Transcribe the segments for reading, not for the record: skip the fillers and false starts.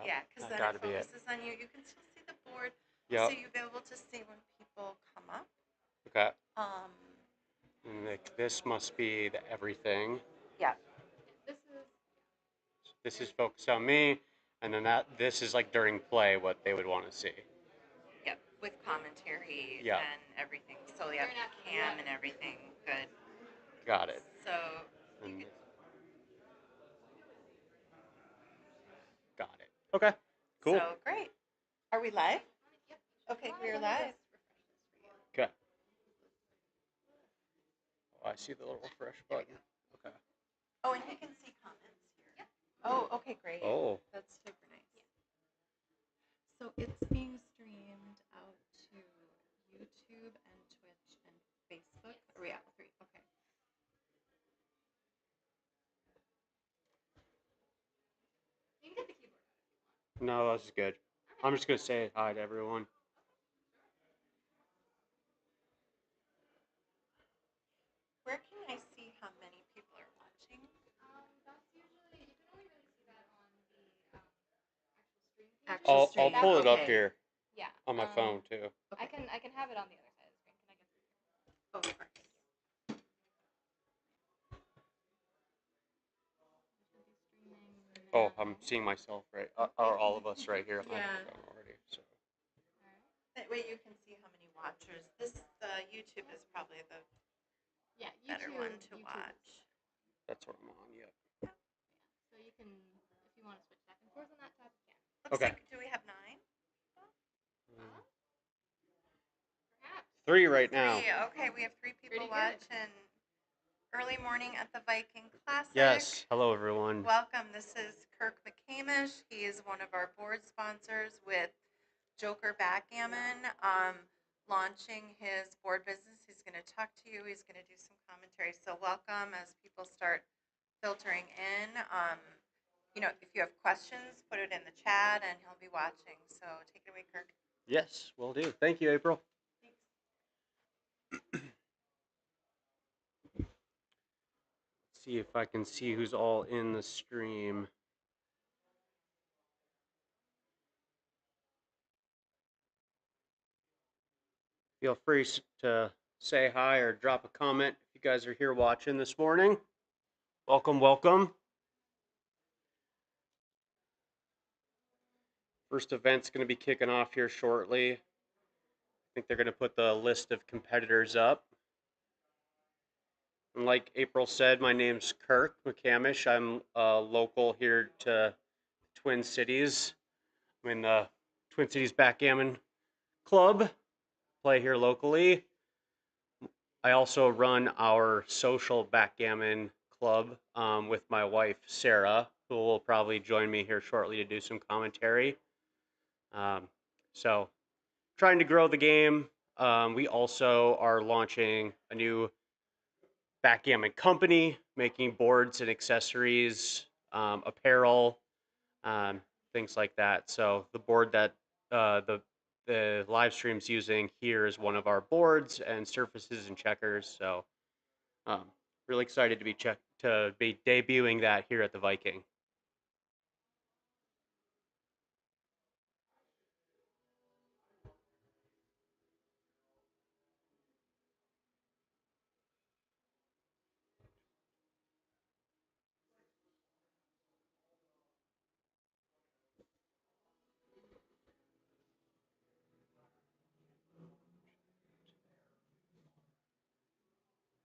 Yeah, because then gotta it be it. focuses on you. You can still see the board, so Yep. you'll be able to see when people come up. Okay. Um, And this must be the everything. yeah. This is focused on me, and then this is like during play what they would want to see. Yep, with commentaries Yeah. and everything. So yeah, cam and everything. Good. Got it. So And got it. Okay. Cool. So great. Are we live? Okay, we're live. Okay. Oh, I see the little refresh button. Okay. Oh, and you can see comments here. Oh, okay, great. Oh. That's super nice. So it's being streamed out to YouTube and Twitch and Facebook. Are we at 3? Okay. You can get the keyboard. No, this is good. I'm just gonna say hi to everyone. Where can I see how many people are watching? That's usually, you can only really see that on the Actual stream. stream. I'll pull it up Okay. here Yeah. on my phone too. I can have it on the other side of the screen. Can I get some? Oh, of course. Oh, I'm seeing myself right, or all of us right here on my Yeah. phone already. So. That way you can see how many watchers. YouTube is probably the better one to watch. That's what I'm on. Yep. So you can, if you want to switch back and forth on that tab, you can. Looks Okay. like, do we have 9? Perhaps. 3 right now. 3. Okay, we have 3 people watching. Early morning at the Viking Classic. Yes. Hello, everyone. Welcome. This is Kirk McCamish. He is one of our board sponsors with Joker Backgammon, launching his board business. He's going to talk to you. He's going to do some commentary. So welcome as people start filtering in. If you have questions, put it in the chat, and he'll be watching. So take it away, Kirk. Yes, will do. Thank you, April. See if I can see who's all in the stream. Feel free to say hi or drop a comment if you guys are here watching this morning. Welcome, welcome. First event's going to be kicking off here shortly. I think they're going to put the list of competitors up. And like April said, my name's Kirk McCamish. I'm local here to Twin Cities. I'm in the Twin Cities Backgammon Club. Play here locally. I also run our social backgammon club with my wife, Sarah, who will probably join me here shortly to do some commentary. So, trying to grow the game. We also are launching a new backgammon company, making boards and accessories, apparel, things like that. So the board that the live stream's using here is one of our boards and surfaces and checkers. So really excited to be debuting that here at the Viking.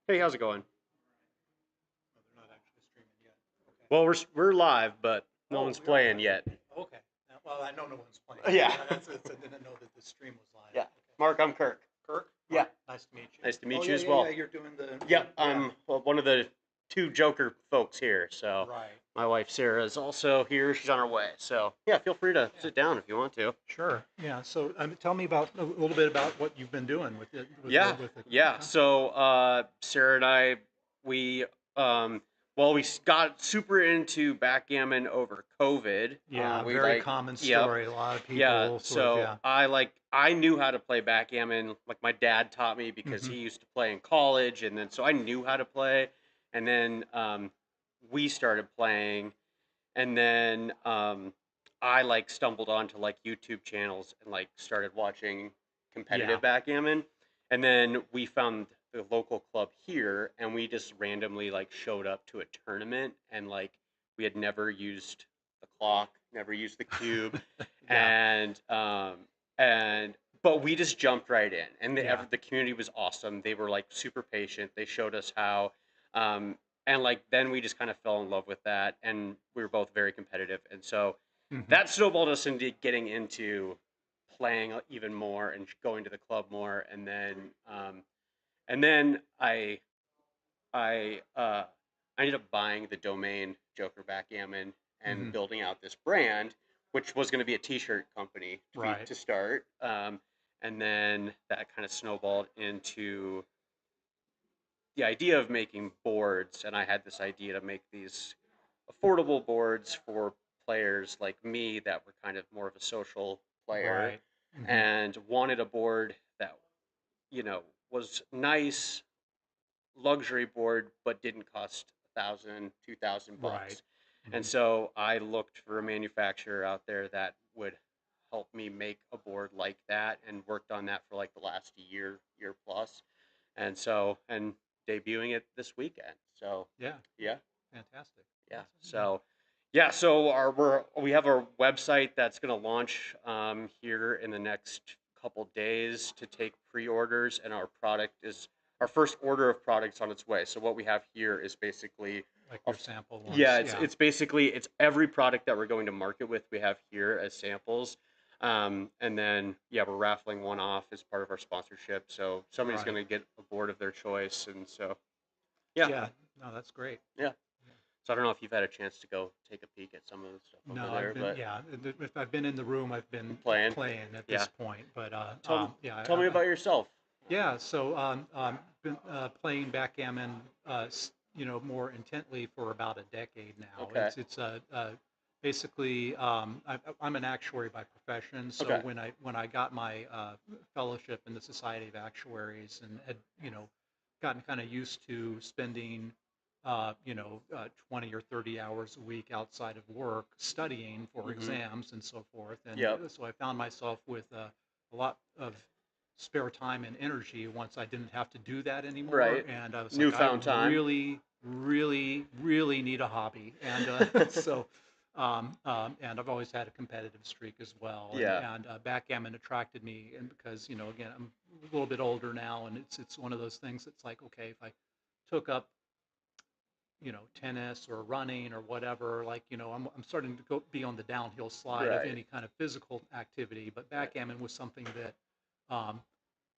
Hey, how's it going? They're not actually streaming yet. Okay. Well, we're live, but no one's playing yet. Okay. Well, I know no one's playing. Yeah. I didn't know that the stream was live. Yeah. Okay. Mark, I'm Kirk. Kirk? Yeah. Nice to meet you. Nice to meet Oh, you yeah, as yeah, well. Yeah, you're doing the. Yeah, I'm one of the 2 Joker folks here. So Right. my wife Sarah is also here. She's on her way. So yeah, feel free to sit down if you want to. Sure. Yeah. So tell me a little bit about what you've been doing with it. So Sarah and I, we we got super into backgammon over COVID. Yeah, we very common story. A lot of people. I knew how to play backgammon. Like my dad taught me because he used to play in college, and then so I knew how to play. And then we started playing, and then I like stumbled onto like YouTube channels and like started watching Yeah. competitive backgammon, and then we found the local club here, and we just randomly like showed up to a tournament, and like we had never used the clock, never used the cube, Yeah. and and but we just jumped right in, and Yeah. the community was awesome. They were like super patient. They showed us how. Um, and like then we just kind of fell in love with that, and we were both very competitive, and so Hmm. that snowballed us into getting into playing even more and going to the club more, and then I I ended up buying the domain Joker Backgammon and Hmm. building out this brand, which was going to be a T-shirt company Right. to start, and then that kind of snowballed into the idea of making boards, and I had this idea to make these affordable boards for players like me that were kind of more of a social player Right. Hmm. and wanted a board that, you know, was nice, luxury board, but didn't cost 1,000, 2,000 Right. bucks. And Hmm. so I looked for a manufacturer out there that would help me make a board like that, and worked on that for like the last year plus. And so, and debuting it this weekend. So, Yeah. yeah. Fantastic. Yeah. Awesome. Yeah. So, yeah. So we have our website that's going to launch here in the next couple days to take pre-orders, and our first order of products on its way. So what we have here is basically Like a your f- sample yeah, ones. Yeah. it's basically it's every product that we're going to market with. We have here as samples. And then yeah, we're raffling one off as part of our sponsorship. So somebody's going Right. to get a board of their choice, and so yeah, Yeah. No, that's great. yeah. Yeah. So I don't know if you've had a chance to go take a peek at some of the stuff over No, I've there, been, but yeah, if I've been in the room, I've been playing. playing at Yeah. this point, but, yeah, Tell me about yourself. yeah, so, been, playing backgammon, more intently for about a decade now. Okay. Basically, I'm an actuary by profession, so Okay. when I got my, fellowship in the Society of Actuaries and had, gotten kind of used to spending 20 or 30 hours a week outside of work studying for Mhm. exams and so forth. And Yep. so I found myself with a lot of spare time and energy once I didn't have to do that anymore. Right. And I was like, I Newfound time. really, really, really need a hobby. And and I've always had a competitive streak as well. Yeah. And backgammon attracted me, and because again, I'm a little bit older now, and it's one of those things that's like, okay, if I took up tennis or running or whatever, like, I'm starting to be on the downhill slide of Right. any kind of physical activity, but Right. backgammon was something um,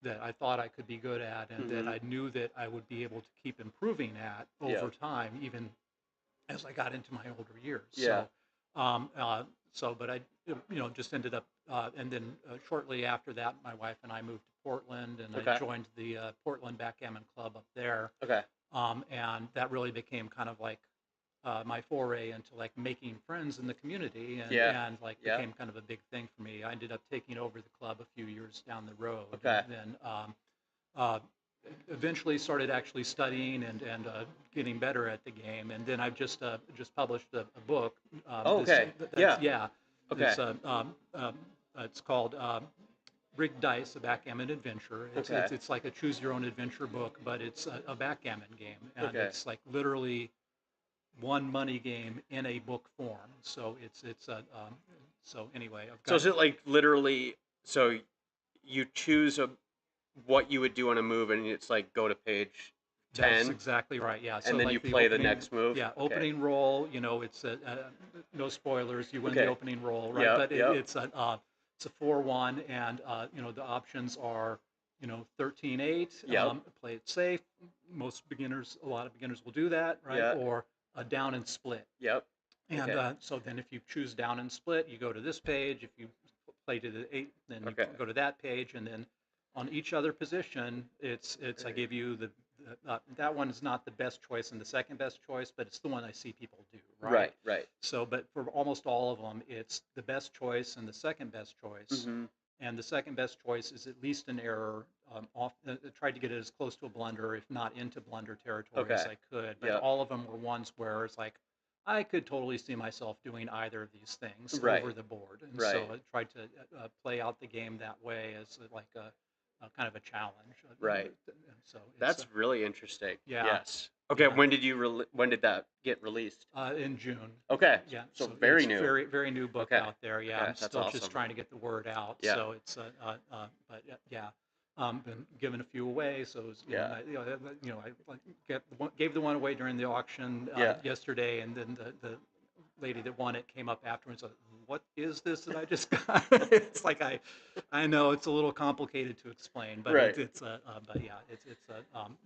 that I thought I could be good at, and that Mhm. I knew that I would be able to keep improving at over Yep. time, even as I got into my older years. Yeah. Um, uh, but I, just ended up, and then shortly after that, my wife and I moved to Portland, and I Okay. joined the Portland Backgammon Club up there. Okay. And that really became kind of like my foray into like making friends in the community, and Yeah. like Yeah. became kind of a big thing for me. I ended up taking over the club a few years down the road, and Okay. then uh, eventually started actually studying and getting better at the game. And then I've just published a book. Oh, okay. Yeah. Yeah, Okay. this it's called Rigged Dice, a Backgammon Adventure. Okay. It's like a choose your own adventure book, but it's a backgammon game, and Okay. it's like literally one money game in a book form. So it's a so anyway, I've So got is it like literally? So you choose what you would do on a move, and it's like go to page that's 10, exactly right. Yeah. and So then you like the play the opening, next move. yeah, Okay. opening roll. It's no spoilers. You win the Okay. opening roll, right? Yep. But Yep. it's a 4-1, and the options are 13-8. Yep. Play it safe. A lot of beginners will do that, right? Yeah. Or a down and split. Yep. And Okay. so then if you choose down and split, you go to this page. If you play to the 8, then you Okay. go to that page. And then on each other position, I give you that one is not the best choice and the second best choice, but it's the one I see people do, right? Right. Right. So, but for almost all of them, it's the best choice and the second best choice. Mhm. And the second best choice is at least an error. I tried to get it as close to a blunder, if not into blunder territory, as Okay. I could. But Yep. all of them were ones where it's like, I could totally see myself doing either of these things Right. over the board, and so Right. I tried to play out the game that way as like a kind of a challenge. Right. And so it's That's really interesting. yeah, Yes. Okay. yeah. When did that get released? In June. Okay. Yeah, So so very it's new. very new book Okay. out there. Yeah, Okay. I'm That's still just awesome. trying to get the word out. Yeah. So it's but yeah, been giving a few away. So it was, Yeah. I like gave the one away during the auction Yeah. yesterday, and then the lady that won it came up afterwards. Like, what is this that I just got? It's like I know it's a little complicated to explain, but Right. but yeah, it's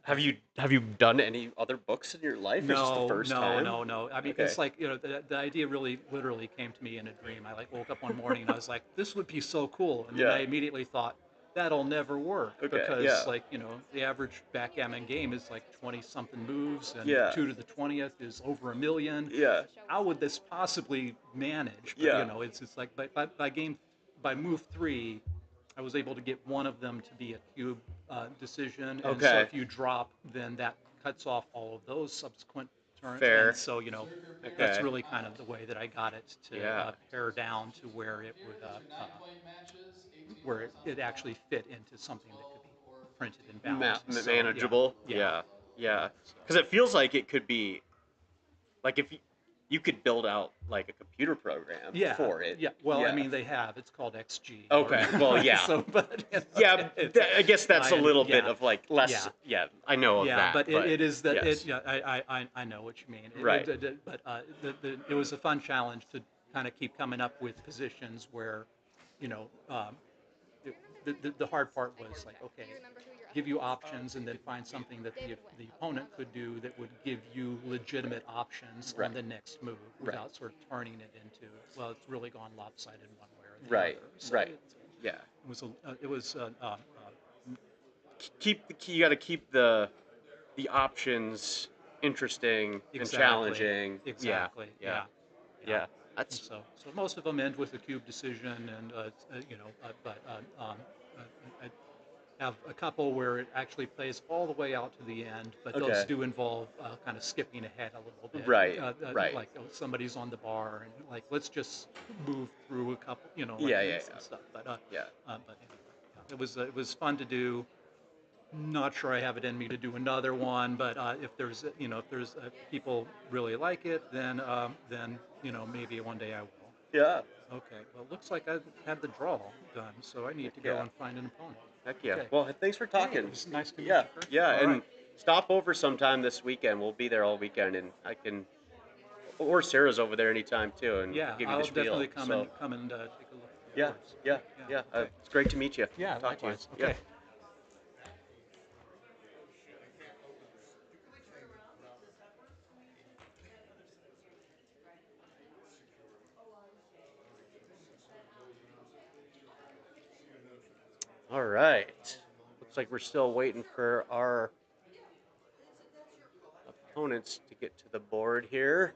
Have you done any other books in your life, or is this the first time? No. I mean, Okay. it's like, the idea really literally came to me in a dream. I like woke up one morning and I was like, this would be so cool. And then I Yeah. immediately thought, that'll never work Okay. because Yeah. like, the average backgammon game is like 20 something moves and Yeah. 2 to the 20th is over a million. Yeah. How would this possibly manage? But, Yeah. it's like by move 3, I was able to get one of them to be a cube decision. And so Okay. if you drop, then that cuts off all of those subsequent turns. Fair. And so, that's Okay. really kind of the way that I got it to Yeah. pare down to where it would, where it actually fit into something that could be printed and bound. So, Manageable. yeah. Yeah. Yeah. So, Because it feels like it could be like if you could build out like a computer program yeah, for it. yeah. Well, I Yeah. mean, they have. It's called XG. Okay. Well, yeah. So, but Yeah. I guess that's a little bit yeah. of like less. Yeah. Yeah. I know of Yeah, that. but it is that yes. yeah, I know what you mean. Right. But it was a fun challenge to kind of keep coming up with positions where, you know, the hard part was like, okay, give you options and then find something that the opponent could do that would give you legitimate options Right. on the next move Right. without sort of turning it into, well, it's really gone lopsided one way or the Right. other. So Right. Yeah. it was You got to keep the options interesting and exactly, challenging. Yeah. exactly, Yeah. yeah. Yeah. And That's so most of them end with a cube decision, and but I have a couple where it actually plays all the way out to the end, but those okay. do involve kind of skipping ahead a little bit. Right. Right. Like somebody's on the bar and like let's just move through a couple, like Yeah. Yeah. and stuff. But Yeah. anyway, yeah, it was fun to do. Not sure I have it in me to do another one, but if there's people really like it, then maybe one day I will. Yeah. Okay, well, it looks like I've had the draw done, so I need Heck to go yeah. and find an opponent. Heck yeah. Okay. Well, thanks for Hey, talking. it was nice to meet Yeah. you, Kirk. Yeah. All And right. stop over sometime this weekend. We'll be there all weekend, and I can, or Sarah's over there anytime too, and Yeah, give you I'll the spiel. definitely come So and take a look at the yeah. boards. Yeah. Yeah. Yeah. Okay. It's great to meet you. Yeah, Talk to you. likewise. Yeah. Okay. All right. Looks like we're still waiting for our opponents to get to the board here.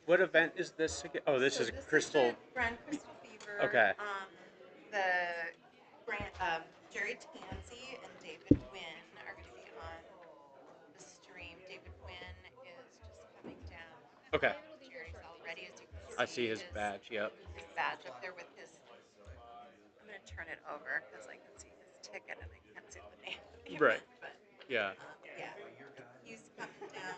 What What event is this again? Oh, this So is this Crystal. is the Grand Crystal Fever. Okay. The Jerry Tansey and David Wynn are going to be on the stream. David Wynn is just coming down. Okay. Jerry's all ready, as you can see. I see his badge. Yep. His badge up there with his. I'm going to turn it over because I can see his ticket and I can't see the name of the Right. event. But Yeah. yeah, he's coming down.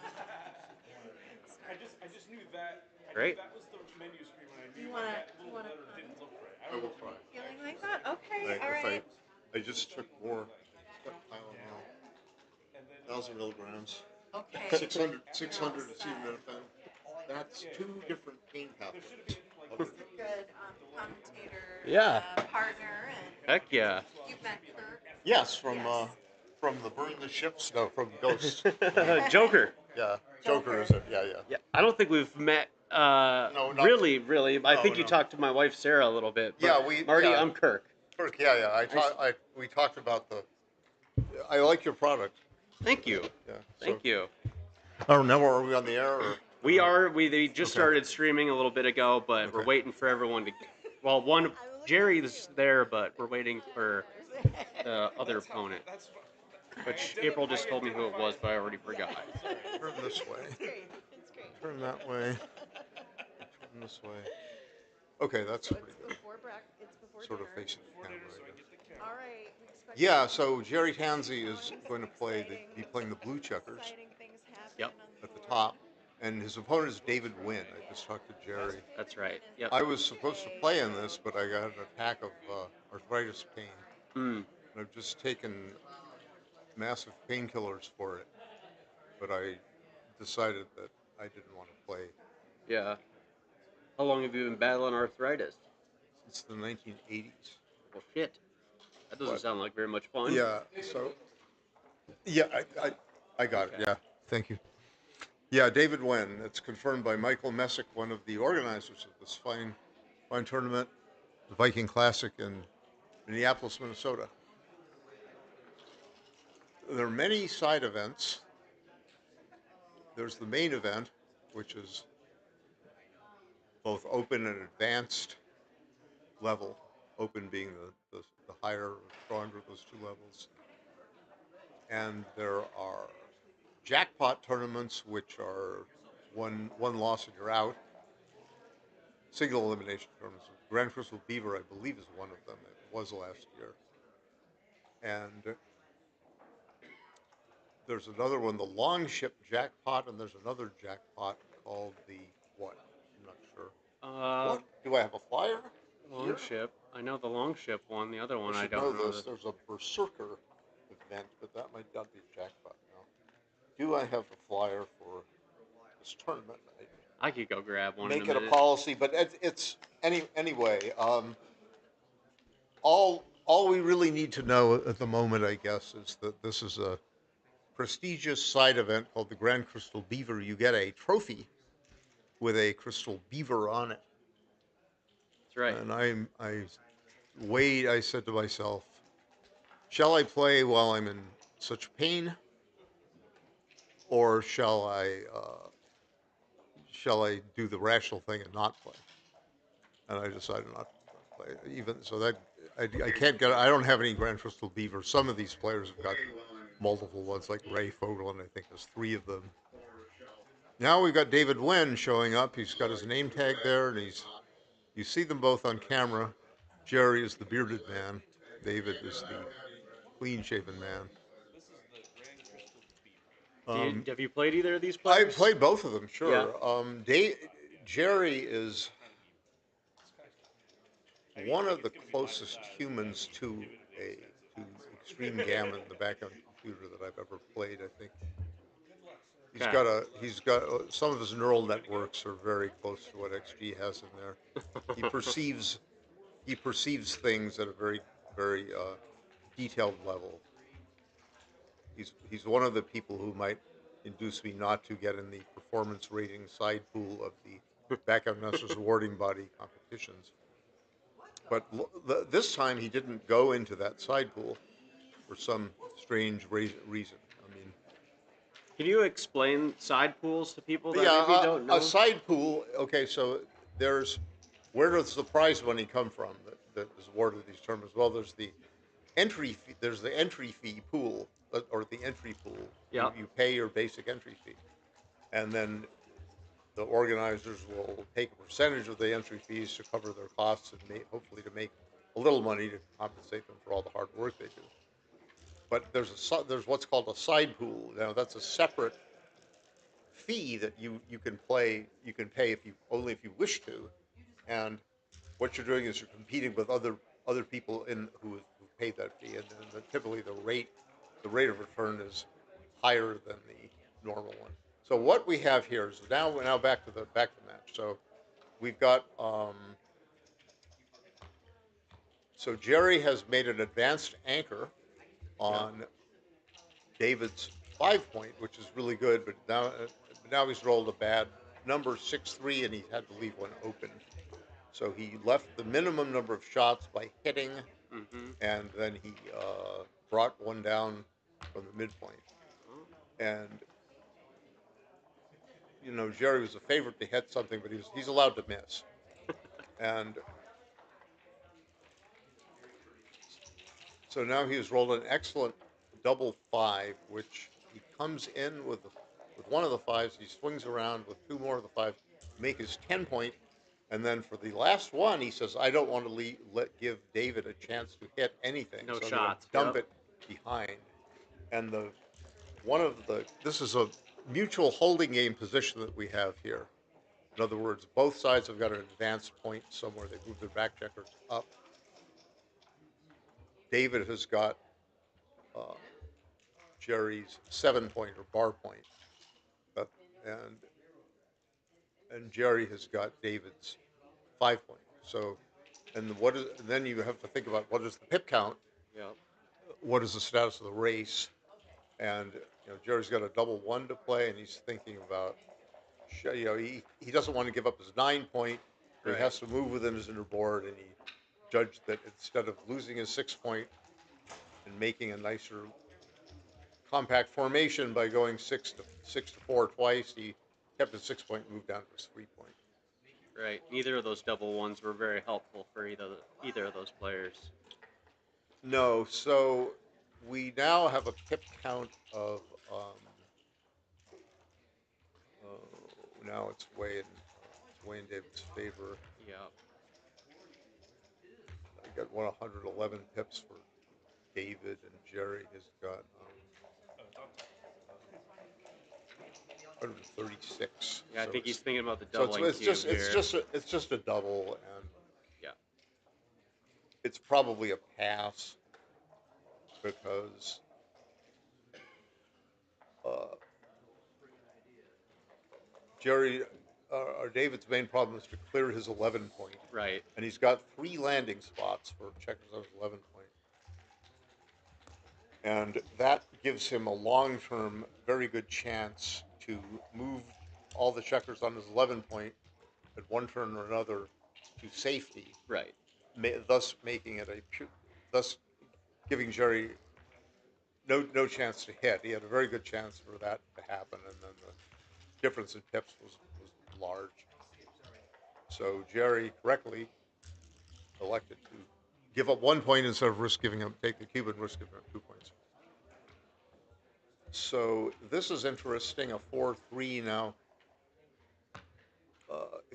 I just knew that. Great. That was the menu screen when I knew You want to? that little letter didn't look right. I will try. Feeling like that? Okay. All If right. I just took more Tylenol, 1,000 milligrams, Okay. 600 acetaminophen. That's two different pain pathways. He's a good commentator, Yeah. partner, and Heck yeah. you've met Kirk. Yes, from Yes. the Burn the Ships. No, from Ghost. Joker. Yeah, Joker is it? Yeah. Yeah. I don't think we've met. No, not- Really. I No, think you no. talked to my wife Sarah a little bit. But Yeah, Marty, yeah. I'm Kirk. Kirk, yeah. We talked about the. I like your product. Thank you. Yeah. Thank you. I don't know. Are we on the air? Or? They just Okay. started streaming a little bit ago, but we're Okay. waiting for everyone to. Well, Jerry's there, but we're waiting for the other opponent, which April just told me who it was, but I already forgot. Turn this way. Turn that way. Turn this way. Okay, that's pretty good. Sort of facing the camera, I guess. All right. Yeah, so Jerry Tansey is going to be playing the blue checkers Yep, at the top, and his opponent is David Wynn. I just talked to Jerry. that's right. Yep. I was supposed to play in this, but I got an attack of arthritis pain. Mm. And I've just taken massive painkillers for it, but I decided that I didn't want to play Yeah. How long have you been battling arthritis? since the 1980s. Well, shit. That doesn't What? sound like very much fun. Yeah, so yeah, I got it. Yeah, thank you. Yeah, David Wynn. It's confirmed by Michael Messick, one of the organizers of this fine tournament, the Viking Classic in Minneapolis, Minnesota. There are many side events. There's the main event, which is both open and advanced level. Open being the higher, stronger of those two levels. And there are jackpot tournaments, which are one loss and you're out. Single elimination tournaments. Grand Crystal Beaver, I believe, is one of them. It was last year. And there's another one, the Longship jackpot, and there's another jackpot called the what? I'm not sure. What? Do I have a flyer? Longship. I know the Longship one. The other one I should don't know know. this. There's a Berserker event, but that might not be a jackpot now. Do I have a flyer for this tournament? I could go grab one. Make in a it a minute. policy, but it's anyway. All we really need to know at the moment, I guess, is that this is a prestigious side event called the Grand Crystal Beaver. You get a trophy with a crystal beaver on it. That's right. And I said to myself, shall I play while I'm in such pain, or shall I do the rational thing and not play? And I decided not to play. Even so, that I can't get. I don't have any Grand Crystal Beaver. Some of these players have got multiple ones, like Ray Fogelin. I think there's 3 of them. Now we've got David Wynn showing up. He's got his name tag there, and you see them both on camera. Jerry is the bearded man. David is the clean-shaven man. Have you played either of these I players? played both of them, sure. Yeah. Jerry is one of the closest humans to Extreme Gammon, the background computer that I've ever played. I think he's got some of his neural networks are very close to what XG has in there. He perceives things at a very very detailed level. He's one of the people who might induce me not to get in the performance rating side pool of the Backgammon Masters awarding body competitions. But this time he didn't go into that side pool for some strange reason. I mean, Can you explain side pools to people that Yeah, maybe don't a know? side pool. Okay, so there's where does the prize money come from that is awarded these tournaments? Well, there's the entry fee. There's the entry fee pool or the entry pool. Yeah. You pay your basic entry fee, and then the organizers will take a percentage of the entry fees to cover their costs and hopefully to make a little money to compensate them for all the hard work they do. But there's what's called a side pool. Now that's a separate fee that you can pay if you only if you wish to, and what you're doing is you're competing with other people who paid that fee, and then typically the rate of return is higher than the normal one. So what we have here is now back to the match. So we've got so Jerry has made an advanced anchor on David's 5 point, which is really good, but now he's rolled a bad number 6-3, and he had to leave one open. So he left the minimum number of shots by hitting, Mm-hmm. and then he brought one down from the midpoint. And Jerry was a favorite to hit something, but he's allowed to miss. And so now he has rolled an excellent double 5, which he comes in with one of the 5s. He swings around with 2 more of the 5s, make his 10 point, and then for the last one, he says, "I don't want to give David a chance to hit anything, No so I'm going to shots. dump Yep. it behind." And this is a mutual holding game position that we have here. In other words, both sides have got an advanced point somewhere. They move their back checkers up. David has got uh, Jerry's 7 point or bar point, uh, and Jerry has got David's 5 point. So, then you have to think about what is the pip count, Yep. what is the status of the race, and Jerry's got a double 1 to play, and he's thinking about he doesn't want to give up his 9 point, so he Right. has to move within his inner board, and he judged that instead of losing his 6 point and making a nicer compact formation by going 6 to 4 twice, he kept his 6 point, moved down to his 3 point. Right. Neither of those double ones were very helpful for either of those players. No, so we now have a pip count of now it's way in David's favor. Yep. I got 111 pips for David, and Jerry has got 136. Yeah, I So think he's thinking about the so it's doubling cube here. it's just a double, and Yeah. it's probably a pass because uh, Jerry or David's main problem is to clear his 11 point, Right. and he's got 3 landing spots for checkers on his 11 point. And that gives him a long-term, very good chance to move all the checkers on his 11 point at one turn or another to safety, Right. thus making it thus giving Jerry no chance to hit. He had a very good chance for that to happen, and then the difference in pips was large. So Jerry correctly elected to give up 1 point instead of take the cube and risk giving up 2 points. So this is interesting, a 4-3 now.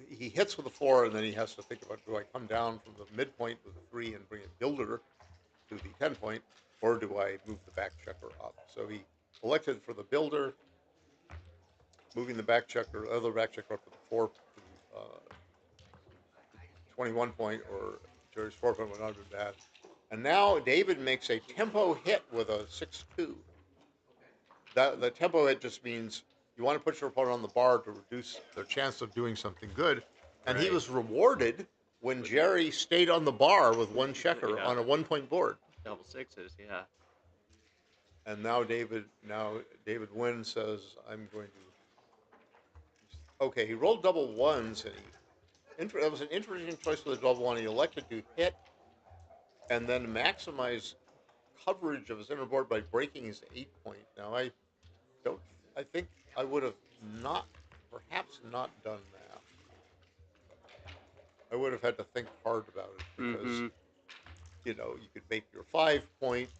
He hits with a 4, and then he has to think about, do I come down from the midpoint with a 3 and bring a builder to the 10 point, or do I move the back checker up? So he elected for the builder, moving the other back checker up to the 21 point, or Jerry's 4 point would not have been bad. And now David makes a tempo hit with a 6-2. The tempo hit just means you want to put your opponent on the bar to reduce their chance of doing something good. And he Right. was rewarded when Jerry stayed on the bar with one checker Yeah. on a 1 point board. Double sixes. Yeah. And now David Wynn says, I'm going to. Okay, he rolled double 1s, and that was an interesting choice for the double 1. He elected to hit and then maximize coverage of his inner board by breaking his 8 point. Now don't I think I would have not, perhaps not done that. I would have had to think hard about it because Mm-hmm. you could make your 5 point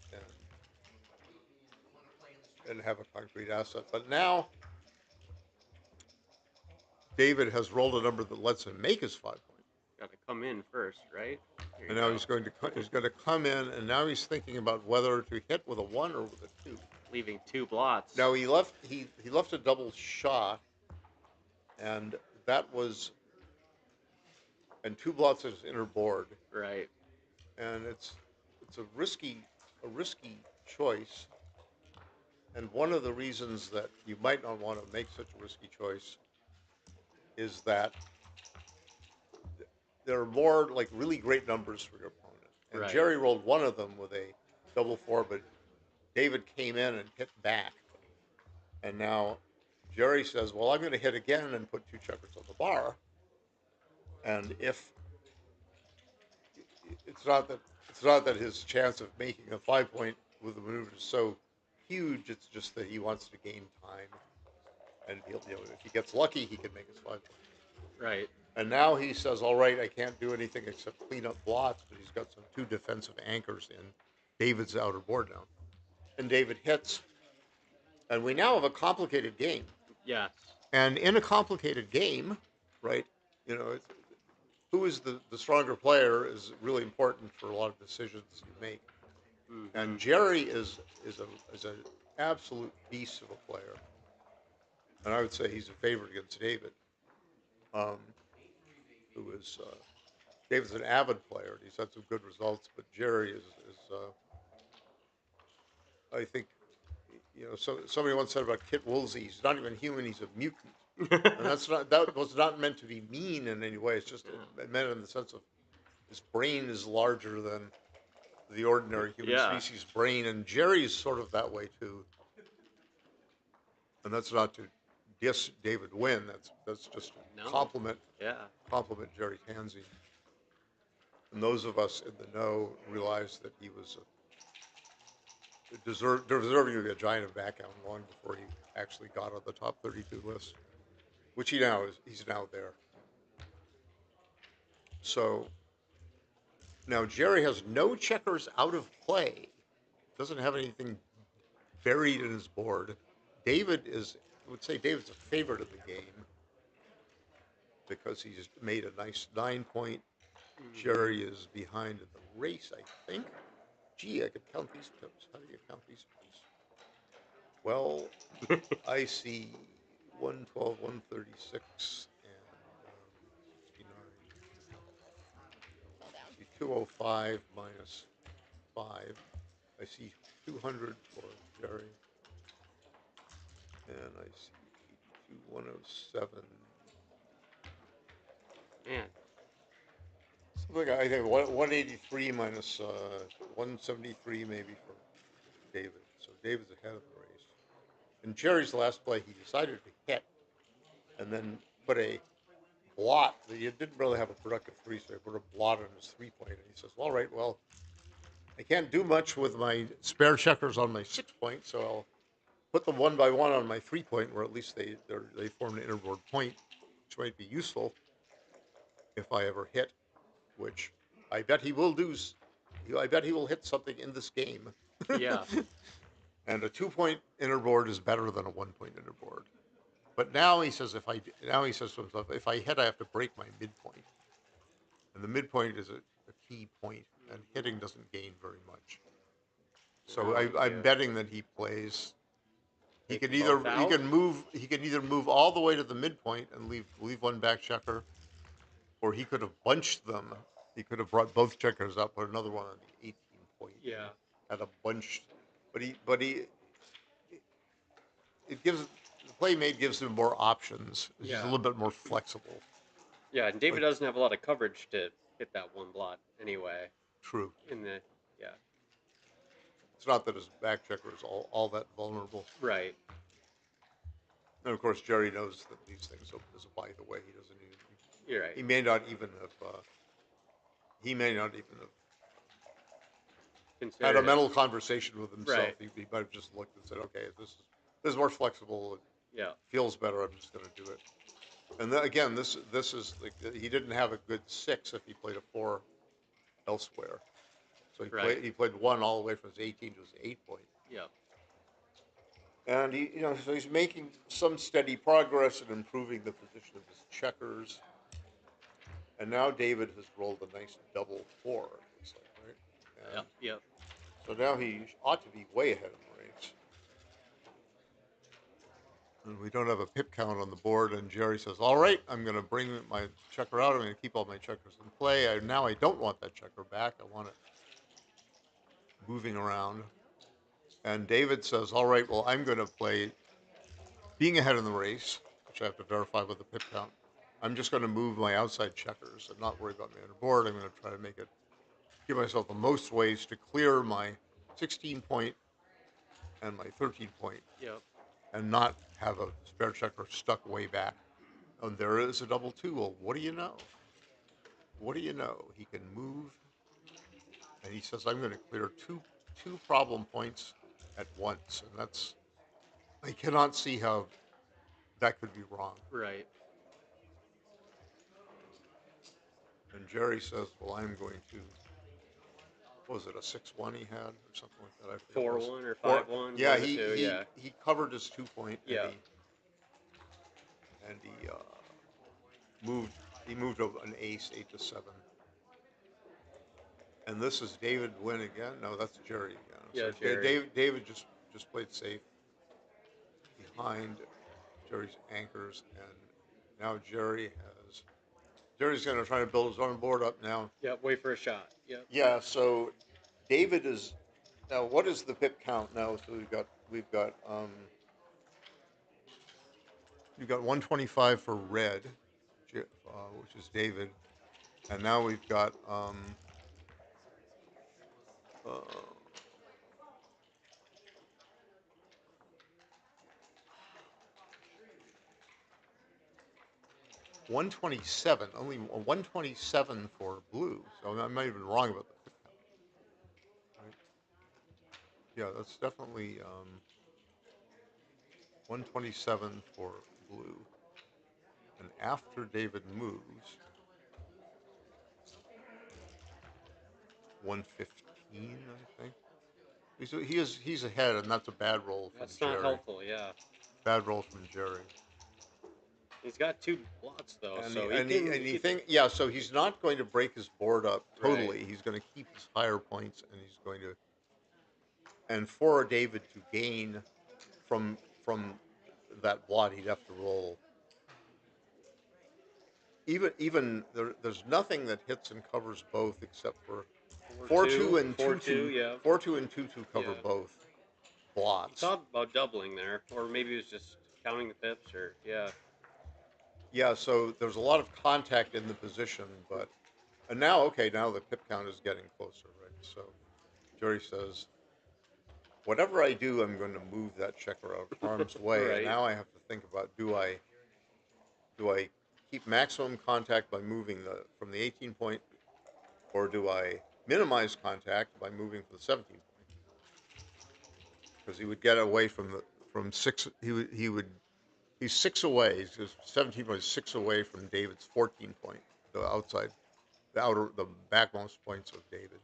and have a concrete asset. But now David has rolled a number that lets him make his 5 point. Got to come in first, right? Here And you now go. he's going to come in, and now he's thinking about whether to hit with a 1 or with a 2. Leaving 2 blots. Now he left a double shot, and that was and 2 blots at his inner board, Right. and it's a risky choice. And one of the reasons that you might not want to make such a risky choice is that there are more like really great numbers for your opponent. And Right. Jerry rolled one of them with a double 4, but David came in and hit back. And now Jerry says, well, I'm going to hit again and put 2 checkers on the bar. And if it's not that his chance of making a 5 point with the maneuver is so huge, it's just that he wants to gain time. And if he gets lucky, he can make his 5 point. Right. And now he says, all right, I can't do anything except clean up blots, but he's got some 2 defensive anchors in David's outer board now. And David hits, and we now have a complicated game. Yes. And in a complicated game, right, who is the stronger player is really important for a lot of decisions you make. Mm-hmm. And Jerry is an absolute beast of a player. And I would say he's a favorite against David, who is David's an avid player, and he's had some good results. But Jerry is I think, so somebody once said about Kit Woolsey, he's not even human; he's a mutant. And that was not meant to be mean in any way. It's just meant in the sense of his brain is larger than the ordinary human species brain, and Jerry is sort of that way too. And that's not to diss David Wynn. That's just to compliment Jerry Tansey. And those of us in the know realized that he was deserving to be a giant of backgammon long before he actually got on the top 32 list, which he now is. He's now there. So now Jerry has no checkers out of play. Doesn't have anything buried in his board. I would say David's a favorite of the game because he's made a nice 9 point. Jerry is behind in the race, I think. Gee, I could count these pips. How do you count these pips? Well, I see 112, 136, and 69. I see 205 minus 5. I see 200 for Jerry. And I see 82, 107. Man. Something I think 183 minus 173 maybe for David. So David's ahead of the race. In Jerry's last play, he decided to hit and then put a blot. He didn't really have a productive 3, so he put a blot on his 3 point. And he says, well, all right, well, I can't do much with my spare checkers on my 6 point, so I'll put them 1 by 1 on my 3 point, where at least they form an innerboard point, which might be useful if I ever hit, which I bet he will do. I bet he will hit something in this game. Yeah. And a 2 point innerboard is better than a 1 point innerboard. But now he says he says to himself, if I hit, I have to break my midpoint, and the midpoint is a key point, and hitting doesn't gain very much. So I'm betting that he plays. He can either move all the way to the midpoint and leave 1 back checker, or he could have bunched them. He could have brought both checkers up, put another one on the 18 point. Yeah. Had a bunch, but the playmate gives him more options. He's a little bit more flexible. Yeah, and David doesn't have a lot of coverage to hit that 1 blot anyway. True. Yeah. It's not that his back checker is all that vulnerable. Right. And of course, Jerry knows that these things open as a by the way. He doesn't even. You're right. He may not even have. He may not even have had a mental conversation with himself. Right. He might have just looked and said, "Okay, this is This is more flexible. It Yeah. feels better. I'm just going to do it. And then, again, this is like, he didn't have a good 6 if he played a 4 elsewhere. So Right. he played 1 all the way from his 18 to his 8 point. Yeah. And so he's making some steady progress in improving the position of his checkers. And now David has rolled a nice double 4, it looks like, right? Yeah. And Yep. so now he ought to be way ahead in the race. And we don't have a pip count on the board, and Jerry says, all right, I'm going to bring my checker out. I'm going to keep all my checkers in play. Now I don't want that checker back. I want it moving around. And David says, all right, well, I'm going to play being ahead in the race, which I have to verify with the pip count. I'm just going to move my outside checkers and not worry about my inner board. I'm going to try to give myself the most ways to clear my 16 point and my 13 point Yep. and not have a spare checker stuck way back. And there is a double 2. Well, what do you know? What do you know? He can move, and he says, I'm going to clear two problem points at once. And I cannot see how that could be wrong. Right. And Jerry says, well, I'm going to, what was it, a 6-1 he had or something like that? I forget. 4-1 or 5-1. Yeah, one of the two. Yeah. he covered his 2 point, Yeah. and he moved over an ace 8-7. And this is David win again. No, that's Jerry again. Yeah, So Jerry. David just played safe behind Jerry's anchors, and now Jerry's going to try to build his own board up now. Yep. Wait for a shot. Yep. Yeah. So David is now. What is the pip count now? So we've got 125 for red, which is David, and now we've got uh, 127. Only 127 for blue. So I might have been wrong about the pip count. Right? Yeah, that's definitely 127 for blue. And after David moves, 115, I think. He's ahead, and that's a bad roll from That's not Jerry. helpful. Yeah. Bad roll from Jerry. He's got 2 blots though, And so he think yeah. So he's not going to break his board up totally. Right. He's going to keep his higher points, and he's going to for David to gain from that blot, he'd have to roll. There's nothing that hits and covers both except for 4-2 and 4-2. 2-2. Yeah. 4-2 and 2-2 cover Yeah. both He blots. thought about doubling there, or maybe he was just counting the pips, or yeah. Yeah, so there's a lot of contact in the position, and now the pip count is getting closer, right? So Jerry says, whatever I do, I'm going to move that checker out of harm's way. And Right. now I have to think about, do I keep maximum contact by moving from the 18 point, or do I minimize contact by moving from the 17 point? Because he would get away from 6. He's 6 away. He's 17 points, 6 away from David's 14 point, the backmost points of David.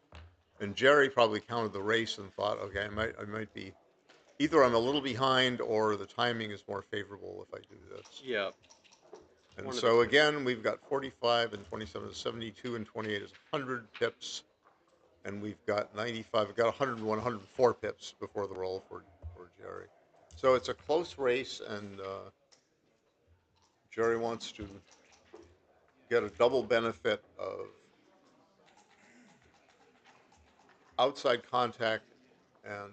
And Jerry probably counted the race and thought, okay, I might be either I'm a little behind or the timing is more favorable if I do this. Yeah. And One of so the two. again, we've got 45 and 27 is 72 and 28 is 100 pips, and we've got 95. We've got 101, 104 pips before the roll for Jerry. So it's a close race, and Jerry wants to get a double benefit of outside contact and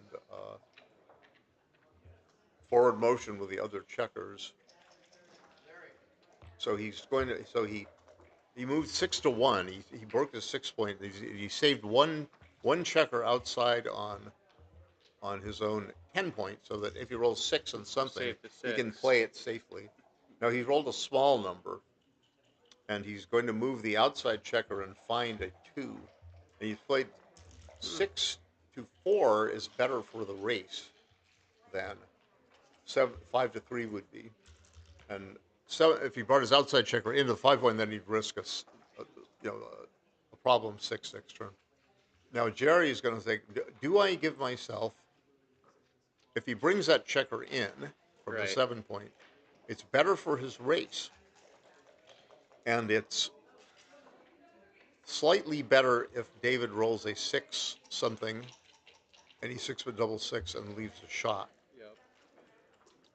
forward motion with the other checkers. So he moved 6-1. He broke his 6 point. He saved one checker outside on his own 10 point, so that if he rolls 6 on something, Save the he can 6. play it safely. Now he rolled a small number, and he's going to move the outside checker and find a 2. And he's played 6-4 is better for the race than 5-3 would be. And if he brought his outside checker into the 5-point, then he'd risk a problem 6-6 turn. Now Jerry is going to think, do I give myself, if he brings that checker in from the Right. 7-point, it's better for his race, and it's slightly better if David rolls a 6 something, and he 6-foot double 6 and leaves a shot. Yep.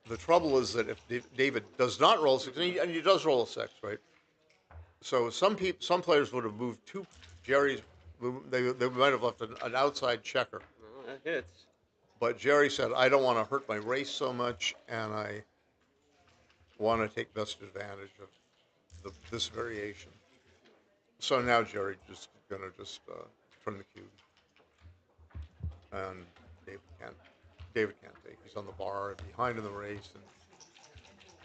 The trouble is that if David does not roll a 6, and he does roll a 6, right? So some players would have moved Jerry's. They might have left an outside checker, Well, that hits. but Jerry said, "I don't want to hurt my race so much, and I want to take best advantage of this variation." So now Jerry just gonna turn the cube, and David can't. David can't take. He's on the bar and behind in the race, and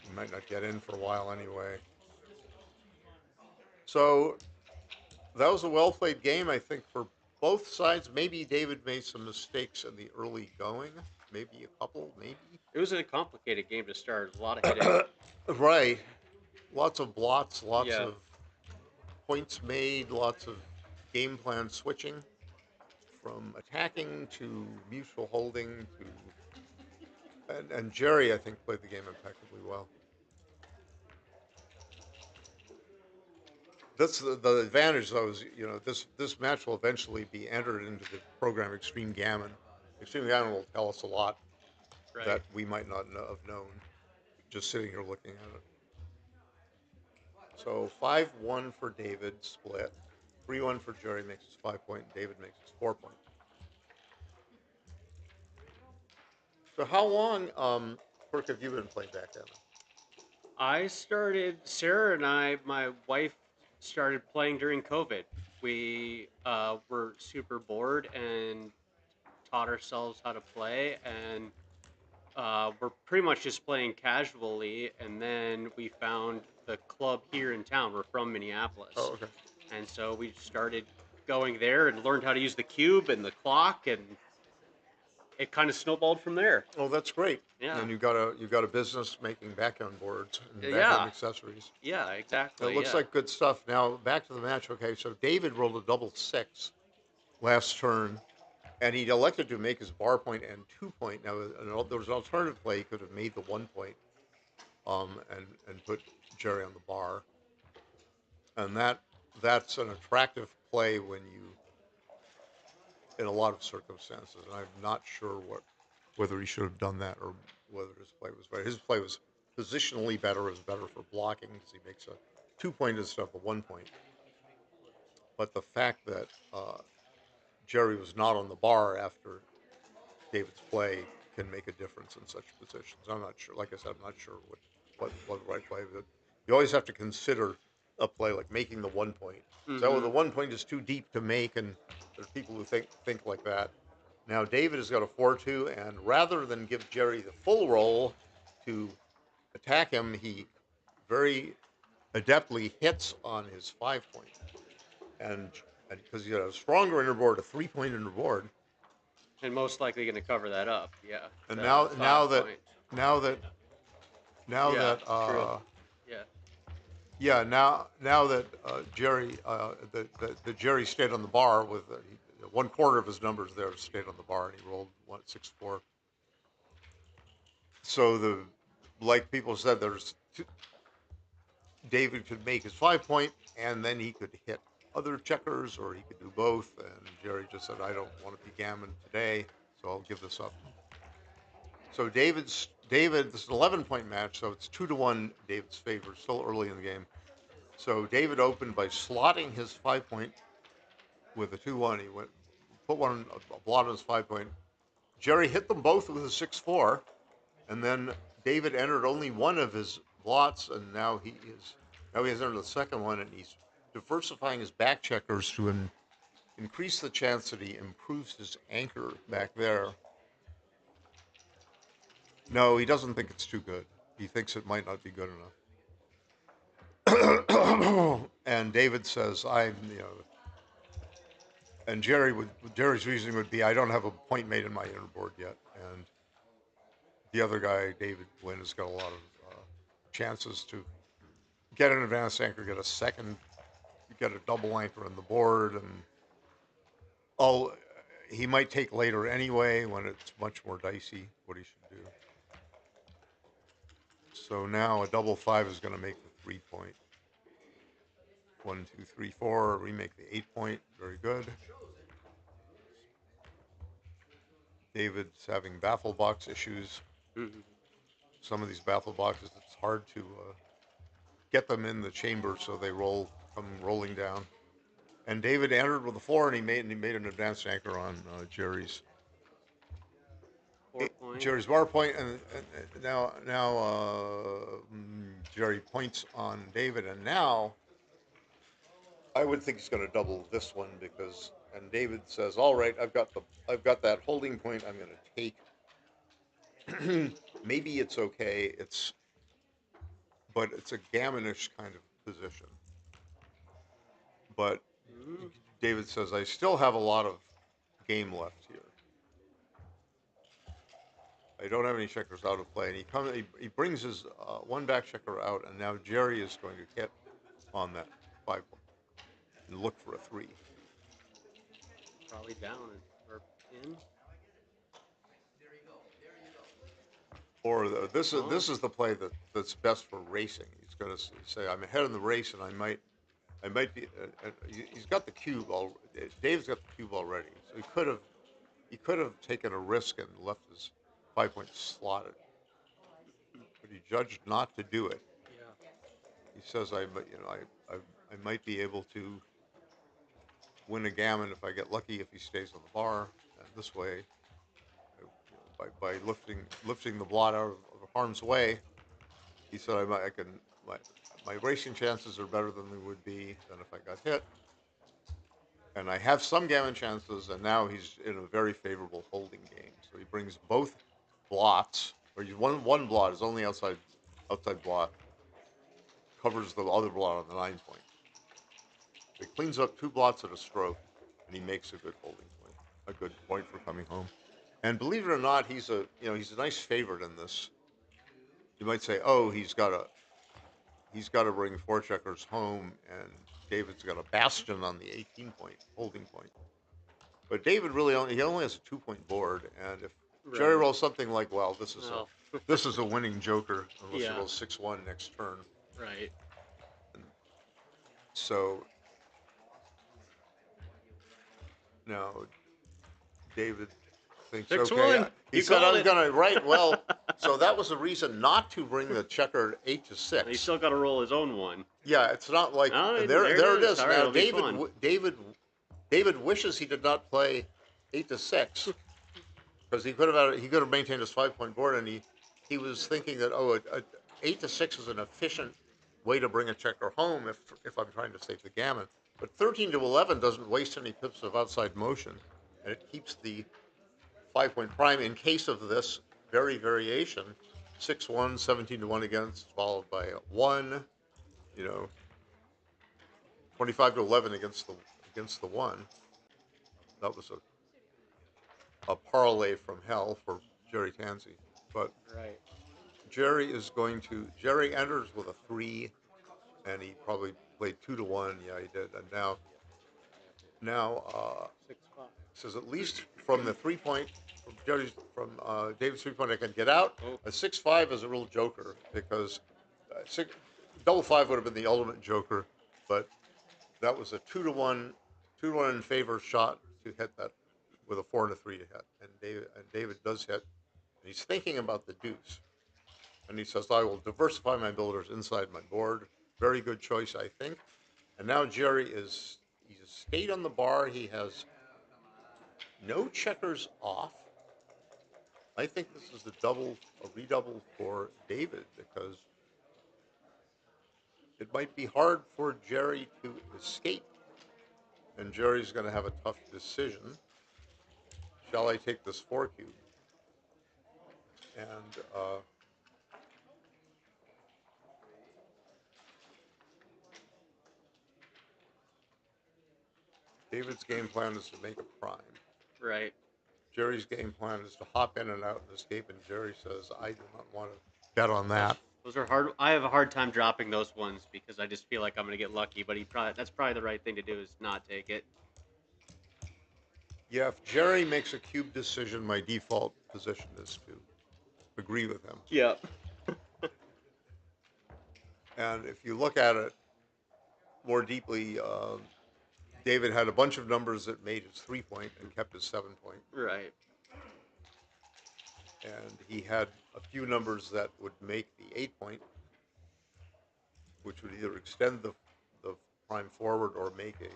he might not get in for a while anyway. So that was a well-played game, I think, for both sides. Maybe David made some mistakes in the early going. Maybe a couple, maybe. It was a complicated game to start. A lot of hitting. Right. Lots of blots, lots Yeah. of points made, lots of game plan switching from attacking to mutual holding to. And Jerry, I think, played the game impeccably well. That's the advantage, though, is this match will eventually be entered into the program Extreme Gammon. Extreme Gammon will tell us a lot Right. that we might not have known just sitting here looking at it. So 5-1 for David split, 3-1 for Jerry makes his 5-point, and David makes his 4-point. So how long, Kirk, have you been playing backgammon? Sarah and I, my wife, started playing during COVID. We were super bored and taught ourselves how to play, and we're pretty much just playing casually. And then we found the club here in town. We're from Minneapolis. Oh, okay. And so we started going there and learned how to use the cube and the clock, and it kind of snowballed from there. Oh, that's great. Yeah. And you've got a business making backgammon boards and Yeah. backgammon accessories. Yeah, exactly. It looks like good stuff. Now back to the match. Okay, so David rolled a double 6 last turn, and he elected to make his bar point and 2-point. Now there was an alternative play. He could have made the 1-point, and put Jerry on the bar, and that's an attractive play when you, in a lot of circumstances. And I'm not sure whether he should have done that or whether his play was right. His play was positionally better. It was better for blocking because he makes a 2-point instead of a 1-point. But the fact that Jerry was not on the bar after David's play can make a difference in such positions. I'm not sure. Like I said, I'm not sure what the right play. But you always have to consider a play like making the 1-point. So the 1-point is too deep to make, and there's people who think like that. Now David has got a 4-2, and rather than give Jerry the full roll to attack him, he very adeptly hits on his 5-point, and because he had a stronger innerboard, a 3-point innerboard. And most likely going to cover that up. Yeah. And The now 5 that point. now that now Yeah, that true. Yeah. yeah now that Jerry the Jerry stayed on the bar with 1/4 of his numbers there stayed on the bar, and he rolled 6-4. So like people said, David could make his 5-point, and then he could hit other checkers, or he could do both. And Jerry just said, "I don't want to be gammon today, so I'll give this up." So David, this is an 11-point match, so it's 2-1 David's favor. Still early in the game. So David opened by slotting his 5-point with a 2-1. He put a blot on his 5-point. Jerry hit them both with a 6-4, and then David entered only one of his blots, and now he has entered the second one, and he's diversifying his back checkers to increase the chance that he improves his anchor back there. No, he doesn't think it's too good. He thinks it might not be good enough. And David says, and Jerry's reasoning would be, "I don't have a point made in my inner board yet." And The other guy, David Wynn, has got a lot of chances to get an advanced anchor, get a second, get a double anchor on the board, and oh, he might take later anyway when it's much more dicey what he should do. So now a double 5 is going to make the 3-point. 1, 2, 3, 4. We make the 8-point. Very good. David's having baffle box issues. Mhm. Some of these baffle boxes, it's hard to get them in the chamber so they come rolling down. And David entered with a 4, and he made an advanced anchor on Four point. Jerry's bar point, and now Jerry points on David, and now I would think he's going to double this one because, and David says, "All right, I've got that holding point. I'm going to take. Maybe it's okay. But it's a gammonish kind of position. But Mhm. David says, I still have a lot of game left here. I don't have any checkers out of play, and he brings his one back checker out, and now Jerry is going to hit on that 5 and look for a 3. Probably down or in. Or this Oh. is the play that's best for racing. He's going to say, I'm ahead in the race, and I might be. He's got the cube. Dave's got the cube already, so he could have taken a risk and left his 5-point slotted, but he judged not to do it. Yeah. He says, I might be able to win a gammon if I get lucky if he stays on the bar, and this way, by lifting the blot out of harm's way, he said I can my racing chances are better than they would be than if I got hit, and I have some gammon chances, and now he's in a very favorable holding game. So he brings both blots, or one blot is only outside blot, covers the other blot on the 9-point. He cleans up 2 blots at a stroke, and he makes a good holding point, a good point for coming home. And believe it or not, he's a nice favorite in this. You might say, oh, he's got to bring 4 checkers home, and David's got a bastion on the 18-point holding point. But David really only has a 2-point board, and if Jerry Right. rolls something like, well, Well. this is a winning joker unless he Yeah. rolls 6-1 next turn. Right. And so now David thinks, okay, 6-1. he You said called I was it. going to write well. So that was a reason not to bring the checker 8 to He 6. still got to roll his own one. Yeah, it's not like Oh, there it is. All right, Now it'll be fun. David wishes he did not play 8 to 6 because he could have maintained his 5-point board, and he was thinking that a 8 to 6 is an efficient way to bring a checker home if I'm trying to save the gammon. But 13 to 11 doesn't waste any pips of outside motion, and it keeps the 5-point prime in case of this very variation. 6-1, 17 to 1 against, followed by a 1, 25 to 11 against the 1. That was a parlay from hell for Jerry Tansey. But Right. Jerry enters with a 3, and he probably played 2 to 1. Yeah, he did. And now 6-5. says at least from the 3-point, from David's 3-point, I can get out. Oh. A 6-5 is a real joker because double 5 would have been the ultimate joker, but that was a 2 to 1, 2 to 1 in favor shot to hit that with a 4 and a 3 to hit, and David does hit, and he's thinking about the deuce, and he says, I will diversify my builders inside my board. Very good choice, I think. And now he's stayed on the bar. He has no checkers off. I think this is a redouble for David because it might be hard for Jerry to escape, and Jerry's going to have a tough decision. Shall I take this 4 cube? And David's game plan is to make a prime. Right. Jerry's game plan is to hop in and out and escape, and Jerry says, I do not want to bet on that. Those are hard. I have a hard time dropping those ones because I just feel like I'm gonna get lucky. But that's probably the right thing to do is not take it. Yeah, if Jerry makes a cube decision, my default position is to agree with him. Yeah. And if you look at it more deeply, David had a bunch of numbers that made his 3-point and kept his 7-point. Right. And he had a few numbers that would make the 8-point, which would either extend the prime forward or make a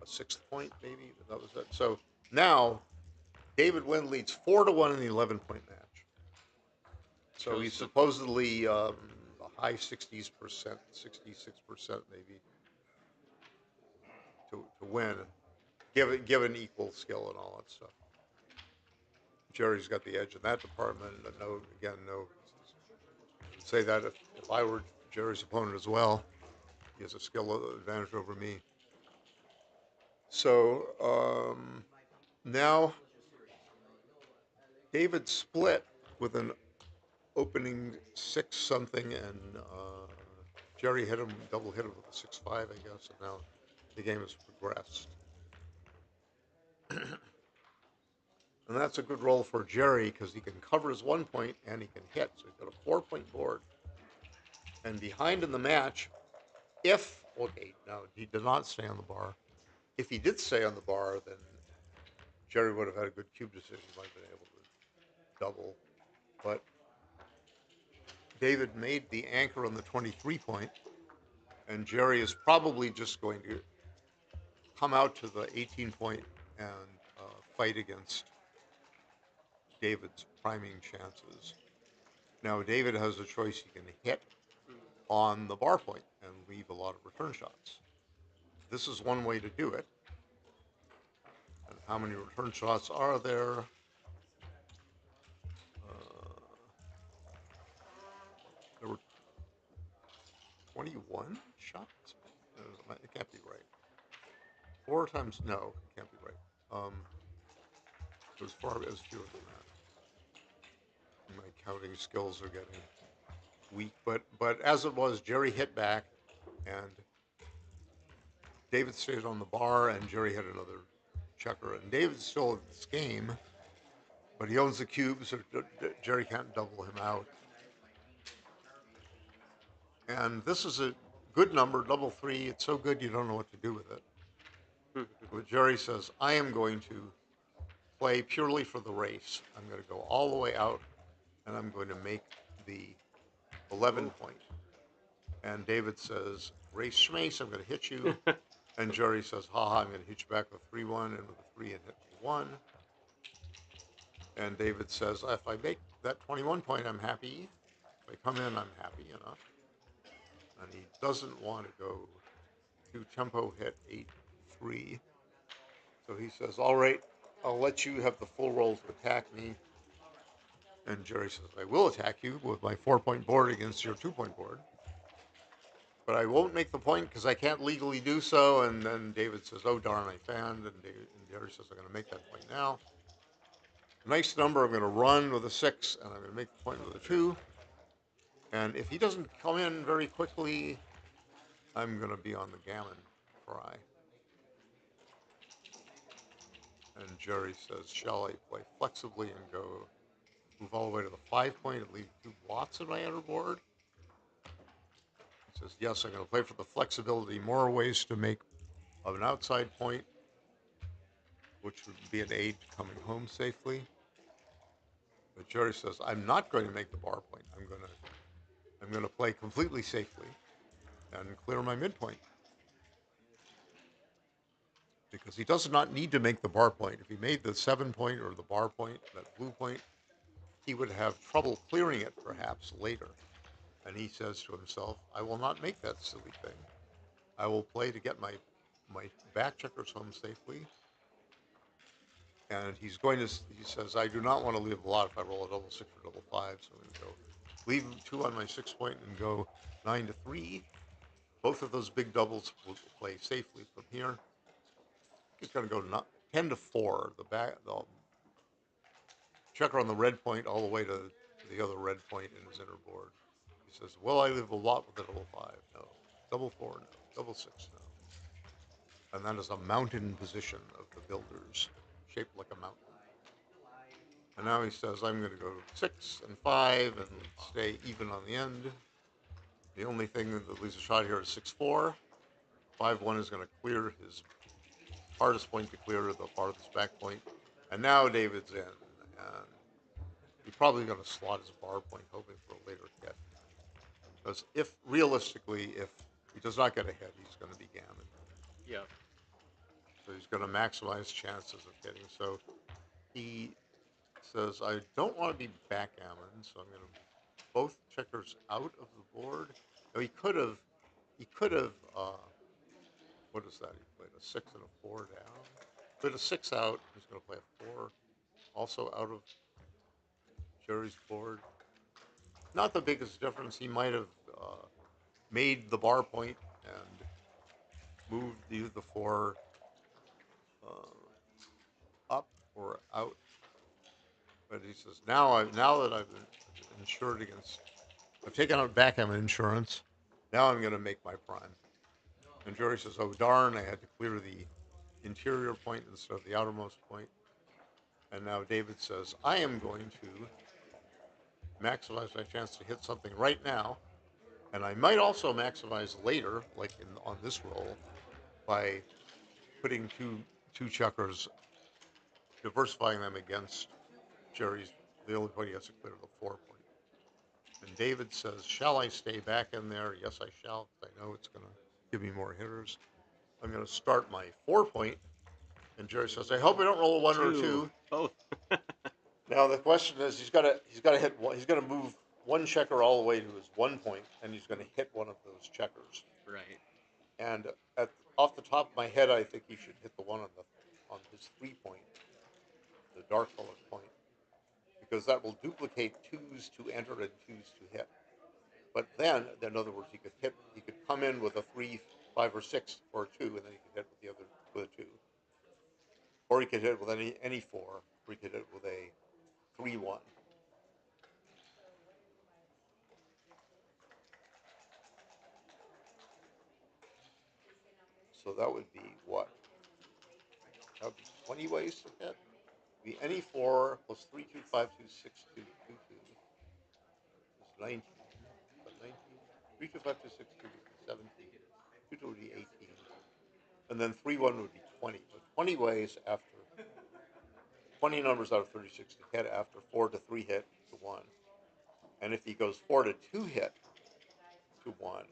a 6th point maybe. That was it. So now David Wynn leads 4-1 in the 11-point match. So he's supposedly the high 60s percent, 66% maybe to win, given equal skill and all that stuff. Jerry's got the edge in that department. And no, say that if I were Jerry's opponent as well, he has a skill advantage over me. So now David split with an opening 6 something, and Jerry hit him, double hit him with a 6-5, I guess, and now the game has progressed. And that's a good roll for Jerry because he can cover his 1 point and he can hit. So he's got a 4-point board. And behind in the match, now he did not stay on the bar. If he did stay on the bar, then Jerry would have had a good cube decision. He might have been able to double. But David made the anchor on the 23-point, and Jerry is probably just going to come out to the 18-point and fight against David's priming chances. Now, David has a choice. He can hit on the bar point and leave a lot of return shots. This is one way to do it. And how many return shots are there? There were 21 shots? It can't be right. 4 times, no, it can't be right. It was fewer than that. My counting skills are getting weak. But as it was, Jerry hit back, and David stayed on the bar, and Jerry had another checker. And David's still in this game, but he owns the cube, so Jerry can't double him out. And this is a good number, double 3. It's so good you don't know what to do with it. But Jerry says, I am going to play purely for the race. I'm going to go all the way out, and I'm going to make the 11-point. And David says, race schmace, I'm going to hit you. And Jerry says, haha, I'm going to hit you back with 3-1, and with a 3 and hit me 1. And David says, if I make that 21-point, I'm happy. If I come in, I'm happy enough. And he doesn't want to go to tempo hit 8-3. So he says, all right, I'll let you have the full roll to attack me. And Jerry says, I will attack you with my 4-point board against your 2-point board. But I won't make the point because I can't legally do so. And then David says, oh, darn, I fanned. And Jerry says, I'm going to make that point now. Nice number, I'm going to run with a 6, and I'm going to make the point with a 2. And if he doesn't come in very quickly, I'm going to be on the gammon fry. And Jerry says, shall I play flexibly and go move all the way to the 5-point and leave 2 blots in my outer board? He says, yes, I'm going to play for the flexibility, more ways to make of an outside point, which would be an aid to coming home safely. But Jerry says, I'm not going to make the bar point. I'm going to play completely safely and clear my midpoint. Because he does not need to make the bar point. If he made the 7-point or the bar point, that blue point, he would have trouble clearing it perhaps later. And he says to himself, I will not make that silly thing. I will play to get my back checkers home safely. And he says, I do not want to leave a lot if I roll a double 6 or double 5. So I'm going to go leave 2 on my 6-point and go 9-3. Both of those big doubles will play safely from here. he's going to go 10 to 4. The checker on the red point all the way to the other red point in his inner board. He says, "Well, I leave a lot with a double 5. No. Double 4. No. Double 6. No." And that is a mountain position of the builders, shaped like a mountain. And now he says, "I'm going to go 6 and 5 and stay even on the end. The only thing that leaves a shot here is 6-4. 5-1 is going to clear his hardest point to clear, the farthest back point. And now David's in. And he's probably going to slot his bar point, hoping for a later hit. Because realistically, if he does not get a hit, he's going to be gammon. Yeah. So he's going to maximize chances of hitting. So he says, "I don't want to be backgammon, so I'm going to both checkers out of the board." Now he could have, what is that? He played a 6 and a 4 down. Played a 6 out. He's going to play a 4, also out of Jerry's board. Not the biggest difference. He might have made the bar point and moved the 4 up or out. But he says, now that I've insured against, I've taken out backgammon insurance, now I'm going to make my prime. And Jerry says, "Oh, darn, I had to clear the interior point instead of the outermost point." And now David says, "I am going to maximize my chance to hit something right now. And I might also maximize later, like on this roll, by putting two checkers, diversifying them against Jerry's, the only point he has to clear, the 4 point." And David says, "Shall I stay back in there?" "Yes, I shall, because I know it's going to give me more hitters. I'm going to start my 4 point." And Jerry says, "I hope I don't roll a 1 or a 2. Both. Now the question is, he's got to hit one. He's going to move one checker all the way to his 1 point, and he's going to hit one of those checkers. Right. And off the top of my head, I think he should hit the one on his 3 point, the dark colored point, because that will duplicate 2s to enter and 2s to hit. But then, in other words, he could come in with a 3, 5, or 6 or a 2, and then he could hit with the other with a 2, or he could hit with any 4, or he could hit with a 3-1. So that would be what? That would be 20 ways to hit. Be any 4 plus 3, 2, 5, 2, 6, 2, 2, 2 is 19. But 19. 3, 2, 5, 2, 6, 2 would be 17. 2, 2 would be 18. And then 3, 1 would be 20. So 20 ways after 20 numbers out of 36 to hit after 4 to 3 hit to 1. And if he goes 4 to 2 hit to 1,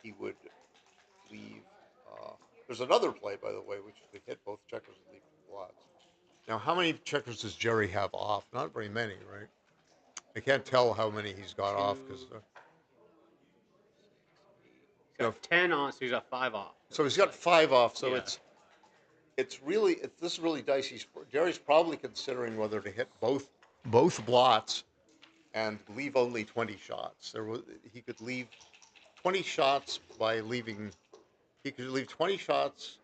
he would leave. There's another play, by the way, which is to hit both checkers and leave blots. Now, how many checkers does Jerry have off? Not very many, right? I can't tell how many he's got off because. He's got 10 on, so he's got 5 off. So he's got 5 off. So Yeah. this is really dicey. Jerry's probably considering whether to hit both blots and leave only 20 shots. He could leave 20 shots by leaving. He could leave 20 shots.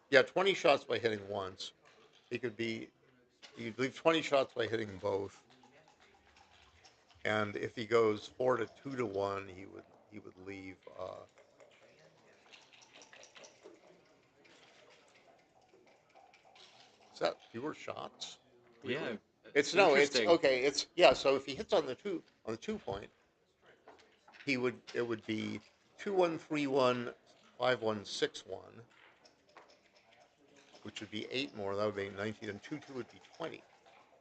Yeah, 20 shots by hitting once. He'd leave 20 shots by hitting both. And if he goes 4 to 2 to 1, he would leave. Is that fewer shots? Yeah. Really? It's It's interesting. okay. Yeah. So if he hits on the 2 point, it would be 2-1, 3-1, 5-1, 6-1, which would be 8 more. That would be 19, and 2-2 would be 20.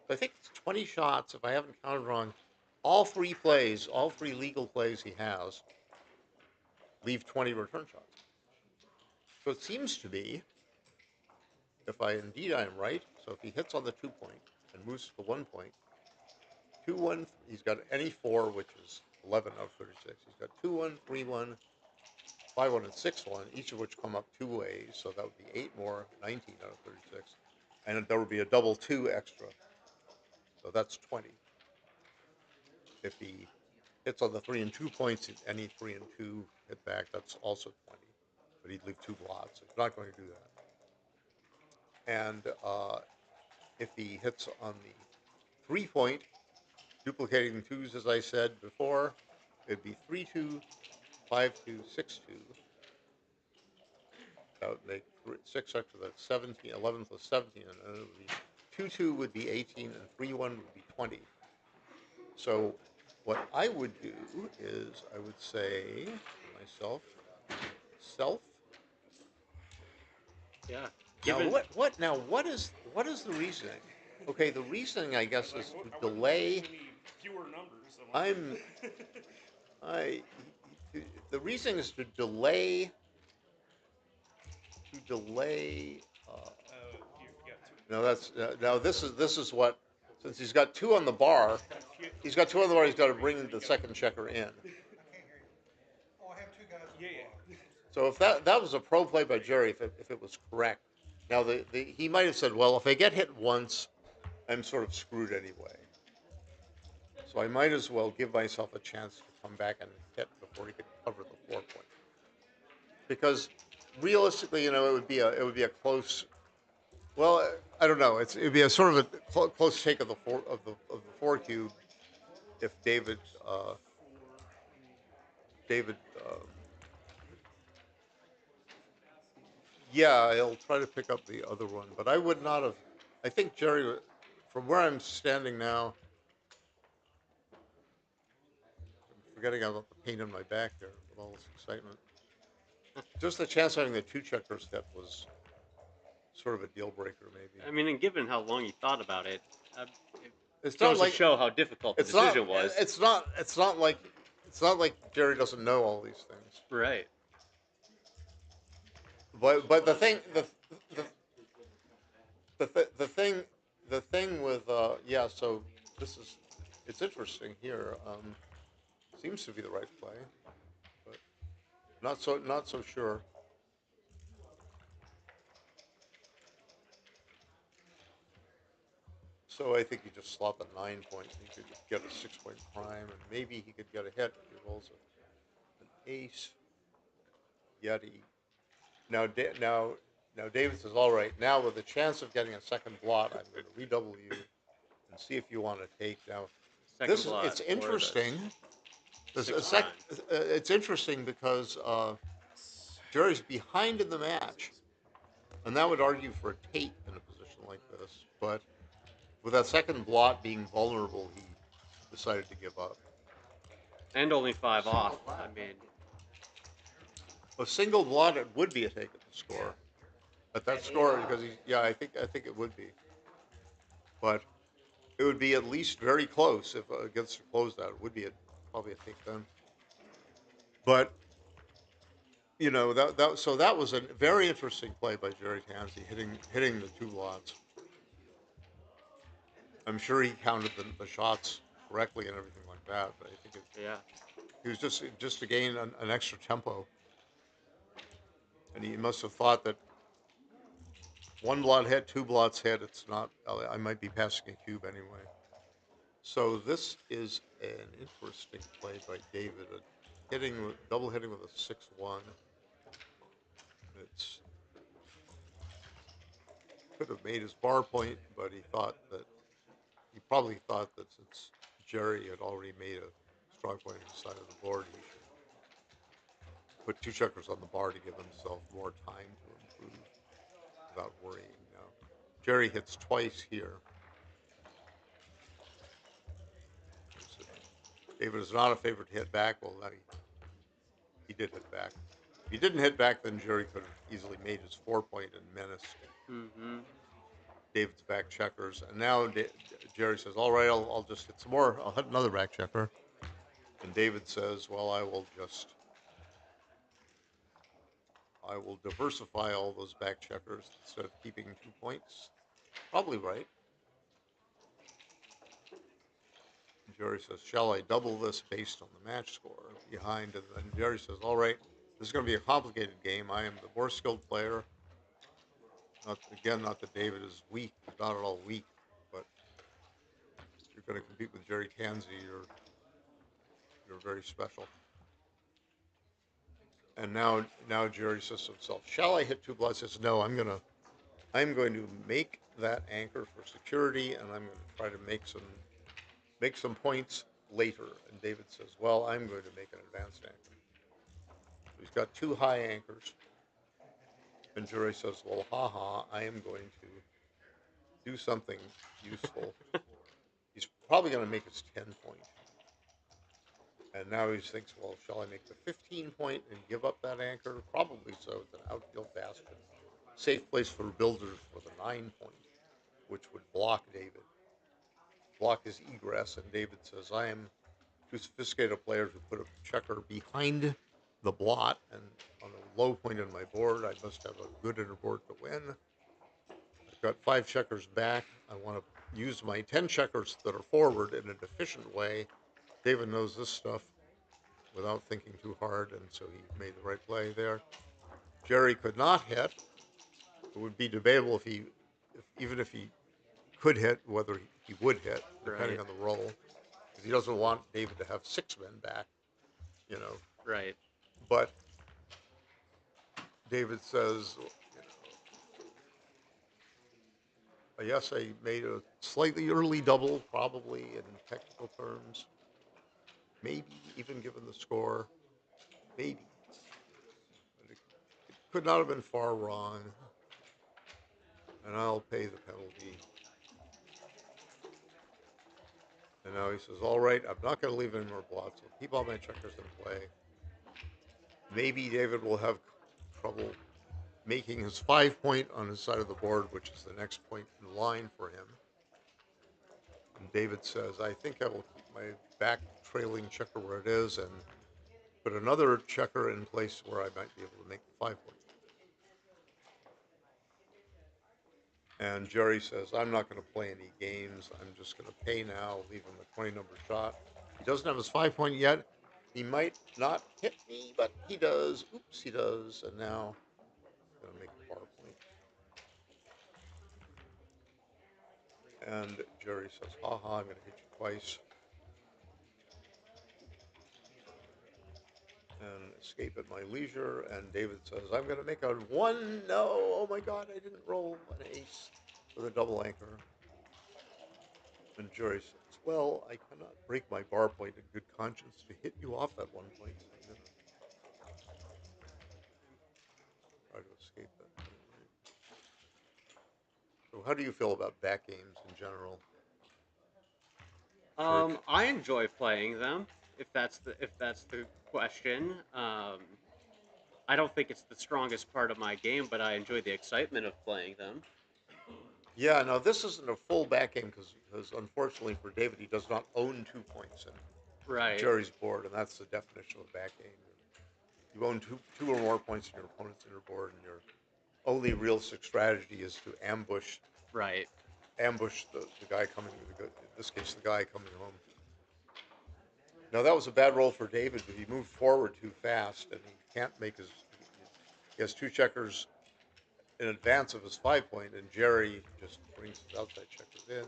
So I think it's 20 shots. If I haven't counted wrong, all three legal plays he has, leave 20 return shots. So it seems to be, if I am right, so if he hits on the 2 point and moves to 1 point, 2-1, he's got any 4, which is 11 out of 36. He's got 2-1, 3-1, 5-1, and 6-1, each of which come up 2 ways, so that would be 8 more, 19 out of 36. And there would be a double 2 extra, so that's 20. If he hits on the 3 and 2 points, any 3 and 2 hit back, that's also 20. but he'd leave 2 blots. He's not going to do that. And if he hits on the 3-point, duplicating the 2s as I said before, it'd be 3-2, 5-2, 6-2. That would make 6 extra, that's 17, 11 plus 17, and then it would be 2-2 would be 18, and 3-1 would be 20. So what I would do is I would say to myself, self. Yeah. Now Given what is the reasoning? Okay, the reasoning I guess is to delay. We need fewer numbers. I'm I'm I the reasoning is to delay uh, you got two. no, that's now this is what, since he's got 2 on the bar, he's got 2 on the bar. He's got to bring the second checker in. Yeah. So if that was a pro play by Jerry, if it was correct. Now he might have said, well, if I get hit once, I'm sort of screwed anyway. So I might as well give myself a chance to come back and hit before he could cover the 4-point. Because realistically, it would be a close. Well, I don't know. It'd be a sort of a close take of the 4 cube if David. Yeah, he'll try to pick up the other one, but I would not have. I think Jerry, from where I'm standing now, I'm forgetting about the pain in my back here with all this excitement. Just the chance of having the 2 checkers hit was sort of a deal breaker, maybe. I mean, and given how long you thought about it, it It's not goes to like show how difficult the it's not. decision was. It's not like Jerry doesn't know all these things. Right. But the the thing with yeah. So this is it's interesting here. Seems to be the right play, but not so sure. So I think you just slot the 9-point. He could get a 6-point prime, and maybe he could get a hit if he rolls an ace. Yeti. Now David says, all right, now with the chance of getting a second blot, I'm going to redouble you and see if you want to take. Now, Second blot. it's interesting. Prime. It's interesting because Jerry's behind in the match, and that would argue for a Tate in a position like this. But with that second blot being vulnerable, he decided to give up. And only 5 off. I mean, A single blot, it would be a take at the score. At that score, because I think it would be. But it would be at least very close if against a close out. It would be probably a take then. But that was a very interesting play by Jerry Tansey, hitting the 2 lots. I'm sure he counted the shots correctly and everything like that. But I think yeah. he was just to gain an extra tempo, and he must have thought that 1 blot hit, 2 blots hit. It's not. I might be passing a cube anyway. So this is an interesting play by David, double hitting with a 6-1. It's could have made his bar point, but he probably thought that since Jerry had already made a strong point on his side of the board, he should put 2 checkers on the bar to give himself more time to improve without worrying. Now, Jerry hits twice here. David is not a favorite to hit back. Well, he did hit back. If he didn't hit back, then Jerry could have easily made his 4-point and menaced David's back checkers. And now Jerry says, all right, I'll just hit some more. I'll hit another back checker. And David says, well, I will diversify all those back checkers instead of keeping 2 points. Probably right. And Jerry says, shall I double this based on the match score behind? And then Jerry says, all right, this is going to be a complicated game. I am the more skilled player. Not that David is weak. He's not at all weak. But if you're going to compete with Jerry Tansey, you're very special. And now Jerry says to himself, "Shall I hit two blots?" He says, "No, I'm going to make that anchor for security, and I'm going to try to make some points later." And David says, "Well, I'm going to make an advanced anchor." He's got two high anchors, and Jerry says, "Well, haha, I am going to do something useful." He's probably going to make his 10 point. And now he thinks, well, shall I make the 15 point and give up that anchor? Probably so. It's an outfield bastion. Safe place for builders with a 9 point, which would block David, block his egress. And David says, I am too sophisticated a player to put a checker behind the blot and on a low point in my board. I must have a good inner board to win. I've got 5 checkers back. I want to use my 10 checkers that are forward in an efficient way. David knows this stuff without thinking too hard, and so he made the right play there. Jerry could not hit. It would be debatable even if he could hit, whether he would hit, depending Right. on the roll, because he doesn't want David to have 6 men back, you know. Right. But David says, yes, I made a slightly early double, probably in technical terms. Maybe even given the score, maybe. But it could not have been far wrong, and I'll pay the penalty. And now he says, all right, I'm not going to leave any more blots. I'll keep all my checkers in play. Maybe David will have trouble making his 5 point on his side of the board, which is the next point in line for him. And David says, I think I will keep my back trailing checker where it is and put another checker in place where I might be able to make the 5 point. And Jerry says, I'm not going to play any games. I'm just going to pay now, leave him a 20 number shot. He doesn't have his 5 point yet. He might not hit me, but he does. Oops, he does. And now I'm going to make a bar point. And Jerry says, haha, I'm going to hit you twice. And escape at my leisure. And David says, I'm going to make a 1. No, oh my God, I didn't roll an ace with a double anchor. And Jerry says, well, I cannot break my bar point in good conscience to hit you off that 1 point. So I'm going to try to escape that. So how do you feel about back games in general? I enjoy playing them. If that's the question. I don't think it's the strongest part of my game, but I enjoy the excitement of playing them. Yeah, no, this isn't a full back game because unfortunately for David, he does not own 2 points in Right. Jerry's board, and that's the definition of a back game. You own two or more points in your opponent's inner board, and your only realistic strategy is to Right. ambush the guy coming, in this case, the guy coming home. Now, that was a bad roll for David, but he moved forward too fast, and he can't make he has 2 checkers in advance of his 5 point, and Jerry just brings his outside checkers in.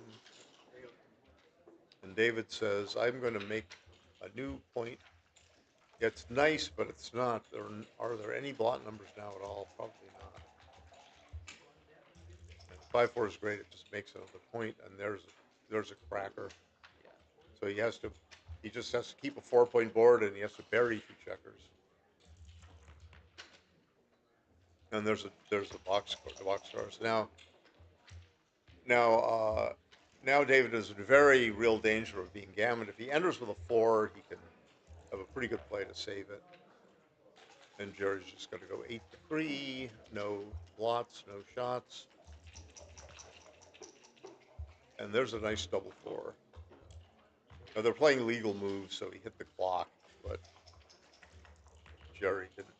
And David says, I'm going to make a new point. It's nice, but it's not. Are there any blot numbers now at all? Probably not. And 5-4 is great. It just makes another point, and there's a cracker. Yeah. So he just has to keep a 4 point board, and he has to bury 2 checkers. And there's a box stars now David is in very real danger of being gammoned. If he enters with a 4, he can have a pretty good play to save it. And Jerry's just going to go 8-3, no blots, no shots. And there's a nice double 4. Now they're playing legal moves, so he hit the clock, but Jerry didn't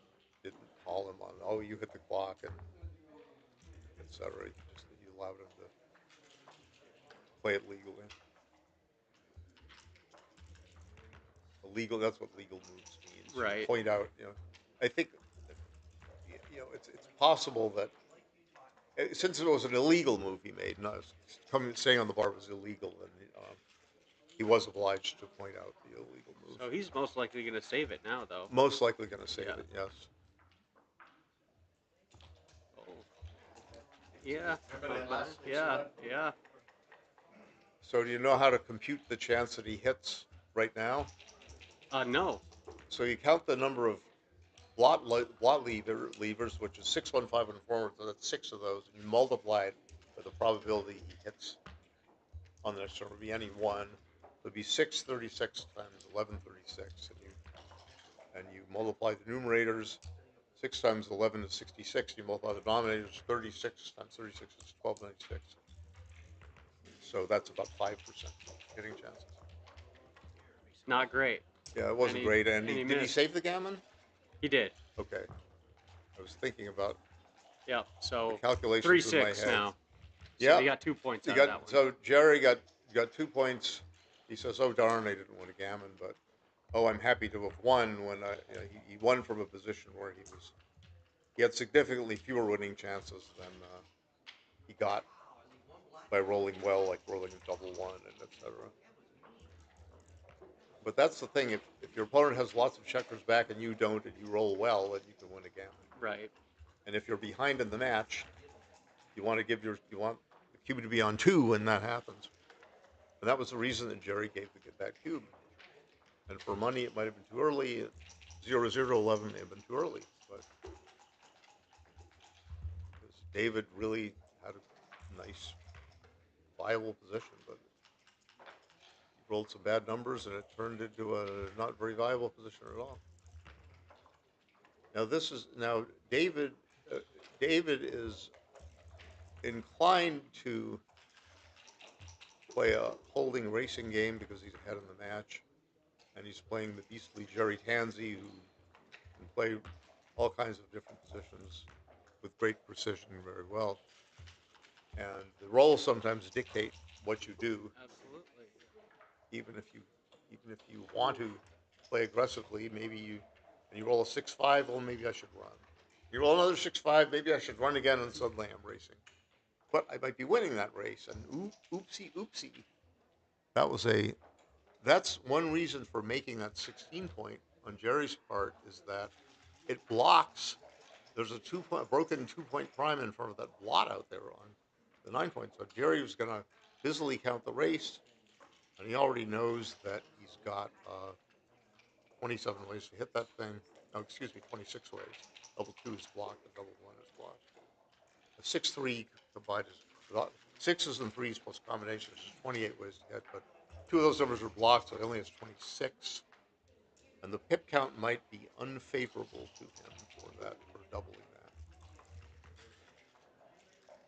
call him on, oh, you hit the clock, and etc. He allowed him to play it legally. That's what legal moves means. Right. You point out, I think, it's possible that since it was an illegal move he made, not staying on the bar was illegal, and he was obliged to point out the illegal move. So he's most likely going to save it now, though. Most likely going to save Yeah. it, yes. Yeah. Yeah. Yeah. So do you know how to compute the chance that he hits right now? No. So you count the number of levers, which is 6, 1, 5, and 4. So that's 6 of those, and you multiply it by the probability he hits on this. So it would be any one. It would be 636 times 1136, and you multiply the numerators. 6 times 11 is 66. You multiply the denominators. 36 times 36 is 1296. So that's about 5% hitting chances. Not great. Yeah, it wasn't great. And he did he missed. save the gammon? He did. Okay. I was thinking about Yep. the So calculations in my 3-6 head. now. So Yeah. he got 2 points You out of got that one. so Jerry got 2 points. He says, "Oh darn, I didn't win a gammon, but oh, I'm happy to have won." When he won from a position where he had significantly fewer winning chances than he got by rolling well, like rolling a double one and etc. But that's the thing: if your opponent has lots of checkers back and you don't, and you roll well, then you can win a gammon. Right. And if you're behind in the match, you want the cube to be on 2 when that happens. And that was the reason that Jerry gave that cube. And for money, it might have been too early. 0, 0, 11 may have been too early. But because David really had a nice, viable position, but he rolled some bad numbers, and it turned into a not very viable position at all. Now David. David is inclined to play a holding racing game because he's ahead in the match, and he's playing the beastly Jerry Tansey, who can play all kinds of different positions with great precision very well. And the roles sometimes dictate what you do, Absolutely. even if you want to play aggressively. Maybe you roll a 6-5. Well, maybe I should run. You roll another 6-5. Maybe I should run again, and suddenly I'm racing. But I might be winning that race, and oopsie. That's one reason for making that 16 point on Jerry's part, is that it blocks. There's a broken 2 point prime in front of that blot out there on the 9 point. So Jerry was going to busily count the race, and he already knows that he's got 27 ways to hit that thing. No, excuse me, 26 ways. Double 2 is blocked, and double 1 is blocked. A 6-3 combined is sixes and threes plus combinations is 28 ways to hit, but 2 of those numbers are blocked, so he only has 26. And the pip count might be unfavorable to him for doubling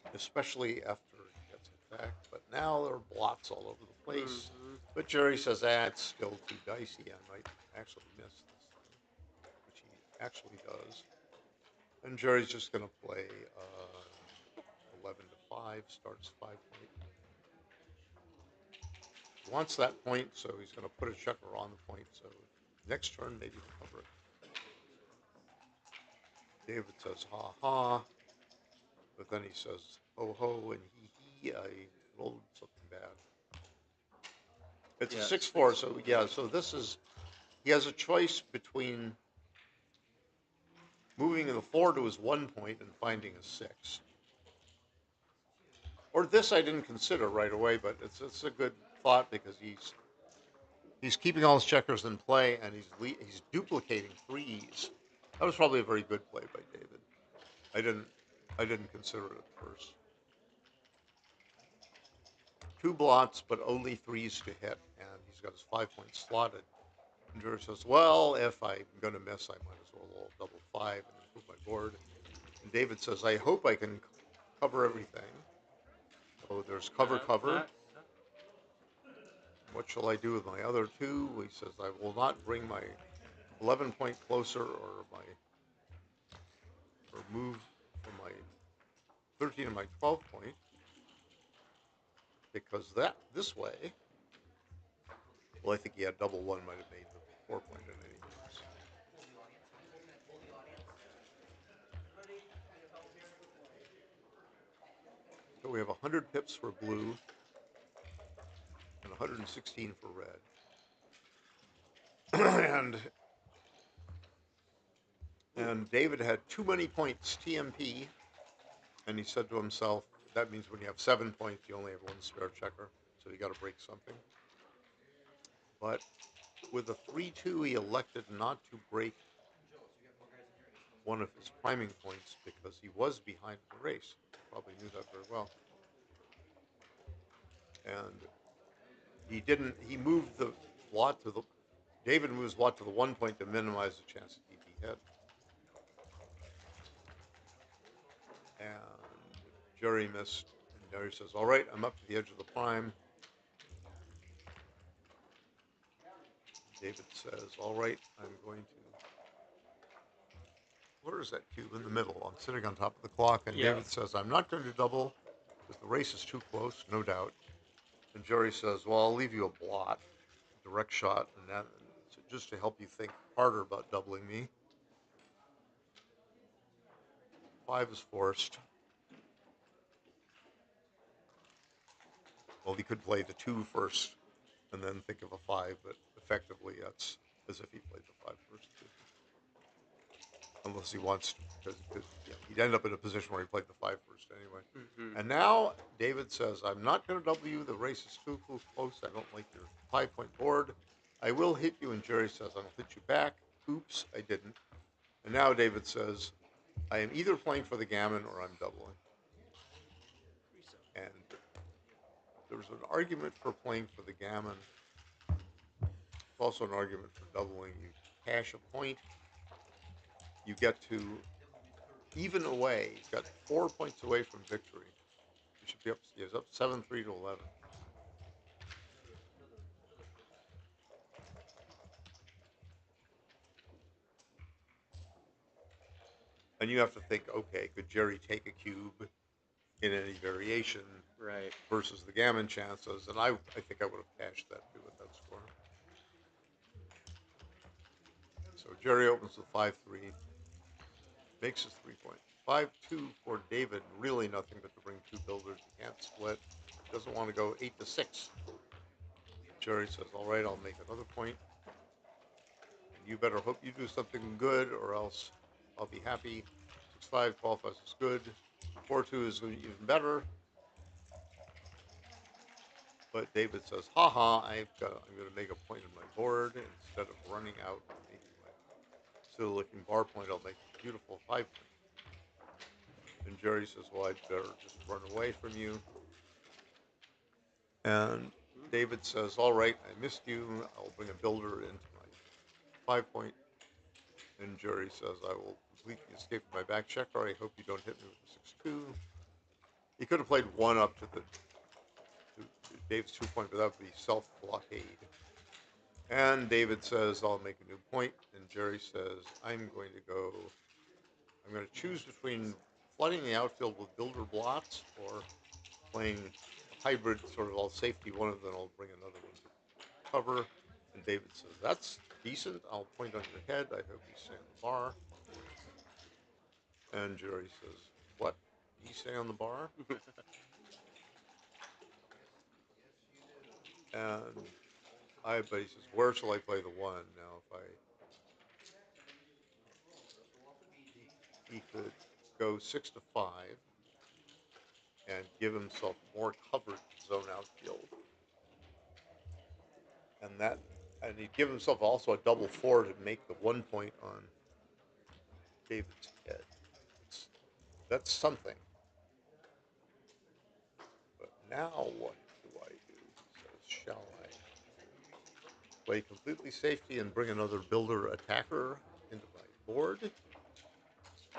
that, especially after he gets it back. But now there are blots all over the place. Mm-hmm. But Jerry says, it's still too dicey. I might actually miss this thing, which he actually does. And Jerry's just going to play 11 to 5, starts 5 point. He wants that point, so he's going to put a checker on the point. So next turn, maybe he'll cover it. David says, ha ha. But then he says, ho ho, and I rolled something bad. It's a 6-4, so yeah, so he has a choice between moving the 4 to his 1 point and finding a 6. Or this I didn't consider right away, but it's a good thought, because he's keeping all his checkers in play, and he's duplicating 3s. That was probably a very good play by David. I didn't consider it at first. 2 blots, but only 3s to hit, and he's got his 5 points slotted. And Jerry says, well, if I'm going to miss, I might as well roll double 5 and improve my board. And David says, I hope I can cover everything. Oh, there's cover. What shall I do with my other 2? He says, I will not bring my 11 point closer, or move from my 13 and my 12 point, because this way, well, I think he had double 1 might have made the 4 point in any case. So we have 100 pips for blue and 116 for red. and David had too many points, TMP, And he said to himself, that means when you have 7 points, you only have one spare checker, so you got to break something. But with a 3-2, he elected not to break one of his priming points because he was behind the race. Probably knew that very well. And he moved the lot to the, David moves lot to the 1 point to minimize the chance that he'd be hit. And Jerry missed, and Jerry says, all right, I'm up to the edge of the prime. David says, all right, I'm going to, where is that cube? In the middle. I'm sitting on top of the clock, and Yeah. David says, I'm not going to double because the race is too close, no doubt. And Jerry says, well, I'll leave you a blot, direct shot, and that, just to help you think harder about doubling me. 5 is forced. Well, he could play the 2 first and then think of a 5, but effectively that's as if he played the 5 first. Unless he wants to, because he'd end up in a position where he played the 5 first anyway. Mm-hmm. And now David says, I'm not going to double you. The race is too close. I don't like your 5-point board. I will hit you. And Jerry says, I'll hit you back. Oops, I didn't. And now David says, I am either playing for the gammon or I'm doubling. And there's an argument for playing for the gammon. There's also an argument for doubling. You cash a point. You get to even away. You've got 4 points away from victory. You should be up. He was up 7-3 to 11. And you have to think, okay, could Jerry take a cube in any variation Right. versus the gammon chances? And I think I would have cashed that too at that score. So Jerry opens with 5-3, makes his 3-point. 5-2 for David, really nothing but to bring 2 builders. He can't split. Doesn't want to go 8-6. Jerry says, all right, I'll make another point. And you better hope you do something good or else I'll be happy. 6-5, 12-5 is good. 4-2 is even better. But David says, haha, I'm going to make a point on my board instead of running out and making my silly-looking bar point. I'll make a beautiful 5-point. And Jerry says, well, I'd better just run away from you. And David says, all right, I missed you. I'll bring a builder into my 5-point. And Jerry says, I will completely escape my back checker. I hope you don't hit me with the 6-2. He could have played 1 up to Dave's 2-point, but that would be self-blockade. And David says, I'll make a new point. And Jerry says, I'm going to choose between flooding the outfield with builder blots or playing a hybrid sort of all safety one of them. I'll bring another one to cover. And David says, that's decent. I'll point on your head. I hope you stay on the bar. And Jerry says, what? You stay on the bar? And but he says, where shall I play the 1? Now, he could go 6-5 and give himself more covered zone outfield. And he'd give himself also a double 4 to make the 1 point on David's head. That's something. But now what do I do? He says, shall I play completely safety and bring another builder attacker into my board? He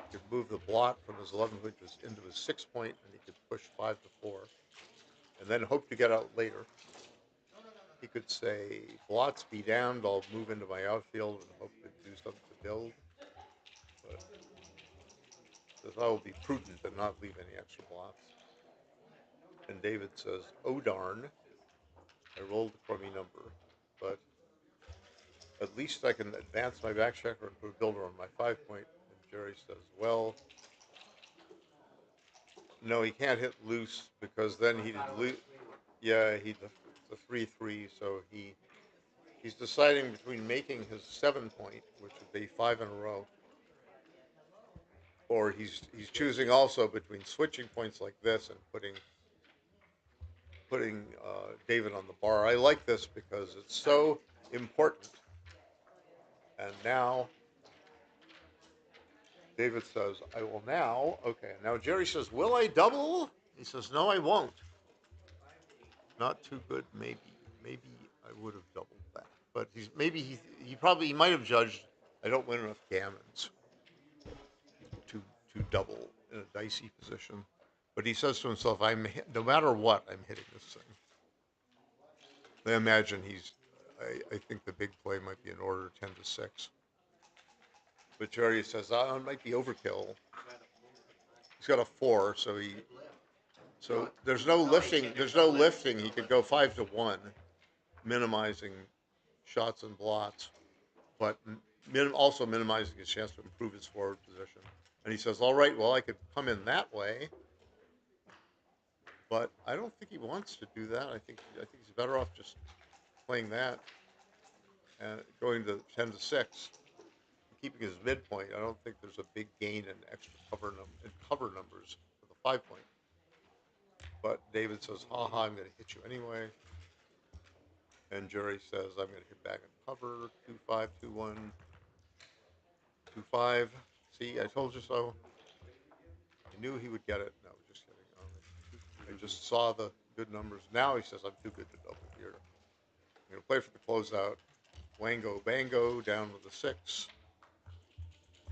could move the blot from his 11 inches into his 6-point, and he could push 5-4, and then hope to get out later. He could say, blots be damned, I'll move into my outfield and hope to do something to build. But says, I will be prudent and not leave any extra blots. And David says, oh darn, I rolled a crummy number, but at least I can advance my back checker and put a builder on my 5-point. And Jerry says, well, no, he can't hit loose because then he'd lose. Yeah, he's a 3-3, so he's deciding between making his 7-point, which would be 5 in a row, or he's choosing also between switching points like this and putting David on the bar. I like this because it's so important. And now David says, I will now. Okay, now Jerry says, will I double? He says, no, I won't. Not too good, maybe. Maybe I would have doubled that. But he might have judged I don't win enough gammons to double in a dicey position. But he says to himself, no matter what, I'm hitting this thing. I imagine I think the big play might be an order 10-6. But Jerry says, it might be overkill. He's got a 4, so there's no lifting. There's no lifting. He could go 5-1, minimizing shots and blots, but also minimizing his chance to improve his forward position. And he says, all right, well, I could come in that way, but I don't think he wants to do that. I think he's better off just playing that and going to 10-6, keeping his midpoint. I don't think there's a big gain in extra cover numbers for the 5-point. But David says, ha, I'm going to hit you anyway. And Jerry says, I'm going to hit back and cover, 2-5, 2-1, 2-5. See, I told you so. I knew he would get it. No, just kidding. I just saw the good numbers. Now he says, I'm too good to double here. I'm going to play for the closeout. Wango Bango down with the 6.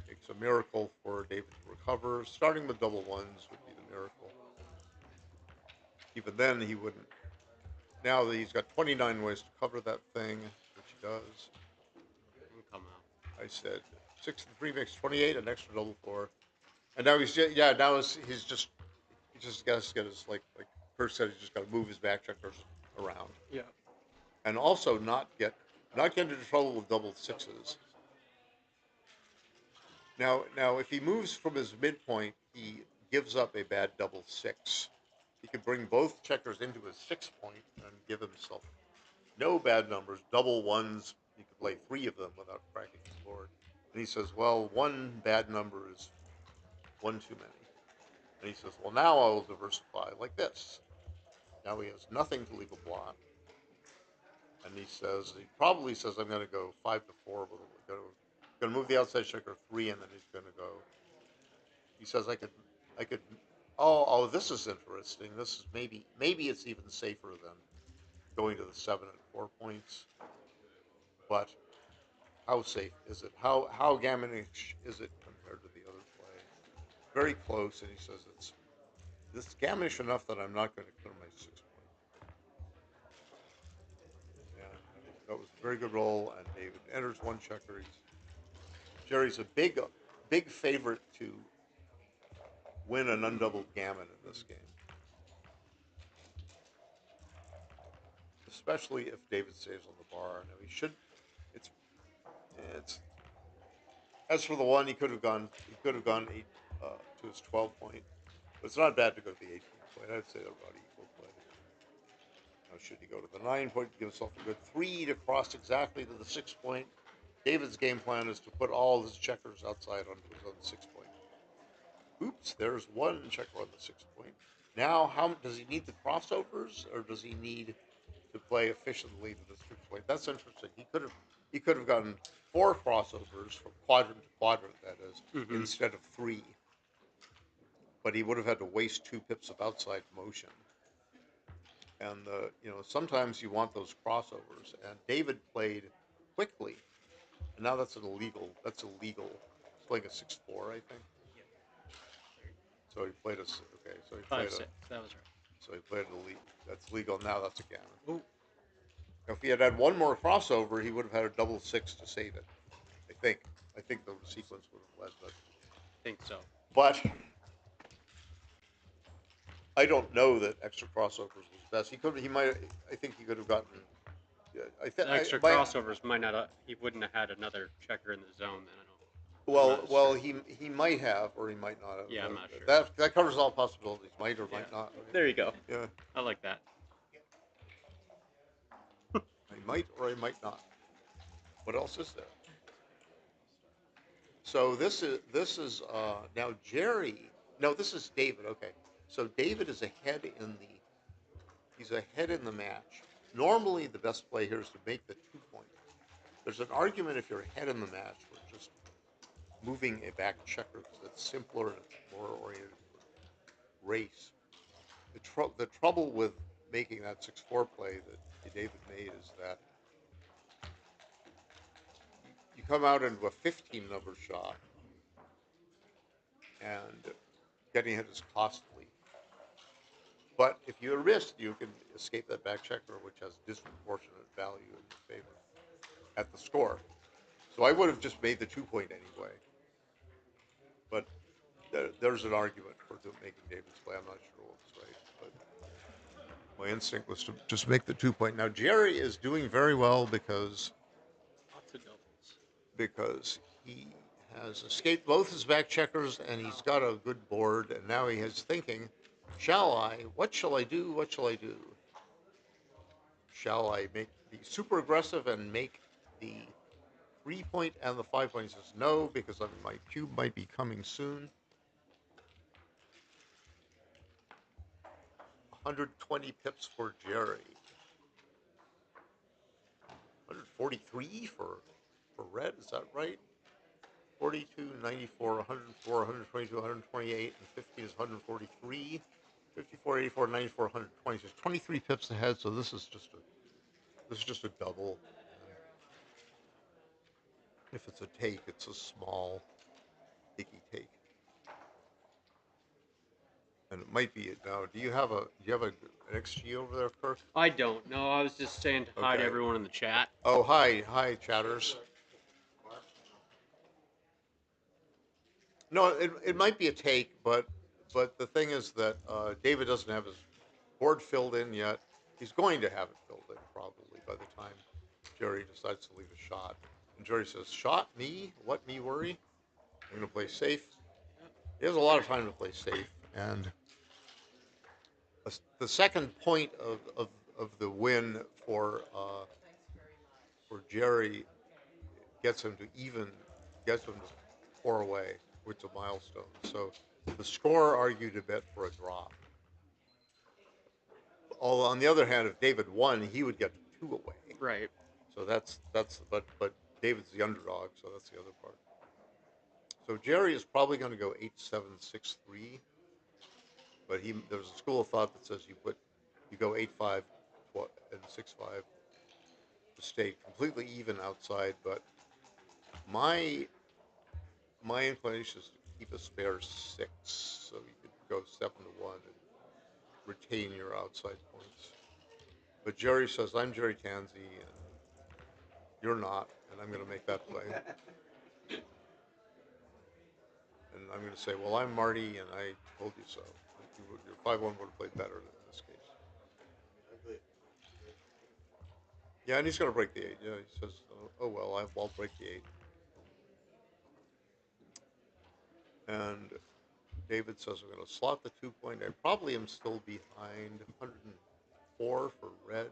Makes a miracle for David to recover. Starting with double ones would be the miracle. Even then, he wouldn't. Now that he's got 29 ways to cover that thing, which he does. Come out. I said 6 and 3 makes 28, an extra double 4. And now he's just, yeah, now he just got to get his, like Kirk said, he's just got to move his back checkers around. Yeah. And also not get into trouble with double 6s. Now, if he moves from his midpoint, he gives up a bad double 6. He could bring both checkers into his 6-point and give himself no bad numbers, double ones. He could play 3 of them without cracking the board. And he says, well, one bad number is one too many. And he says, well, now I will diversify like this. Now he has nothing to leave a blot. And he probably says, I'm going to go 5-4. Going to move the outside checker 3, and then he's going to go. He says, I could. Oh, this is interesting. This is maybe it's even safer than going to the 7 and 4 points. But how safe is it? How gammonish is it compared to the other play? Very close, and he says it's gammonish enough that I'm not going to clear my 6-point. And that was a very good roll, and David enters one checker. Jerry's a big favorite to win an undoubled gammon in this game, especially if David stays on the bar. Now he should. It's as for the one, he could have gone 8 to his 12-point, but it's not bad to go to the 18-point. I'd say they're about equal play. Now should he go to the 9-point, give himself a good 3 to cross exactly to the 6-point. David's game plan is to put all his checkers outside onto his own 6-point. Oops, there's one checker on the 6-point. Now, how does he need the crossovers, or does he need to play efficiently to the 6-point? That's interesting. He could have gotten 4 crossovers from quadrant to quadrant, that is, instead of 3. But he would have had to waste 2 pips of outside motion. And sometimes you want those crossovers. And David played quickly, and now that's illegal. He's playing a 6-4, I think. So he played okay. So he played 5-6. That was right. So he played that's legal. Now that's a gammon. Ooh. Now, if he had had one more crossover, he would have had a double 6 to save it. I think the sequence would have led, but I think so. But I don't know that extra crossovers was best. I think he could have gotten. Yeah, The extra crossovers might not. He wouldn't have had another checker in the zone. Then I don't. Well, he might have, or he might not have. Yeah, I'm not sure. That covers all possibilities. Might or might not. Right? There you go. Yeah, I like that. I might or I might not. What else is there? So this is now Jerry. No, this is David. Okay, so David is he's ahead in the match. Normally, the best play here is to make the 2 point. There's an argument if you're ahead in the match for just moving a back checker because it's simpler and it's more oriented for race. The trouble with making that 6-4 play that David made is that you come out into a 15 number shot and getting it is costly. But if you risk, you can escape that back checker, which has disproportionate value in your favor at the score. So I would have just made the 2 point anyway. But there's an argument for making David's play. I'm not sure what was right, but my instinct was to just make the 2 point. Now Jerry is doing very well because he has escaped both his back checkers and he's got a good board. And now he is thinking, what shall I do? What shall I do? Shall I be super aggressive and make the 3 point and the 5 point? He says no, because my cube might be coming soon. 120 pips for Jerry. 143 for red, is that right? 42, 94, 104, 122, 128, and 15 is 143. 54, 84, 94, 120. So 23 pips ahead. So this is just a double. If it's a take, it's a small, picky take. And it might be now. Do you have an XG over there, Kirk? I don't know. I was just saying hi to Okay. everyone in the chat. Oh, hi, chatters. No, it might be a take, but the thing is that David doesn't have his board filled in yet. He's going to have it filled in probably by the time Jerry decides to leave a shot. And Jerry says, "Shot me? What me worry? I'm going to play safe." He has a lot of time to play safe, and the second point of the win for Jerry gets him to 4 away, which is a milestone. So the score argued a bit for a drop. Although on the other hand, if David won, he would get 2 away. Right. So but David's the underdog, so that's the other part. So Jerry is probably going to go 8-7, 6-3, but there's a school of thought that says you go 8-5 and 6-5 to stay completely even outside. But my inclination is to keep a spare 6, so you could go 7-1 and retain your outside points. But Jerry says, "I'm Jerry Tansey, and you're not, and I'm going to make that play." And I'm going to say, "Well, I'm Marty, and I told you so. Your 5-1 would have played better in this case." Yeah, and he's going to break the 8. Yeah, he says, "Oh well, I'll break the 8." And David says, "I'm going to slot the 2 point. I probably am still behind 104 for red."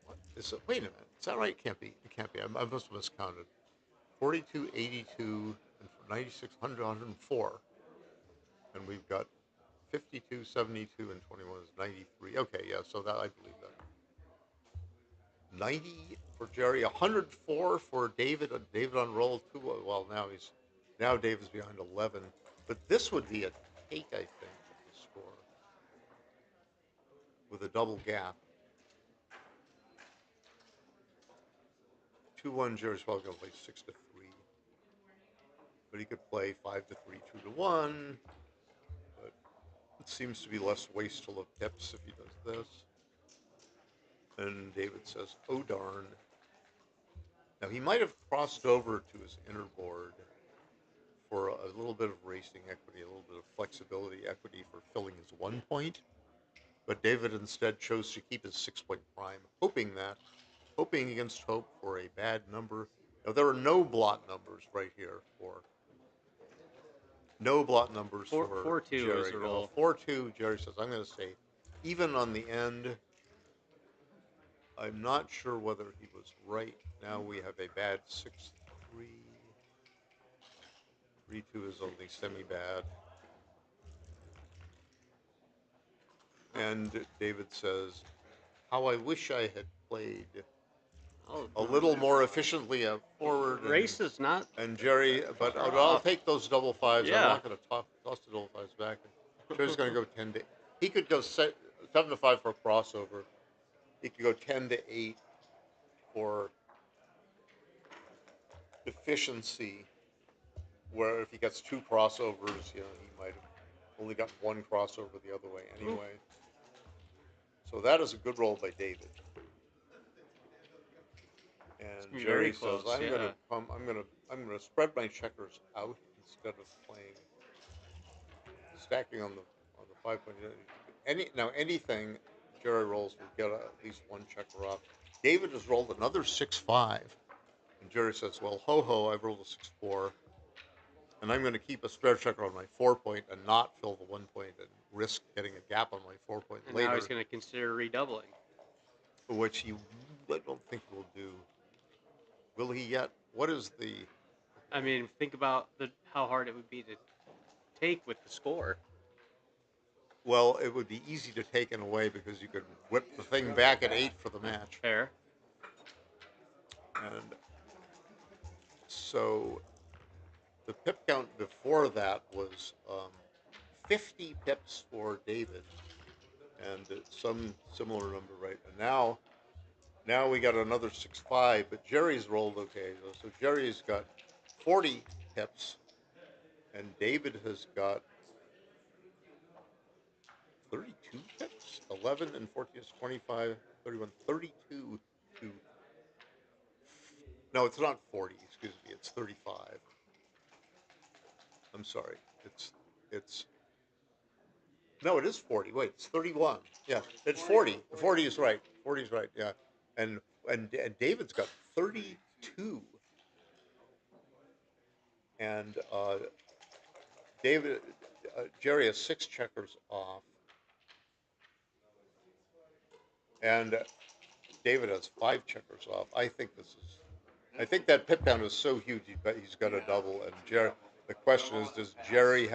What is it? Wait a minute. Is that right? It can't be. It can't be. I must have miscounted. 42, 82, and 96, 100, 104. And we've got 52, 72, and 21 is 93. Okay, yeah, so that I believe that. 90 for Jerry, 104 for David. David on roll 2. Well, now David's behind 11. But this would be a take, I think, of the score with a double gap. 2-1, Jerry's probably going to play 6-3. But he could play 5-3, 2-1. But it seems to be less wasteful of pips if he does this. And David says, "Oh darn." Now he might have crossed over to his inner board for a little bit of racing equity, a little bit of flexibility equity for filling his 1 point. But David instead chose to keep his 6-point prime, hoping against hope for a bad number. Now there are no blot numbers right here for Four two Jerry. is the roll. 4-2. Jerry says, "I'm going to say even on the end." I'm not sure whether he was right. Now we have a bad 3-2 is only semi-bad. And David says, "How I wish I had played a little more efficiently up forward." Race is not. And Jerry, but I'll rough. take those double fives. I'm Yeah. not going to toss the double fives back. Jerry's going to go 10 to. He could go 7-5 for a crossover. He could go 10-8 for efficiency. Where if he gets 2 crossovers, he might have only got 1 crossover the other way anyway. So that is a good roll by David. And Jerry Very says, close, yeah. I'm gonna spread my checkers out instead of stacking on the 5 point. Anything Jerry rolls will get at least 1 checker off. David has rolled another 6-5, and Jerry says, "Well, ho, I've rolled a 6-4, and I'm going to keep a spread checker on my 4 point and not fill the 1 point and risk getting a gap on my 4 point And later." now he's going to consider redoubling. Which I don't think he will do. Will he yet? What is the? I mean, think about how hard it would be to take with the score. Well, it would be easy to take in a way because you could whip the thing back at 8 for the match. Fair. And so the pip count before that was 50 pips for David, and some similar number, right? And now we got another 6-5, but Jerry's rolled okay. So Jerry's got 40 pips, and David has got 32 pips. 11 and 14 is 25, 31, 32 to. No, it's not 40. Excuse me. It's 35. I'm sorry. It's. No, it is 40. Wait, it's 31. Yeah, it's 40. 40 is right. 40 is right. Yeah, and David's got 32. And Jerry has 6 checkers off, and David has 5 checkers off. I think that pip count is so huge. He's got a double. And the question is, does Jerry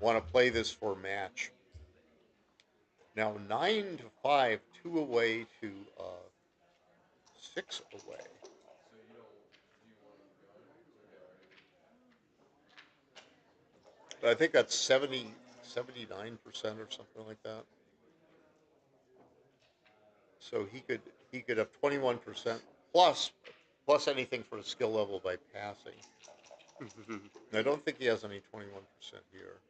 want to play this for match? Now 9-5, 2 away to 6 away. I think that's 79% or something like that. So he could have 21% plus anything for a skill level by passing. I don't think he has any 21% here.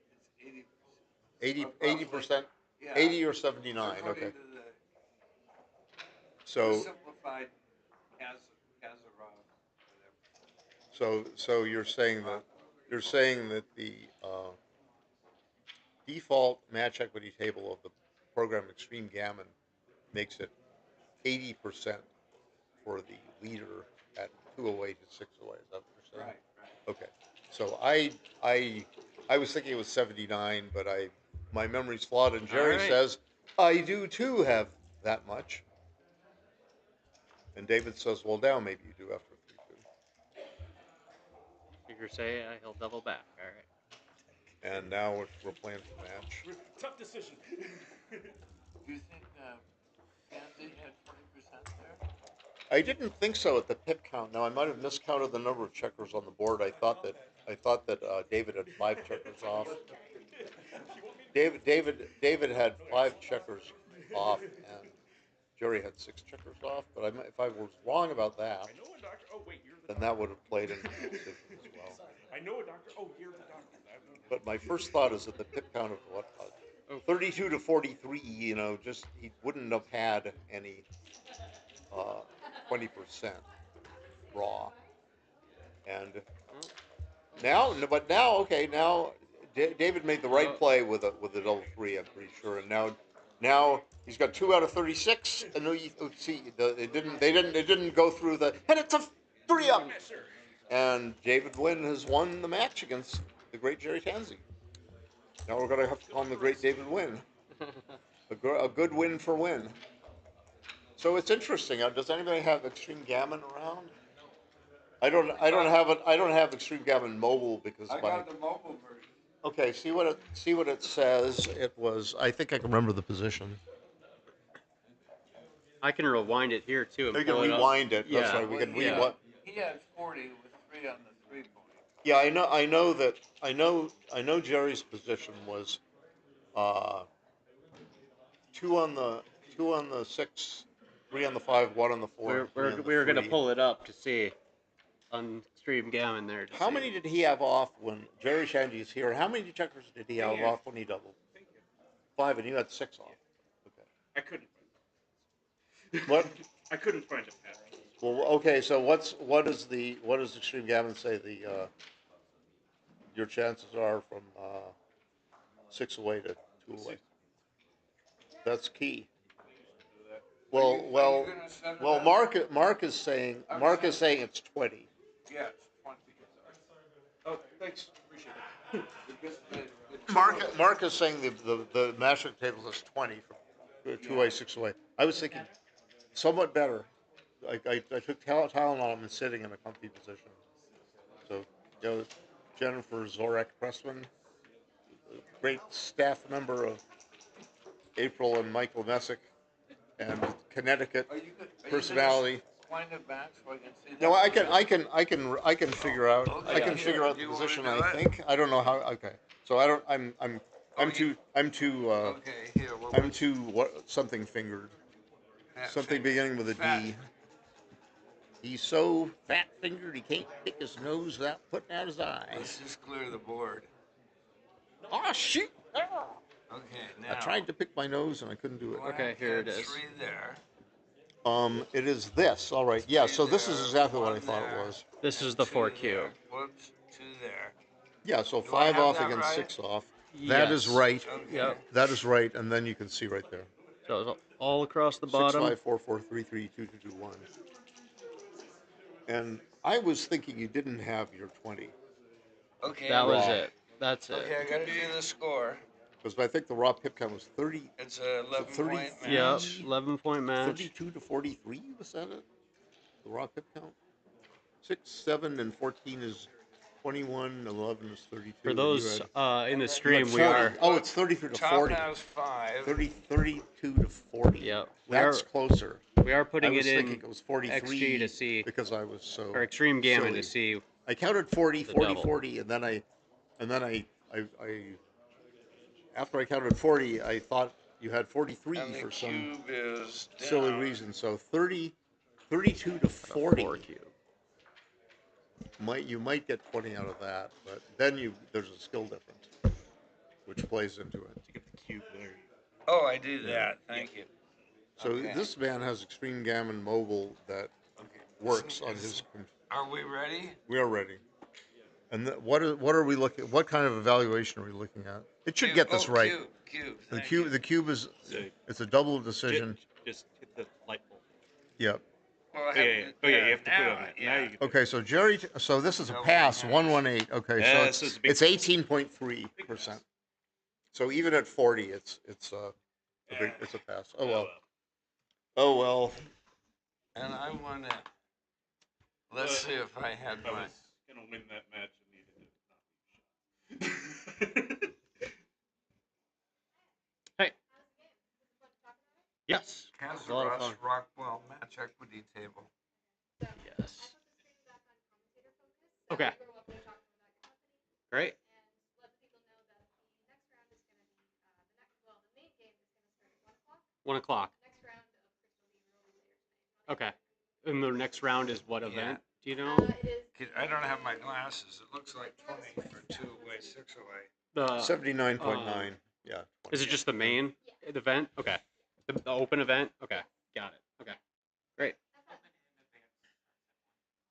80%, 80 or 79. Okay. So simplified so you're saying that the default match equity table of the program Extreme Gammon makes it 80% for the leader at 208 to 608. Is that what you're saying? Right. Okay. So I was thinking it was 79, but my memory's flawed, and Jerry says I do too have that much. And David says, well, now maybe you do after 3-2. Figure say he'll double back. All right. And now we're playing for match. Tough decision. Do you think Tansy had 20% there? I didn't think so at the pip count. Now I might have miscounted the number of checkers on the board. I thought that David had 5 checkers off. David had 5 checkers off, and Jerry had 6 checkers off. But if I was wrong about that, I know a doctor. Oh wait, you're the then that would have played into the decision as well. I know a doctor. Oh, you're the doctor. But my first thought is that the pip count of 32 to 43, just he wouldn't have had any 20% raw. And now David made the right play with a double 3. I'm pretty sure. And now he's got 2 out of 36. And they didn't go through and it's a 3-up. And David Wynn has won the match against the great Jerry Tansey. Now we're going to have to call him the great David Wynn. A good win for Wynn. So it's interesting. Does anybody have Extreme Gammon around? I don't have Extreme Gammon mobile because I my got the mobile version. okay. See what it says. It was. I think I can remember the position. I can rewind it here too and You can pull it up. rewind it. That's Yeah. right. We can Well, rewind. He had 40 with 3 on the 3-point. Yeah, I know that. I know Jerry's position was uh, two on the 6, 3 on the 5, 1 on the 4, and 3 on the We were gonna 3. pull it up to see on Stream Gammon there. To How see. many did he have off when Jerry Shandy's here? How many checkers did he have off when he doubled? 5, and you had 6 off. Okay. I couldn't. What? I couldn't find a pattern. Well, okay. So what does Extreme Gammon say your chances are from 6 away to 2 away? That's key. Well, gonna send it out? Mark is saying it's 20. Yeah, it's 20. Oh, thanks. Appreciate it. Because the Mark is saying the master table is 20 from 2 away, 6 away. I was thinking somewhat better. I took Tylenol and sitting in a comfy position. So, Jennifer Zorak Pressman, great staff member of April and Michael Messick, and Connecticut Are you personality. Wind it back so I can see that. No, I can figure out. Okay. I can figure out Do the you wanna position. do I it? think. I don't know how. Okay. So I don't. I'm Okay. too. Okay, here. Well, I'm too something fingered. fat Something finger. beginning with a Fat. D. He's so fat fingered he can't pick his nose without putting out his eye. Let's just clear the board. Oh shoot! Okay, now. I tried to pick my nose and I couldn't do it. Black Okay, here had it is. 3 there. It is this. All right. Yeah. So this is There, exactly what I 1 thought it there, was. This is and the 2 4Q. there. Whoops, 2 there. Yeah. So Do I 5 have off that against right? 6 off. That is Yes. right. Okay. Yep. That is right. And then you can see right there. So it's all across the 6, bottom. 5, 4, 4, 3, 3, 2, 2, 2, 1. And I was thinking you didn't have your 20 Okay. That was Raw. it. That's it. Okay, I gotta do the score. because I think the raw pip count was 30. It's a 11 point 33. Yep. match. 11-point match. 32 to 43, was that it? The raw pip count? 6, 7, and 14 is 21, 11 is 32. For and those you had in the you stream, had we 40. are. Oh, it's 33 to Top 40. has 5. 32 to 40. Yep. That's closer. We are I putting was it thinking in it was 43 XG to see, because I was so. or Extreme Gammon silly. to see. I counted 40, The 40, double. 40, and then I after I counted 40, I thought you had 43 And the for some cube is silly down. reason. So 32 to a 40. 4Q. You might get 20 out of that, but then there's a skill difference, which plays into it. To get the cube there. Oh, I do that. Thank you. So Okay. this man has Extreme Gammon Mobile that Okay. works on his. Are we ready? We are ready. And what are we looking? What kind of evaluation are we looking at? It should Cube. get this Oh, right. Cube. The Thank cube. you. The cube is. So It's a double decision. just hit the light bulb. Yep. Well, I Oh, yeah. You have to put it on now, it. yeah. Now you can. Okay, so Jerry. So this is a Double pass. pass. 118. Okay, Yeah, so this is a big it's 18.3%. So even at 40, it's a pass. Oh well. Oh well. And I want to. Let's see if I had I my. was gonna win that match and needed to not Hey. Yes. It was a lot of Castle fun. Rockwell match equity table. Yes. Okay. Great. 1 o'clock. Okay. And the next round is what event? Do you know? I don't have my glasses. It looks like 20 for 2 away, 6 away. The 79.9. Yeah. is it just the main event? Okay. The open event? Okay. Got it. Okay. Great.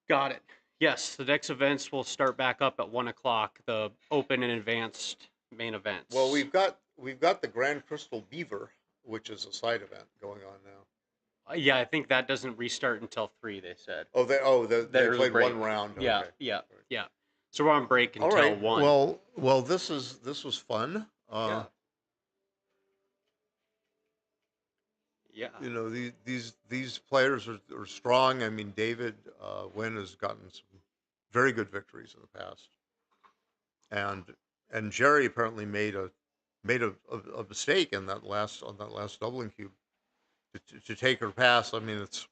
Got it. Yes, the next events will start back up at 1 o'clock. The open and advanced main events. Well, we've got the Grand Crystal Beaver, which is a side event going on now. Yeah, I think that doesn't restart until 3. They said. They There's a played break. one round. Yeah, Okay. yeah. So we're on break All until right. 1. Well, this was fun. Yeah. Yeah. You know, these players are strong. I mean, David Wynn has gotten some very good victories in the past, and Jerry apparently made a mistake in that last doubling cube to take her pass. I mean, it's,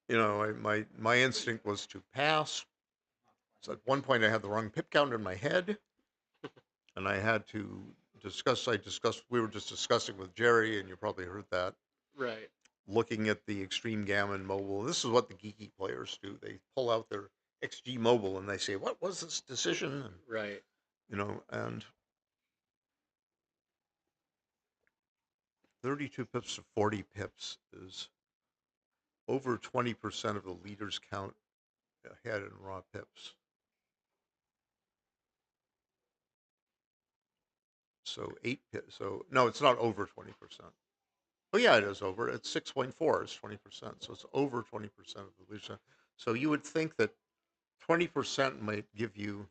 you know, my instinct was to pass. So at one point I had the wrong pip count in my head, and I had to discuss. We were just discussing with Jerry, and you probably heard that. Right. Looking at the Extreme Gammon mobile. This is what the geeky players do. They pull out their XG mobile and they say, "What was this decision?" And, Right. you know, and 32 pips to 40 pips is over 20% of the leaders count ahead in raw pips. So 8 pips. So no, it's not over 20%. Oh yeah, it is over. It's 6.4 is 20%. So it's over 20% of the leaders. So you would think that 20% might give you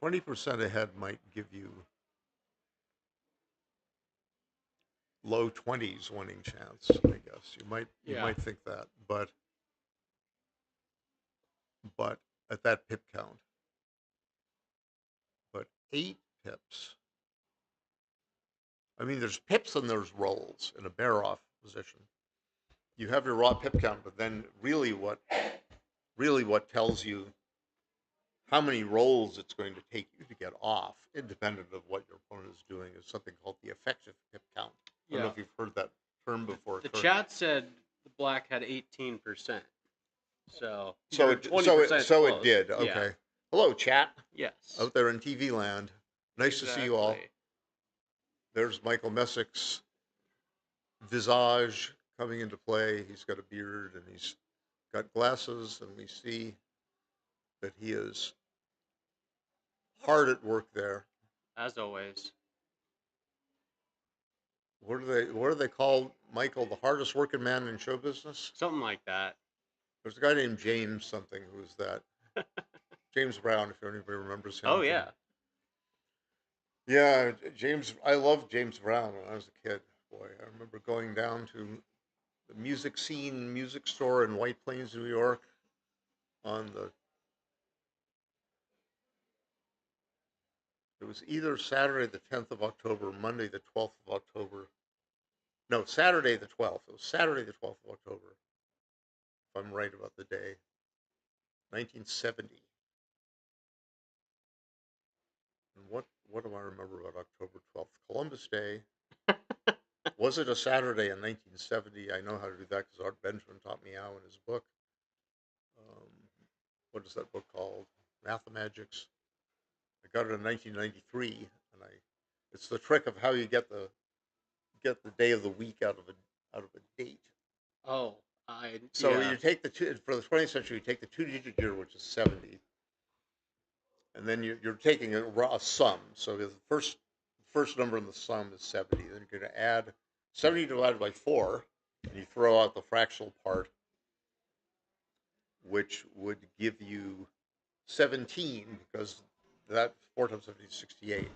20% ahead might give you low 20s winning chance, I guess. You Yeah. might think that, but at that pip count. But 8 pips. I mean, there's pips and there's rolls in a bear off position. You have your raw pip count, but then really what tells you how many rolls it's going to take you to get off, independent of what your opponent is doing, is something called the effective pip count. I don't know Yeah. if you've heard that term before. The Kirk. chat said the black had 18%. So So you're it 20% close. did. Yeah. Okay. Hello, chat Yes. out there in TV land. Nice to see you all. Exactly. There's Michael Messick's visage coming into play. He's got a beard and he's got glasses, and we see that he is hard at work there. As always. What do they call Michael, the hardest working man in show business? Something like that. There's a guy named James something who's that. James Brown, if anybody remembers him. Oh yeah. Yeah, James. I loved James Brown when I was a kid. Boy, I remember going down to the music scene music store in White Plains, New York, on the. It was either Saturday the 10th of October, or Monday the 12th of October. No, Saturday the 12th. It was Saturday the 12th of October, if I'm right about the day. 1970. And what do I remember about October 12th? Columbus Day. Was it a Saturday in 1970? I know how to do that because Art Benjamin taught me how in his book. Um, what is that book called? Mathemagics. I got it in 1993, and it's the trick of how you get the day of the week out of a date. Oh, So yeah. you take for the 20th century, you take the 2-digit year, which is 70, and then you're taking a sum. So the first number in the sum is 70. Then you're going to add 70 divided by 4, and you throw out the fractional part, which would give you 17, because that 4 times 70 is 68.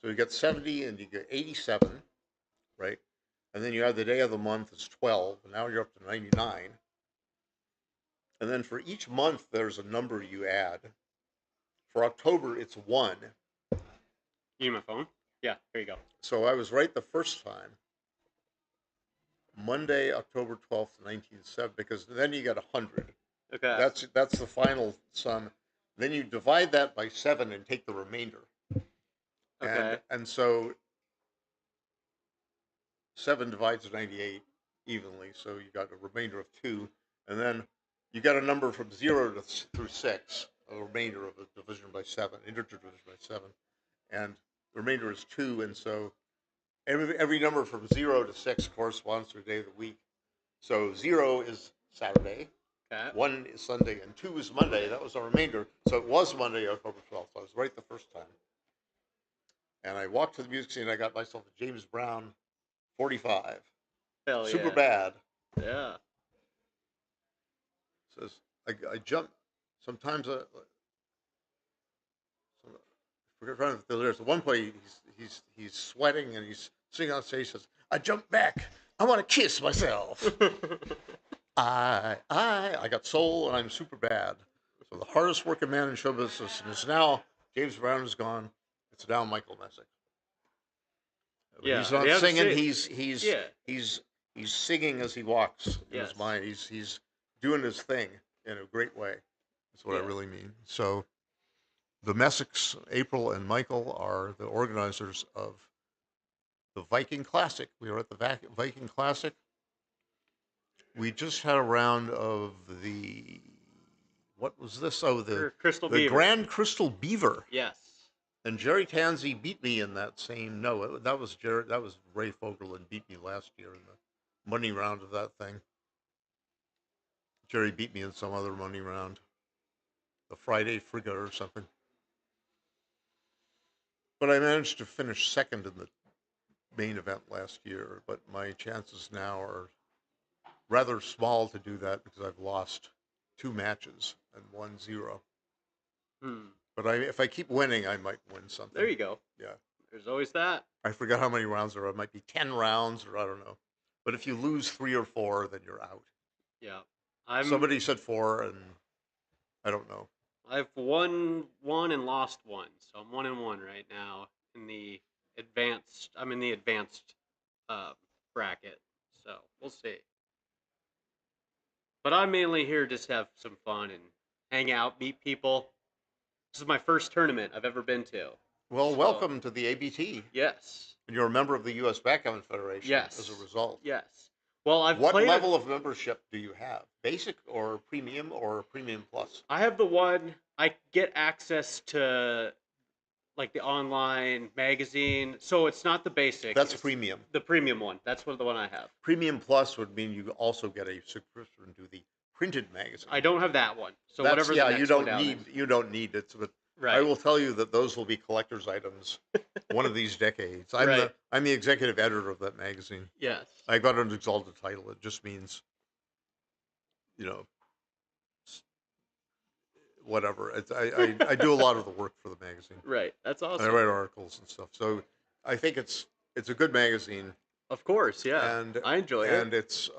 So you get 70 and you get 87, right? And then you add the day of the month is 12, and now you're up to 99. And then for each month, there's a number you add. For October, it's 1. You need my phone? Yeah, here you go. So I was right the first time. Monday, October 12th, 1970, because then you get 100. Okay. That's the final sum. Then you divide that by 7 and take the remainder. Okay. And so 7 divides 98 evenly, so you got a remainder of 2, and then you got a number from 0 through 6, a remainder of a division by 7, integer division by 7, and the remainder is 2, and so every number from 0 to 6 corresponds to a day of the week. So 0 is Saturday, Okay. 1 is Sunday, and 2 is Monday. That was a remainder, so it was Monday, October 12th. So I was right the first time. And I walked to the music scene. I got myself a James Brown 45. Hell Super yeah. bad. Yeah. Says I jump. Sometimes There's at one point he's sweating and he's sitting on stage. He says, "I jumped back. I want to kiss myself. I got soul and I'm super bad." So the hardest working man in show business is now James Brown is gone. It's now Michael Messick. Yeah, He's and not he has a singing. stage. Yeah. He's singing as he walks in Yes. his mind. He's doing his thing in a great way. That's what I Yeah. really mean. So the Messicks, April and Michael, are the organizers of the Viking Classic. We were at the Viking Classic. We just had a round of the, what was this? Oh, Crystal the Beaver. Grand Crystal Beaver. Yes. And Jerry Tansey beat me in that same. No, that was Jerry. That was Ray Fogelin beat me last year in the money round of that thing. Jerry beat me in some other money round, the Friday Frigga or something. But I managed to finish second in the main event last year. But my chances now are rather small to do that because I've lost 2 matches and won 0. But if I keep winning, I might win something. There you go. Yeah. There's always that. I forgot how many rounds there are. It might be 10 rounds or I don't know. But if you lose 3 or 4, then you're out. Yeah. Somebody said 4, and I don't know. I've won 1 and lost 1, so I'm 1-1 right now in the advanced. I'm in the advanced bracket, so we'll see. But I'm mainly here just to have some fun and hang out, meet people. This is my first tournament I've ever been to. Well, So- welcome to the ABT. Yes. And you're a member of the U.S. Backgammon Federation Yes. as a result. Yes. Well, What level of membership do you have? Basic or premium plus? I have the one. I get access to like the online magazine, so it's not the basic. That's it's premium. The premium one. That's the one I have. Premium plus would mean you also get a subscription to the printed magazine. I don't have that one. So That's, whatever. yeah, the next you don't one down need is. you don't need it. But Right. I will tell you that those will be collector's items one of these decades. I'm Right. the executive editor of that magazine. Yes. I got an exalted title. It just means, whatever. I do a lot of the work for the magazine. Right. That's And awesome. I write articles and stuff. So I think it's a good magazine. Of course, yeah. And I enjoy it. And it's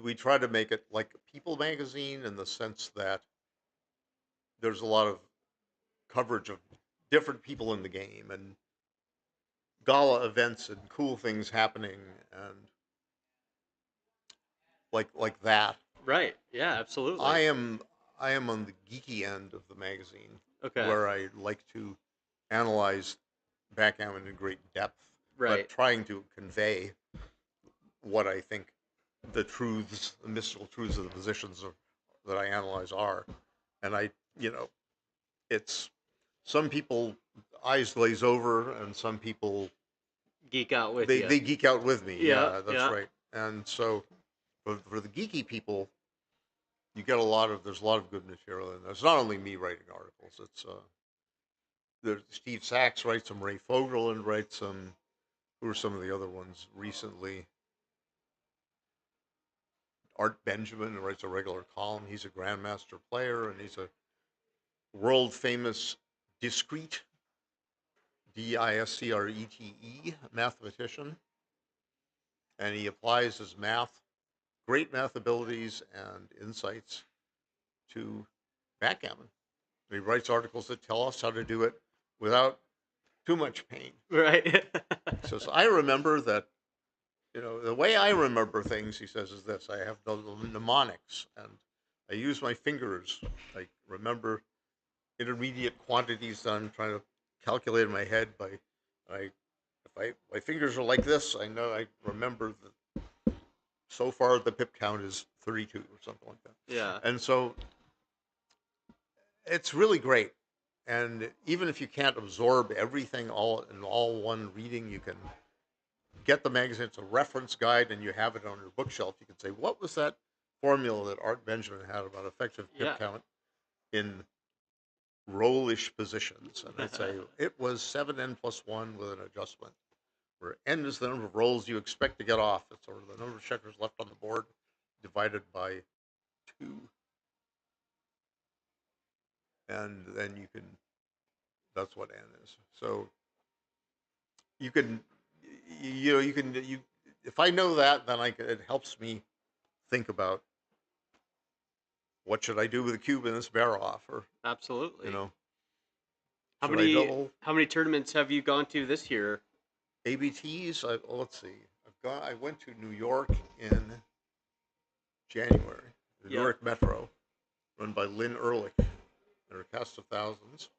we try to make it like a people magazine in the sense that there's a lot of coverage of different people in the game and gala events and cool things happening and like that. Right. Yeah. Absolutely. I am on the geeky end of the magazine, Okay. where I like to analyze backgammon in great depth, Right. but trying to convey what I think the mystical truths of the positions that I analyze are. And it's some people eyes glaze over, and some people Geek out with they you. geek out with me. Yeah, That's yeah. right. And so for the geeky people, there's a lot of good material in there. It's not only me writing articles. It's there's Steve Sachs writes some, Ray Fogelin writes some. Who are some of the other ones recently? Art Benjamin writes a regular column. He's a grandmaster player, and he's a world famous discrete, discrete mathematician. And he applies his great math abilities and insights to backgammon. He writes articles that tell us how to do it without too much pain. Right. So I remember that, the way I remember things, he says, is this. I have the mnemonics, and I use my fingers. I remember intermediate quantities that I'm trying to calculate in my head my fingers are like this, I know I remember that so far the pip count is 32 or something like that. Yeah. And so it's really great. And even if you can't absorb everything all one reading, you can get the magazine. It's a reference guide, and you have it on your bookshelf. You can say, what was that formula that Art Benjamin had about effective pip count in rollish positions? And I'd say it was 7n plus 1 with an adjustment, where n is the number of rolls you expect to get off. It's sort of the number of checkers left on the board divided by 2. and then you can. That's what N is. So you can, you know, you can you. If I know that, then it helps me think about what should I do with the cube in this bear off, or Absolutely. you know, How should I many double how many tournaments have you gone to this year? ABTs? Let's see. I went to New York in January. The New Yep. York Metro, run by Lynn Ehrlich. They're a cast of thousands.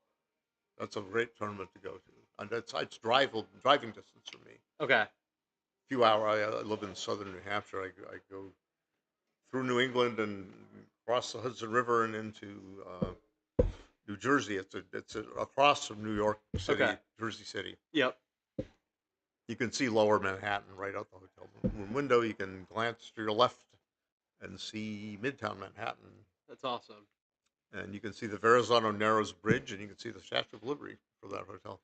That's a great tournament to go to. And it's driving distance for me. Okay. Few hours. I live in southern New Hampshire. I go through New England and across the Hudson River and into New Jersey. It's across from New York City, Okay. Jersey City. Yep. You can see Lower Manhattan right out the hotel room window. You can glance to your left and see Midtown Manhattan, That's awesome. and you can see the Verrazano Narrows Bridge, and you can see the Statue of Liberty for that hotel.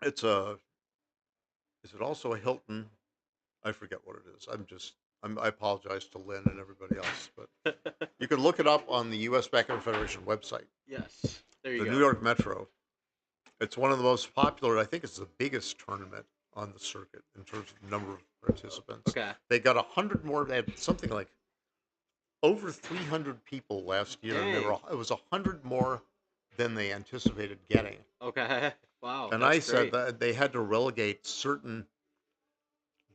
It's a. Is it also a Hilton? I forget what it is. I apologize to Lynn and everybody else, but you can look it up on the U.S. Backgammon Federation website. Yes. There you The go. New York Metro. It's one of the most popular. I think it's the biggest tournament on the circuit in terms of number of participants. Okay. They got 100 more. They had something like over 300 people last year, and Dang. it was 100 more than they anticipated getting. Okay. Wow. And that's I said great. that they had to relegate certain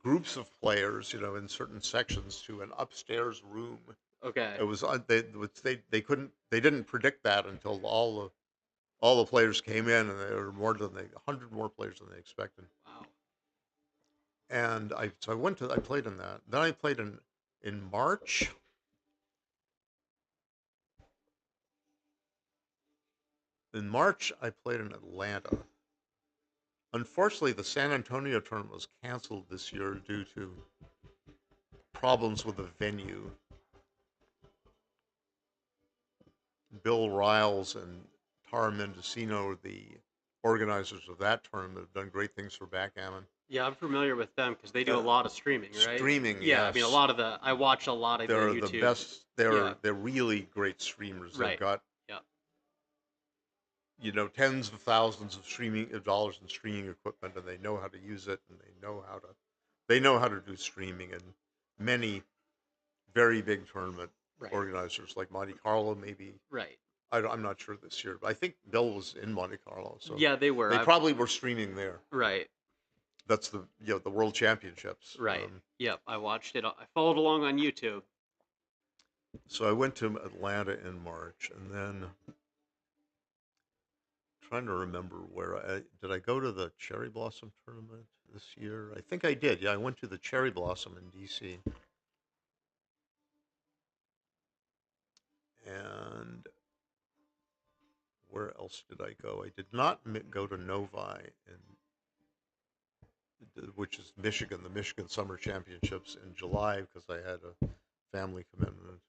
groups of players, in certain sections to an upstairs room. Okay. It was they couldn't they didn't predict that until all the players came in, and there were 100 more players than they expected. Wow. And I played in that. Then I played in March. In March, I played in Atlanta. Unfortunately, the San Antonio tournament was canceled this year due to problems with the venue. Bill Riles and Tara Mendocino, the organizers of that tournament, have done great things for backgammon. Yeah, I'm familiar with them because they do a lot of streaming, right? Streaming, Yeah, yes. I mean, I watch a lot of their They're YouTube. the best. Yeah. They're really great streamers. Right. They've got Yeah. tens of thousands of dollars in streaming equipment, and they know how to use it, and they know how to do streaming. And many very big tournament Right. organizers like Monte Carlo, maybe. Right. I'm not sure this year, but I think Bill was in Monte Carlo, so Yeah, they were. they probably were streaming there. Right. That's the World Championships. Right. Yep. I watched it. I followed along on YouTube. So I went to Atlanta in March, and then trying to remember did I go to the Cherry Blossom tournament this year? I think I did. Yeah, I went to the Cherry Blossom in DC. And where else did I go? I did not go to Novi, which is Michigan, the Michigan Summer Championships in July, because I had a family commitment.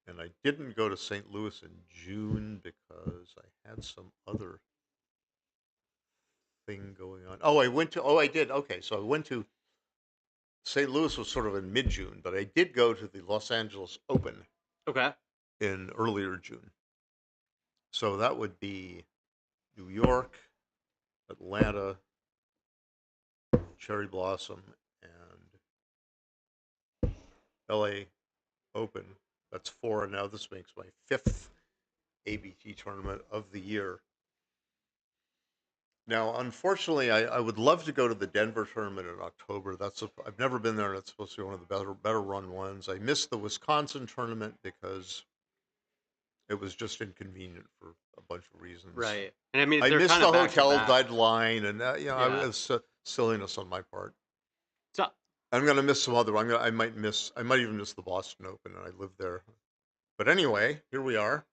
And I didn't go to St. Louis in June because I had some other thing going on. I did. Okay, so I went to St. Louis was sort of in mid-June, but I did go to the Los Angeles Open Okay. in earlier June. So that would be New York, Atlanta, Cherry Blossom, and LA Open. That's 4, and now this makes my 5th ABT tournament of the year. Now, unfortunately, I would love to go to the Denver tournament in October. I've never been there, and it's supposed to be one of the better run ones. I missed the Wisconsin tournament because it was just inconvenient for a bunch of reasons. Right. And I mean, I they're missed kind of the back to hotel back. deadline, and it Yeah. was silliness on my part. So I'm gonna miss some other. I might even miss the Boston Open, and I live there. But anyway, here we are.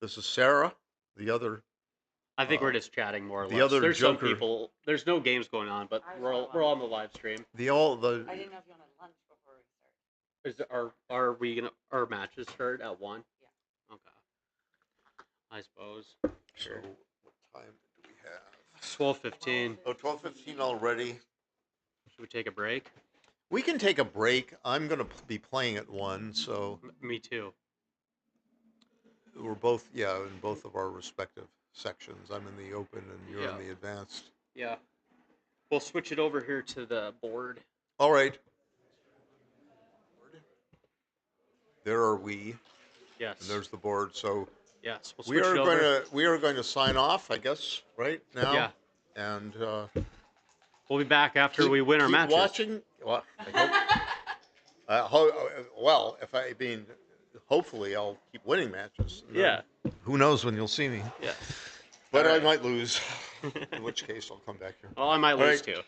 This is Sarah, the other. I think we're just chatting more or the less. other There's Joker- some people. There's no games going on, but we're on the live stream. I didn't know if you wanted lunch before we start. Are we gonna our matches start at 1? Yeah. Okay. I suppose. So Sure. what time do we have? 12:15. Oh, 12:15 already. Should we take a break? We can take a break. I'm gonna be playing at 1, so Me too. We're both, yeah, in both of our respective sections. I'm in the open and you're in Yeah. the advanced. Yeah. We'll switch it over here to the board. All right. There are we, Yes. and there's the board. So Yes. We'll we switch are it going over. to we are going to sign off, I guess, right now. Yeah. And We'll be back after we win our keep matches. watching. Well, I hope. Well, if I mean, hopefully I'll keep winning matches. And Yeah. then who knows when you'll see me? Yeah. But All I right. might lose. In which case I'll come back here. Well, I might All lose right. too.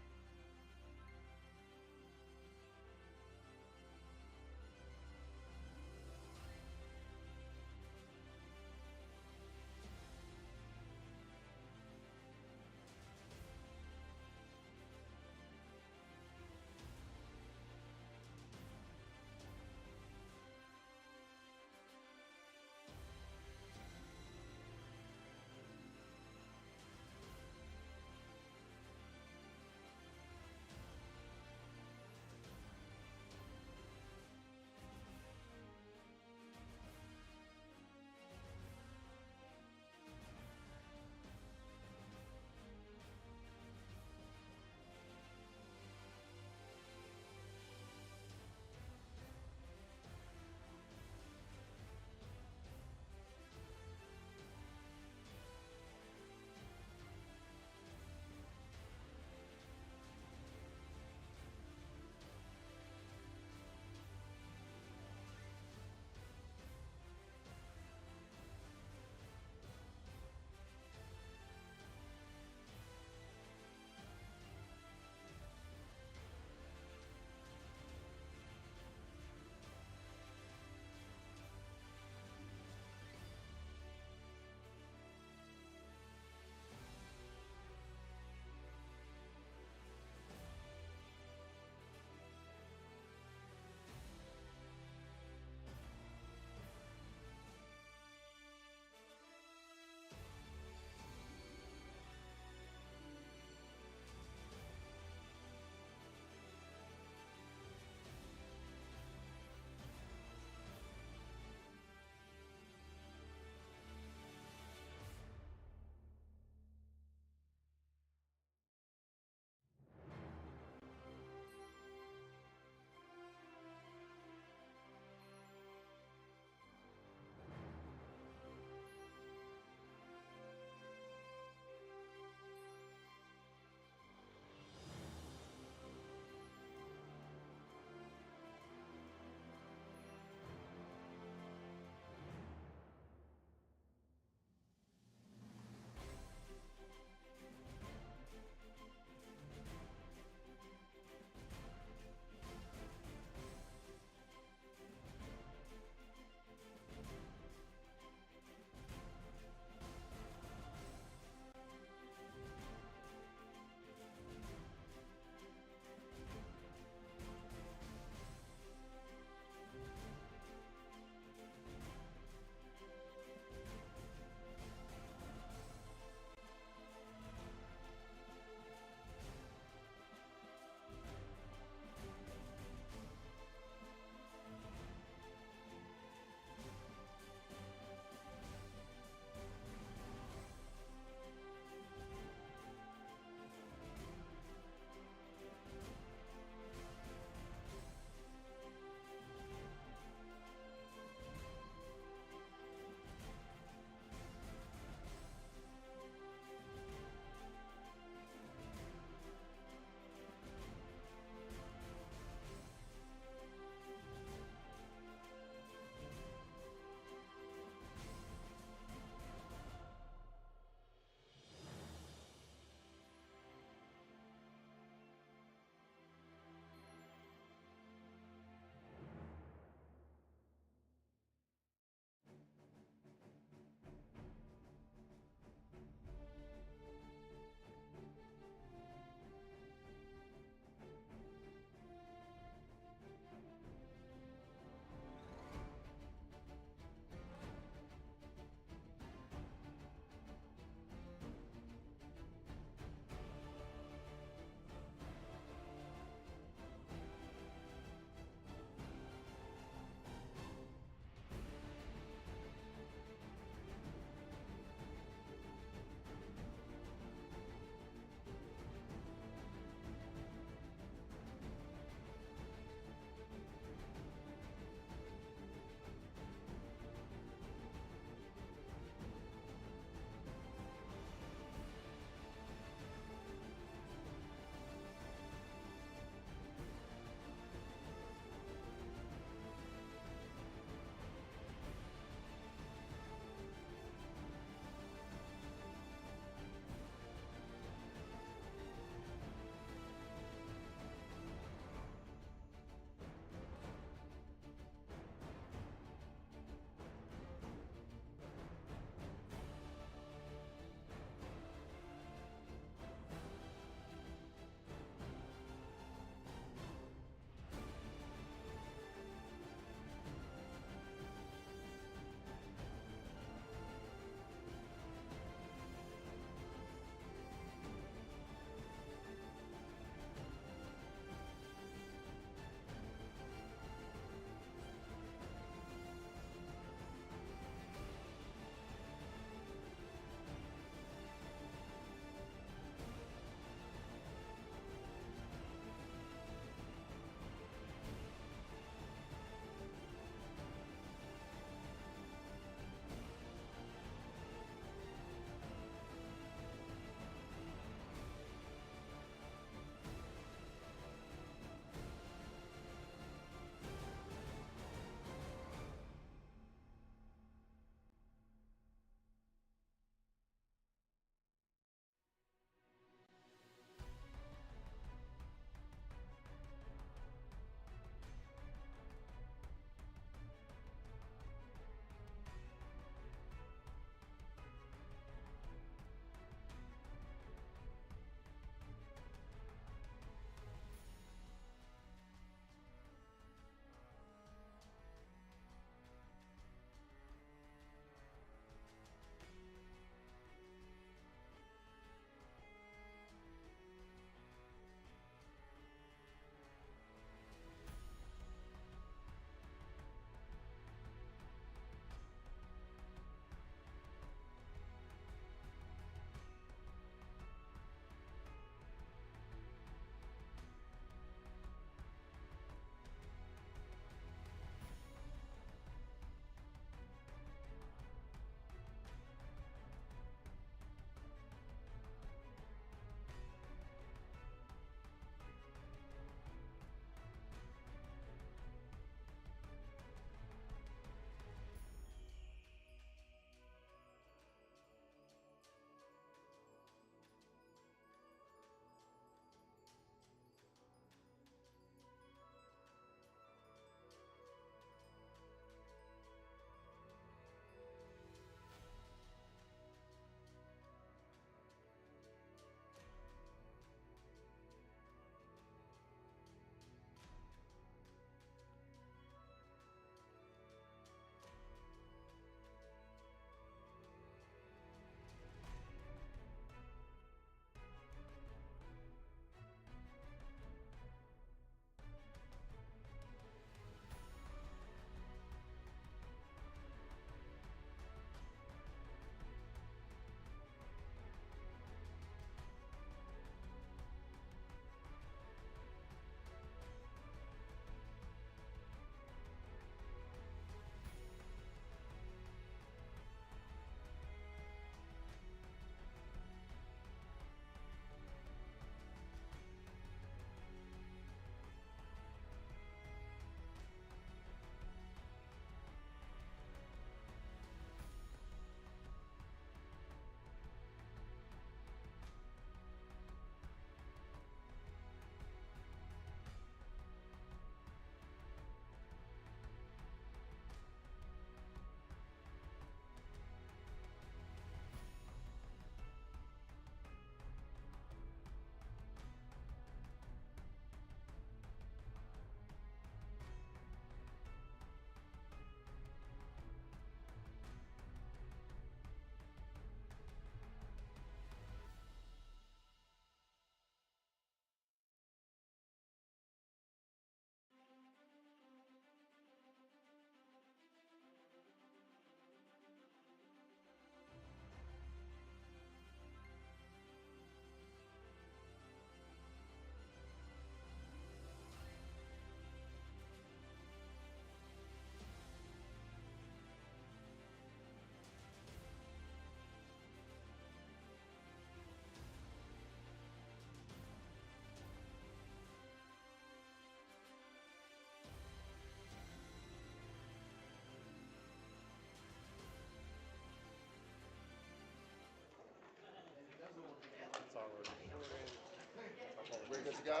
Good to go?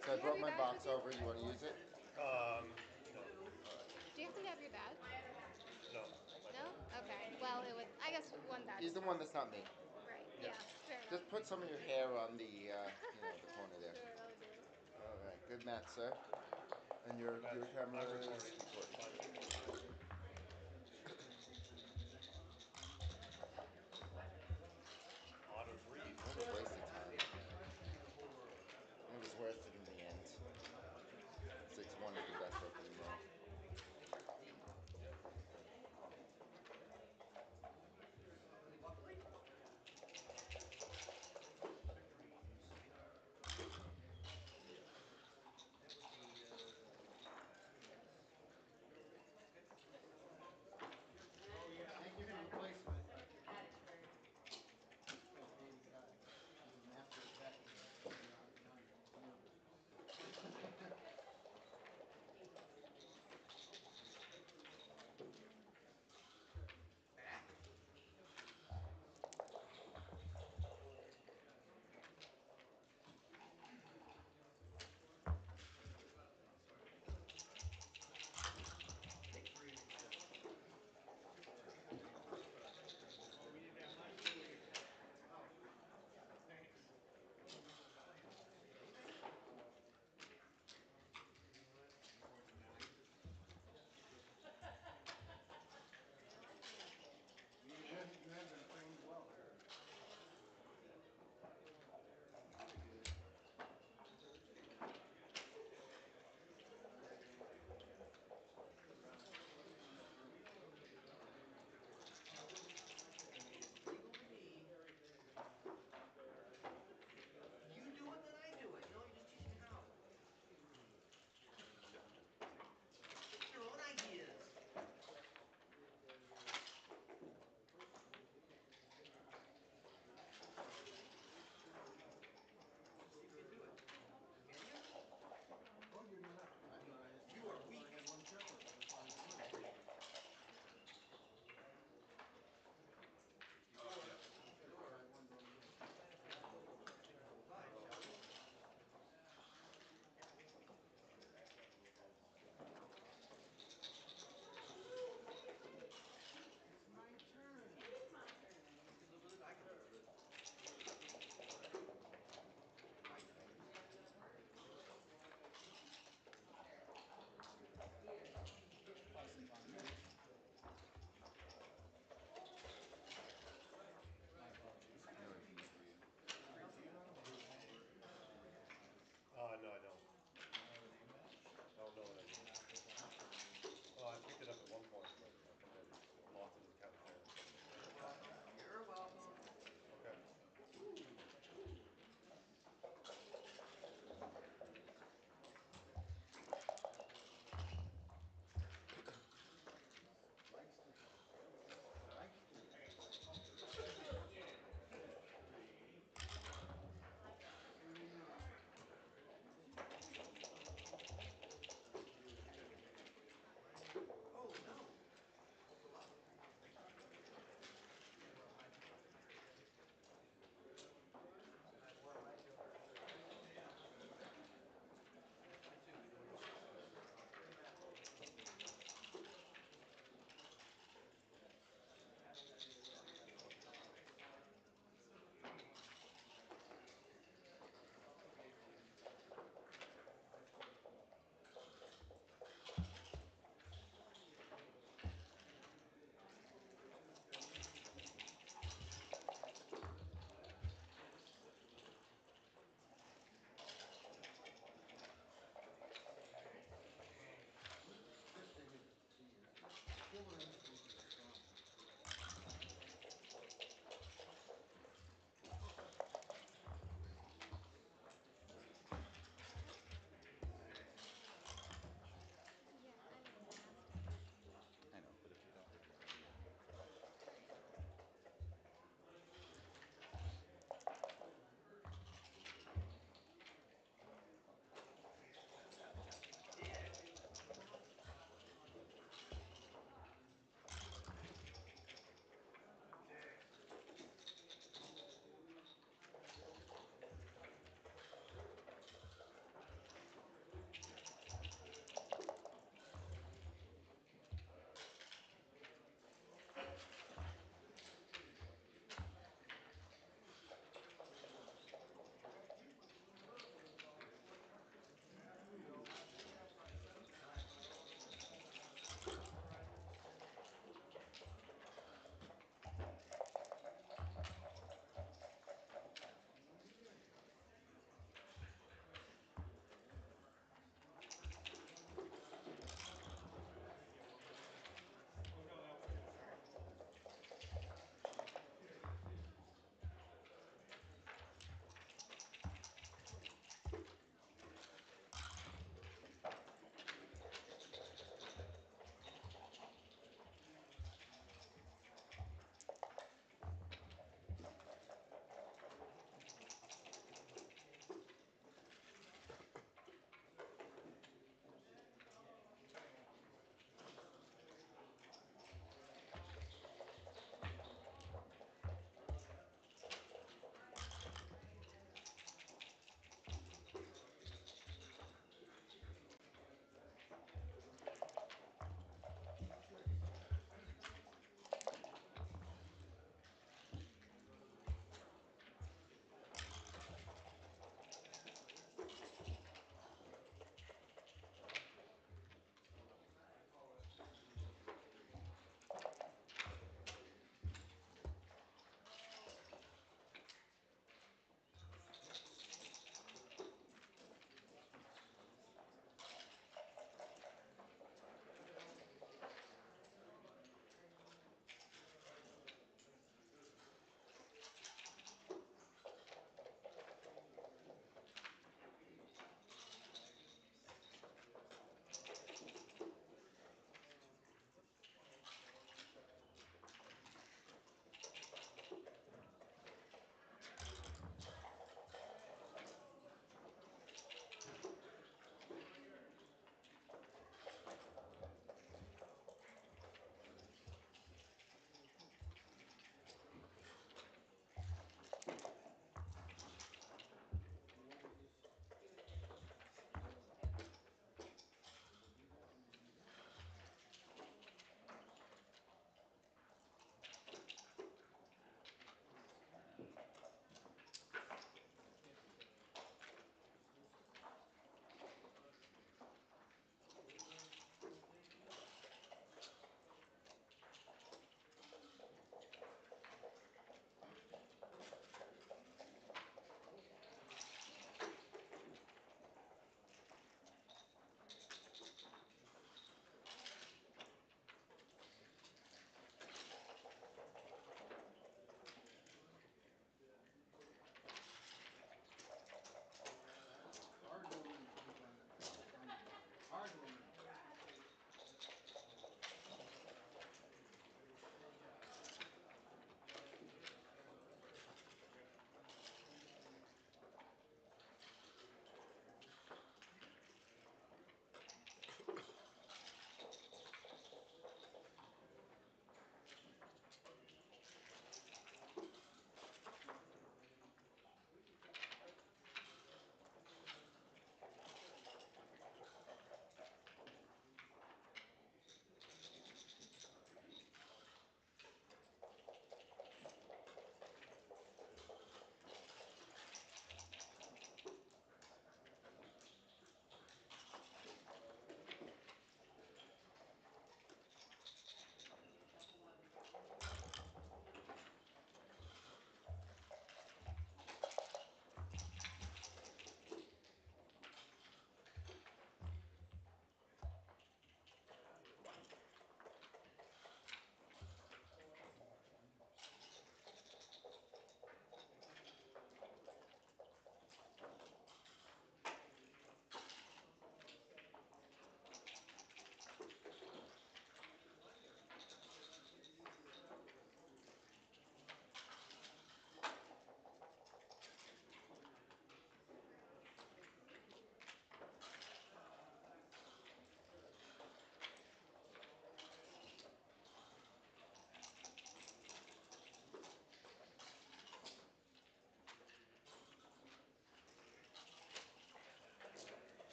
So I brought my box over. You want to use it? No. Do you happen to have your badge? No. No? Okay. Well, it would. I guess one badge. He's the one that's not me. Right. Yeah. Fair enough. Just put some of your hair on the, the corner there. Sure, I'll do. All right. Good match, sir. And your camera I'm is recording. recording. On a breeze. What a waste of time. It was worth it in the end. 6-1 is the best opening roll.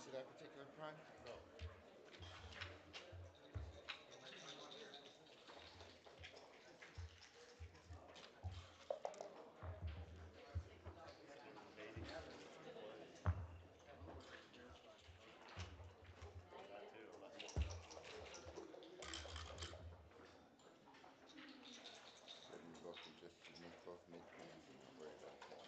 see that particular prime? No. You both can just both make plans and not worry about that.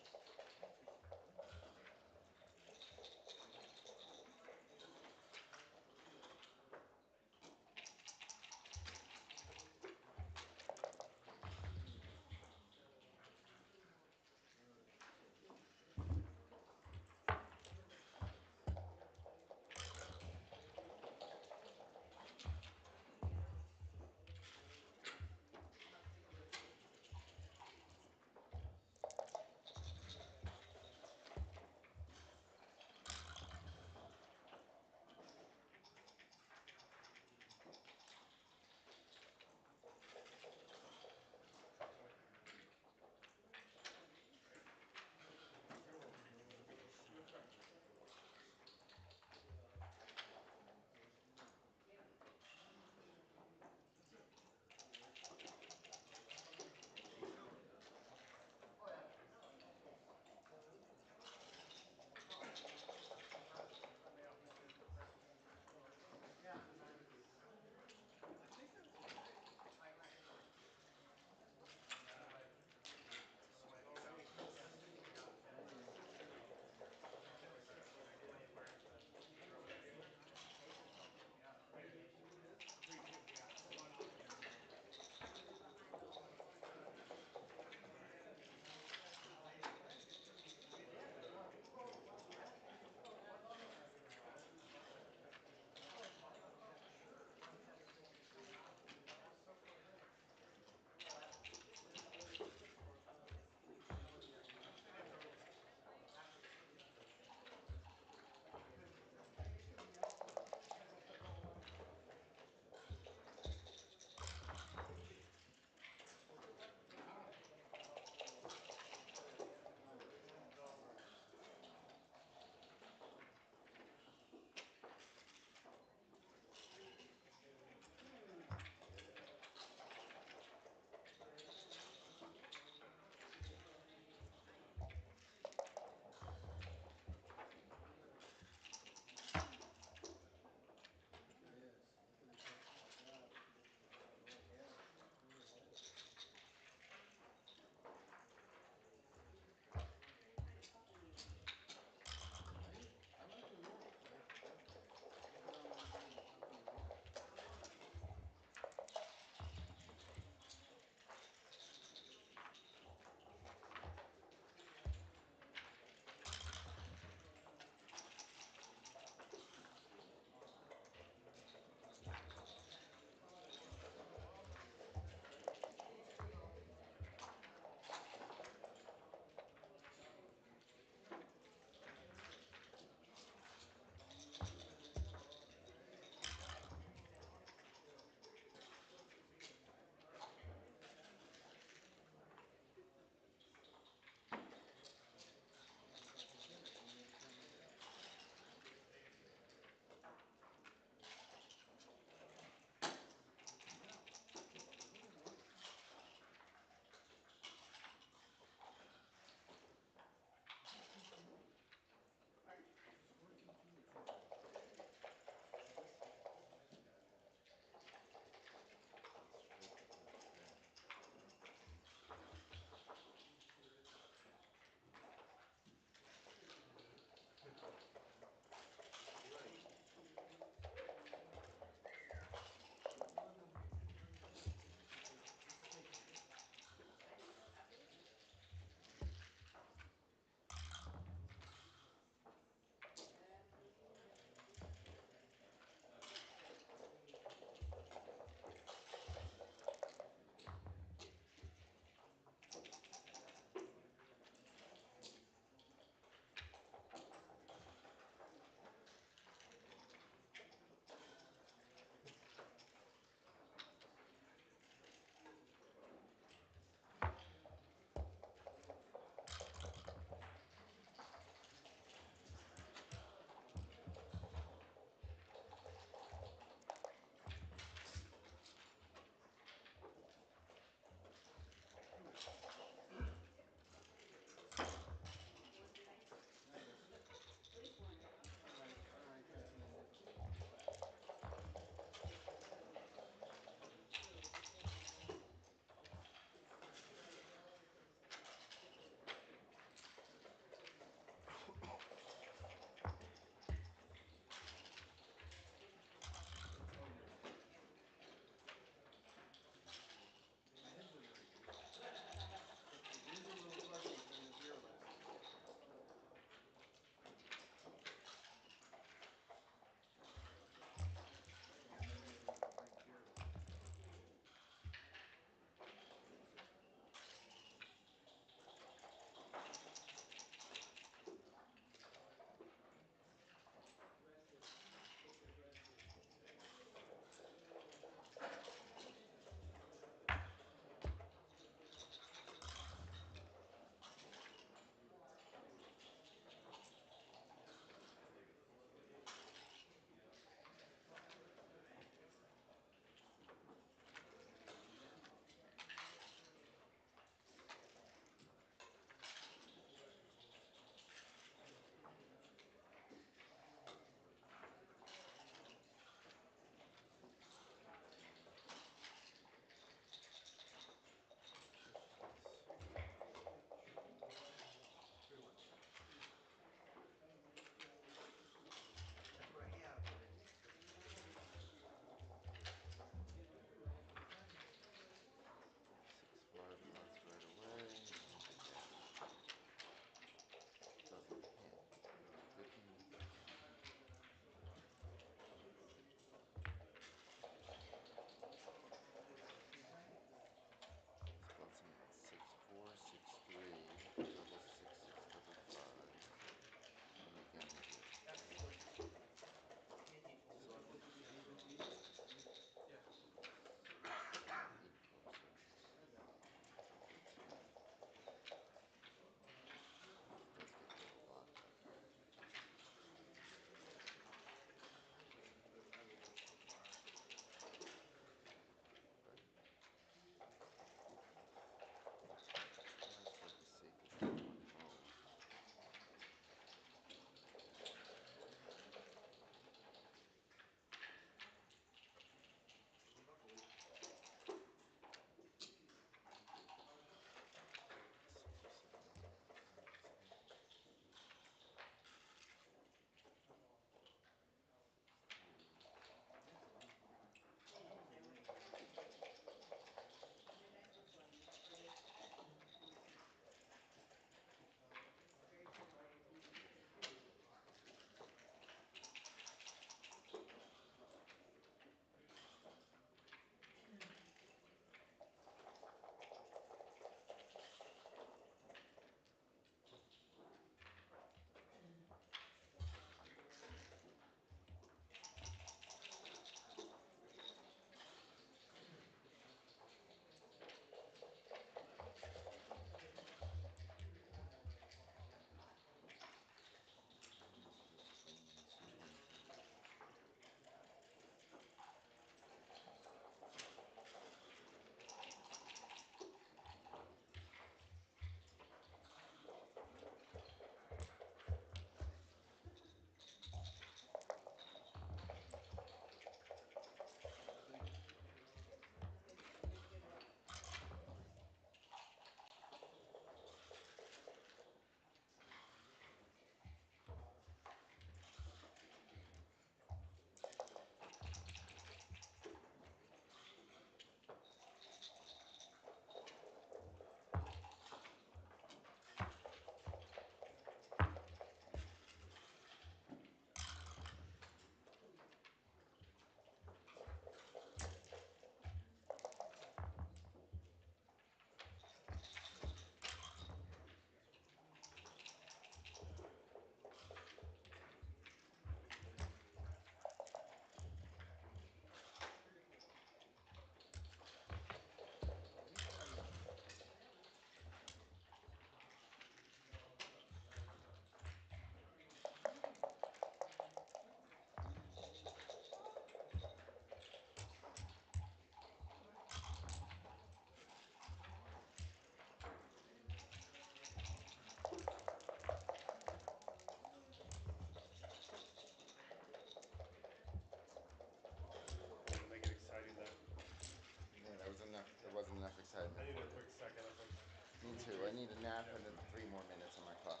too. I need a nap and then 3 more minutes on my clock.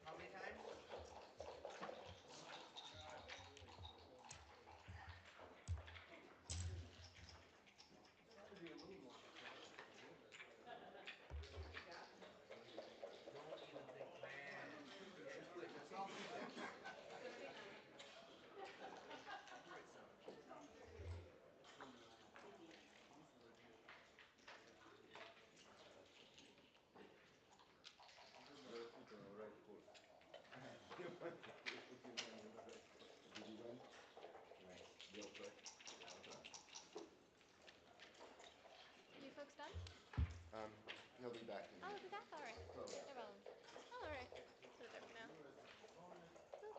How many times? Don't even think, man. Just do it. Just all do it. Did you win? Nice. Real quick. You folks done? He'll be back in a Oh, minute. the back. All right. Throw that No back. problem. Oh, all right. Put it there for now. Boop.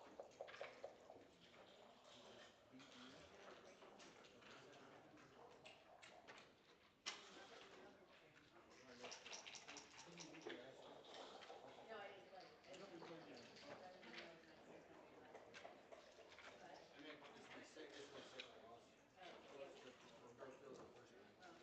I mean, this is my second loss. When Kirk was the first time.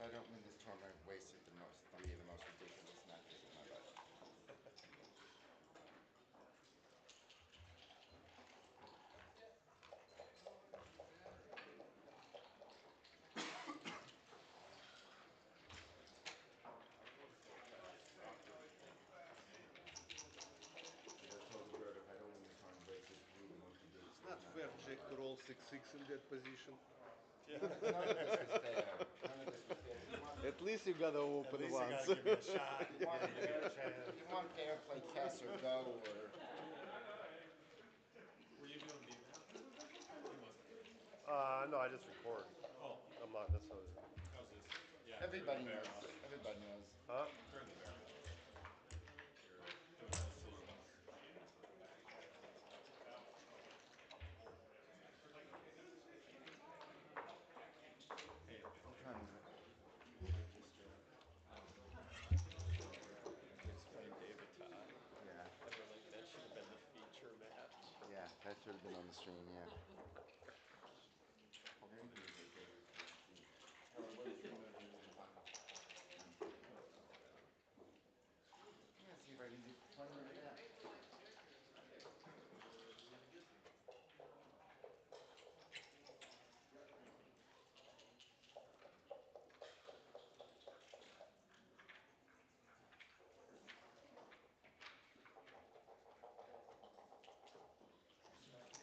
I don't win this tournament, I've wasted the most, 3 of the most ridiculous matches of my life. I told the girl if I don't win the tournament, wasted 3 of the most ridiculous It's not fair, Jack, to roll 6-6 in that position. None of this was fair. None of this was fair. You want, At least you gotta open once. you want fair, you want fair play chess or go or... Were you doing the event? You must No, I just record. Oh, I'm not necessarily. how's this? Yeah. Everybody during the knows. bear Everybody knows. Huh? During the bear you're doing decisions. Hey, What time is it? just explain David to I. Yeah. And we're like, that should have been the feature match. Yeah, that should have been on the stream, yeah. Yeah, see if I can do 20 minutes of that.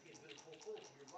He's gonna pull full. You're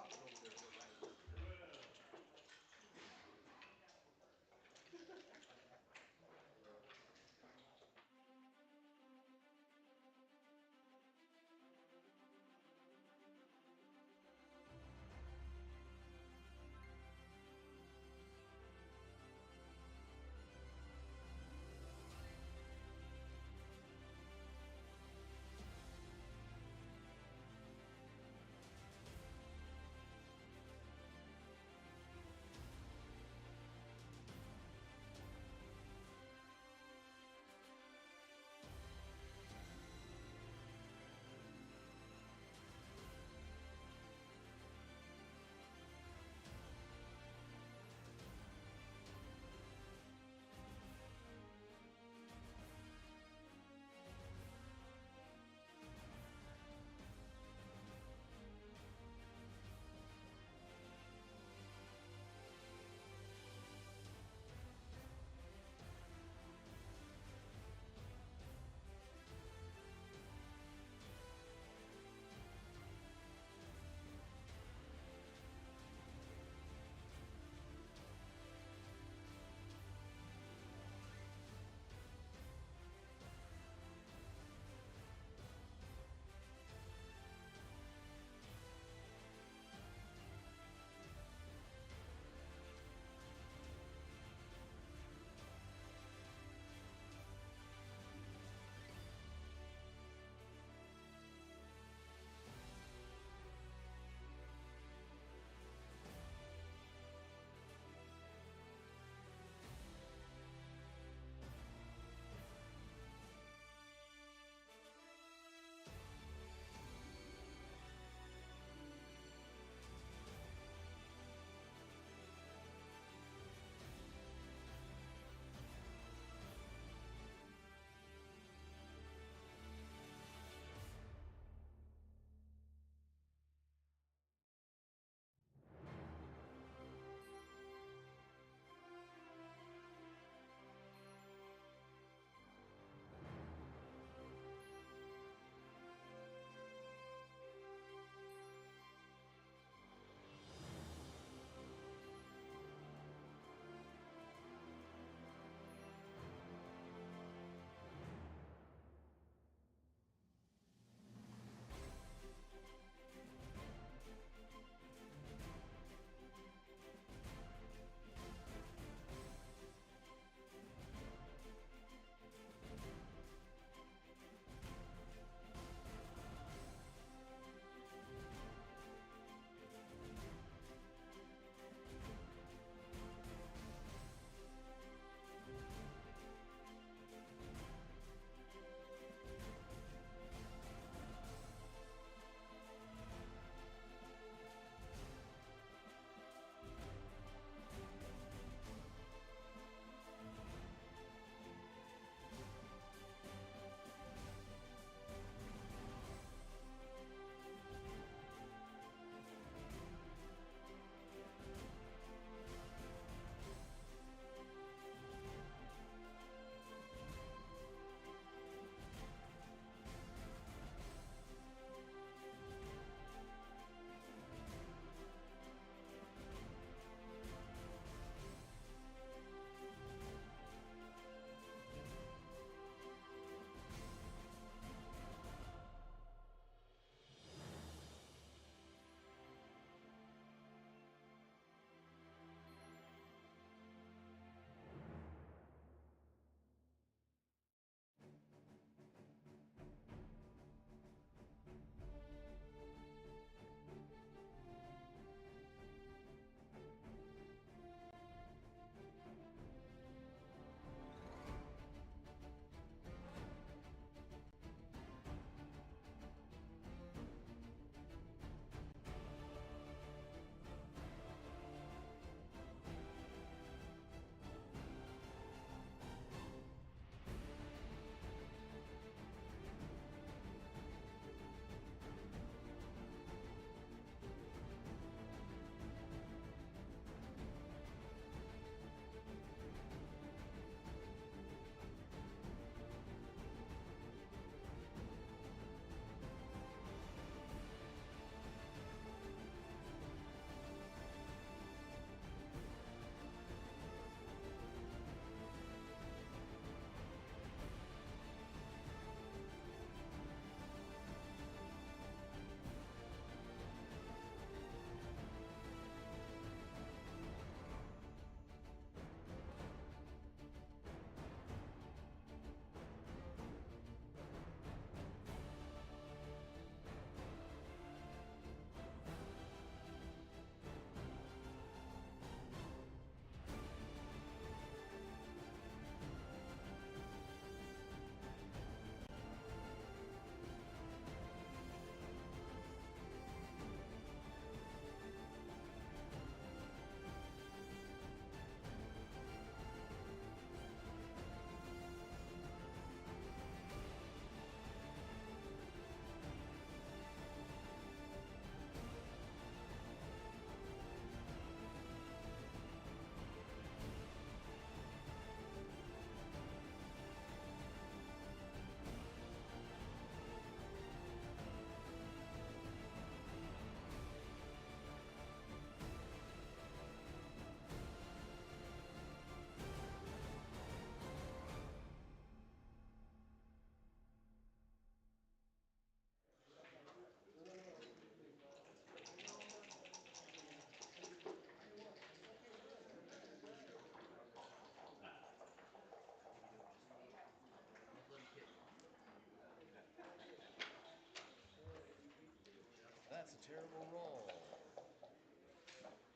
terrible roll.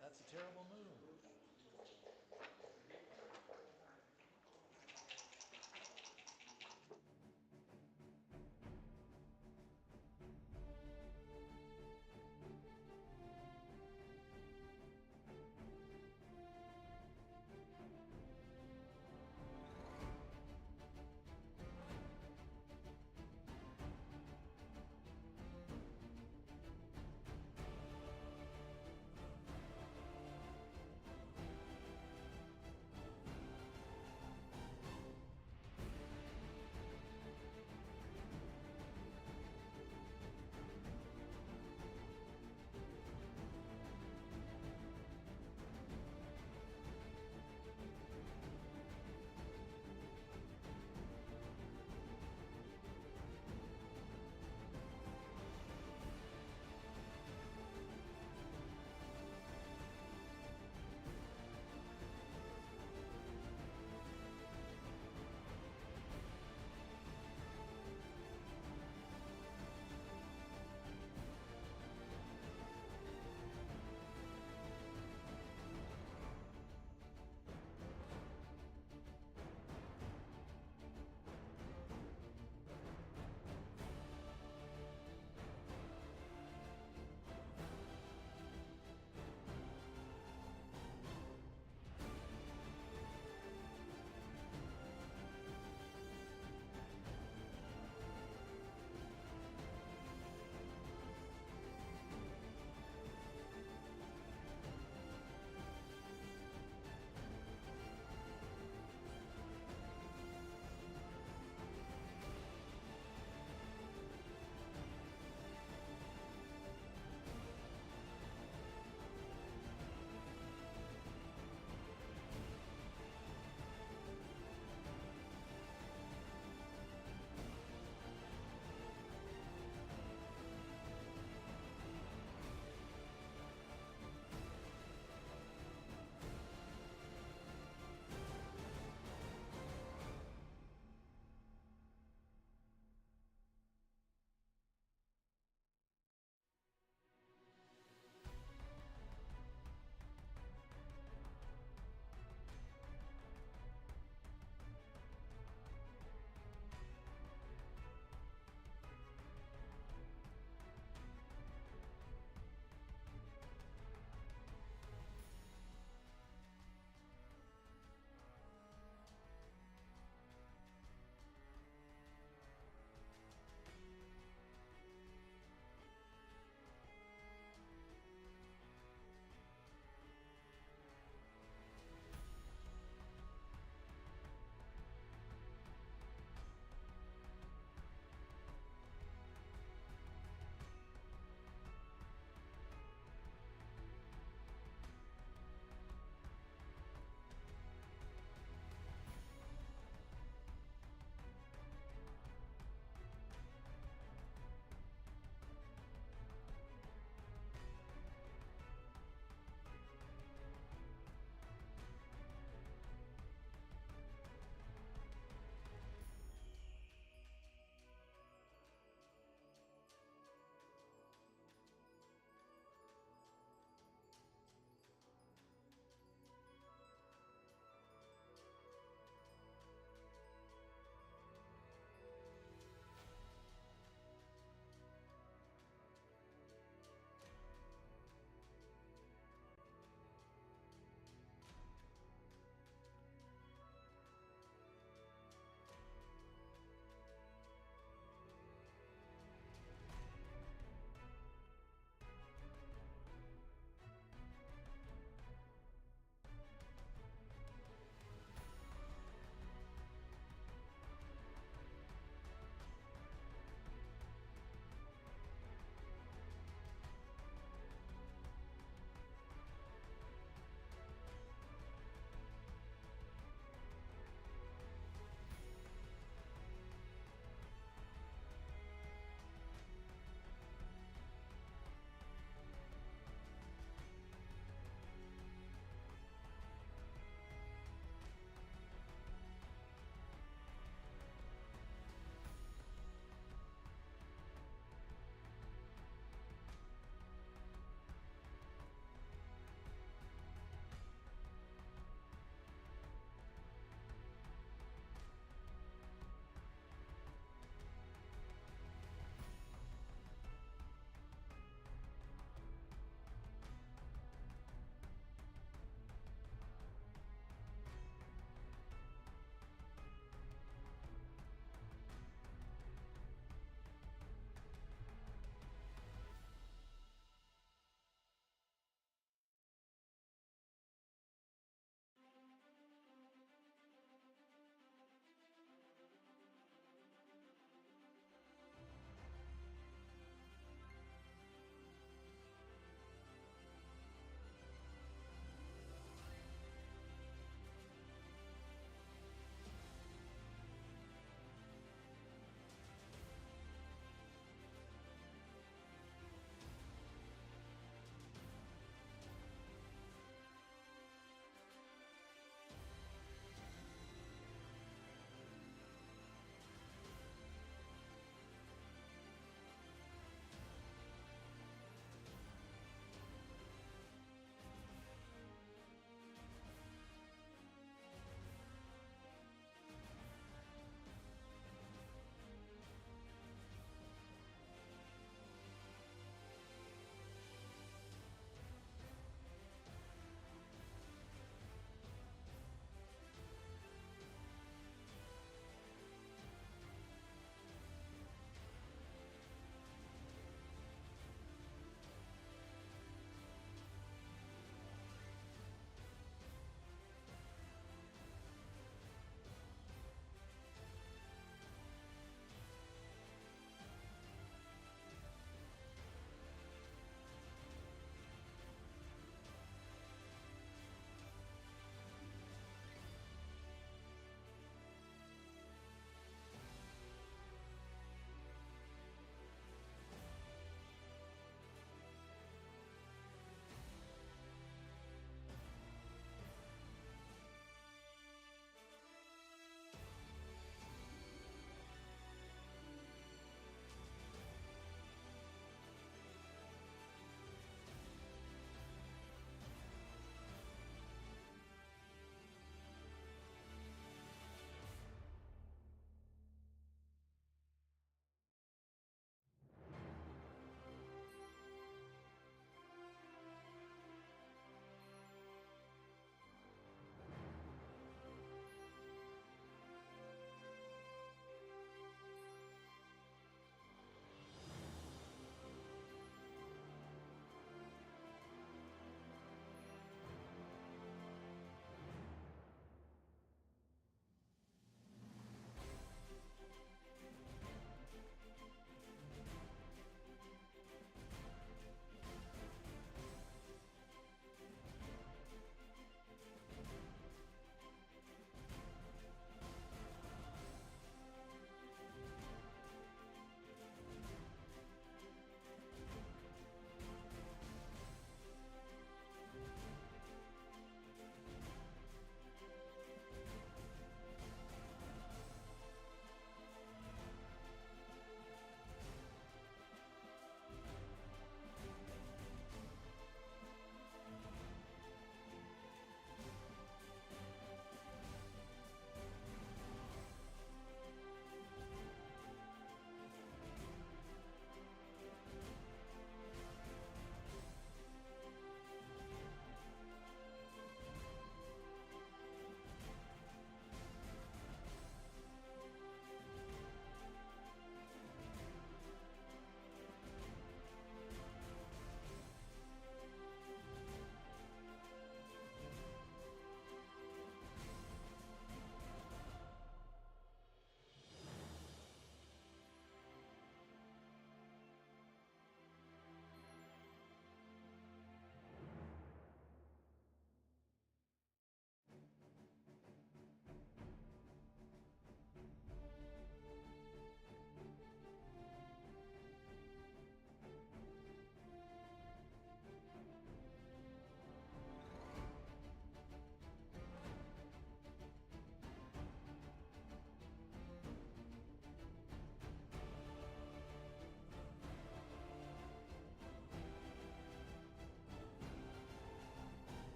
That's a terrible move.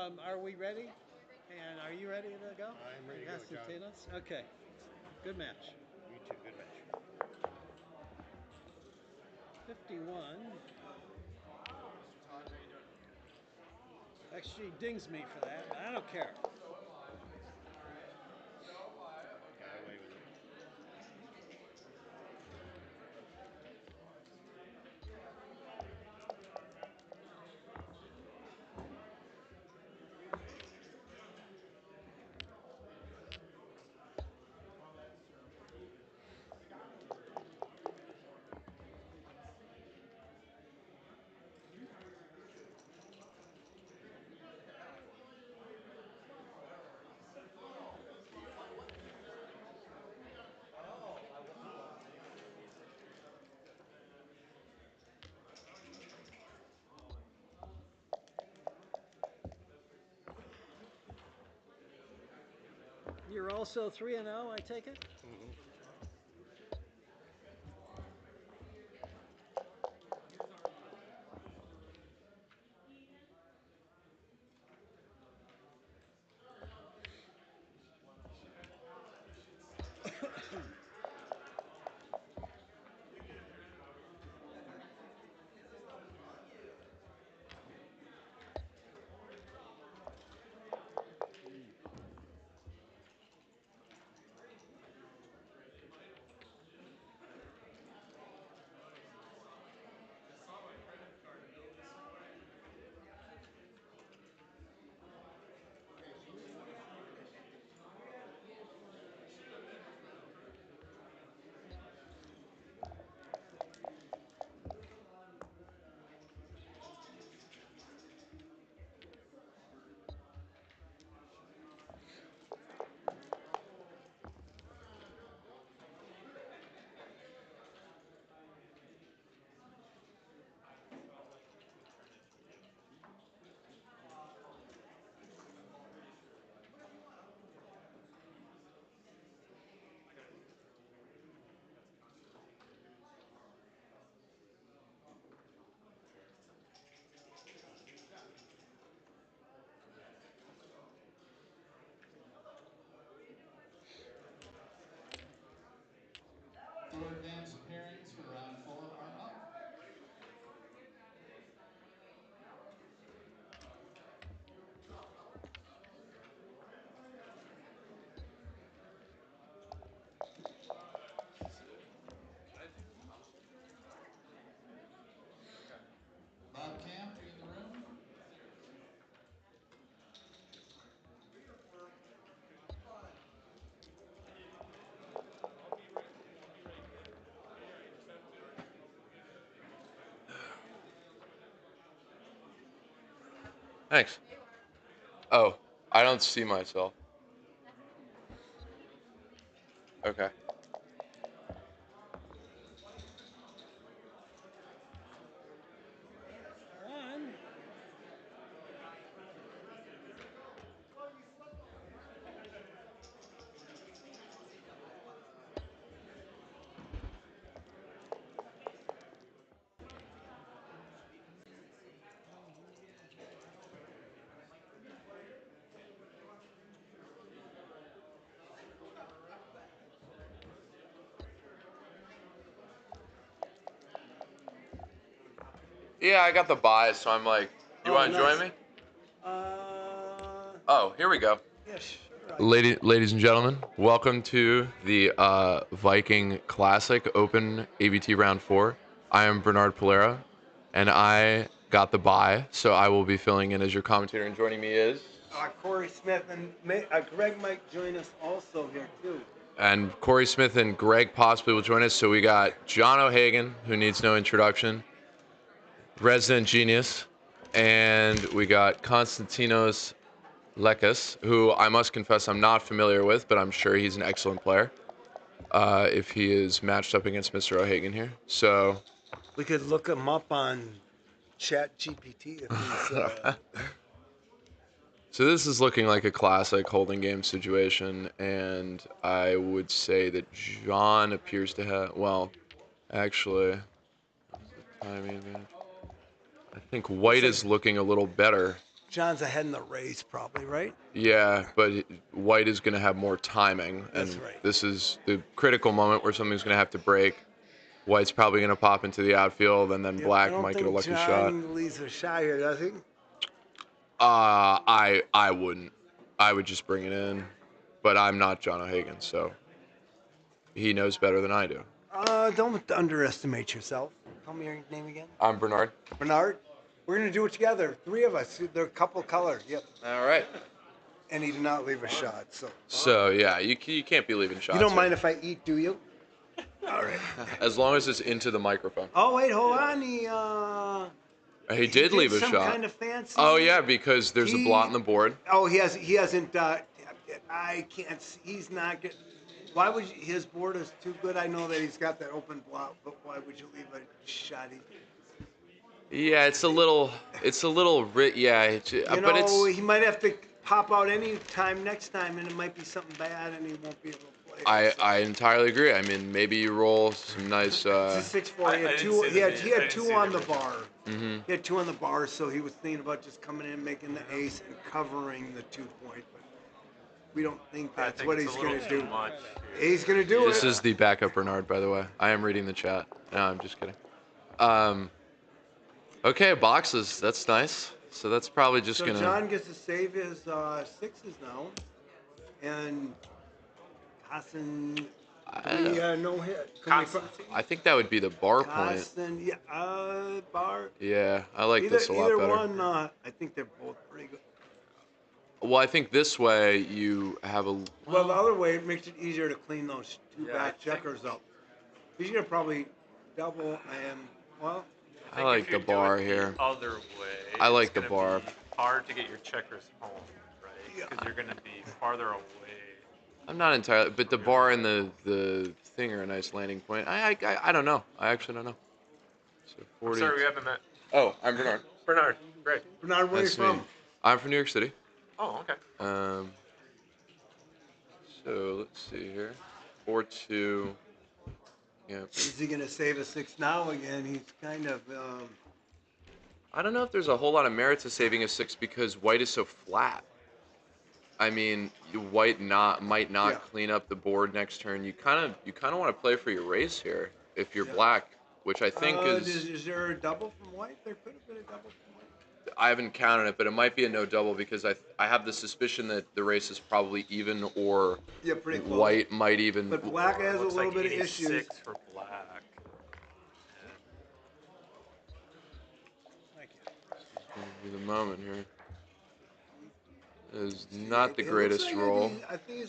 Are we ready? And are you ready to go? I'm ready to go, John. Constantinos? Okay. Good match. You too. Good match. 51. Actually dings me for that, but I don't care. Got away with it. You're also 3-0, I take it? Board games pairings for round 4 are up. Bob Camp, you in the room? Thanks. Oh, I don't see myself. Okay. One. Yeah, I got the buy, so I'm like, you want to join me? Oh, here we go. Yeah, sure. Ladies and gentlemen, welcome to the Viking Classic Open AVT Round 4. I am Bernard Polera, and I got the buy, so I will be filling in as your commentator, and joining me is... Corey Smith, and Greg might join us also here, too. And Corey Smith and Greg possibly will join us. So we got John O'Hagan, who needs no introduction, resident genius, and we got Konstantinos Lekas, who I must confess I'm not familiar with, but I'm sure he's an excellent player if he is matched up against Mr. O'Hagan here. So We could look him up on Chat GPT if he's... So this is looking like a classic holding game situation, and I would say that John appears to have, well, actually, timing advantage. I think white is looking a little better. John's ahead in the race, probably, right? Yeah, but white is going to have more timing, and That's right. this is the critical moment where something's going to have to break. White's probably going to pop into the outfield, and then Yep, I black don't might get a think lucky John shot. leaves a shot here, does he? I wouldn't. I would just bring it in, but I'm not John O'Hagan, so he knows better than I do. Don't underestimate yourself. Tell me your name again. I'm Bernard. Bernard. We're gonna do it together. 3 of us. They're a couple color. Yep. All right. And he did not leave a shot. So. So yeah, you can't be leaving shots. You don't here. mind if I eat, do you? All right. As long as it's into the microphone. Oh wait, hold on. He did leave a some shot. kind of fancy. Oh yeah, because there's a blot on the board. Oh, he hasn't. I can't. He's not getting. Why would his board is too good? I know that he's got that open blot, but why would you leave a shot? Yeah, it's a little. Yeah, but it's. He might have to pop out any time next time, and it might be something bad, and he won't be able to play. I entirely agree. I mean, maybe you roll some nice. It's a 6-4. He had two on the bar. Mm-hmm. He had 2 on the bar, so he was thinking about just coming in, making the ace, and covering the 2-point. But we don't think that's what he's going to do. He's going to do it. This is the backup Bernard, by the way. I am reading the chat. No, I'm just kidding. Okay, boxes. That's nice. So that's probably just so gonna. John gets to save his 6s now, and Hassan. No hit. I think that would be the bar point. Hassan, yeah, bar. Yeah, I like this a lot either better. one. I think they're both pretty good. Well, I think this way you have a. Well, the other way it makes it easier to clean those 2 back checkers up. He's gonna probably double and well. I like the bar here. Other way. I like the bar. Hard to get your checkers home, right? Because you're going to be farther away. I'm not entirely, but the bar and the thing are a nice landing point. I don't know. I actually don't know. So 40. Sorry, we haven't met. Oh, I'm Bernard. Bernard, great. Bernard, where are you from? I'm from New York City. Oh, okay. So let's see here. 4-2. Yeah. Is he gonna save a 6 now again? He's kind of. I don't know if there's a whole lot of merit to saving a 6 because white is so flat. I mean, white might not clean up the board next turn. You kind of want to play for your race here if you're black, which I think is. Is there a double from white? There could have been a double from white. I haven't counted it, but it might be a no double because I have the suspicion that the race is probably even or pretty close. white might even. But black has a little like bit of issues. 86 for black. Be the moment here. Is not the greatest roll. I think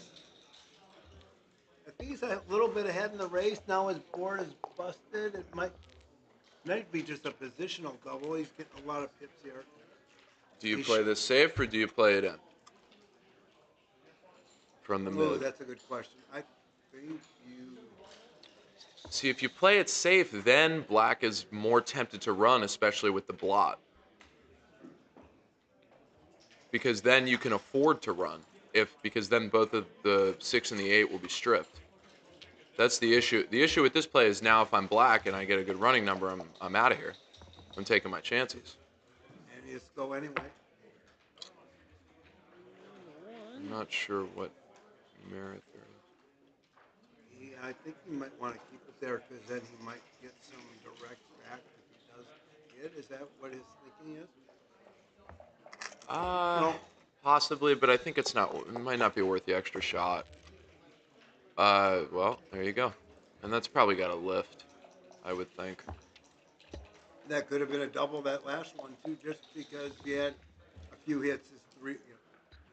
he's a little bit ahead in the race now. His board is busted. It might be just a positional double. He's getting a lot of pips here. Do you play this safe or do you play it in? From the mid. That's a good question. I think you. See, if you play it safe, then black is more tempted to run, especially with the blot. Because then you can afford to run. Because then both of the 6 and the 8 will be stripped. That's the issue. The issue with this play is now if I'm black and I get a good running number, I'm out of here. I'm taking my chances. And you just go anyway. I'm not sure what merit there is. I think you might want to keep it there because then he might get some direct back if he does hit. Is that what his thinking is? Possibly, but I think it might not be worth the extra shot. Well, there you go. And that's probably got a lift, I would think. That could have been a double that last one too, just because we had a few hits.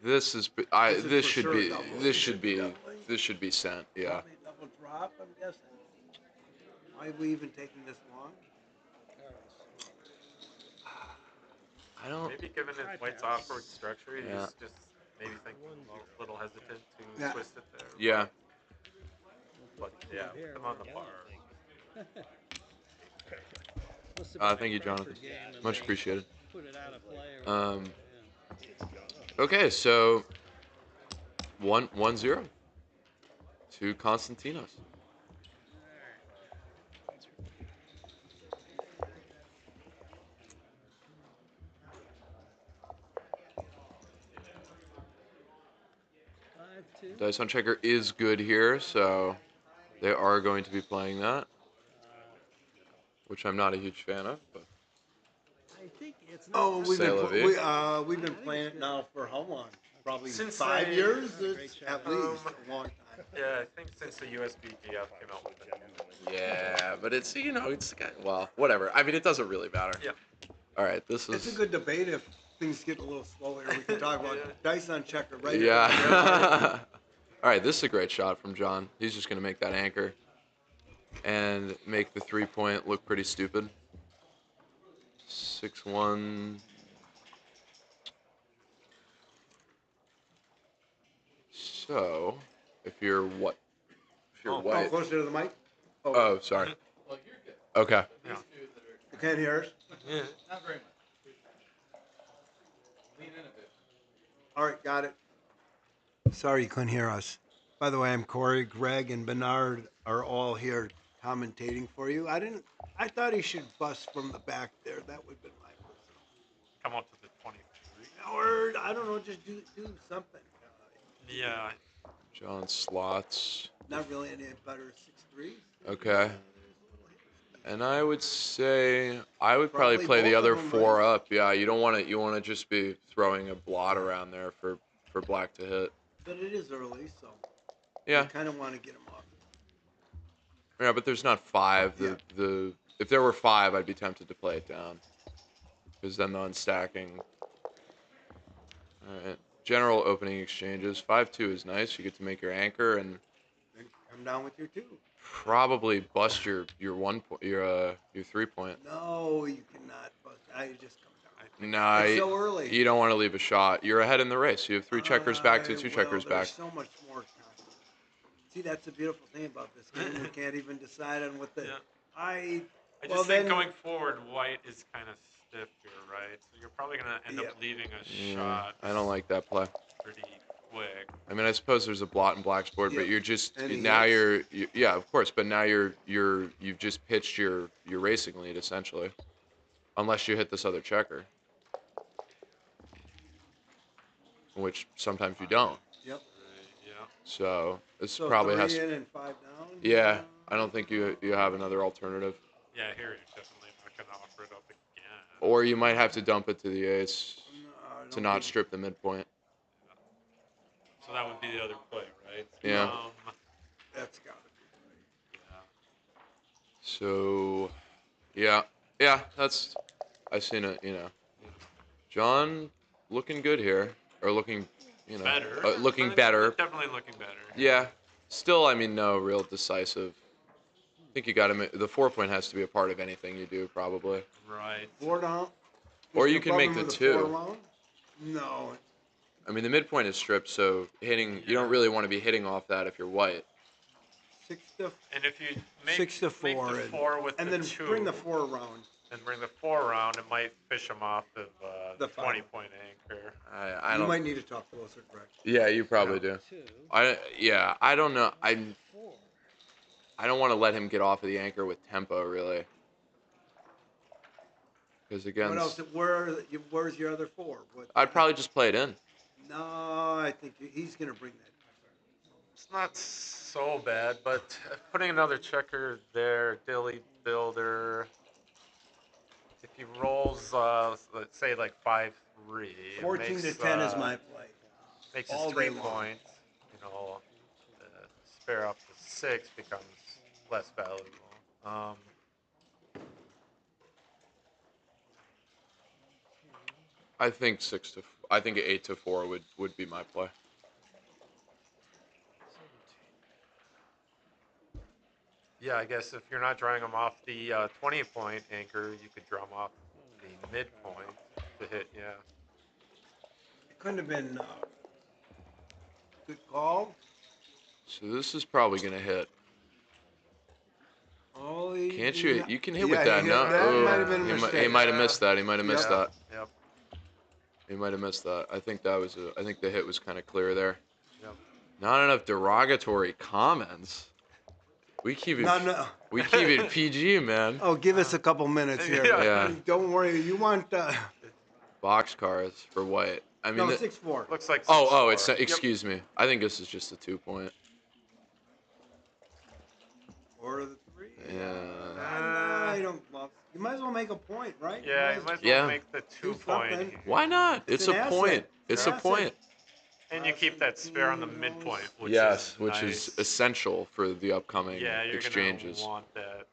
This should be sent. Yeah. Double drop, I'm guessing. Why are we even taking this long? I don't. Maybe given his white's awkward structure, he's just maybe thinking a little hesitant to twist it there. Yeah. But yeah, put him on the bar. Thank you, Jonathan. Much appreciated. Okay, so 1-0 to Konstantinos. Dice on checker is good here, so they are going to be playing that, which I'm not a huge fan of. But Oh, C'est la vie. we've been playing it now for how long? Probably Since 5 they- years, at least a long time. Yeah, I think since the USBGF came out with it. Yeah, but it's well, whatever. I mean, it doesn't really matter. Yeah. All right, this It's a is good debate if things get a little slower. We can talk about dice on checker right yeah. All right, this is a great shot from John. He's just gonna make that anchor and make the 3-point look pretty stupid. 6-1. So, if you're what? If you're Oh, white. closer to the mic? Oh, sorry. Okay. Yeah. You can't hear us? Yeah. Not very much. Lean in a bit. All right, got it. Sorry you couldn't hear us. By the way, I'm Corey. Greg and Bernard are all here commentating for you. I thought he should bust from the back there. That would have been my personal. Come up to the 23. Or, I don't know, just do something. Yeah. John slots. Not really any better 6-3s. Okay. And I would say I would probably Probably play the both other of them, 4 right? up. Yeah, you don't want to. You want to just be throwing a blot around there for black to hit. But it is early, so Yeah. you kind of want to get him off. Yeah, but there's not 5. The if there were 5, I'd be tempted to play it down. Because then the unstacking. All right. General opening exchanges. 5-2 is nice. You get to make your anchor and Then come down with your 2. probably bust your 3-point. No, you cannot bust. I just come down. Nah, It's so early. you don't want to leave a shot. You're ahead in the race. You have 3 checkers back to 2 checkers back. There's so much more time. See, that's the beautiful thing about this game. We can't even decide on what the. Yeah. I I well just think then. going forward, white is kind of stiff here, right? So you're probably going to end up leaving a shot I don't like that play. pretty quick. I mean, I suppose there's a blot in black's board, but Yeah. you're just And he now hits. yeah, of course, but now you've just pitched your racing lead essentially, unless you hit this other checker, which sometimes you don't. Yep. Yeah. So this So probably 3 has. in and 5 down. Yeah, I don't think you have another alternative, Yeah, here you're definitely not going to offer it up again. or you might have to dump it to the ace No, I to don't not think- strip the midpoint. So that would be the other play, right? Yeah. That's got to be. Yeah. So, yeah, that's I seen it. John looking good here, or looking, Better. looking But better. Definitely looking better. Yeah, still, I mean, no real decisive. I think you got to the 4-point has to be a part of anything you do, probably. Right. 4 down. Or Is you the can make problem the with 2. 4 round? No. I mean, the midpoint is stripped, so you don't really want to be hitting off that if you're white. 6 to And if you make, 6 to 4 make the 4 with and the then 2, bring the 4 around. and bring the 4 around, it might fish them off of The the five. 20-point anchor. I You don't. might need to talk closer, Greg. Yeah, you probably do. I don't know. I don't want to let him get off of the anchor with tempo, really. Because What else? Where's your other 4? I'd probably just play it in. No, I think he's going to bring that. It's not so bad, but putting another checker there, dilly builder. If he rolls, let's say like 5-3, 14 to 10 is my play. Makes all his day 3 long. points. The spare up to 6 becomes less valuable. I think 8-4 would be my play. Yeah, I guess if you're not drawing them off the 20-point anchor, you could draw them off the midpoint to hit. Yeah. It couldn't have been good call. So this is probably gonna hit. Oh, Can't you? You can hit yeah, with that. he No, hit that. oh, Might have been a he mistake. might have missed that. He might have missed that. Yep. He might have missed that. I think that was. I think the hit was kind of clear there. Yep. Not enough derogatory comments. We keep it. We keep it PG, man. Oh, give us a couple minutes here. Yeah. Don't worry. You want Boxcars for white. I mean, No, the- 6-4. Looks like oh, 6-4. it's Yep. excuse me. I think this is just a 2-point. Or the 3. Yeah. I don't. Well, you might as well make a point, right? Yeah, you might as well Yeah. make the do 2-point something. here. Why not? It's It's an a asset. point. It's It's an a asset. point. And you keep that spare on the midpoint, which Yes, is which nice. is essential for the upcoming Yeah, you're exchanges. gonna want that.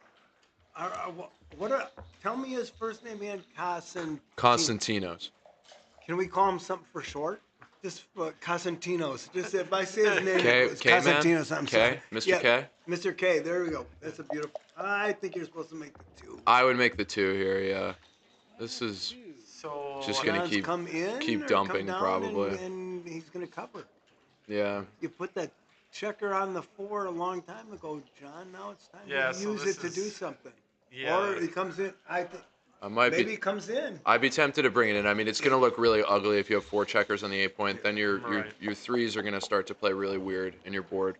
Tell me his first name again. Constantinos. Can we call him something for short? Just Constantinos. Just if I say his name, K, it's K man. Constantinos. I'm K, sorry. Mr. Yeah, K. Mr. K. There we go. That's a beautiful. I think you're supposed to make the 2. I would make the 2 here. Yeah. This is So just gonna John's come in keep or dumping come down probably. and he's gonna cover. Yeah. You put that checker on the 4 a long time ago, John. Now it's time Yeah, to so use this it to do is- something. Yeah. Or he comes in. I think I might maybe be. he comes in. I'd be tempted to bring it in. I mean, it's gonna look really ugly if you have 4 checkers on the 8-point. Then your Right. your 3s are gonna start to play really weird in your board.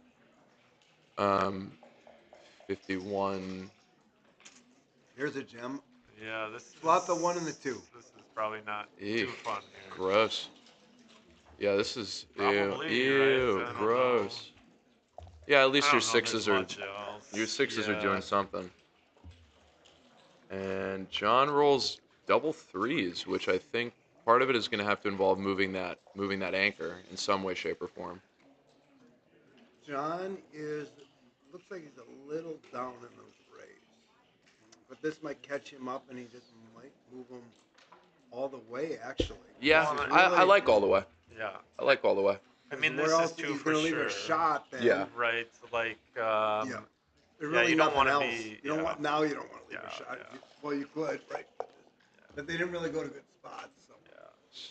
51. Here's a gem. Yeah, this Swap is the 1 and the 2. This is probably not Eek. too fun here. Gross. Yeah, this is Probably, ew, right? I don't gross. Yeah, at least I your don't know if 6s there's are much else. your 6s are Yeah. doing something. And John rolls double 3s, which I think part of it is going to have to involve moving that anchor in some way, shape, or form. John looks like he's a little down in the race. But this might catch him up and he just might move him all the way, actually. Yeah, This is I really- like all the way. Yeah. I like all the way. I mean, where this else is 2 he's for gonna leave sure. a shot then. Yeah. Right. Like. Yeah. There's Yeah, really you don't nothing want to else. be. You don't want now. You don't want to leave Yeah, a shot. yeah. Well, you could, right? But they didn't really go to good spots. So.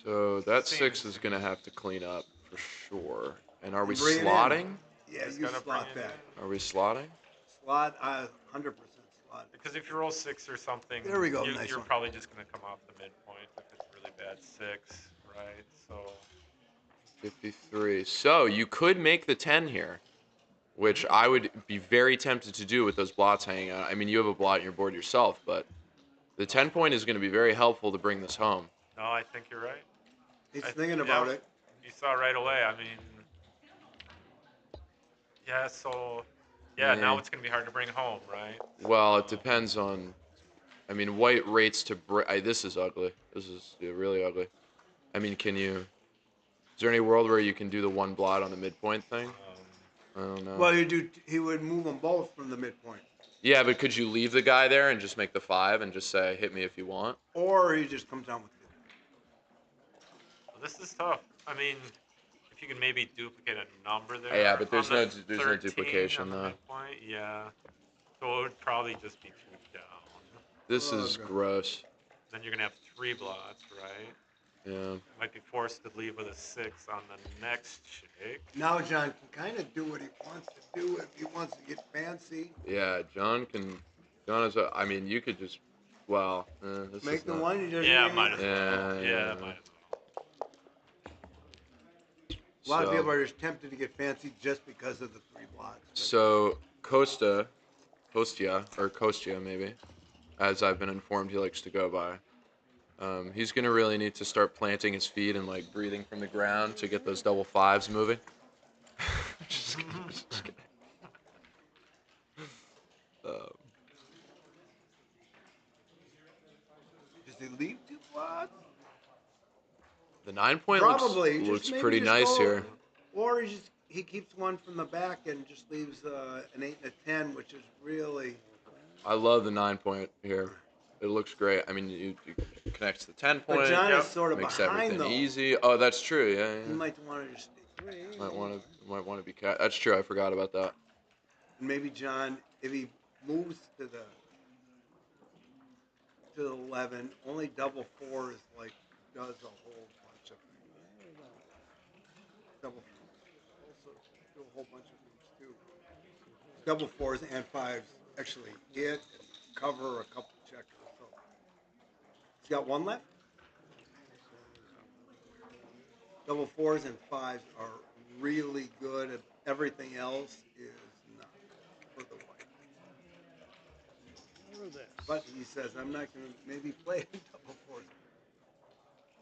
So that Seems- 6 is going to have to clean up for sure. And are we Bring it in. slotting? Yeah, Just you gotta slot bring it that. Are we slotting? Slot, 100% slot. Because if you roll 6 or something, There we go, nice you're one. probably just going to come off the midpoint if it's a really bad 6, right? So 53. So you could make the 10 here, which I would be very tempted to do with those blots hanging out. I mean, you have a blot in your board yourself, but the 10 point is going to be very helpful to bring this home. no, I think you're right. He's thinking about yeah, it. You saw right away. I mean, yeah. So yeah, now Yeah. it's going to be hard to bring home, right? Well, it depends on. I mean, white rates to break. This is ugly. This is really ugly. I mean, can you? Is there any world where you can do the 1 blot on the midpoint thing? I don't know. Well, he would move them both from the midpoint. Yeah, but could you leave the guy there and just make the 5 and just say, hit me if you want? Or he just comes down with it. This is tough. I mean, if you can maybe duplicate a number there. Yeah, but there's on no the there's no 13 duplication on the though. midpoint, yeah. So it would probably just be 2 down. This Oh, is God. gross. Then you're gonna have 3 blots, right? Yeah. Might be forced to leave with a 6 on the next shake. Now John can kind of do what he wants to do if he wants to get fancy. Yeah, John can. John is. I mean, you could just. Well, this Make is the not, 1. You just Yeah, maybe- might as well. Yeah, Yeah, yeah. might as well. A lot of So- people are just tempted to get fancy just because of the 3 blots. but- So Kostia maybe, as I've been informed he likes to go by. He's gonna really need to start planting his feet and like breathing from the ground to get those double 5s moving. Just kidding, just kidding. Does he leave 2 blots? The 9-point Probably. looks Just maybe pretty just nice go- here. Or he keeps 1 from the back and just leaves an 8 and a 10, which is really. I love the 9-point here. It looks great. I mean, you connect to the 10-point. But John Yep. is sort of Makes behind everything though. easy. Oh, that's true. Yeah, He yeah. might want to just stay. Might want to be cat. That's true. I forgot about that. Maybe John, if he moves to the 11, only double 4 is like does a whole bunch of double. Also do a whole bunch of things too. Double 4s and 5s actually hit and cover a couple checkers. So he's got 1 left. Double 4s and 5s are really good, and everything else is not for the white. But he says, I'm not going to maybe play double 4s.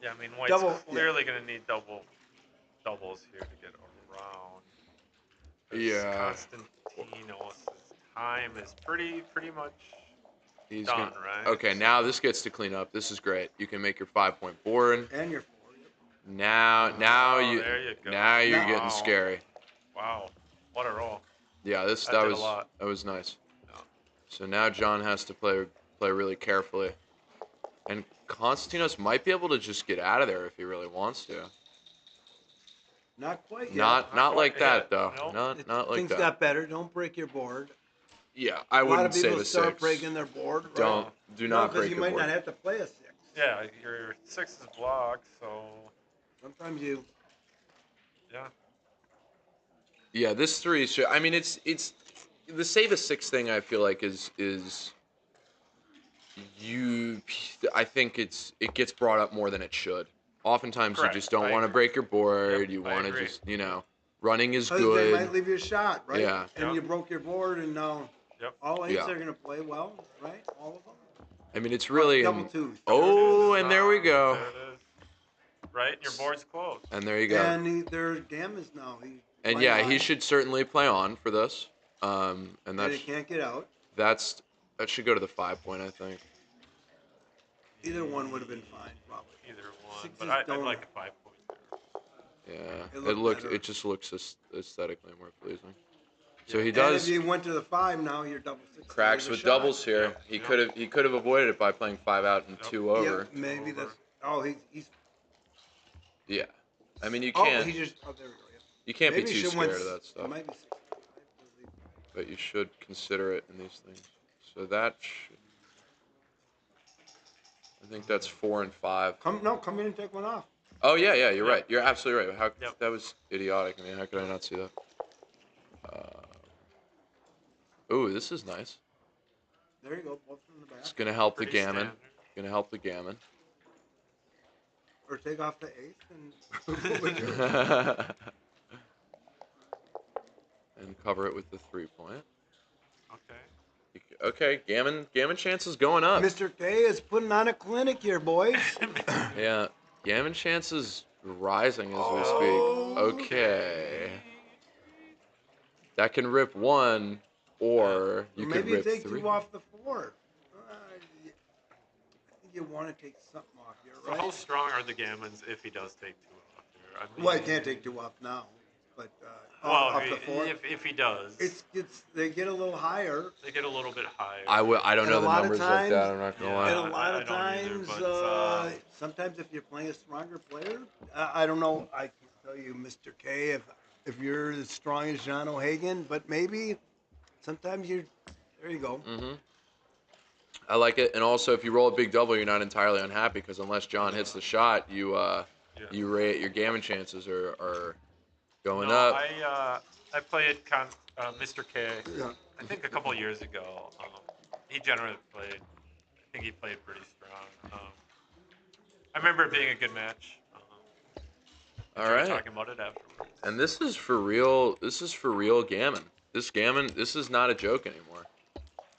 Yeah, I mean, White's Double, yeah. clearly going to need doubles here to get around. 'Cause Yeah. Constantinos' time is pretty much He's done, gonna. right? Okay, now this gets to clean up. This is great. You can make your 5-point board. And your Now Oh, you. there you go. Now you're getting Wow. scary. Wow, what a roll. Yeah, That did a was lot. that was nice. Yeah. So now John has to play really carefully, and Konstantinos might be able to just get out of there if he really wants to. Not quite yet. Not like quite that yet. though. Nope. Not like Things that. got better. Don't break your board. Yeah, I A lot wouldn't of say people the start 6. breaking their board. Right? Do No, not because break you your might board. not have to play a 6. Yeah, your 6 is blocked, so Sometimes you. yeah. Yeah, this 3 is. I mean, it's the save a 6 thing. I feel like is you. I think it gets brought up more than it should. Oftentimes Correct. you just don't I want to agree. break your board. Yep, You I want to agree. just running is Because good. they might leave you a shot, right? Yeah. And Yep. you broke your board, and now Yep. all 8s Yeah. are going to play well, right? All of them. I mean, it's really double 2s. Oh, and there we go. There it is. Right, and your board's closed. And there you go. And they're gammons now. And yeah, he should certainly play on for this. And And he can't get out. that should go to the 5-point, I think. Either one would have been fine, probably. Either one, Sixes but I'd don't- like a 5 point there. Yeah, it just looks aesthetically more pleasing. So he does. And if you went to the 5, now you're double 6. Cracks There's a with shot. doubles here. He could have avoided it by playing 5 out and 2 over. Yeah, maybe that's. Oh, he's. Yeah, I mean you Oh, can't. he just. Oh, there we go. Yeah. You can't Maybe be he too should went scared of that It stuff. might be 6. But you should consider it in these things. So that. I think that's 4 and 5. Come in and take one off. Oh yeah, you're right. You're absolutely right. How Yep. that was idiotic. I mean, how could I not see that? Ooh, this is nice. There you go, both from the back. It's gonna help Pretty the gammon. standard. Gonna help the gammon. Or take off the 8th and move it. And cover it with the 3-point. Okay. Okay, gammon chance is going up. Mr. K is putting on a clinic here, boys. Yeah, gammon chance is rising as we speak. Okay. That can rip 1, or you could Maybe you rip take 3. 2 off the 4. I think you want to take something off here, So right? how strong are the gammons if he does take 2 off here? I mean, Well, I can't take 2 off now, but well, off the 4. if he does, They get a little higher. they get a little bit higher. I don't And know a the lot of numbers like that. times- I'm not gonna Yeah. lie. And a lot I of don't either, times, but, sometimes if you're playing a stronger player, I don't know. I can tell you, Mr. K, if you're as strong as John O'Hagan, but maybe sometimes you're. There you go. Mm-hmm. I like it, and also if you roll a big double, you're not entirely unhappy because unless John hits the shot, you rate your gammon chances are going up. I played Mr. K. Yeah. I think a couple years ago. He generally played. I think he played pretty strong. I remember it being a good match. All We were right. talking about it afterwards. And this is for real. This is for real gammon. This is not a joke anymore.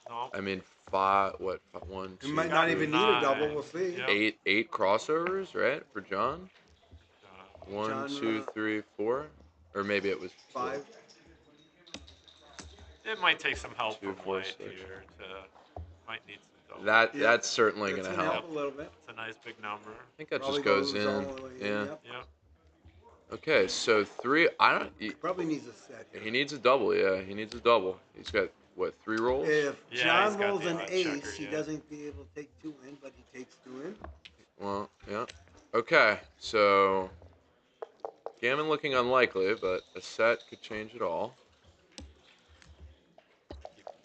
No. I mean, 5. What? 1, 2, You might not even need a double. 9. We'll see. Yep. eight crossovers, right, for John? Uh, 1, John, 2, 3, 4, or maybe it was 5. It might take some help 2, from 4, White 6. here. Might need some double. That's certainly That's gonna help. a little bit. It's a nice big number. I think that Probably just goes goes in. all the way in, Yeah. yep. Yep. Okay, so 3. I don't. Probably needs a set here. He needs a double. Yeah, he needs a double. He's got what, 3 rolls? If Yeah, he's John got rolls the an odd ace, checker, he yeah. doesn't be able to take 2 in, but he takes 2 in. Well, yeah. Okay, so gammon looking unlikely, but a set could change it all.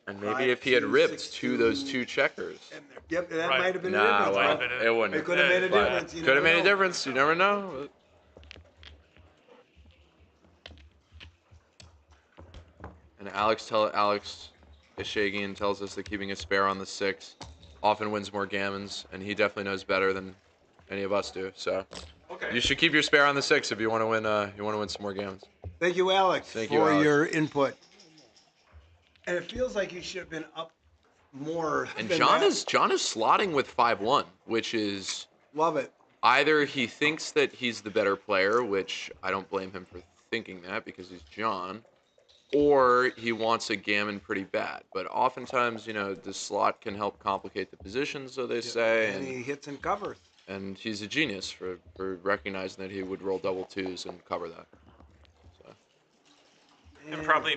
And maybe 5, if he had 2, ripped 6, those 2. 2 checkers. And yep, that Right. might have been Nah, a difference. well, Right? it wouldn't. It could have made a But difference. You Could have never made a know. difference. You never know. And Alex Ishagian tells us that keeping a spare on the 6 often wins more gammons, and he definitely knows better than any of us do. So Okay. you should keep your spare on the 6 if you want to win. You want to win some more gammons. Thank you, Alex, Thank you, for Alex. your input. And it feels like you should have been up more. And than John that. is slotting with 5-1, which is Love it. either he thinks that he's the better player, which I don't blame him for thinking that because he's John, or he wants a gammon pretty bad. But oftentimes, the slot can help complicate the position, so they say, And he hits and covers. and he's a genius for recognizing that he would roll double twos and cover that. So. And probably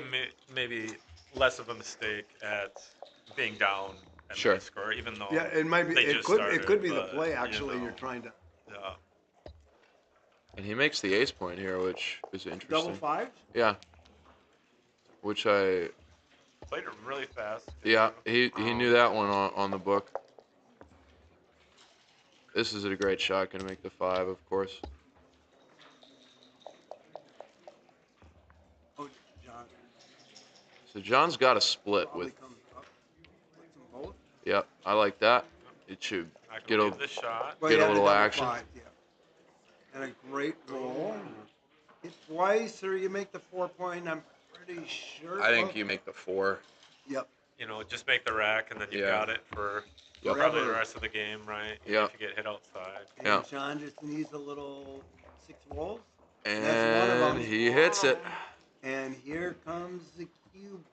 maybe less of a mistake at being down and Sure. they score, even though Yeah, it might be. they It just could. started, It could be the but, play. Actually, you're trying to Yeah. And he makes the ace point here, which is interesting. double fives. Yeah. Which I. Played it really fast. Yeah, he knew that one on the book. This is a great shot. Gonna make the 5, of course. Oh, John. So John's got a split Probably with. comes up. Puts them both. Yep, I like that. It should I can get a leave the shot. Well, get you a have the little double action. five, yeah. And a great roll. Hit twice, or you make the 4-point. I'm pretty sure. I think you make the 4. Yep. Just make the rack, and then you Yeah. got it for Yep. probably the Forever. rest of the game, right? Yeah. If you get hit outside. And Yeah. John just needs a little 6 rolls. And That's one of them. he hits it. And here comes the cube.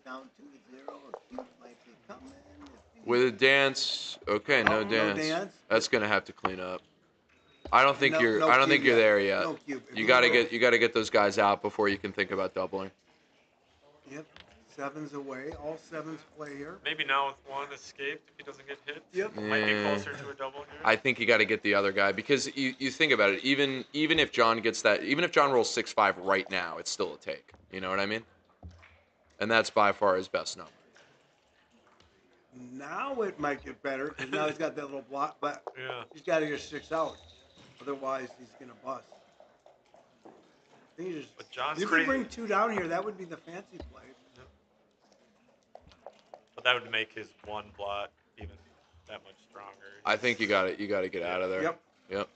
Down 2-0. A cube might be coming. With a dance. Okay, no Oh, no dance. dance. That's gonna have to clean up. I don't think No- you're. no I don't cube think you're yet. there yet. No cube. If You you gotta roll- get. You gotta get those guys out before you can think about doubling. Yep. 7's away. All 7s play here. Maybe now with one escaped, if he doesn't get hit, Yep. might be Yeah. closer to a double here. I think you got to get the other guy because you think about it. Even if John gets that, even if John rolls 6-5 right now, it's still a take. You know what I mean? And that's by far his best number. Now it might get better because now he's got that little block, but Yeah. he's got to get 6 out. Otherwise, he's gonna bust. I think you just. But John's You crazy. could bring 2 down here. That would be the fancy play. But that would make his one block even that much stronger. I think you got it. You got to get out of there. Yep. Yep.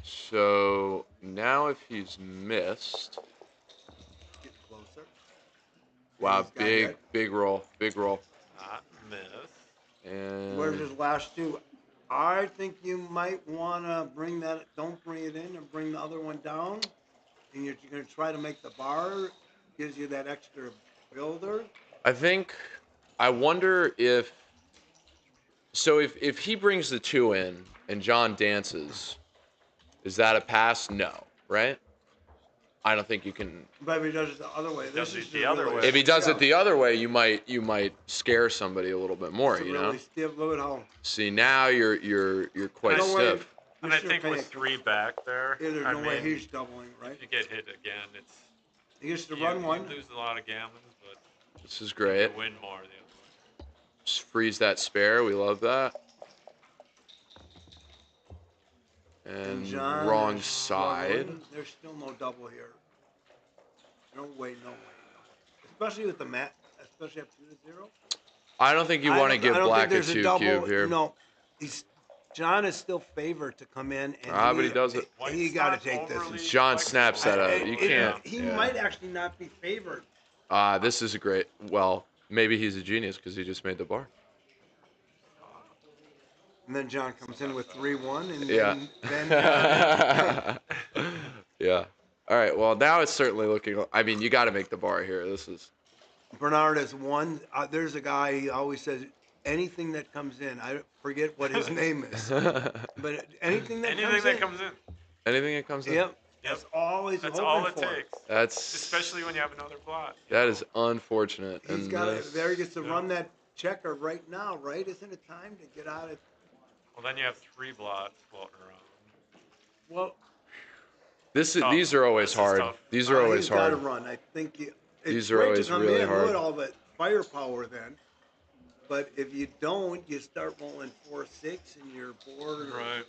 So now if he's missed, Get closer. wow, He's got it. big roll, big roll. Not miss. Where's And his last 2? I think you might want to bring that. Don't bring it in and bring the other one down. And you're going to try to make the bar. Gives you that extra builder. I wonder if. So if he brings the 2 in and John dances, is that a pass? No, right? I don't think you can. But if he does it the other way, this Does is it the other way. If he does yeah. it the other way, you might scare somebody a little bit more. It's a You know. really stiff. Look at how. See now you're quite No way. stiff. And I Mr. think with Panic. 3 back there, Yeah, there's I no way mean, he's doubling, right? if you get hit again, it's He gets to you, run you one. lose a lot of gammons, but This is you great. win more the other way. Just freeze that spare. We love that. And John wrong is side. struggling. There's still no double here. No way, no way. Especially with the mat, especially up 2-0. I don't think you want to give I don't black think a there's 2 double. cube here. No, John is still favored to come in, and But he does it. He White's got not to take this. overly John snaps that I- up. You it- can't. He yeah. might actually not be favored. This is a great. Well, maybe he's a genius because he just made the bar. And then John comes in with 3-1, and Yeah. then Yeah. All right. Well, now it's certainly looking. I mean, you got to make the bar here. This is. Bernard has won. There's a guy, he always says, anything that comes in, I forget what his name is, but anything that Anything comes that in. comes in. Anything that comes in. Yep. That's always That's hoping all it for. takes. That's. Especially when you have another blot. That is unfortunate. He's and got to, this- there he gets to run that checker right now, right? Isn't it time to get out of? Well, then you have 3 blots floating around. Well, This is. Tough. These are always This is hard. tough. These are always he's got to hard. run. I think it's These are great always to come really in. hard. Look at all that firepower then. But if you don't, you start rolling 4-6 and you're bored. Right.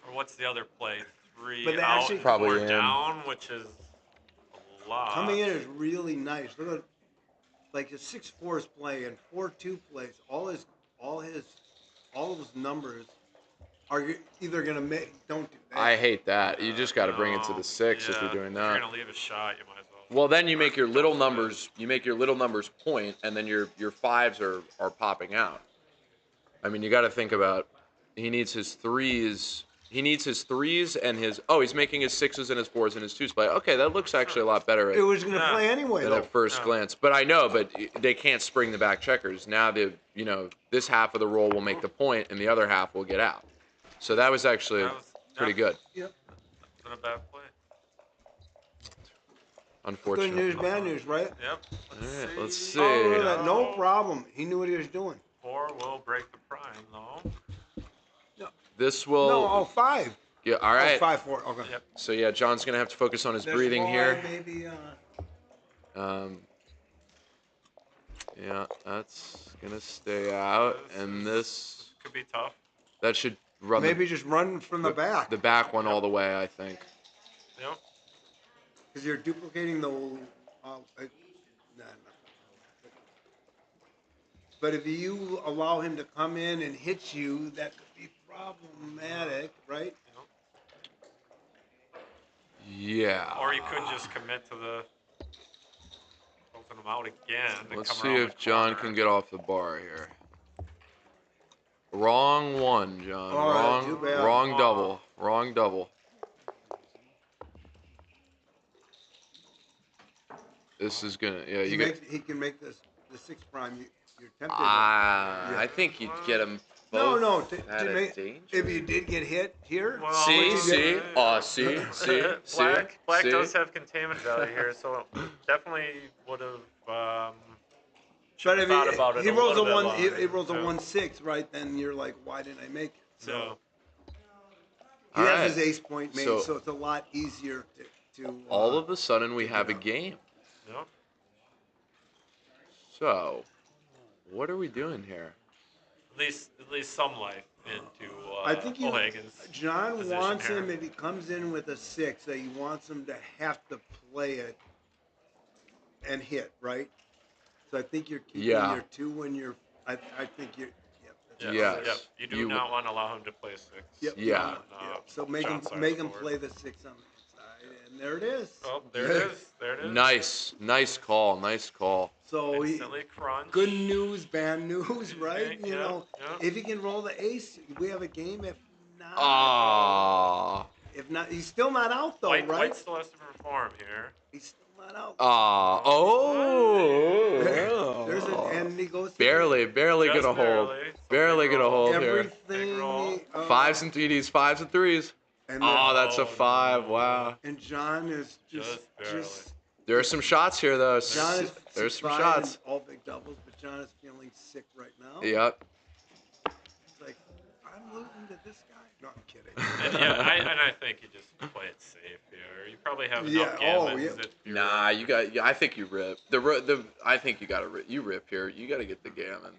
Or what's the other play? 3 But out, actually- 4 Probably in. down, which is a lot. Coming in is really nice. Look at, like the 6-4 is playing, 4-2 plays. All of his numbers are either gonna make. Don't do that. I hate that. You just got to bring it to No, the 6 if yeah, you're doing If that. you're gonna leave a shot, you might as well. Well, then you make your little numbers. You make your little numbers point, and then your 5s are popping out. I mean, you got to think about he needs his threes. He needs his threes and his. Oh, he's making his sixes and his fours and his twos play. Okay, that looks actually a lot better It was going to Yeah. play anyway, than though. at first Yeah. glance. But I know, but they can't spring the back checkers. Now this half of the roll will make the point, and the other half will get out. So that was actually That was pretty good. Yep. not a bad play. Good Unfortunately. news, bad news, right? Yep. All right, let's see. Oh, look at that. No No. problem. He knew what he was doing. 4 will break the prime, though. This will. No, oh, 5. Yeah. All Oh, right. 5-4. Okay. Yep. So yeah, John's gonna have to focus on his That's breathing why here. Maybe, Yeah, that's gonna stay out, and this Could be tough. that should run maybe just run from the back. the back one all the way. I think. Yep. Because you're duplicating the. Nah. But if you allow him to come in and hit you, that could be problematic, right? Yeah. Or you could just commit to the open them out again. And Let's come see around if the John corner. can get off the bar here. Wrong one, John. All right, too bad. Wrong double. Wrong double. This is gonna. Yeah, you get. He can make the 6 prime. You're tempted. I think you'd get him both. No. at To a make, danger. if you did get hit here, Well, See, what'd you get? see. Black see? does have containment value here, so definitely would have But if thought about it he a rolls a little bit 1, longer. he rolls a Yeah. 1-6, right? Then you're like, why didn't I make it? So he All has right. his ace point made, So- so it's a lot easier to All of a sudden, we have a game. Yep. So, what are we doing here? At least some life into I think O'Hagan's John position wants here. him, if he comes in with a 6, that he wants him to have to play it and hit, right? So I think you're keeping Yeah. your 2 when you're, I think you're, Yes. Yes. Yep. You do You- not want to allow him to play 6. Yep. Yeah. So make him John's side of the board. play the 6 on the inside, and there it is. Oh, there it is. There it is. Nice call. So Instantly crunch. good news, bad news, right? Yeah, You know, yeah. if he can roll the ace, we have a game. If not, Ah. if not, he's still not out though, White right? still has to perform here. He's still not out. Oh. There's an and he goes to Barely Just gonna hold. barely. Barely gonna hold here. everything. roll. Fives and TDs, 5s and 3s. And Oh, then- that's a 5. Wow. and John is Just barely. There are some shots here, though. John is There's some 6'5" shots. and all big doubles, but John is feeling sick right now. Yep. It's like I'm losing to this guy. No, I'm kidding. And I think you just play it safe here. You probably have Yeah, enough oh, gammons yeah. if you're Nah, you got. Yeah, I think you rip. I think you got to rip. You rip here. You got to get the gammon.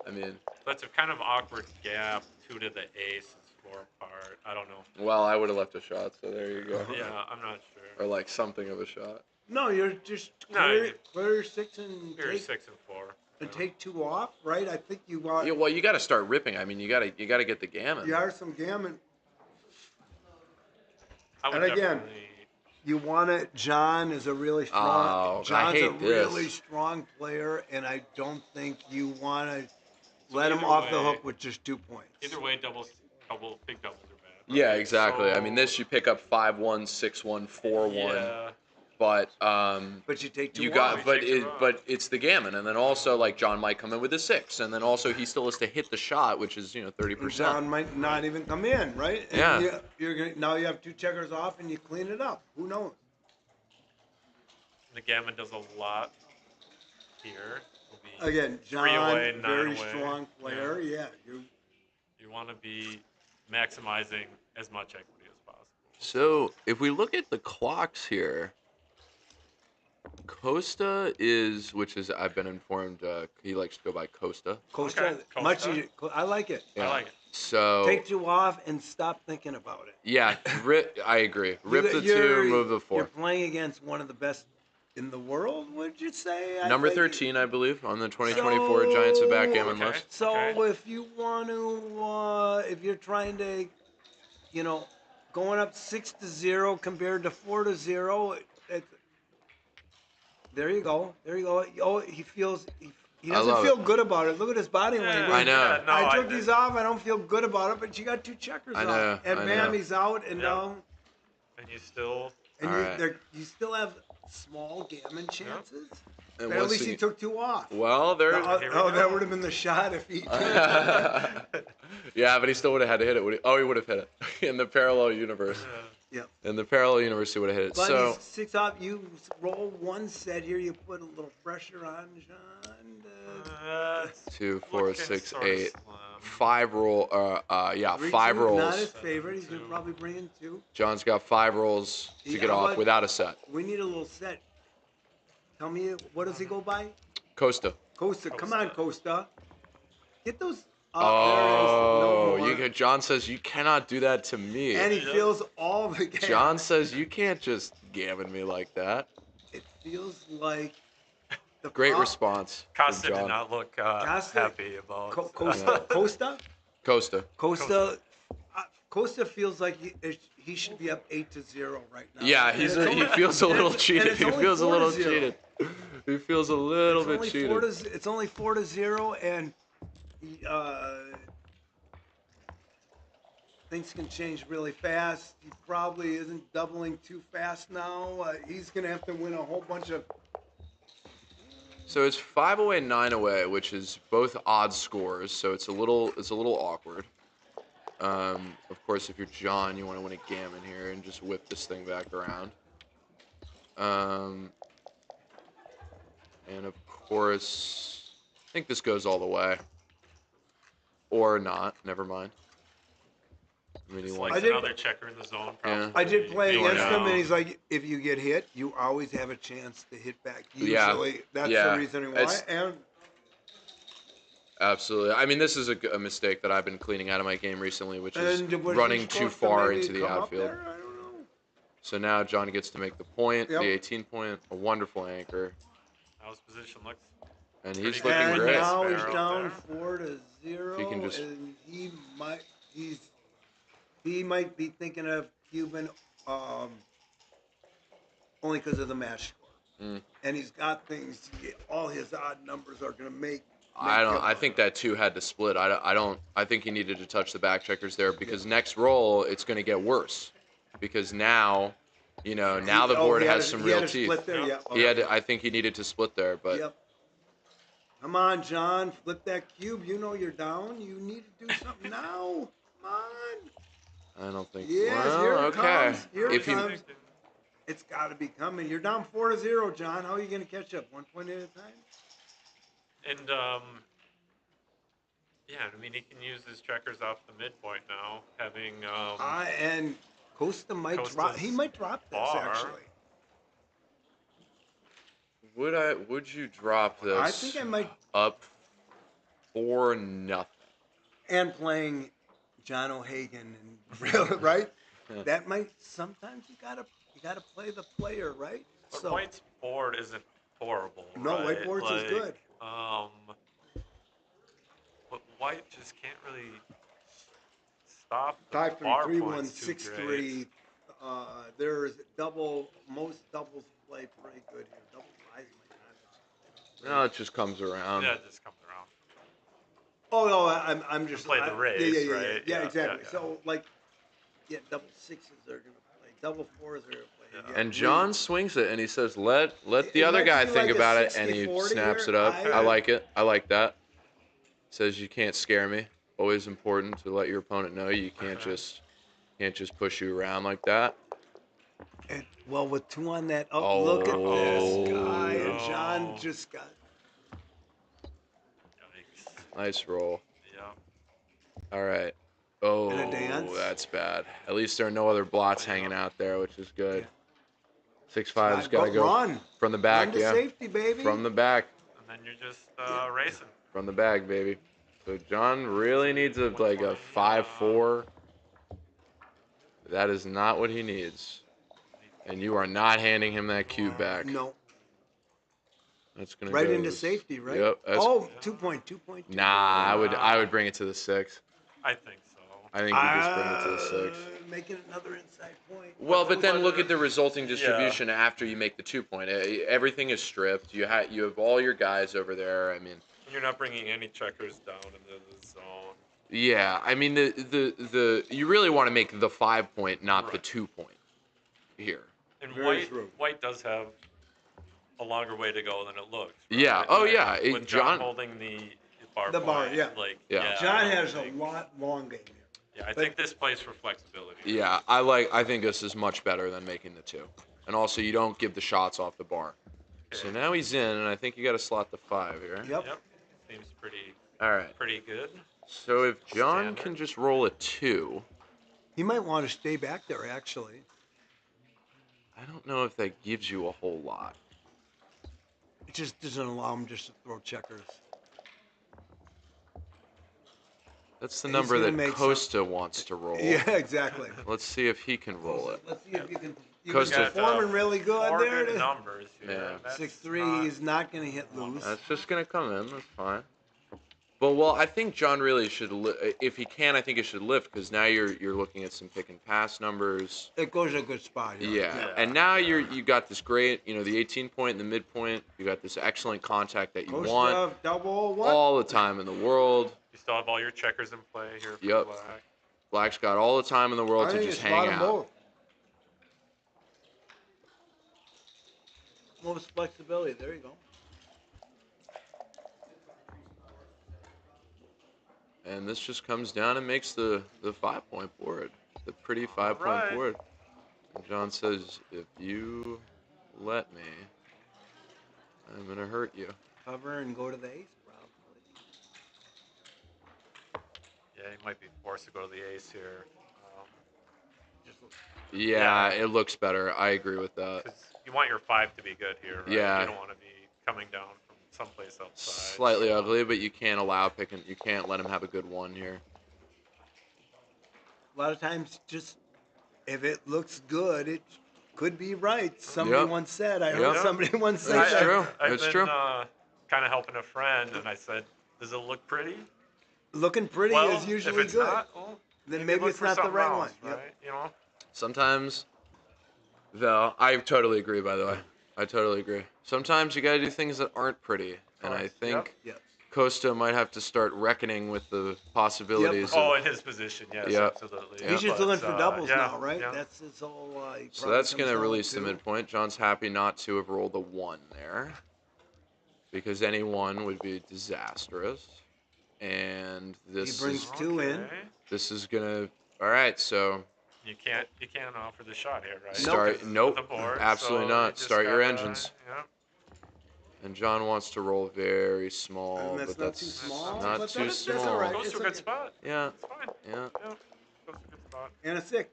I mean, That's a kind of awkward gap. 2 to the ace is 4 apart. I don't know. well, I would have left a shot, so there you go. Yeah, I'm not sure. Or like something of a shot. No, you're just No, clear your 6 and You're take 6 and 4. and take 2 off, right? I think you want. Yeah, well, you got to start ripping. I mean, you got to get the gammon. You are some gammon. I would And again, definitely. You want it. John is a really strong. Oh, I John's hate a really this. strong player, and I don't think you want to let him either off the way- hook with just 2 points. Either way, big doubles are bad. Yeah, right? exactly. I So- mean, this you pick up 5-1, 6-1, 4-1, Yeah. but But you take 2 you off. got, but take two it, off. but it's the gammon, and then also like John might come in with a 6, and then also he still has to hit the shot, which is 30%. John might not even come in, right? And Yeah. you're gonna, now you have 2 checkers off, and you clean it up. Who knows? The gammon does a lot here. Will be Again, 3 John, away, 9 very away. strong player. Yeah, You want to be maximizing as much equity as possible. So if we look at the clocks here, Costa is, which is I've been informed, he likes to go by Costa. Costa, Okay, much Costa. easier. I like it. I like it. So Take 2 off and stop thinking about it. yeah, I agree. Rip the 2, You're- move the 4. You're playing against one of the best in the world, would you say? I Number think. 13, I believe, on the 2024 Giants of Backgammon Okay. list. So Okay. if you want to, if you're trying to, going up 6-0 compared to 4-0, there you go. There you go. Oh, he feels He I doesn't love feel it. good about it. Look at his body language. I know. No, I took these off. I don't feel good about it, but you got 2 checkers I know, off, and I bam, know. he's out, and Yep. now, And you still. and All you right. you still have small gammon chances. And But at once least he again- took 2 off. Well, there's. Here we that go. would have been the shot if he. Yeah, but he still would have had to hit it. He would have hit it in the parallel universe. Yeah. In the parallel universe, he would have hit it. But So he's 6 off. You roll 1 set here. You put a little pressure on John. 2, 4, looking 6, sorta 8, slim. 5 roll. Yeah, 5 Not rolls. his favorite. He's gonna probably bring in 2. John's got 5 rolls to get How off about- without a set. We need a little set. Tell me, what does he go by? Costa. Costa. Come on, Costa. Get those. Oh, there is no more. John says you cannot do that to me. And he feels all the gas. John says you can't just gammon me like that. It feels like the Great prop- response from Costa did John. not look Costa- happy about. Costa. Costa. Costa. Costa feels like he should be up 8-0 right now. Yeah, And he it's only- feels a little and cheated. it's He only feels a 4-0. little cheated. He feels a little bit cheated. It's only 4-0, and things can change really fast. He probably isn't doubling too fast now. He's gonna have to win a whole bunch of. So it's 5 away, 9 away, which is both odd scores. So it's a little awkward. Of course, if you're John, you want to win a gammon here and just whip this thing back around. And of course, I think this goes all the way. Or not. Never mind. I mean, he wants. Like another checker in the zone. Yeah. I did play Going against him, out. and he's like, if you get hit, you always have a chance to hit back. Yeah. Usually, that's Yeah. the reason why. It's- And Absolutely. I mean, this is a mistake that I've been cleaning out of my game recently, which is and was he running too supposed to far maybe into the come up outfield. there? I don't know. So now John gets to make the point, Yep. the 18 point, a wonderful ancher, Now his position looks. and he's Pretty looking And great. now he's Barrel down there. 4-0, If he can just- and he might be thinking of Cuban only because of the match score. Mm. And he's got things. All his odd numbers are going to make. I think that two had to split. I think he needed to touch the back checkers there because next roll it's going to get worse because now, now the board has some real teeth. Split there, yeah. He had. I think he needed to split there, but Yep. Come on, John, flip that cube. You know you're down. You need to do something now. Come on. I don't think. Yes, well, here it okay. comes. Here it If he, comes. It's got to be coming. You're down 4-0, John. How are you going to catch up? 1 point at a time? And yeah, I mean he can use his checkers off the midpoint now, having And Costa might drop. Costa's He might drop this far. actually. would you drop this? I think I might. Up 4-0. And playing John O'Hagan and really, right? Yeah. That might sometimes you gotta play the player, right? But White's board isn't horrible. No, right? White board's is good. But White just can't really stop the 5-3, bar 3-1, points too 6-3. great. There's most doubles play pretty good here. Double fives might not. No, it just comes around. Yeah, it just comes around. Oh no, I'm just play the raise, yeah, right? Yeah, Yeah, exactly. yeah, yeah. So double sixes they're gonna play, double fours they're gonna play. And John swings it and he says, let the It other might guy be think like a about it, and he 60-40 snaps here. it up. I- I like it. I like that. Says you can't scare me. Always important to let your opponent know you can't just push you around like that. And, well, with 2 on that, look at this guy, and no. John just got. Yikes. Nice roll. Yeah. All right. Oh, And a dance. that's bad. At least there are no other blots hanging out there, which is good. 6-5's got to go Run from the back, Run to yeah. safety, baby. From the back. And then you're just racing. From the bag, baby. So John really needs a 5-4. That is not what he needs. And you are not handing him that cube back. No, That's gonna right go into to- safety, right? Yep. Oh, 2 point. Nah, I would bring it to the 6. I think so. I think you just bring it to the 6. Making another inside point. Well, but then look at the resulting distribution after you make the 2 point. Everything is stripped. You have all your guys over there. I mean, You're not bringing any checkers down into the zone. Yeah, I mean the you really want to make the 5 point, not the Right. 2 point here. And Very true. white does have a longer way to go than it looks. Right? Yeah. Oh Like, yeah. with John holding the bar The bar, point, yeah. like Yeah. John I don't has a think- lot long game here. Yeah, I think this plays for flexibility. Yeah, I think this is much better than making the 2. And also you don't give the shots off the bar. So Okay. now he's in, and I think you got to slot the 5 here. Yep. Seems pretty All right. pretty good. So if John Standard. can just roll a 2, He might want to stay back there, actually. I don't know if that gives you a whole lot. It just doesn't allow him just to throw checkers. That's the He's number gonna that make Costa wants to roll. Yeah, exactly. Let's see if he can roll it. Let's see if you can. He Costa- was performing really good. Four There it good is. numbers here. Yeah. That's 6-3. not- He's not going to hit loose. That's just gonna come in. That's fine. But well, I think John really should. If he can, I think it should lift because now you're looking at some pick and pass numbers. It goes to a good spot here. Yeah. And now you got this great, the 18 point and the midpoint. You got this excellent contact that you Costa, want double what? all the time in the world. You still have all your checkers in play here for Yep. black. Black's got all the time in the world I to think just it's hang bottom out. both. Most flexibility. There you go. And this just comes down and makes the 5 point board, the pretty 5 point Alright. board. And John says, if you let me, I'm gonna hurt you. Cover and go to the ace, probably. Yeah, he might be forced to go to the ace here. Yeah, it looks better. I agree with that. Because you want your 5 to be good here, right? Yeah. You don't want to be coming down from someplace outside. Slightly ugly, but you can't you can't let him have a good 1 here. A lot of times, just if it looks good, it could be right. Somebody Yep. once said. I Yep. heard somebody once say That's that. true. I've It's been, true. kind of helping a friend, and I said, "Does it look pretty?" Looking pretty well, is usually if it's good. not, well, Then maybe look it's for not the something right else, one. Yep. right? You know. Sometimes, though, I totally agree, by the way. I totally agree. Sometimes you gotta do things that aren't pretty. And I think Yep. Costa might have to start reckoning with the possibilities. Oh, of, in his position, yes, Yep. absolutely. He's just But, looking for doubles yeah, now, right? yeah. That's his whole. He so probably that's comes gonna down release the to- midpoint. John's happy not to have rolled a 1 there. Because any 1 would be disastrous. And this He brings is 2 in. Okay. this is gonna alright, so You can't offer the shot here, right? Start- Because nope, with the board, absolutely so not. you just Start your gotta- engines. Yeah. and John wants to roll very small, And that's but not that's too small, not but too that's small. all right. Goes It's to a good okay. spot. Yeah, It's fine. yeah. Yeah. Goes to a good spot. And a 6.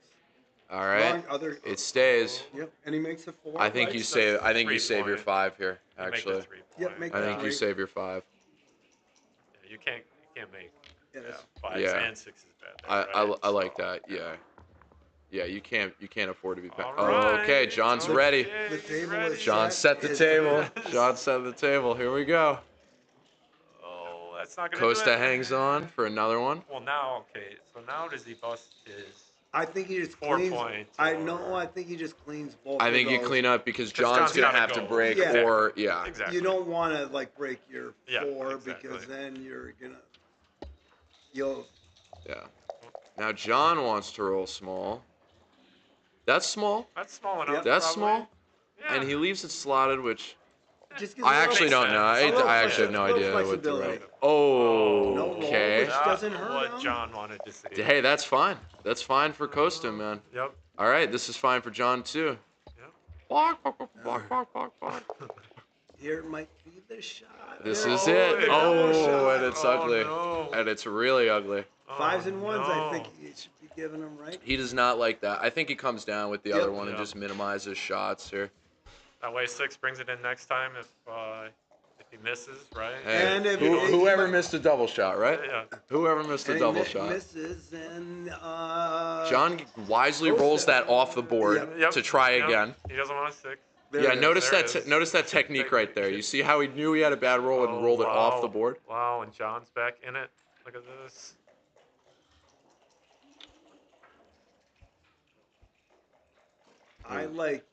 All right. Wrong, other. It stays. Yep. And he makes a 4. I think right? you That's save. I think you 3 save your point. 5 here. You make the Actually, 3 Yep, point. make I the think you 3. save your 5. Yeah, you can't make Yeah, that's- 5s Yeah. and 6s bad. There, right? I like So, that. Yeah. Yeah, you can't afford to be. All Oh, okay. right, John's okay, ready. The he's table ready. is John set the It's- table. John set the table. Here we go. Oh, that's not gonna do Costa it. hangs on for another one. Well, now, okay. So now does he bust his? I think he just 4 cleans. points. I or- know. I think he just cleans both. I of think you those. clean up because 'Cause John's John's gonna gotta have to go. break Yeah. or yeah. Exactly. You don't want to like break your Yeah, 4 exactly. because then you'll. Yeah. Now John wants to roll small. That's small. That's small enough. That's probably. small. Yeah. And he leaves it slotted, which Just gives I a actually little- don't know. sense. A little I actually have no little idea what to flexibility. write. Oh, No roll, okay. which doesn't Not hurt what him. John wanted to see. Hey, that's fine. That's fine for Costa, man. Yep. All right, this is fine for John too. Yep. Bark, bark, bark, bark, bark, bark, bark. Here might be the shot. This There is it it. is. Oh, and it's Oh, ugly. no. And it's really ugly. 5s and 1s. I no. think you should be giving him right. He does not like that. I think he comes down with the Yep. other one and Yeah. just minimizes shots here. That way 6 brings it in next time if he misses, right? Hey, And if whoever he- missed a double shot, right? Yeah. Whoever missed a And double he shot. misses and. John wisely rolls that off the board Yep. to try Yep. again. He doesn't want a 6. There Yeah, it is. notice There that it is. notice that technique right there. You see how he knew he had a bad roll and Oh, rolled it off wow. the board? Wow, and John's back in it. Look at this. I like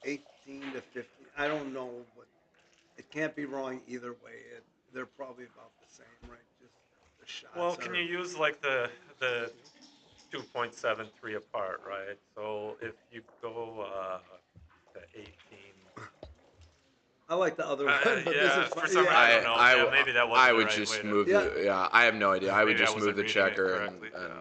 18 to 15. I don't know what. It can't be wrong either way. they're probably about the same, right? Just the shots. Well, can you use like the 2.73 apart, right? So if you go to 18. I like the other one, but Yeah, this is for fun. some reason, I don't know. Yeah, maybe that wasn't I the would right just way to. move Yeah. the. Yeah, I have no idea. I would Maybe I just move wasn't the reading it checker correctly, and yeah.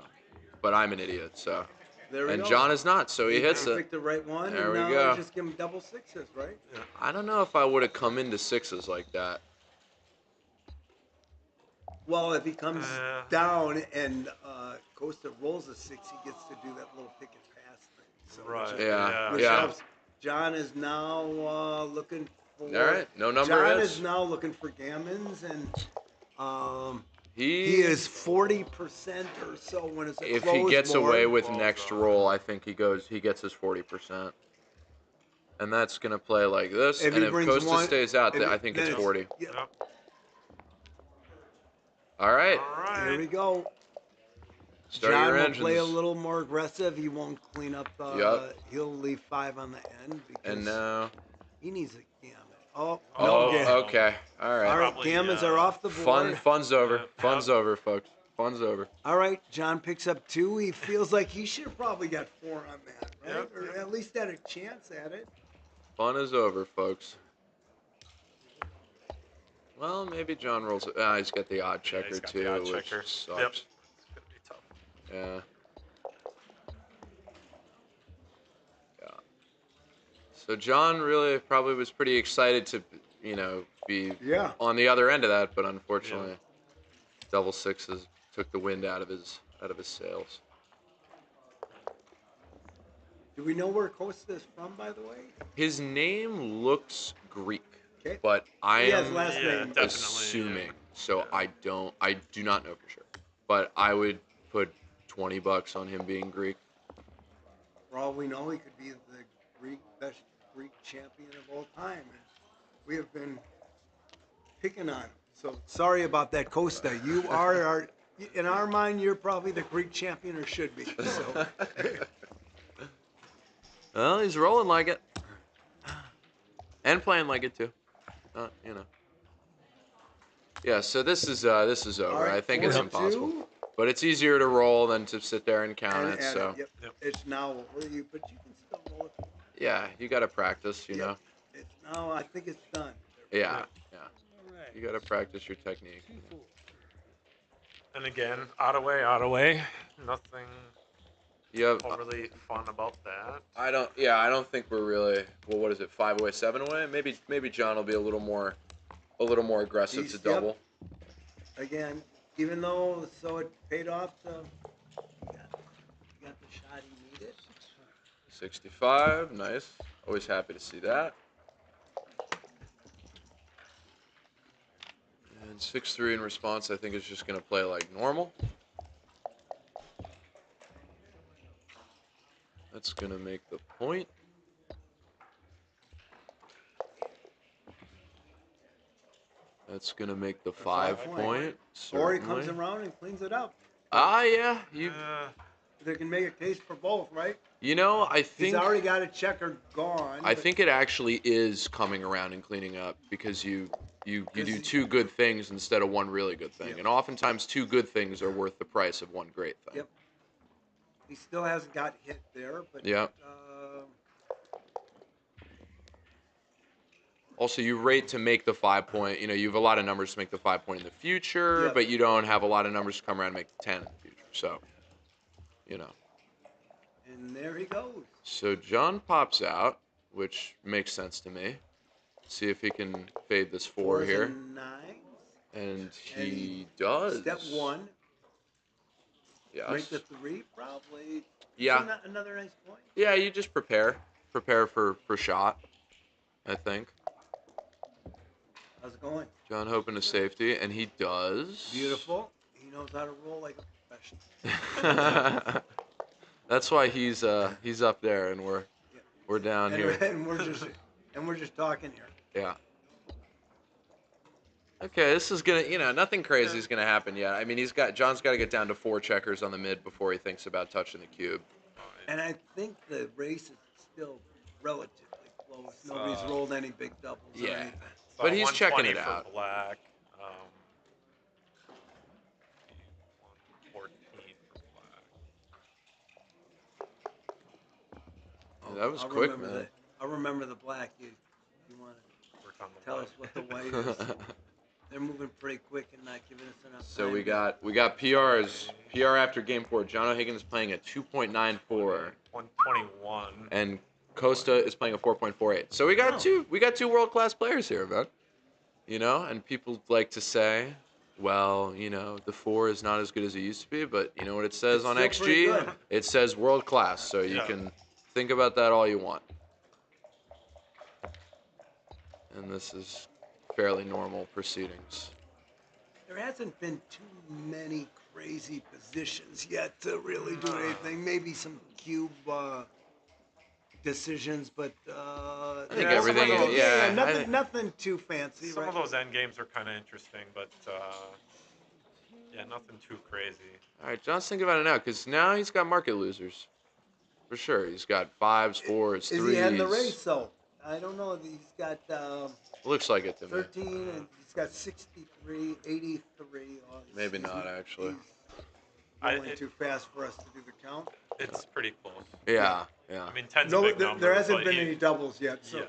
but I'm an idiot, so. There we And go. John is not, so he hits You it. picked the right one, There and we now go. just give him double sixes, right? Yeah. I don't know if I would have come into sixes like that. Well, if he comes Uh, down and Costa rolls a six, he gets to do that little pick and pass thing. So Right. Yeah, which yeah. helps. John is now looking for. All right, no number John hits. is now looking for gammons, and He is 40% or so when it's a If closed he gets board. away with Closed next off. roll, I think he gets his 40%. And that's gonna play like this. If and he if brings Costa one- stays out, if I think then it's it's- 40. Yep. Yep. All right, All right. Here we go. start John your will engines. play a little more aggressive. He won't clean up. Yup. He'll leave 5 on the end because And now, he needs a gammon. Oh, no, okay. okay, all right. All right, Probably, gammons are off the board. Fun's over. Yeah. Fun's over, folks. Fun's over. All right, John picks up 2. He feels like he should have probably got 4 on that, right? Yep, Or yep. at least had a chance at it. Fun is over, folks. Well, maybe John rolls. He's got the odd checker he's got too, the odd which checker. sucks. Yep. It's gonna be tough. Yeah. Yeah. So John really probably was pretty excited to, be Yeah. on the other end of that, but unfortunately, double sixes took the wind out of his sails. Do we know where Costa is from, by the way? His name looks Greek, Okay. but I He has am last Yeah, name. definitely. assuming. Yeah. So I do not know for sure, but I would put $20 on him being Greek. For all we know, he could be the best Greek champion of all time. And we have been picking on him. So sorry about that, Costa. You are in our mind, you're probably the Greek champion or should be. So Well, he's rolling like it, and playing like it too. Yeah. So this is over. All right, I think it's 4-2. impossible. But it's easier to roll than to sit there and count it. And So yep, it's now over you, but you can still roll it. yeah, you got to practice. You Yep. know. It's now. I think it's done. Yeah. Yeah. You got to practice your technique. And again, out of way. Nothing Yep. overly fun about that. I don't think we're really. Well, what is it? 5 away, 7 away. Maybe John will be a little more aggressive He's- to double. Again, even though it paid off to he got the shot he needed. 65. Nice. Always happy to see that. And 6-3 in response, I think is just going to play like normal. That's going to make the point. That's going to make the 5 point. Or he comes Certainly. around and cleans it up. Yeah. They can make a case for both, right? I He's think already got a checker gone. I but think it actually is coming around and cleaning up because you do 2 good things instead of 1 really good thing. Yep. And oftentimes 2 good things are worth the price of 1 great thing. Yep. He still hasn't got hit there, but Yep. Also, you rate to make the 5 point. You have a lot of numbers to make the 5 point in the future, Yep. but you don't have a lot of numbers to come around and make the 10 in the future. So, and there he goes. So John pops out, which makes sense to me. See if he can fade this 4 Fours here. and nines. And he does. Step 1. Yes. Break the 3, probably. Yeah. Another nice point. Yeah, you just prepare for shot, I think. How's it going? John hoping to safety, and he does. Beautiful. He knows how to roll like a professional. That's why he's up there and we're down here. And we're just talking here. Yeah. Okay, this is gonna, nothing crazy is gonna happen yet. I mean, John's got to get down to 4 checkers on the mid before he thinks about touching the cube. And I think the race is still relatively close. Nobody's rolled any big doubles or Yeah. anything. But he's checking 120 it out. for black. Um, 14 for black. Yeah, that was I'll quick, remember man. the I'll remember the black. You want Work on to the tell white. us what the white is? They're moving pretty quick and not giving us enough So time. we got PRs. PR after game 4. John O'Hagan is playing a 2.94, 121. and Costa is playing a 4.48. So we got two world class players here, man. You know, and people like to say, well, you know, the 4 is not as good as it used to be, but you know what it says It's on still pretty XG? good. It says world class. So you Yeah. can think about that all you want. And this is fairly normal proceedings. There hasn't been too many crazy positions yet to really do anything. Maybe some cube decisions, but I think Yeah, everything, some of those- yeah. nothing too fancy. Some right? of those end games are kind of interesting, but yeah, nothing too crazy. All right, John's thinking about it now, because now he's got market losers. For sure. He's got 5s, 4s, 3s. Is he heading the race? So I don't know. He's got Looks like it to me. 13, and he's got 63, 83. Oh, Maybe not, actually. He's going too fast for us to do the count. It's pretty close. Yeah. I mean, 10's a No, big number. there hasn't but been any doubles yet. So. Yeah.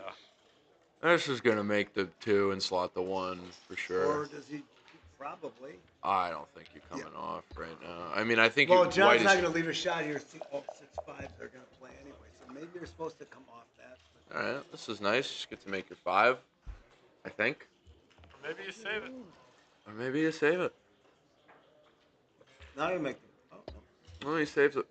This is going to make the 2 and slot the 1 for sure. Or does he? Probably. I don't think you're coming off right now. I mean, I think Well, White John's is... not going to leave a shot here. 6-5, they're going to play anyway. So maybe you're supposed to come off that. All right, this is nice. You get to make your 5, I think. Or maybe you save it. Or maybe you save it. Now you make them. Well, he saves it.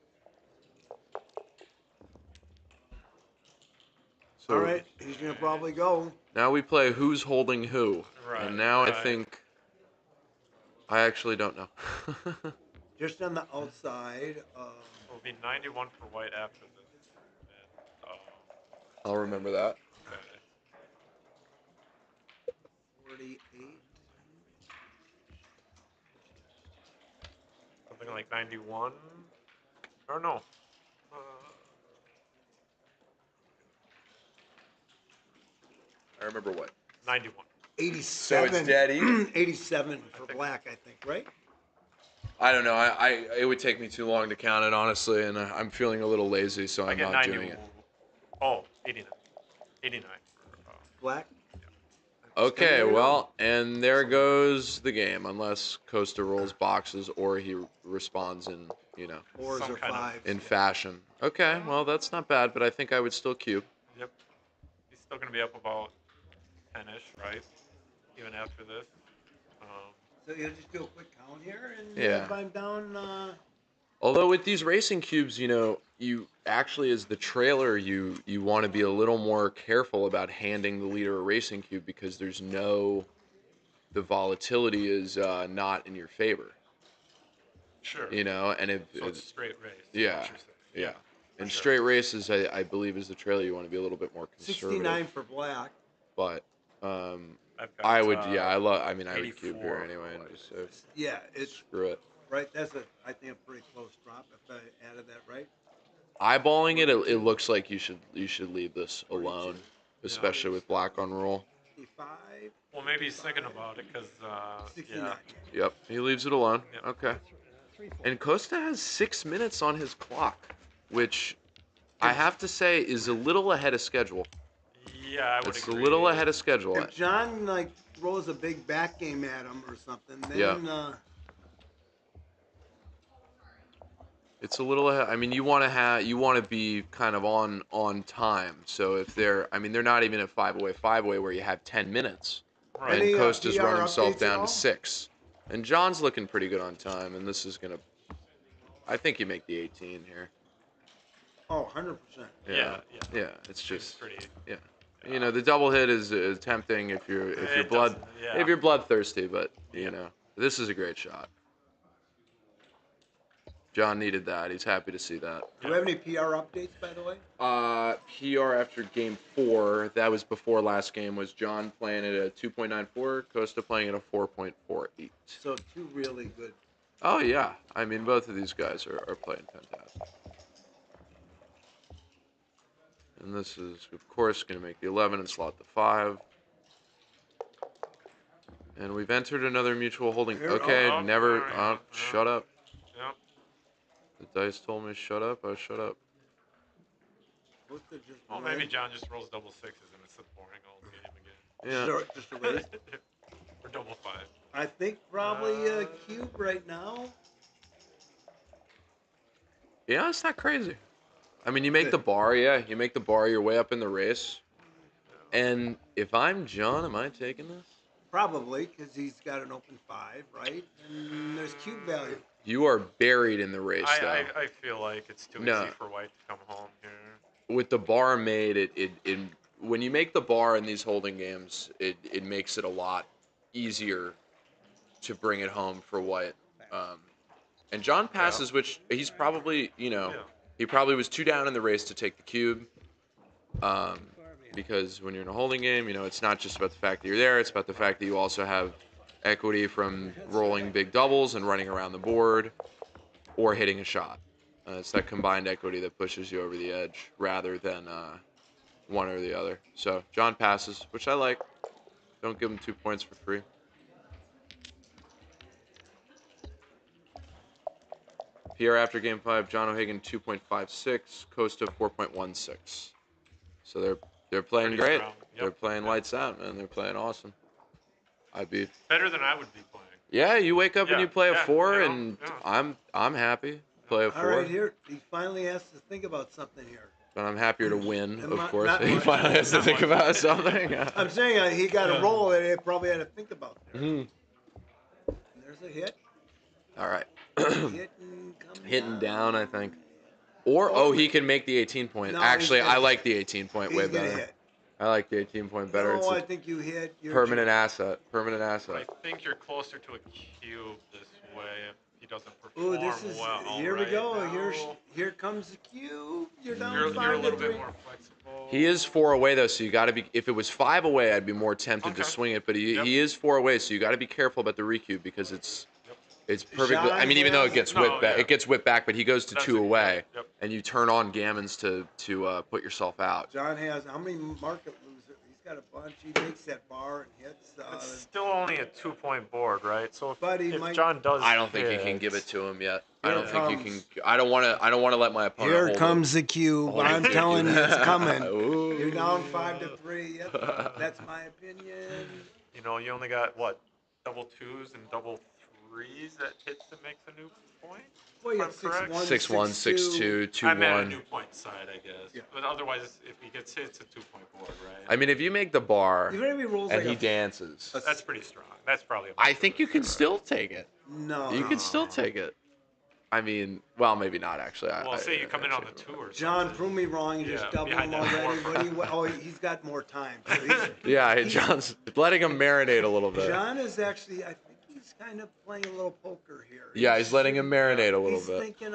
So All right, he's going to probably go. now we play who's holding who. Right, And now I right. think... I actually don't know. Just on the outside. It'll be 91 for white after this. And, I'll remember that. okay. 48. Something like 91. Or no. I remember what? 91. 87. So it's dead even. 87 for black, I think, right? I don't know. It would take me too long to count it, honestly, and I'm feeling a little lazy, so I I'm get not 90. doing it. Oh, 89. 89 for Black? Okay, well, and there goes the game, unless Costa rolls boxes or he responds in, you know, Fours Some or kind of- fives. in fashion. Okay, well, that's not bad, but I think I would still cube. Yep. He's still going to be up about 10-ish, right? Even after this. So you'll just do a quick count here, and Yeah. if I'm down. Although with these racing cubes, you know, you actually, as the trailer, you want to be a little more careful about handing the leader a racing cube because there's the volatility is not in your favor. Sure. You know, and if So it's straight race. yeah, What you're saying. yeah, for in sure. straight races, I believe as the trailer, you want to be a little bit more conservative. 69 for black. But I've got, I would, yeah, I would 84 cube here for anyway, and white. just say Yeah, it's screw it. right. That's I think a pretty close drop if I added that right. Eyeballing it, it looks like you should leave this alone, especially with black on roll. 55. Well, maybe he's thinking about it because, 69. yeah. Yep, he leaves it alone. Yep. Okay. And Costa has 6 minutes on his clock, which I have to say is a little ahead of schedule. Yeah, I would It's agree. a little ahead of schedule. If John throws a big back game at him or something, then Yeah. It's a little ahead. I mean, you want to be kind of on time. So if they're not even at 5-away where you have 10 minutes. Right. And Any, Costa's PR run himself updates at down all? to 6. And John's looking pretty good on time, and this is gonna. I think you make the 18 here. Oh, 100%. Yeah. Yeah, it's just pretty. yeah. You know, the double hit is tempting if you're It blood doesn't- yeah. if you're bloodthirsty, but Yeah. you know, this is a great shot. John needed that. He's happy to see that. Do we have any PR updates, by the way? PR after game 4, that was before last game, was John playing at a 2.94, Costa playing at a 4.48. So two really good. Oh yeah, I mean both of these guys are playing fantastic. And this is of course going to make the 11 and slot the 5. And we've entered another mutual holding. Here- Okay, oh, never. alright, Shut up. Yep. The dice told me shut up. I shut up. Supposed to just Well, maybe raise- John just rolls double sixes and it's a boring old game again. Yeah. Just a raise. Or double five. I think probably a cube right now. Yeah, it's not crazy. I mean, you make Good. the bar. Yeah, you make the bar. You're way up in the race. And if I'm John, am I taking this? Probably because he's got an open 5, right? And there's cube value. You are buried in the race, though. I feel like it's too No. easy for white to come home here. With the bar made, it when you make the bar in these holding games, it makes it a lot easier to bring it home for white. And John passes, which he's probably, he probably was 2 down in the race to take the cube. Because when you're in a holding game, it's not just about the fact that you're there, it's about the fact that you also have equity from rolling big doubles and running around the board or hitting a shot. It's that combined equity that pushes you over the edge rather than one or the other. So John passes, which I like. Don't give him 2 points for free. PR after game 5, John O'Hagan 2.56, Costa 4.16. So they're playing Pretty great. strong. Yep. They're playing lights out, man. They're playing awesome. Better than I would be playing. Yeah, you wake up and you play a 4, yeah, and yeah. I'm happy. Play a 4. All right, here he finally has to think about something here. But I'm happier to win, And of not- course. not He much. finally has to think about something. I'm saying he got a roll that he probably had to think about there. Mhm. And there's a hit. All right. Hitting down, I think. Or, he can make the 18 point. No, Actually, he's I gonna- like the 18 point way He's gonna better. hit. I like the 18 point better. No, I It's think you hit. a permanent asset. Permanent asset. I think you're closer to a cube this way if he doesn't Ooh, perform this is well. here we right go. now. Here comes the cube. You're down You're 5 a little to 3. bit more flexible. He is 4 away though, so you got to be. If it was 5 away, I'd be more tempted to Okay. swing it. But he Yep. he is 4 away, so you got to be careful about the recube because it's perfectly. John I mean, even though it has- gets No, whipped back, yeah. it gets whipped back, but he goes to That's 2 it. away, Yep. and you turn on gammons to put yourself out. John has how many market losers? He's got a bunch. He makes that bar and hits. It's still only a 2-point board, right? So if, But he if might- John does, I don't think you can hit- give it to him yet. I Here don't think you comes- can. I don't want to let my opponent. Here hold comes the cube. hold it I'm to telling you, it's coming. Ooh. You're down 5 to 3. Yep, that's my opinion. you only got what, double 2s and double 3s that hits and makes a new point. Well, you If have I'm correct? 6-1, 6-1, 6-2, 2-1. I meant a new point side, I guess. Yeah. But otherwise, if he gets hit, it's a 2-point board, right? I mean, if you make the bar Even if he rolls and like he a dances, That's pretty strong. That's probably. I think you can still take it. no, You can still take it. I mean, well, maybe not actually. Well, say you come in on the 2 or John, something. prove me wrong. You Yeah, just doubled behind him that already. four. What do you? Oh, he's got more time. So he's, Yeah, John's letting him marinate a little bit. John is actually. I think he's kind of playing a little poker here. Yeah, he's letting him marinate a little He's bit. thinking,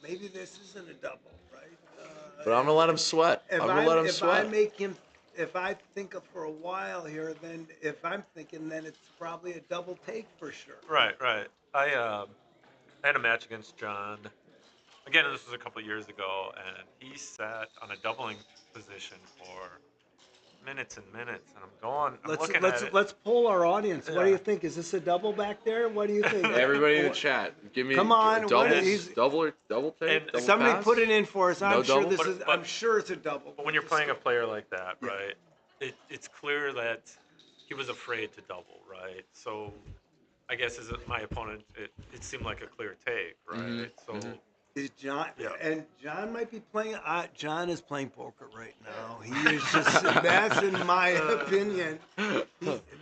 maybe this isn't a double, right? But I'm gonna let him sweat. I'm gonna let him if sweat. I make him, if I think of for a while here, then if I'm thinking, then it's probably a double take for sure. Right. I had a match against John. Again, this was a couple of years ago, and he sat on a doubling position for minutes and minutes. And I'm looking at it. Let's poll our audience. What do Yeah. you think? Is this a double back there? What do you think? Everybody in the chat, give me Come on, what double, is- double take. And Double Somebody pass? put it in for us. I'm No sure double? this But- is. but- I'm sure it's a double. But when you're playing a player like that, Yeah. right, it's clear that he was afraid to double, right? So I guess as my opponent, it seemed like a clear take, right? Mhm, So mhm. Is John Yeah. and John might be playing. John is playing poker right now. He is just. That's in my opinion.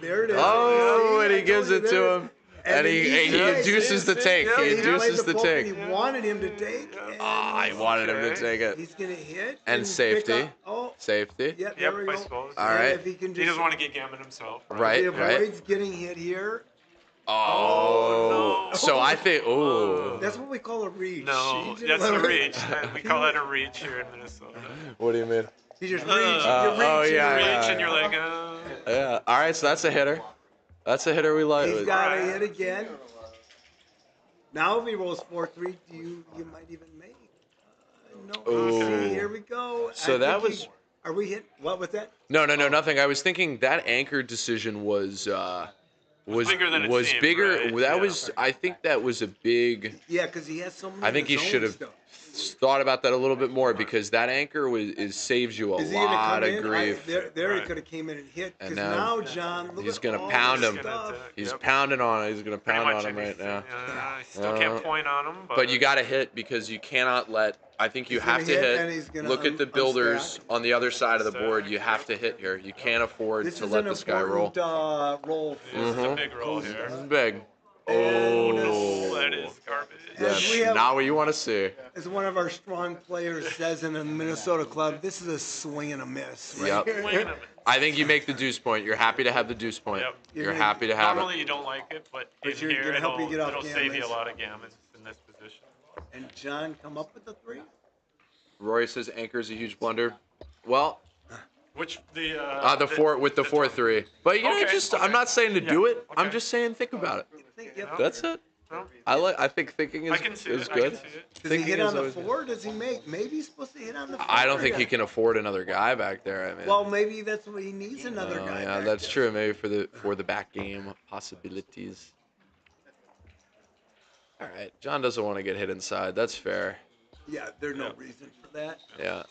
There it is. Oh, See, and I he gives told it you, to there him, And and the he easy way, induces the see, take. yeah, He he played induces the poker take. He wanted him to take. And Ah, he wanted him to Okay. take it. He's gonna hit And pick safety. up- Oh, Safety. yeah, there yep, we I go. suppose. All And right. If he can He just, doesn't want to get gammon himself, right? Right, he right. avoids getting hit here. Oh, no. so I think. Ooh. That's what we call a reach. No, He that's just- a reach. We call that a reach here in Minnesota. What do you mean? He just Uh, reach. oh, you reach. yeah, Reach, yeah. and you're like, Yeah. All right. So that's a hitter. That's a hitter we like. He's got to Right. hit again. Now if he rolls 4-3, you might even make. No. Ooh. See, here we go. So I that think was- Are we hit? What was that? No, nothing. I was thinking that anchor decision was was bigger than it was seemed, bigger. right? That Yeah. was. I think that was a big. Yeah, because he has so many. I think he should have thought about that a little bit more because that anchor saves you a Is he gonna lot come of in? grief. There he Right. could have came in and hit. And Because now, John, look he's at gonna all pound this him. stuff. He's Yep. pounding on it. He's gonna Pretty pound much on him right now. I still can't point on him, But you got to hit because you cannot let. I think you He's have gonna to hit, hit. and he's gonna Look at the builders unstack. on the other side of the board. You have to hit here. You can't afford This to is let an this guy roll. important roll for This is a Mhm. big roll Cozy. here. This is big. And Oh, that is garbage. That's we have- not what you want to see. As one of our strong players says in the Minnesota club, this is a swing and a miss. Right Yep. here. I think you make the deuce point. You're happy to have the deuce point. Yep. You're happy to have Normally it. you don't like it, but in you're here gonna help you get off it'll save you a gammons. lot of gammons in this position. And John come up with the 3. Rory says anchor is a huge blunder. Well, Which the the 4-3. But you know, Okay, just okay. I'm not saying to do it. I'm okay. just saying think about it. Yep. That's it. No, I think thinking I can see is it. good. I can see it. Does he Thinking hit is on the always- 4? Does he make? Maybe he's supposed to hit on the 4. I don't think he can afford another guy back there. I mean, Well, maybe that's what he needs, another oh, guy. yeah, back that's there. true. Maybe for the back game possibilities. All right, John doesn't want to get hit inside. That's fair. Yeah, there's no reason for that. Yeah,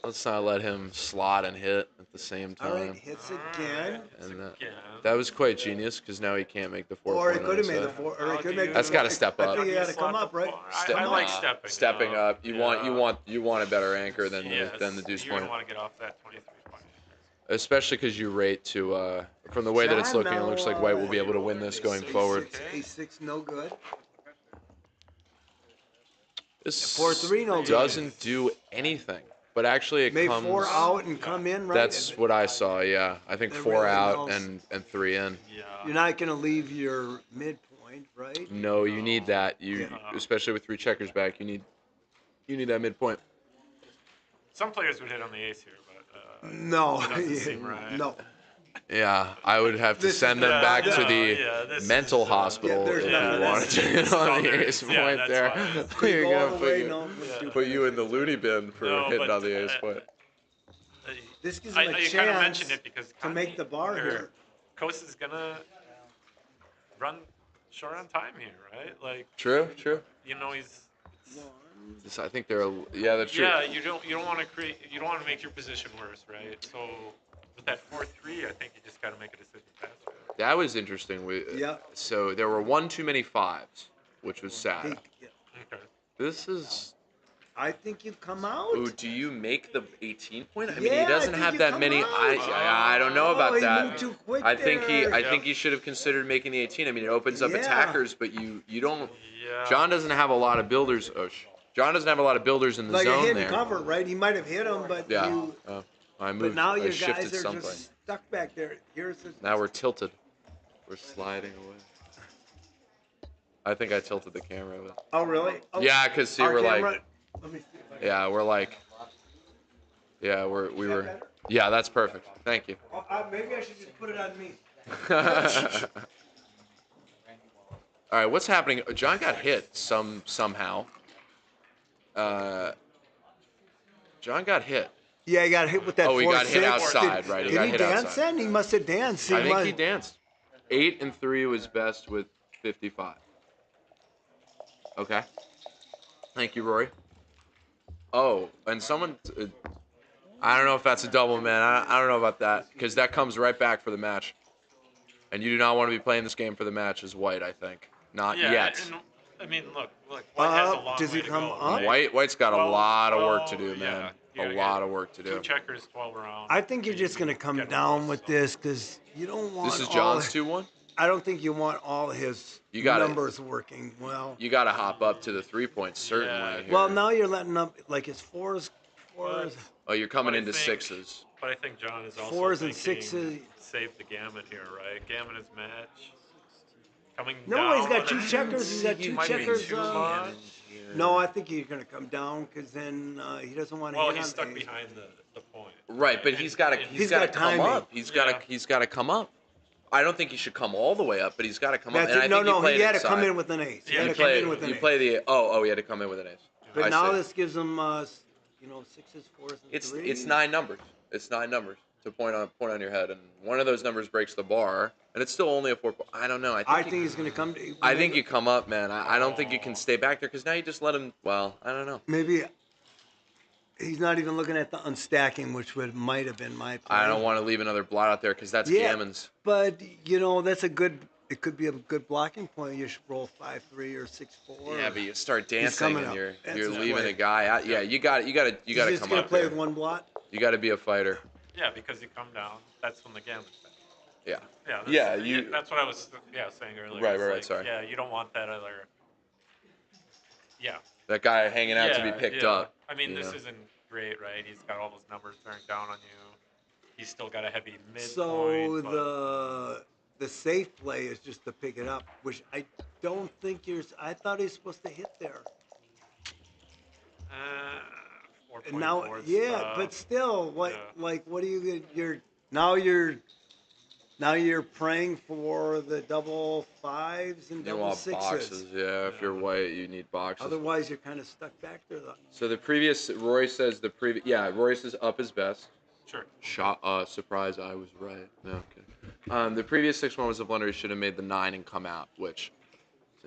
let's not let him slot and hit at the same All right, time. hits again. And Again. that was quite genius because now he can't make the 4 Or he point could on have his made the head. 4. Or he How could do make. you- That's got to step I up. think he got to Slot come the up, right? four. Step- I like uh, stepping up. You want a better anchor than Yes, than the deuce you're point, gonna want to get off that 23 point. especially because you rate to from the way that it's John looking, it looks like White will be able to win this going forward. A6, no good. This 4-3, no good. doesn't do anything, but actually it Made comes. 4 out and come in, right? That's what I saw. Yeah, I think That 4 really out helps. and 3 in. Yeah. You're not going to leave your midpoint, right? No, you need that. You especially with 3 checkers back, you need that midpoint. Some players would hit on the ace here, but No. it doesn't seem right. No. Yeah, I would have to This is send them not- back to no, the yeah, this mental is, hospital Yeah, there's if not- you this wanted is- to this hit is on all the there ace is. Yeah, point that's there. fine. You're Go gonna all the way, put, no. Yeah. put you in the loony bin for No, hitting but, on the ace point. This gives I him a you kind of chance mentioned it because to make the bar here. Coast is gonna run short on time here, right? Like True. you know he's I think they're that's true. yeah. You don't want to make your position worse, right? So with that 4-3, I think you just got to make a decision faster. That was interesting. Yeah. So there were one too many 5s, which was sad. Yeah. Okay. This is. I think you come out. Oh, do you make the 18 point? I mean, Yeah, he doesn't I think have you that come many. out. I don't know Oh, about he that. moved too quick I think there. I think he should have considered making the 18. I mean, it opens up Yeah. attackers, but you don't. Yeah. John doesn't have a lot of builders. John doesn't have a lot of builders in the Like a zone hidden there. cover, right? He might have hit him, but Yeah. you. I But moved. now I your shifted guys are something. just stuck back there. Here's the. Now we're tilted. We're sliding away. I think I tilted the camera, but Oh really? Oh, yeah, cause see, our we're camera- like, Let me see if I yeah, we're like, yeah, we were, yeah, that's perfect. Thank you. can- maybe I should just put it on me. All right, what's happening? John got hit somehow. John got hit. Yeah, he got hit with that. Oh, he got hit 4-6. outside, right? He Did got he hit dance outside. then? He must have danced. I think must- he danced. 8 and 3 was best with 55. Okay. Thank you, Rory. Oh, and someone. I don't know if that's a double, man. I don't know about that because that comes right back for the match. And you do not want to be playing this game for the match as White, I think. Not Yeah, yet. and, I mean, look, White has a long does he way to come go, up? right? White's got a lot of work to 12, do, man. yeah. A lot of work to do. 2 checkers, 12 around. I think you're just gonna come down with this because you don't want. This is all- John's 2-1. I don't think you want all his You gotta- numbers working well. You got to hop up to the 3 points, certainly. Yeah. here. Well, now you're letting up like his fours. Oh, you're coming But I into think- 6s. But I think John is also 4s and thinking, 6s. save the gammon here, right? Gammon is match. Coming No, down. he's got on 2 it. checkers. He's got 2 Might be checkers. too much. No, I think you're gonna come down because then he doesn't want to. Well, hit he's on stuck ace. behind the point. Right, but And- he's got to and He's got to got come timing. up. He's got to come up. I don't think he should come all the way up, but he's got to come up. That's And I it. No, think you no, play he it had to come inside. in with an ace. He Yeah, had You to come play, in with an you ace. play the he had to come in with an ace. But I now see. this gives him, 6s, 4s, and It's 3s. it's 9 numbers. It's 9 numbers. to point on your head, and one of those numbers breaks the bar, and it's still only a 4. I don't know. I think he's gonna come. I think you come up, man. I don't think you can stay back there because now you just let him. Well, I don't know. Maybe he's not even looking at the unstacking, which might have been my play. I don't want to leave another blot out there because that's Yeah. Gammon's. But that's a good. It could be a good blocking point. You should roll 5-3 or 6-4. Yeah, but you start dancing coming and up. you're That's you're his leaving play. a guy out. Yeah, you got to He's come just gonna up play there. with one blot. You got to be a fighter. Yeah, because you come down. That's when the gammon's back. Yeah. Yeah, Yeah, that's what I was saying earlier. Right, It's right, like, sorry. Yeah, you don't want that other. Yeah. That guy hanging out to be Yeah, picked yeah. up. I mean, you this know? isn't great, right? He's got all those numbers bearing down on you. He's still got a heavy midpoint. So but the safe play is just to pick it up, which I don't think I thought he's supposed to hit there. 4.4 And now, yeah, stuff. but still, what Yeah. what are you? You're praying for the double fives and You double want sixes. boxes, yeah. If you're white, you need boxes. Otherwise, you're kind of stuck back there. So Roy says Roy says up is best. Sure. Surprise, I was right. No, okay. The previous 6-1 was a blunder. He should have made the 9 and come out, which.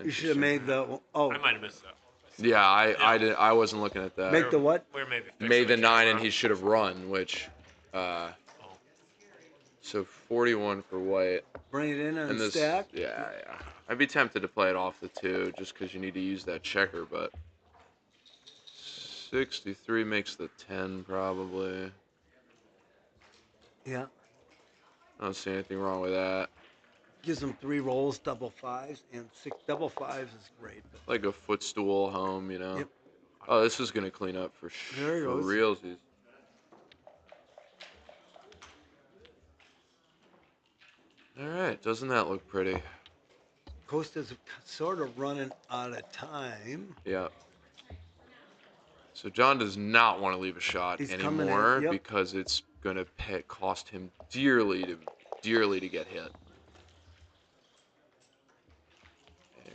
You should have made the. Oh. I might have missed that. Yeah, I didn't. I wasn't looking at that. Make the what? We're maybe Made the fixing 9 and camera. he should have run, which. So 41 for white. Bring it in and And this, stack. yeah. I'd be tempted to play it off the 2 just because you need to use that checker, but 63 makes the 10 probably. Yeah. I don't see anything wrong with that. Gives them 3 rolls, double fives, and 6 double fives is great. Like a footstool home, you know. Yep. Oh, this is gonna clean up for There he goes. realsies. All right, doesn't that look pretty? Costa's sort of running out of time. Yeah. So John does not want to leave a shot He's coming in, anymore yep. because it's gonna cost him dearly to get hit. And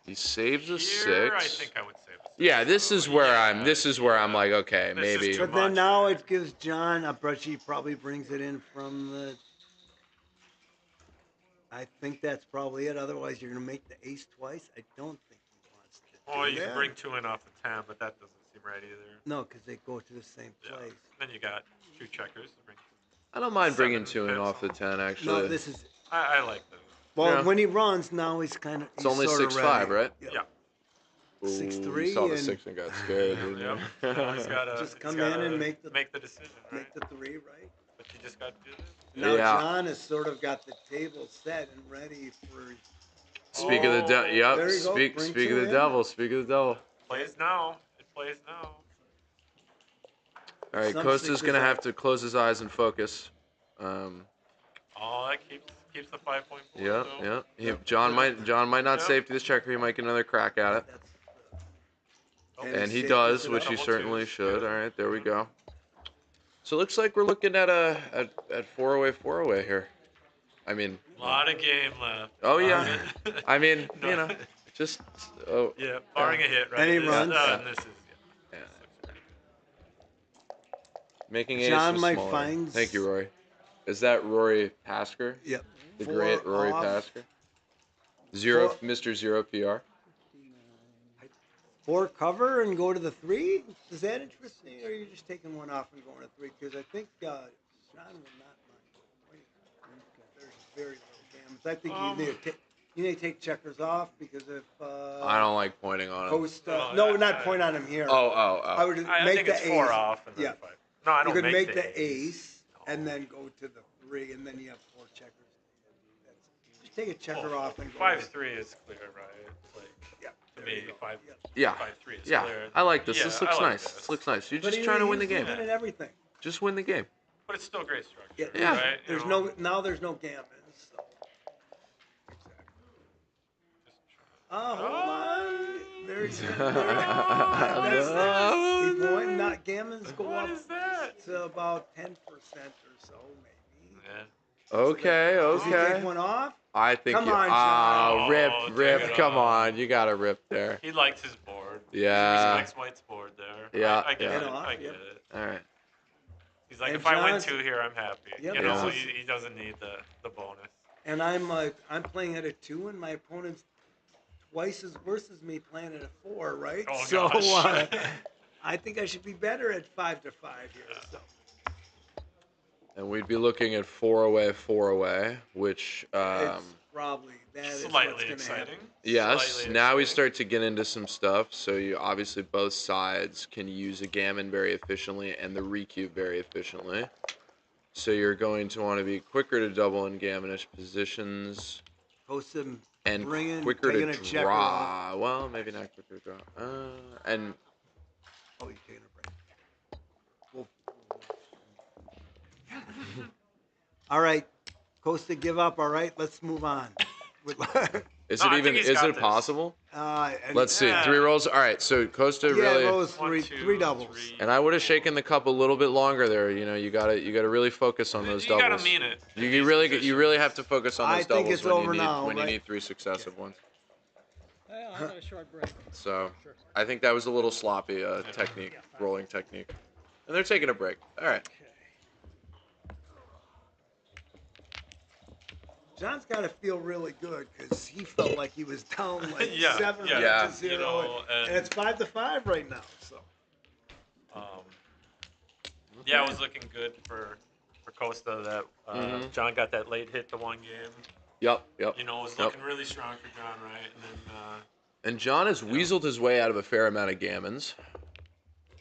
he saves a 6. I think I would save a 6. Yeah, this is where I'm like, okay, This is maybe. too But then much, now right? it gives John a brush. He probably brings it in from the. I think that's probably it. Otherwise, you're gonna make the ace twice. I don't think he wants to. Or do you that. can bring 2 in off the 10, but that doesn't seem right either. No, because they go to the same Yeah. place. Then you got 2 checkers to bring. I don't mind bringing 7 2 in pips off the on. 10 actually. No, this is. I like those. Well, Yeah. when he runs, now he's kind of. It's only 6-5, right? Yeah. Ooh, 6-3 You saw the and- 6 and got scared, didn't you? Yep. Now he's gotta, Just he's come gotta in and make the decision, right? Make the 3 right. But you just got to do this. Now Yeah. John has sort of got the table set and ready for. Speak of the devil. Yep. There you go. Speak Bring of 2 the in. devil. Speak of the devil. Plays now. It plays now. All right, Some Costa's sixes gonna are- have to close his eyes and focus. Oh, that keeps the 5.4. Yeah, though. yeah. John might not Yep. safety this checker. He might get another crack at it, That's. and he safeties does, it which up. he Double certainly twos, should. good. All right, there we go. So it looks like we're looking at at 4-away here. I mean, A lot of game left. oh Lot yeah. of it. I mean, No. you know, just oh Yeah, barring a hit, right? Any This- runs? and this is. Yeah. This looks pretty good. making John aces might smaller. finds- Thank you, Rory. Is that Rory Pasker? Yep. The 4 great Rory off, Pasker. Zero, 4 Mr. Zero PR. 4 cover and go to the 3. Is that interesting, or are you just taking one off and going to 3? Because I think John will not mind. There's very little gammons. I think you need to take checkers off because if. I don't like pointing on him. Costa. No, No, not I- point on him here. Oh. I would I make think the it's ace. 4 off and then Yeah. 5. No, I You don't could make the the ace and then go to the 3, and then you have 4 checkers. Just take a checker off and go. 5-3 is clear, right? It's like Yeah. to there me, you go. 5. Yeah. 5-3 is Yeah, clear. I like this. Yeah, This looks I like nice. this. This looks nice. You're But just trying to win the he's game. looking at everything. Just win the game. But it's still great structure. Yeah. Yeah. Right? You There's know? no there's no gammons. So. Hold on. There's. He point. Not gammons go What up is that? to about 10% or so, maybe. Yeah. Okay, Does he okay. take one off? I think Come you. on, John. Rip, Oh, take rip. it Come off. on, you got to rip there. He likes his board. Yeah. He respects White's board there. Yeah, I get yeah. it. I Yep. get it. All right. He's He's like, And if I win John's- 2 here, I'm happy. Yep, You know, this is- he doesn't need the bonus. And I'm playing at a 2, and my opponent's twice as worse as me playing at a 4, right? Oh, So gosh. I think I should be better at 5 to 5 here. So And we'd be looking at 4 away, which it's probably that is what's Slightly gonna exciting. happen. yes. Slightly Now we exciting. start to get into some stuff. So you obviously both sides can use a gammon very efficiently and the recube very efficiently. So you're going to want to be quicker to double in gammonish positions Post him and bringing, quicker taking to a checker off. draw. Well, maybe not quicker to draw. And Oh, you're taking a break. We'll all right, Costa, give up. All right, let's move on. is No, it I even think he's is got it this. possible? And Let's see. Yeah. 3 rolls. All right. So Costa yeah, really. it was 1, 2, three doubles. 3, And I would have 4. shaken the cup a little bit longer there. You know, you gotta really focus on those You doubles. gotta mean it. in You these really positions. have to focus on I those think doubles it's when over you need now, when you right? need 3 successive ones. Well, I got a short break. So I think that was a little sloppy technique, rolling technique. And they're taking a break. All right. John's got to feel really good because he felt like he was down like Yeah, 7 yeah. to 0, You know, and it's 5 to 5 right now. So Um, yeah, it was looking good for Costa that John got that late hit the one game. Yep. You know, it was looking really strong for John, right? And then And John has weaseled his way out of a fair amount of gammons.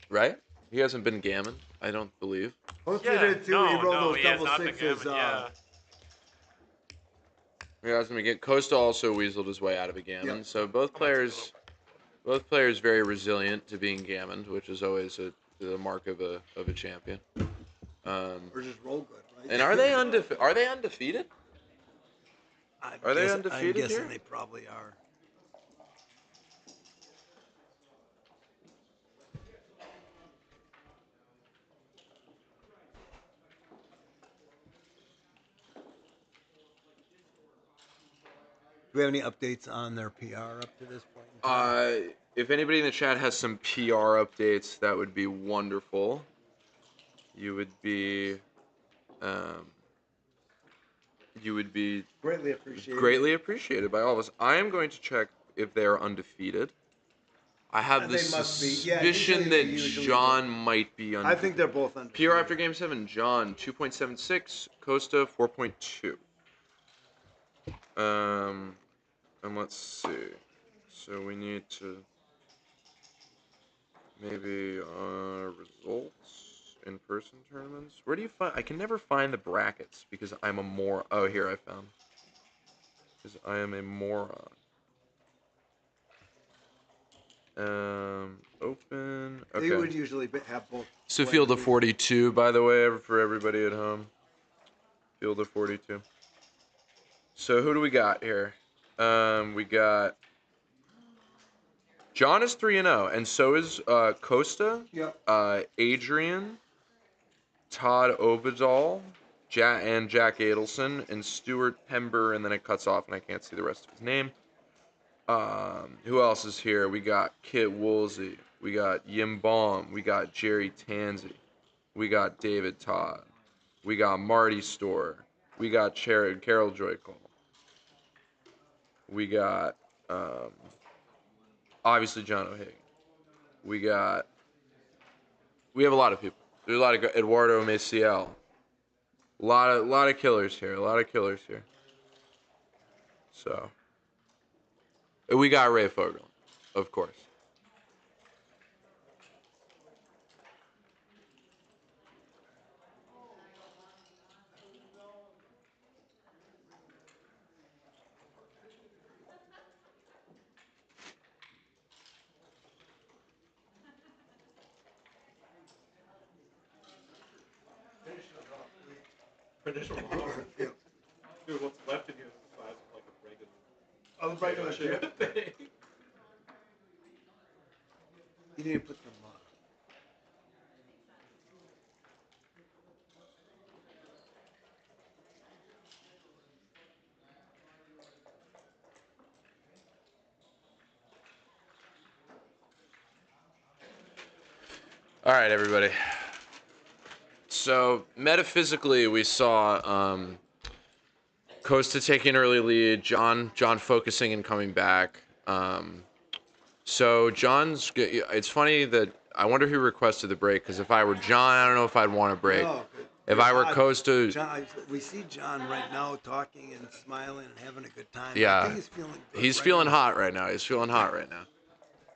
Right? He hasn't been gammon, I don't believe. Costa yeah, did too. He rolled no, those he has double not been sixes. gammon, yeah. He hasn't been gammon. Costa also weaseled his way out of a gammon. Yep. So both players very resilient to being gammoned, which is always the mark of a champion. Or just roll good, right? And are they undefeated? Are they undefeated I'm guessing here? they probably are. Do we have any updates on their PR up to this point in time? If anybody in the chat has some PR updates, that would be wonderful. You would be Greatly appreciated. greatly appreciated by all of us. I am going to check if they are undefeated. I have the They must be. Yeah, suspicion usually they that usually John might be undefeated. I think they're both undefeated. PR after Game 7, John 2.76, Costa 4.2. And let's see. So we need to maybe results in person tournaments. Where do you find? I can never find the brackets because I'm a moron. Oh, here I found. Because I am a moron. Open. Okay. They would usually have both. So field of 42, by the way, for everybody at home. Field of 42. So who do we got here? We got John is 3-0, and so is Costa. Yep. Adrian, Todd Obadal, and Jack Adelson, and Stuart Pember, and then it cuts off, and I can't see the rest of his name. Who else is here? We got Kit Woolsey. We got Yim Baum. We got Jerry Tansey. We got David Todd. We got Marty Storr. We got Carol Joy Cole. We got obviously John O'Hagan. We have a lot of people. There's a lot of Eduardo Maciel. A lot of killers here. So we got Ray Fogel, of course. Finish them off. Dude, what's left in here is the size of like a regular chip thing. You need to put them on. All right, everybody. So metaphysically, we saw Costa taking early lead, John focusing and coming back. So it's funny that I wonder who requested the break, because if I were John, I don't know if I'd want a break. No, If I were Costa, John, we see John right now talking and smiling and having a good time. I yeah, think he's feeling good he's right feeling now. hot right now. He's feeling hot right now.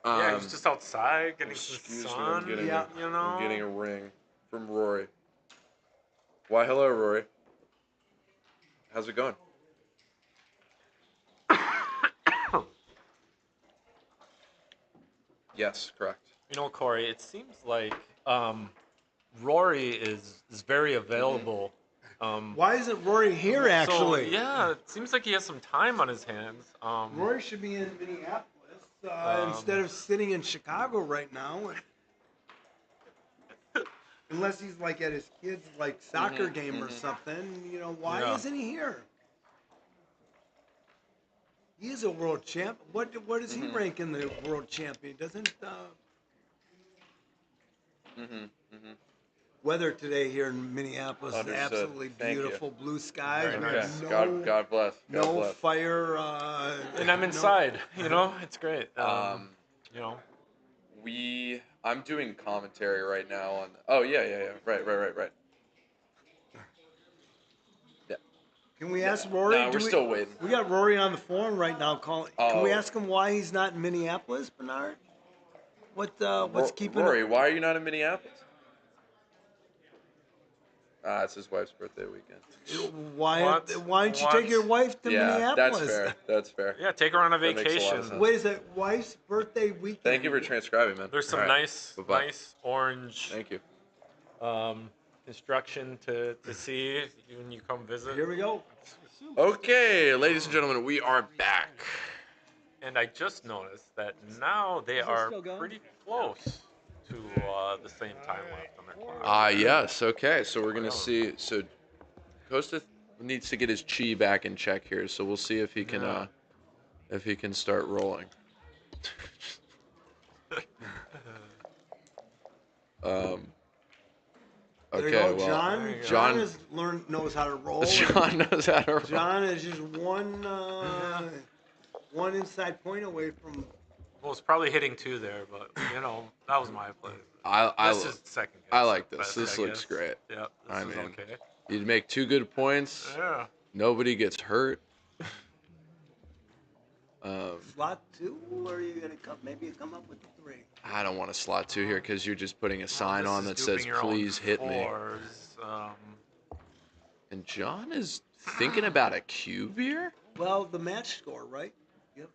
Yeah, he was just outside getting some Excuse me, sun. I'm getting you know. a ring from Rory. Why, hello, Rory. How's it going? Yes, correct. You know, Corey, it seems like Rory is very available. Why isn't Rory here, actually? So, yeah, it seems like he has some time on his hands. Rory should be in Minneapolis instead of sitting in Chicago right now. Unless he's like at his kid's like soccer game or something. You know, why isn't he here? He is a world champ. What does he rank in the world champion? Doesn't weather today here in Minneapolis is Understood. absolutely Thank you. beautiful. Blue skies. Very We nice. have God bless. God no bless. fire. And I'm inside, you know? It's great. You know? I'm doing commentary right now on. Oh yeah. Right. Yeah. Can we ask Rory? No, we're still waiting. We got Rory on the phone right now calling. Can we Oh. ask him why he's not in Minneapolis, Bernard? What's keeping Rory? Why are you not in Minneapolis? It's his wife's birthday weekend. Why don't you take your wife to Minneapolis? That's fair. Yeah, take her on a That makes a lot vacation. of sense. Wait, is it wife's birthday weekend? Thank you for transcribing, man. There's some All right. nice Bye-bye. nice orange Thank you. construction to see when you come visit. Here we go. Okay, ladies and gentlemen, we are back. And I just noticed that now they are still going? pretty close to the same time left on their clock. Yes. Okay, so we're gonna see. So Costa needs to get his chi back in check here. So we'll see if he can start rolling. There Okay, you go, John. There you go. John knows how to roll. John knows how to roll. John is just one inside point away from. Well, it's probably hitting two there, but you know that was my play. This is second guess. I like this. best, This I looks guess. great. Yep, this I is mean, okay. You'd make 2 good points. Yeah. Nobody gets hurt. Slot 2, or are you gonna maybe come up with the 3? I don't want to slot 2 here because you're just putting a sign This on is that duping says your own "Please hit me." fours. And John is thinking about a cube here. Well, the match score, right? Yep.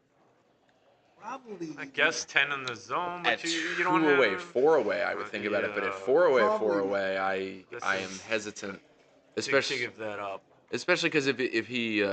Probably. I guess 10 in the zone, but At you 2 don't away, have. 4 away, I would think about it. But at Yeah. 4 away, Probably. 4 away, I am is- hesitant, To especially give that up. because if he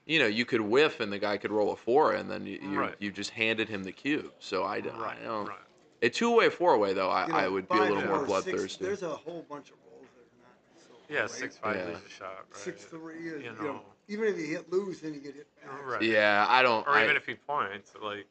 you could whiff and the guy could roll a 4 and then Right. you just handed him the cube. So I don't. Right. At 2 away, 4 away though, You know, I would be a little 5, more 4, 6, bloodthirsty. There's a whole bunch of rolls that are not so Yeah, great. 6-5 Yeah. leaves a shot. Right? 6-3 is, You you know, know. even if you hit loose, then you get hit back. Right. Yeah, I don't. Or even if he points, like.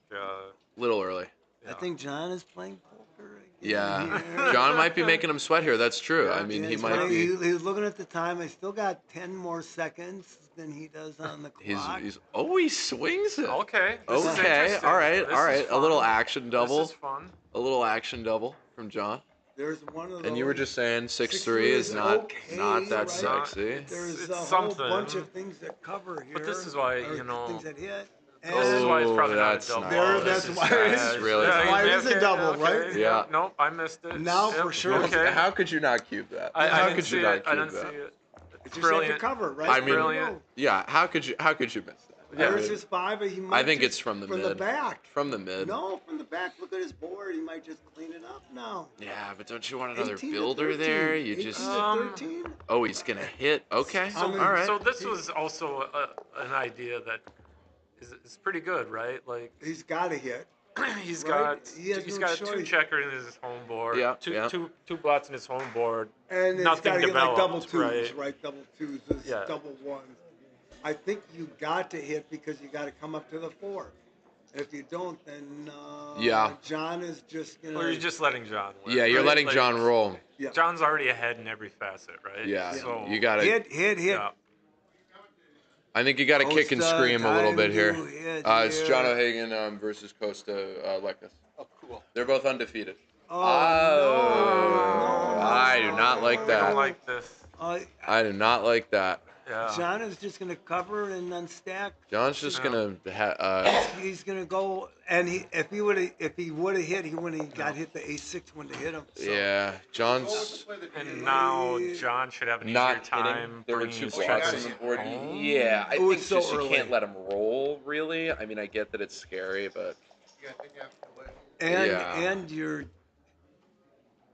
Little early. I think John is playing poker again. Yeah, here. John might be making him sweat here. That's true. I mean, Yeah, he he's might playing- be. He's looking at the time. I still got 10 more seconds than he does on the clock. He swings it. Okay. This is Okay. interesting. All right. This All is right. A little fun. action double. This is fun. A little action double from John. There's one of those. And you were just saying 6-3 6-3 is not okay, not that right? sexy. There's It's a whole something. bunch of things that cover here. But this is why, or you know, things that hit. This is why it's probably not a that's double. nice. There- This that's is why bad. it's really Yeah, nice. Why is it okay, double, okay, right? Yeah. Nope, I missed it. Now Yep, for sure. Okay. How could you not cube that? I How didn't could see you not it. I cube didn't that? see it. It's It's just have brilliant. to cover, right? I mean, brilliant. Yeah. How could you miss that? Yeah. There's his 5, but he might I think just- it's from the from mid. the back. From the mid. No, from the back. Look at his board. He might just clean it up now. Yeah, but don't you want another 18 to builder 13. there? You 18 just. to 13. Oh, he's gonna hit. Okay. I mean, All right. So this was also an idea that is pretty good, right? Like He's got to hit. he's Right? got He has he's no got 2 choice. checkers in his home board. Yeah, Two yeah. two blots in his home board. And it's Nothing got to get like double developed, twos, right? Double twos, it's Yeah. double ones. I think you got to hit because you got to come up to the 4. If you don't, then Yeah. John is just gonna. Or you're just letting John win. Yeah, you're right? letting Like, John roll. Yeah. John's already ahead in every facet, right? Yeah, So you gotta. hit. yeah. I think you gotta kick and Costa, scream a little bit here. Kaindu, hit It's John here. O'Hagan versus Costa Lekas. Oh, cool. They're both undefeated. Oh, no, I do not like We that. don't like this. I do not like that. Yeah. John is just gonna cover and then stack. John's just gonna. He's gonna go, and if he would have hit, he wouldn't have got hit the A6 when they hit him. So. Yeah, John's And now John should have an not easier time hitting. There were bringing two his blocks on checkers the board. home. Yeah, I Oh, think it's so just you early. can't let him roll. Really, I mean, I get that it's scary, but And Yeah. and you're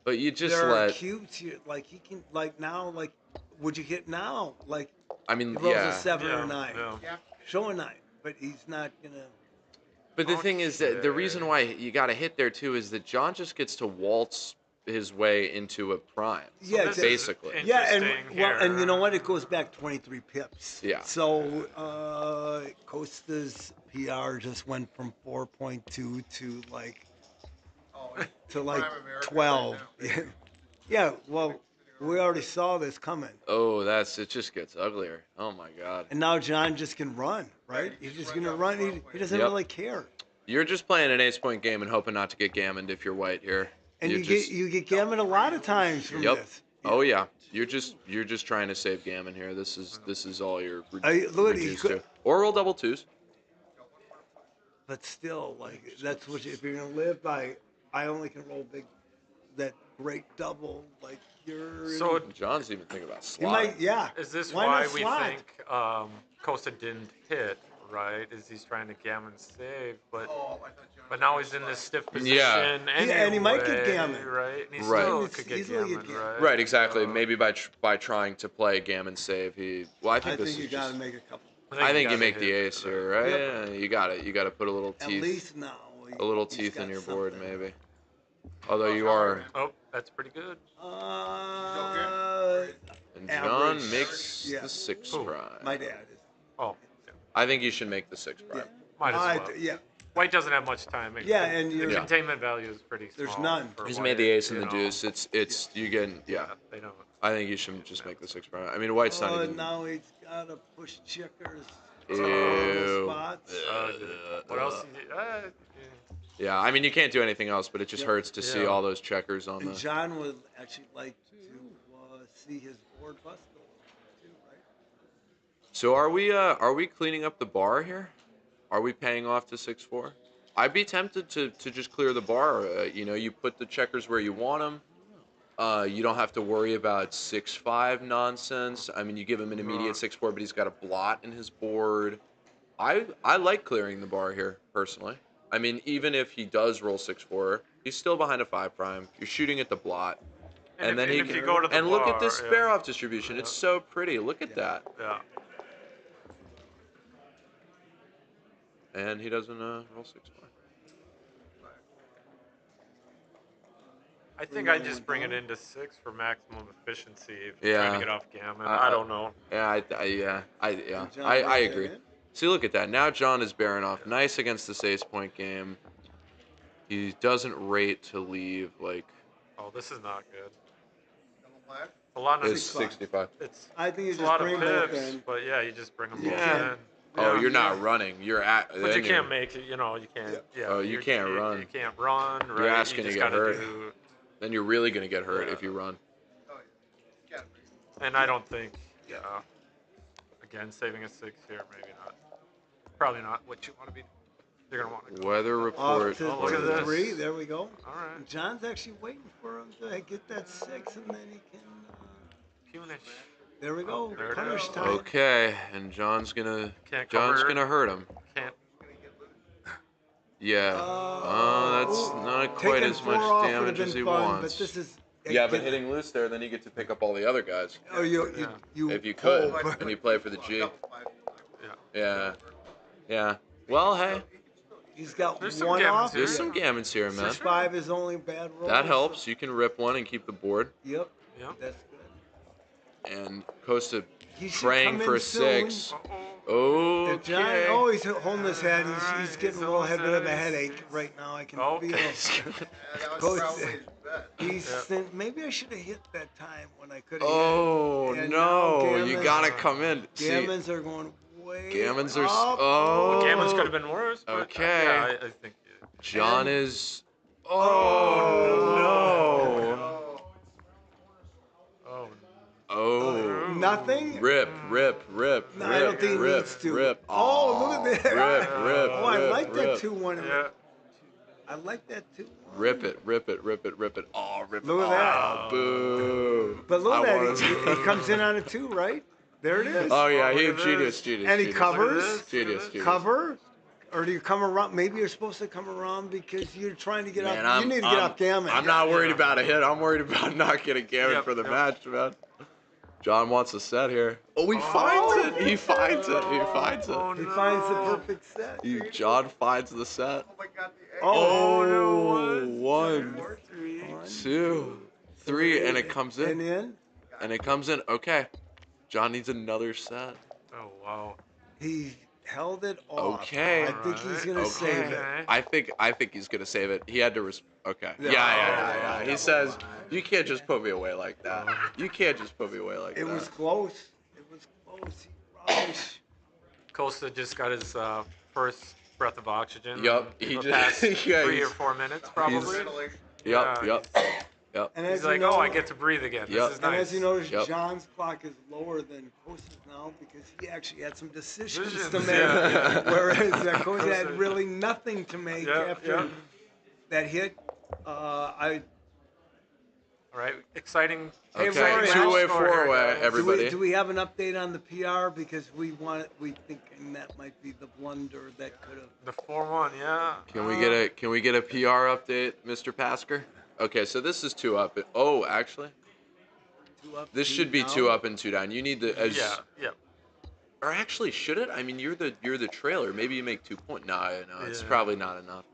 but you just there are let. cubes here, like he can now like would you hit now like I mean, he rolls a yeah. 7 or Yeah, a 9, yeah. show a 9, but he's not gonna. But the thing is that the reason Okay. why you got to hit there too is that John just gets to waltz his way into a prime. Yeah, this is basically. Yeah, and interesting well, and you here. know what? It goes back 23 pips. Yeah. So Costa's PR just went from 4.2 to like 12. Yeah. Well, we already saw this coming, Oh, it just gets uglier. Oh my God. and now John just can run, right? He's just gonna run. He doesn't Yep. really care. You're just playing an ace-point game and hoping not to get gammoned if you're white here. And you just, get Gammon a lot of times from Yep. this. Oh yeah. You're just trying to save gammon here. This is all you're Look, he reduced could- to. Or roll double twos. But still, like that's what if you're gonna live by. I only can roll big, that great double. Like you're. So John's even thinking about you might, slide. yeah. is this Why why not we slide? think Costa didn't hit? Right? Is he's trying to gammon save, but now he's in this stiff position. Yeah. Anyway, and he might get gammon. right? And he Right. still It's could get easily gammon, get gammon. right? Right, exactly. Maybe by trying to play gammon save, he. Well, I I think this think you is gotta just. make a couple. I think you gotta make the hit ace there. here, right? Yep. Yeah, you got it. You got to put a little At teeth, least now. a little he's teeth in got your board, something. maybe. Although you are, Oh, that's pretty good. and John Average. makes Yeah. the 6 Who? prime. My dad is. Oh, yeah. I think you should make the 6 prime. Might as well. Yeah. White doesn't have much time. Yeah, and the you're- containment value is pretty small. There's none. for He's white, made the ace and you the know. deuce. It's you getting yeah. They don't. I think you should just make the 6 prime. I mean, white's not even. Now he's gotta push checkers. Ew. Spots. What else? Yeah. Yeah, I mean, you can't do anything else, but it just Yep. hurts to see Yeah. all those checkers on And the. John would actually like to see his board bust a little bit too, right? So are we cleaning up the bar here? Are we paying off to 6-4? I'd be tempted to just clear the bar. You put the checkers where you want them. You don't have to worry about 6-5 nonsense. I mean, you give him an immediate 6-4, but he's got a blot in his board. I like clearing the bar here personally. I mean, even if he does roll 6-4, he's still behind a 5 prime. You're shooting at the blot. And then if you go to the and look at this bar, spare off distribution. It's so pretty. Look at that. Yeah. And he doesn't roll 6-4. I think I just bring it into 6 for maximum efficiency if you're Yeah. trying to get off gammon. I don't know. Yeah, I agree. See, look at that. Now John is bearing off nice against this ace-point game. He doesn't rate to leave like. Oh, this is not good. A lot of It's 65. I think you it's a just lot of bring both pips, in. but yeah, you just bring them Yeah. both in. Oh, Yeah. you're not running. You're at. But then you can't you're- make it. You know, you can't. Yeah. Oh, you can't run. You can't run. Right? You're asking you to just get gotta hurt. do- Then you're really gonna get hurt if you run. And I don't think. Yeah. Again, saving a 6 here, maybe not. Probably not what you want to be. You're gonna want to go. Weather Off report. to, Oh, look at to this. 3. There we go. All right. John's actually waiting for him to get that 6, and then he can. Punish. There we go. There it Punish is. time. Okay, and John's gonna Can't John's cover. gonna hurt him. Can't. Yeah. That's not quite Taking as 4 much off would damage have as been he fun, wants. but this is. Yeah, but hitting loose there, then you get to pick up all the other guys. Oh, you. If you could, pull. and you play for the G. Yeah. Yeah. Yeah. Well, hey, He's got There's some one gammons off. here. there's some gammons here, man. 6-5 is only bad roll. That helps. You can rip one and keep the board. Yep. Yeah. That's good. And Costa He should praying come for in a soon. 6. Uh-oh. If John, Okay. oh, he's holding his head. He's Alright, getting a little bit of a headache right now. I can Okay. feel. that was Coach, probably his bet. he's Yeah. saying, maybe I should have hit that time when I could have Oh hit. And now no! You Gammons- gotta come in. See, Gammons are going way Gammons are. up. Oh. Well, Gammons could have been worse, but Okay. yeah, I think. John And- is. Oh, no! Oh, Oh. Nothing? Rip. No, I don't think he rip, needs to. Rip. Oh, look at that. Rip. Oh, I like that rip. 2-1. yeah. I like that 2-1. Rip it. Oh, rip it. Look at that. Oh, boo. But look I at that. wanna- He comes in on a 2, right? There it is. Oh yeah, Look he at this. genius. And he genius. covers. Genius. Cover? Or do you come around? Maybe you're supposed to come around because you're trying to get Man, up. You need to get up Gammon. I'm not worried about a hit. I'm worried about not getting Gammon Yep, for the yep. match, man. John wants a set here. Oh, he finds it. He finds it. He finds the perfect set. John finds the set. Oh, Oh, one, One, 2, 3, and it comes in. And in. And it comes in. Okay. John needs another set. Oh wow. He held it off. Okay. I think he's gonna save it. I think he's gonna save it. He had to. Okay. Yeah. Yeah. He says you can't just put me away like that. You can't just put me away like that. It was close. It was close. He rushed. Costa just got his first breath of oxygen. Yup, in he the just- past yeah, 3 or he's- 4 minutes probably. Yep. And He's as like, you know, oh, I get to breathe again. Yep. This is and nice. as you notice, Yep. John's clock is lower than Costa's now because he actually had some decisions to Decisions, make, yeah. whereas Costa had really nothing to make Yep, after yep. that hit. All right, exciting. Hey, Okay, Rory, two-way, score here, four-way, guys. everybody. Do we have an update on the PR because we thinking that might be the blunder that could have. The 4-1, yeah. Can we get a PR update, Mr. Pasker? Okay, so this is 2 up. Oh, actually, 2 up, this 2 should be down. 2 up and 2 down. You need the Yeah. Or actually, should it? I mean, you're the trailer. Maybe you make 2 points. No, it's Yeah. probably not enough.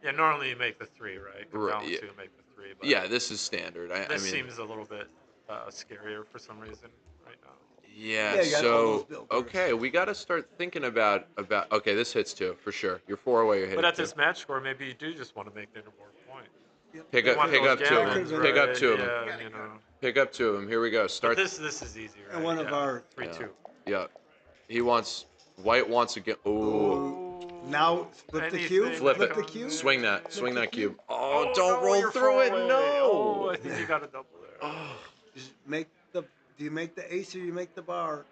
Yeah, normally you make the 3, right? Go Right, down yeah. 2, make the 3. But Yeah, this is standard. I this mean, seems a little bit scarier for some reason right now. yeah. Yeah, you got all those So billboards. okay, we got to start thinking about. Okay, this hits 2 for sure. You're 4 away. You're hitting. But at 2. this match score, maybe you do just want to make the more point. Pick You up want 2 those of them. gammons, Pick up right? 2 of them. Yeah, you know. Pick up 2 of them. Here we go. But Start. this is easy, right? And one of our 3-2. Yeah. He wants. White wants again. Ooh. Now flip the cube. Anything. Flip it. the cube. Swing that. Swing that cube. Oh, Oh, don't no, roll you're through it. far away. No. Oh, I think you got a double there. Oh. Just make the. Do you make the ace or you make the bar?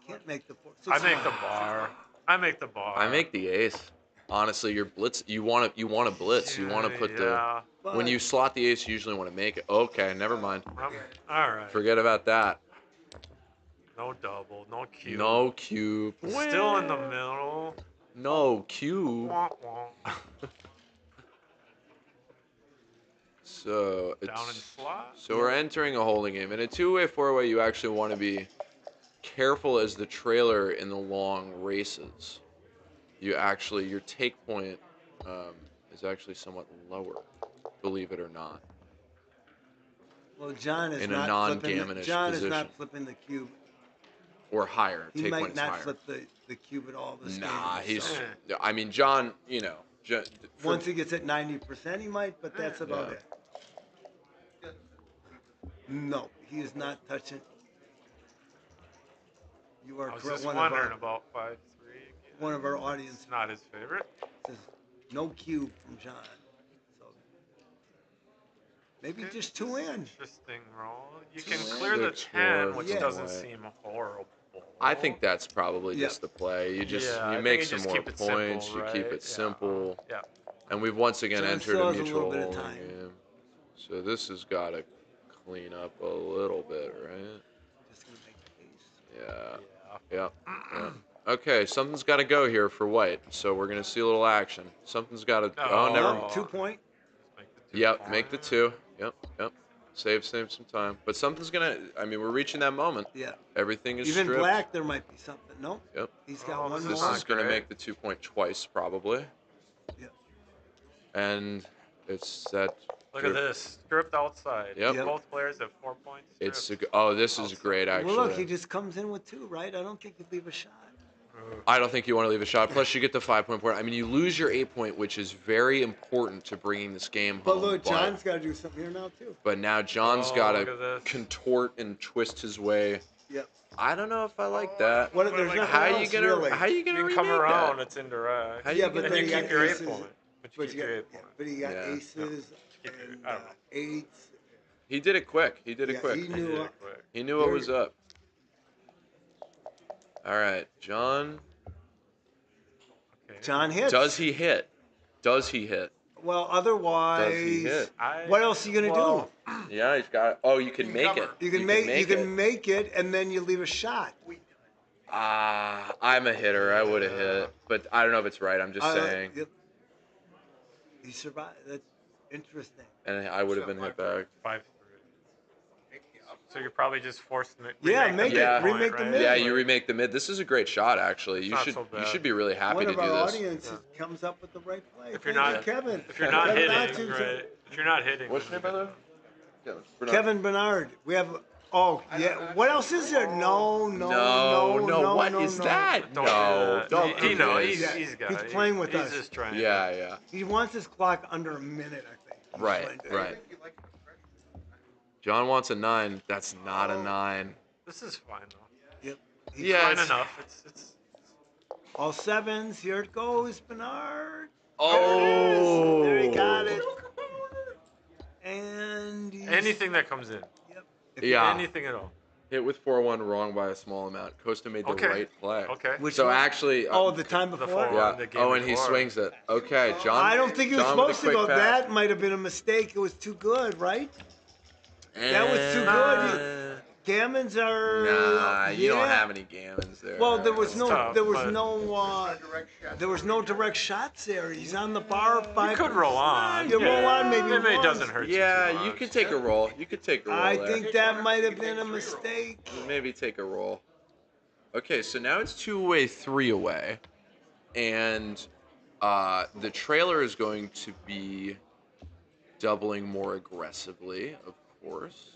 Can't make the 4. I make the bar. I make the bar. I make the ace. Honestly, your blitz. You want to blitz. You want to put yeah. when you slot the ace. You usually want to make it. Okay, never mind. All right. Forget about that. No double. No cube. No cube. Still in the middle. No cube. Wah, wah. So it's Down and slot. so we're entering a holding game. In a 2-way, 4-way, you actually want to be careful as the trailer in the long races. Your take point is actually somewhat lower, believe it or not. Well, John is In a not non-gammonish John position. is not flipping the cube. Or higher. He Take might points not higher. flip the cube at all this Nah, game. he's. so I mean, John. once he gets at 90%, he might, but that's about Yeah. it. No, he is not touching. You are I was correct. just One wondering about 5-3. one of our audience It's not his favorite. says no cube from John. So maybe just 2 in. Interesting roll. You can Two clear the Six, 10, four, which yeah. doesn't away. seem horrible. I think that's probably Yeah. just the play. You just Yeah, I you think make you some just more keep it simple, points. You keep right? it simple. Yeah. And we've once again John entered still a has a mutual little bit of holding time. game. So this has got to clean up a little bit, right? Just gonna make the ace. Yeah. Yeah. Okay, something's got to go here for white. So we're gonna see a little action. Something's got to. Oh, never. Oh. 2 point. Make the 2 Yep, make the point. 2. Yep. Save some time. But something's gonna. I mean, we're reaching that moment. Yeah. Everything is Even stripped. black, there might be something. No. Yep. He's got Oh, one this This more. is gonna great. make the 2 point twice probably. Yeah. And it's that Look at this. Stripped outside. Yep. Yep. Both players have 4 points. It's stripped this is outside. great actually. Well, look, he just comes in with 2, right? I don't think he'd leave a shot. I don't think you want to leave a shot. Plus, you get the 5-point point. I mean, you lose your 8-point, which is very important to bringing this game home. But look, John's got to do something here now too. But now John's Oh, got look to at this. contort and twist his way. Yep. I don't know if I like that. What? There's nothing How else, you gonna really. how you You gonna can remake come around. that? It's indirect. How you Yeah, gonna but And then you you keep got your 8 aces. point. But you keep your 8 point. But he got Yeah. aces Keep your- and I don't know. eights. He did it quick. He did it Yeah, quick. he knew. Yeah, quick. He knew what Very- was up. All right, John. Okay. John hits. Does he hit? Does he hit? Well, otherwise, Does he hit? what else are you gonna Well, Yeah, he's got. Oh, you can make it. do? You can make it, and then you leave a shot. I'm a hitter. I would have hit, but I don't know if it's right. I'm just saying. Yep. He survived. That's interesting. And I would have been hit back. 5-3. So you're probably just forced to Yeah, remake make the it. midpoint, Remake the right? mid. Yeah, you remake the mid. This is a great shot, actually. It's You not should so you bad. should be really happy One to of do our this. audiences comes up with the right play. If you're Thank not, you, Kevin. if you're not Kevin hitting, Hodgson. right? If you're not hitting, What's your name, by the way? Kevin Bernard. We have. Oh yeah. What else is there? No. What is that? Don't No, do don't that. He do knows. this. He's got He's it. playing with he's us. just trying. Yeah. He wants his clock under a minute, I think. He's Right, trying to- right. John wants a 9. That's not a 9. This is fine though. Yep. Yeah, Fine it's- enough. It's All sevens. Here it goes, Bernard. Oh. There he got it. And he's, anything that comes in. Yep. Yeah. Anything at all. Hit with 4-1 wrong by a small amount. Costa made the Okay. right play. Okay. Which So one? actually, Oh, the time The before. 4-1. yeah. the game Oh, and he before. swings it. Okay, John. I don't think he was John with a supposed to quick go. pass. That might have been a mistake. It was too good, right? That was too good. Gammons are. Nah, you don't yeah. have any gammons there. Well, there was no, tough, there was but- no, there was no direct shots there. He's on the bar. 5. You could roll on. You roll on, maybe It once. doesn't hurt you. too Yeah, you much. could take a roll. You could take a roll I there. think that might have been a mistake. Maybe take a roll. Okay, so now it's 2 away, 3 away. And the trailer is going to be doubling more aggressively, of course.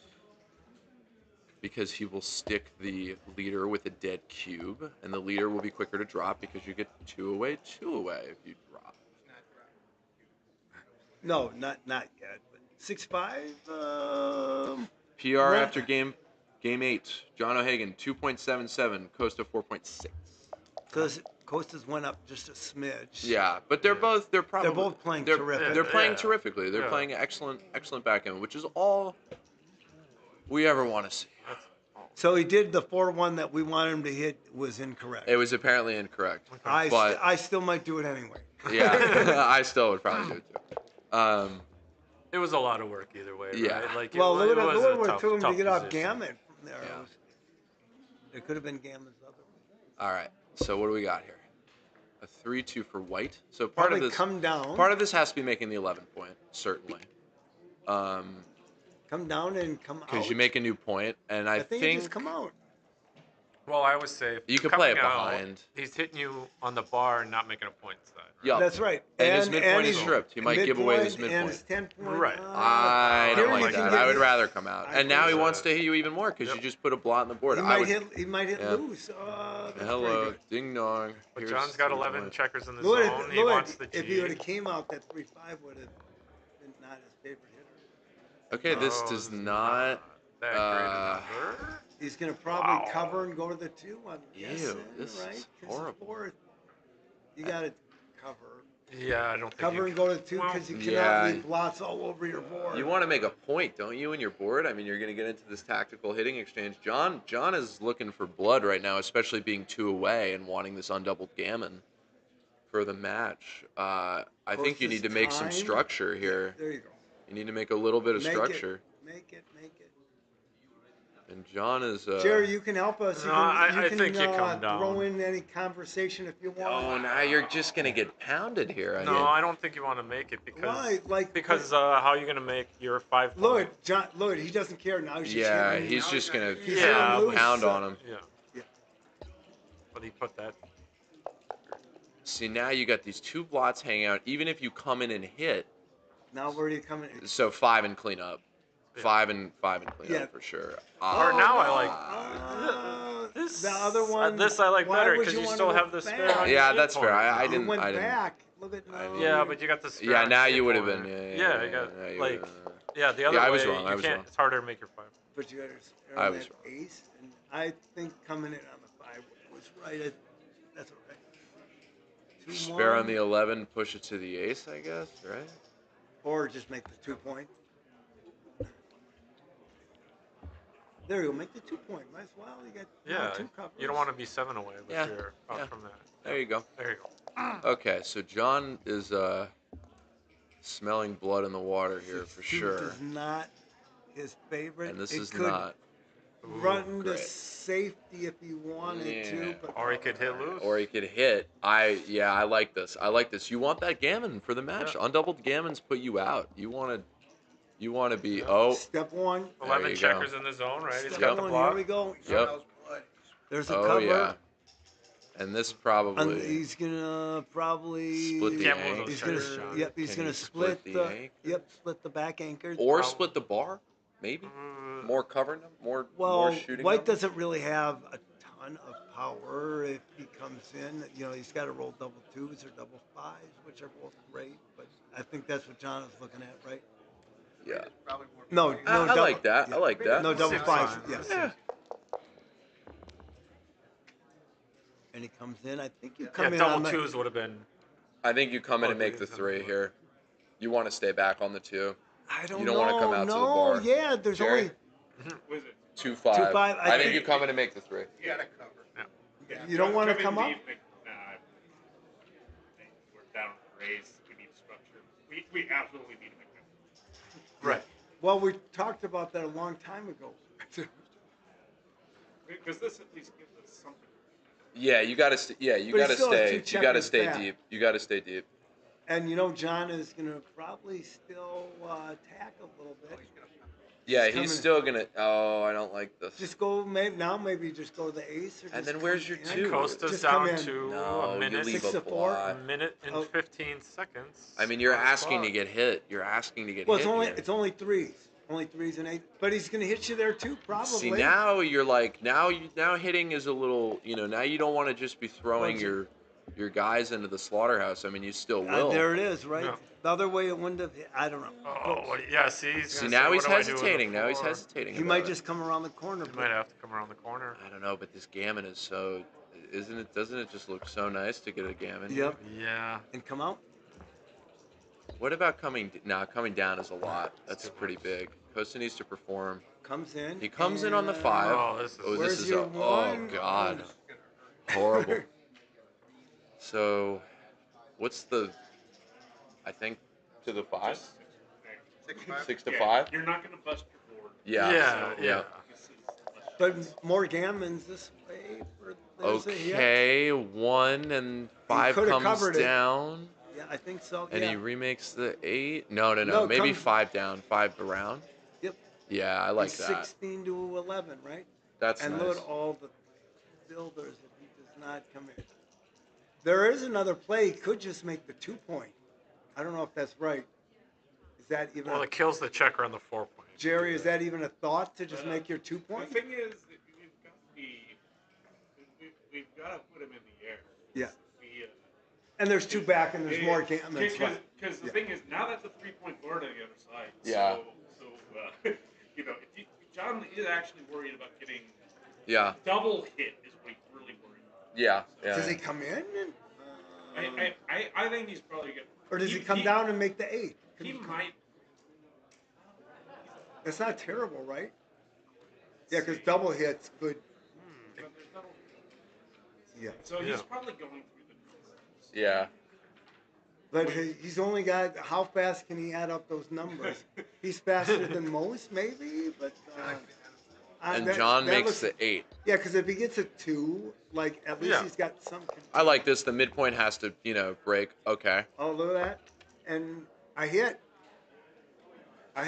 Because he will stick the leader with a dead cube, and the leader will be quicker to drop because you get 2 away, 2 away if you drop. No, not yet. But 6-5. PR Right. after game 8. John O'Hagan 2.77, Costa 4.6. Because Costas went up just a smidge. Yeah, but they're both playing they're, terrific. They're playing Yeah. terrifically. They're Yeah. playing excellent backgammon, which is all we ever want to see. So he did the 4-1 that we wanted him to hit was incorrect. It was apparently incorrect, I but still might do it anyway. yeah, I still would probably do it too. It was a lot of work either way, Yeah. right? Like Well, it look was at a what it tough, took him to tough get off position. Gammon from there. Yeah. There could have been Gammons other. All right, so what do we got here? A 3-2 for white. So part Probably of this come down. Part of this has to be making the 11 point, certainly. Come down and come out. Because you make a new point, and I think, think you just come out. Well, I would say if You you're could play coming it out, behind. He's hitting you on the bar and not making a point side. Right? yeah, That's right. And his midpoint is he's- stripped. He might give away his midpoint midpoint. And his 10-point. Right. I Here don't you like can that. get I would his- rather come out. I And now he think wants so. to hit you even more because you just put a blot on the board. He I might would, hit. He might hit yeah. loose. That's Hello, pretty good. ding dong. But Here's John's got the 11 point. checkers in the Lloyd, zone. He wants the G. if he would have came out, that 3-5 would have been not his favorite hitter. Okay, this No, does this is not. that great a number. He's gonna probably Wow. cover and go to the 2. I'm Ew, guessing, this right? is 'Cause horrible. the 4th, you gotta cover. Yeah, I don't think Cover you and go to 2 well, because you cannot yeah. leave blots all over your board. You want to make a point, don't you, in your board? I mean, you're going to get into this tactical hitting exchange. John is looking for blood right now, especially being 2 away and wanting this undoubled gammon for the match. I think you need to make some time. structure here. There you go. You need to make a little bit of Make it. structure. Make it. And John is. Jerry, you can help us. You No, can, I think you come throw down. in any conversation if you want. Oh, now you're just going to get pounded here. No, I don't think you want to make it because Why? Like because how are you going to make your 5 point? Lloyd, John, Lloyd, he doesn't care now. He's just Yeah, hitting he's you. just going to He's Yeah, hitting loose, pound so- on him. Yeah. But he put that. See, now you got these 2 blots hanging out. Even if you come in and hit, Now where are you coming? So 5 and cleanup. Yeah. 5 and cleanup Yeah. for sure. Or now I like this. the other one. This I like why better would because you wanna still go have the spare back? on your Yeah, hit that's fair. point I now. You went didn't. back. Look at now. Yeah, but you got the spare. Yeah, on now your you hit would have point. been. Yeah, you got you like. would've- Yeah, the other Yeah, I way was wrong. you I was can't. wrong. It's harder to make your 5. But you got to spare I on was that wrong. ace, and I think coming in on the 5 was right. That's all right. 2-1, Spare on the 11, push it to the ace, I guess, right? or just make the 2 point. There you go. Make the 2 point. Might as well. You got now Yeah, 2 covers. you don't want to be 7 away, but Yeah, you're up yeah. from that. There you go. There you go. Okay, so John is smelling blood in the water here for Suit sure. is not his favorite. And this it is could not. run to great. safety if he wanted to, but Or he could hit loose. Or he could hit. I like this. I like this. You want that gammon for the match. Yeah. Undoubled gammons put you out. You want to be step 1. 11 you checkers go. in the zone, right? He's Step got the 1. block. Here we go. Yep. There's a Oh cover. yeah. And this probably He's gonna probably split the Can't move anchor. those He's gonna checkers, John. yep. He's Can gonna he split the the anchor? split the back anchors. Or split the bar, maybe. More covering them, more Well, shooting. White them? doesn't really have a ton of power if he comes in. You know, he's got to roll double 2s or double 5s, which are both great. But I think that's what John is looking at, right? Yeah. No, I double, like that. yeah. I like that. No double Seems 5s. fine. Yes. Yeah. And he comes in. I think you Yeah, come in double on the 2s would have been. I think you come in and make the Ugly as 3 here. You want to stay back on the 2. I don't You know. don't wanna come out to the no, bar. yeah. There's Jerry? only 2-5. 2-5, I think you come in and make the 3. You gotta cover. you don't want to come up. Nah, we're down on the raise. We need structure. We absolutely need to make that. Right. Well, we talked about that a long time ago. Because this at least gives us something. Yeah, you got to. You But he got to still has stay. two You got to checkers stay back. deep. You got to stay deep. And you know, John is going to probably still attack a little bit. Yeah, coming he's in. still gonna. Oh, I don't like this. Just go, maybe just go the ace. Or And just then where's come your in. two? Costa's Just come down in. to No, a you minute. leave 6 a to 4. blot. A minute and Oh. 15 seconds. I mean, you're on the asking to clock. get hit. You're asking to get Well, hit. it's here. only 3s. Only 3s and 8s. But he's going to hit you there too, probably. See, now you're like now hitting is a little. Now you don't want to just be throwing Well, your guys into the slaughterhouse. I mean, you still will. there it is, right? Yeah. The other way it wouldn't have hit. I don't know. Oh, yeah. See, he's See, gonna now say, he's "What do I do with the hesitating. Now he's 4?" hesitating. He about might it. just come around the corner. He might have to come around the corner. I don't know, but this gammon is so. Isn't it? Doesn't it just look so nice to get a gammon? Yep. Yeah. And come out. What about coming? Coming down is a lot. That's pretty big. Costa needs to perform. Comes in. He comes in on the 5. Oh, this is. Oh, Where's this is your oh one? god, horrible. So, what's the? I think to the 5. 6 to 5. You're not going to bust your board. Yeah. Yeah. so, Yeah. This is But more gammons this way. There's a hit. Okay, 1 and 5 coulda comes covered it. down, Yeah, I think so. and yeah. he remakes the 8. No, No, maybe comes- 5 down, 5 around. Yep. Yeah, I like He's that. 16 to 11, right? That's And nice. load all the builders if he does not come in. There is another play. He could just make the 2 point. I don't know if that's right. Is that even Well, it kills the checker on the 4 point. Jerry? Is that even a thought to just make your 2 the point? thing is that we've got to put him in the air. Yeah. We, And there's 2 back, and there's more gammons. Because the Yeah. thing is, now that's a 3-point board on the other side. Yeah. So John is actually worried about getting Yeah, double hit. Is what he's really worried about. yeah. Does he come in? I think he's probably going. Or does he come down and make the 8? He might. That's not terrible, right? Yeah, because double hits could. Yeah. So he's Yeah. probably going through the numbers. Yeah. But he's only got, how fast can he add up those numbers? He's faster than most, maybe, but. And that- John that makes looks- the 8. Yeah, because if he gets a 2, like, at least Yeah. he's got some. I like this. The midpoint has to, break. Okay. Oh, look at that. And I hit. I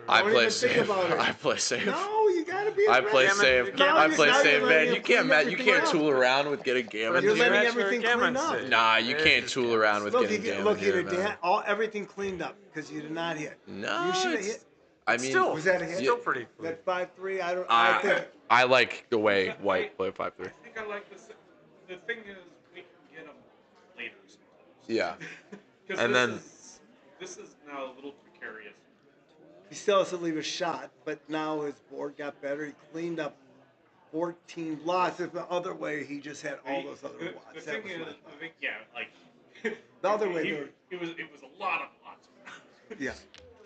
I Don't play even think safe. about it. I play safe. No, You gotta be. I play safe. Now I you're- play now you're safe, letting man. him You can't, clean you everything can't up. tool around with getting gammon. You're letting Scratch for everything gammon clean up. sake. Nah, you It's can't just tool gammon around with Look, getting you gammon look, you here, did man. everything cleaned up because you did not hit. No, You should have it's. hit. I mean, Still, Was that a hit? still pretty clean. That 5-3. I think. I like the way White played 5-3. I think I like this. The thing is, we can get them later sometimes. Yeah. Because And then this is now a little precarious. He still has to leave a shot, but now his board got better. He cleaned up 14 blots. If the other way, he just had all those other The blots. thing That was is, my I thought. think, yeah, like The other way, he- there- it was a lot of lots. Yeah.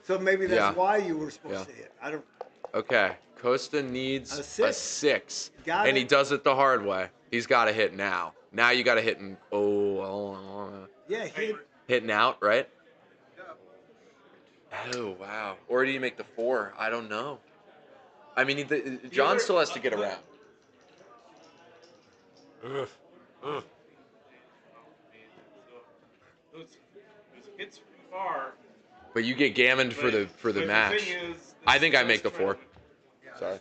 So maybe that's Yeah. why you were supposed Yeah. to hit. I don't. Okay, Costa needs A a six. 6, Got and he it. does it the hard way. He's got to hit now. Now you got to hit and Yeah, he. hitting out, right? Oh wow. Or do you make the 4? I don't know. I mean, John still has to get around. Ugh. Ugh. Those hits from far. But you get gammoned for the but match. thing is, I think I let's make the try 4. to- Sorry.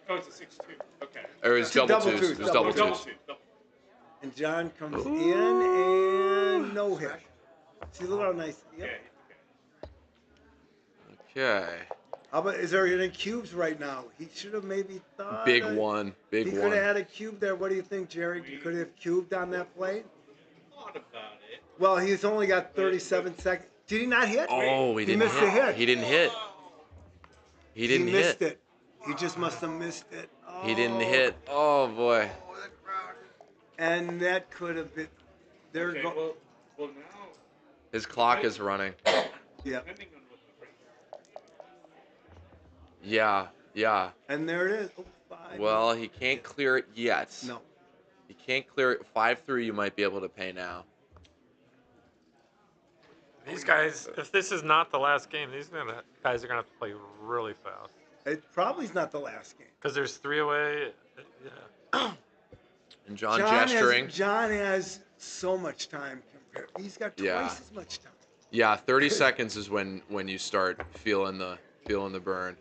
Oh, it's a 6-2. Okay. Or it was double double twos. twos, It was double double Double twos. two. Double. And John comes in and no hit. See, look how nice. Yep. Okay. Okay. How about, is there any cubes right now? He should have maybe thought. Big one. Big He could one. have had a cube there. What do you think, Jerry? You could have cubed on that play? Thought about it. Well, he's only got 37 seconds. Did he not hit? Oh, he didn't missed hit. a hit. He didn't hit. He didn't missed hit. it. He just must have missed it. Oh. He didn't hit. Oh boy. And that could have been. There Okay, go. well now, His clock is running. Yeah. depending on what the break Yeah. Yeah. And there it is. Oh, 5. Well, he can't clear it yet. No. He can't clear it. 5-3. You might be able to pay now. These guys, if this is not the last game, these guys are gonna have to play really fast. It probably is not the last game. Because there's 3 away. Yeah. And John gesturing. John has so much time compared. He's got twice Yeah. as much time. Yeah, 30 seconds is when you start feeling the burn.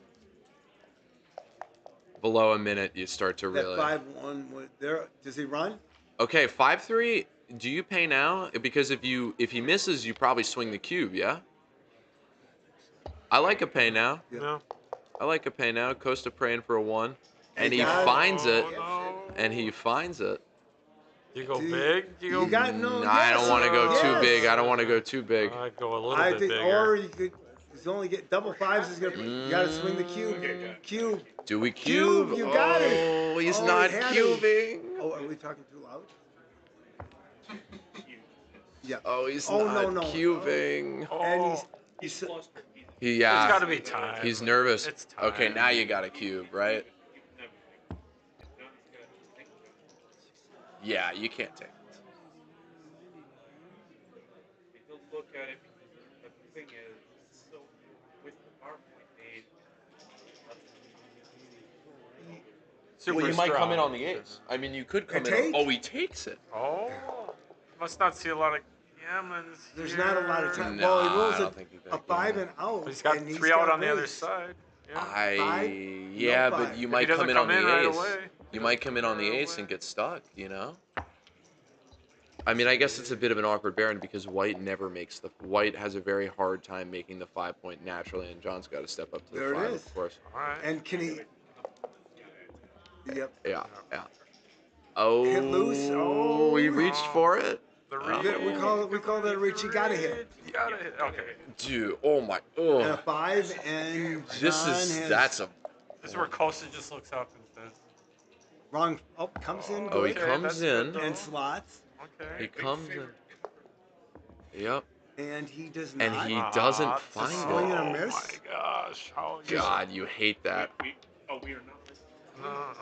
Below a minute, you start to really. That 5-1 would there. Does he run? Okay, 5-3. Do you pay now? Because if he misses, you probably swing the cube. Yeah. I like a pay now. Yeah. No. I like a pay now. Costa praying for a 1, and he got it. finds it. No. And he finds it. You go Do you- big. You go. You got no. I don't yes, want to go too yes. big. I don't want to go too big. I go a little I bit think, bigger. or you could. He's only get double 5s. Is gonna. You got to swing the cube. Cube. Do we Cube, cube? you got it. Oh, he's Oh, not he had it. cubing. Oh, are we talking too loud? Yeah. Oh, he's Oh, not no. cubing. And he's flustered. He It's yeah. got to be time. He's nervous. It's time. Okay, now you got a cube, right? Yeah, you can't take it. He'll look at it, but the thing is, so with the PowerPoint made, Super Well, you might come in strong. on the ace. I mean, you could come It in. takes? Oh, he takes it. Oh, must not see a lot of gammons. There's not a lot of time. No, well, he I rolls don't think he's a that 5 good. and out. But he's got and 3 out got on the other raised. side. Yeah. Yeah, no but five. you If might he doesn't come in come on in the right ace. away. You might come in on the Right ace away. and get stuck. You know. I mean, I guess it's a bit of an awkward Baron because White never makes White has a very hard time making the 5-point naturally, and John's got to step up to the There it 5, is. of course. All right. And can he? Yep. Yeah, yeah. Oh, Hit loose. Oh. he reached for it. The Oh. read. We call that a reach. You gotta hit. You gotta hit. Okay. Dude, oh my, And a oh, 5 and this John is has that's a. This is where Costa just looks up and says, wrong. Oh, comes in. Oh, he good. Okay, comes that's in. good, And slots. okay. He comes in. Yep, And he does not. and he doesn't Ah, find just- swing it. and a Oh miss. my gosh. How God, you hate that. we are not listening. No.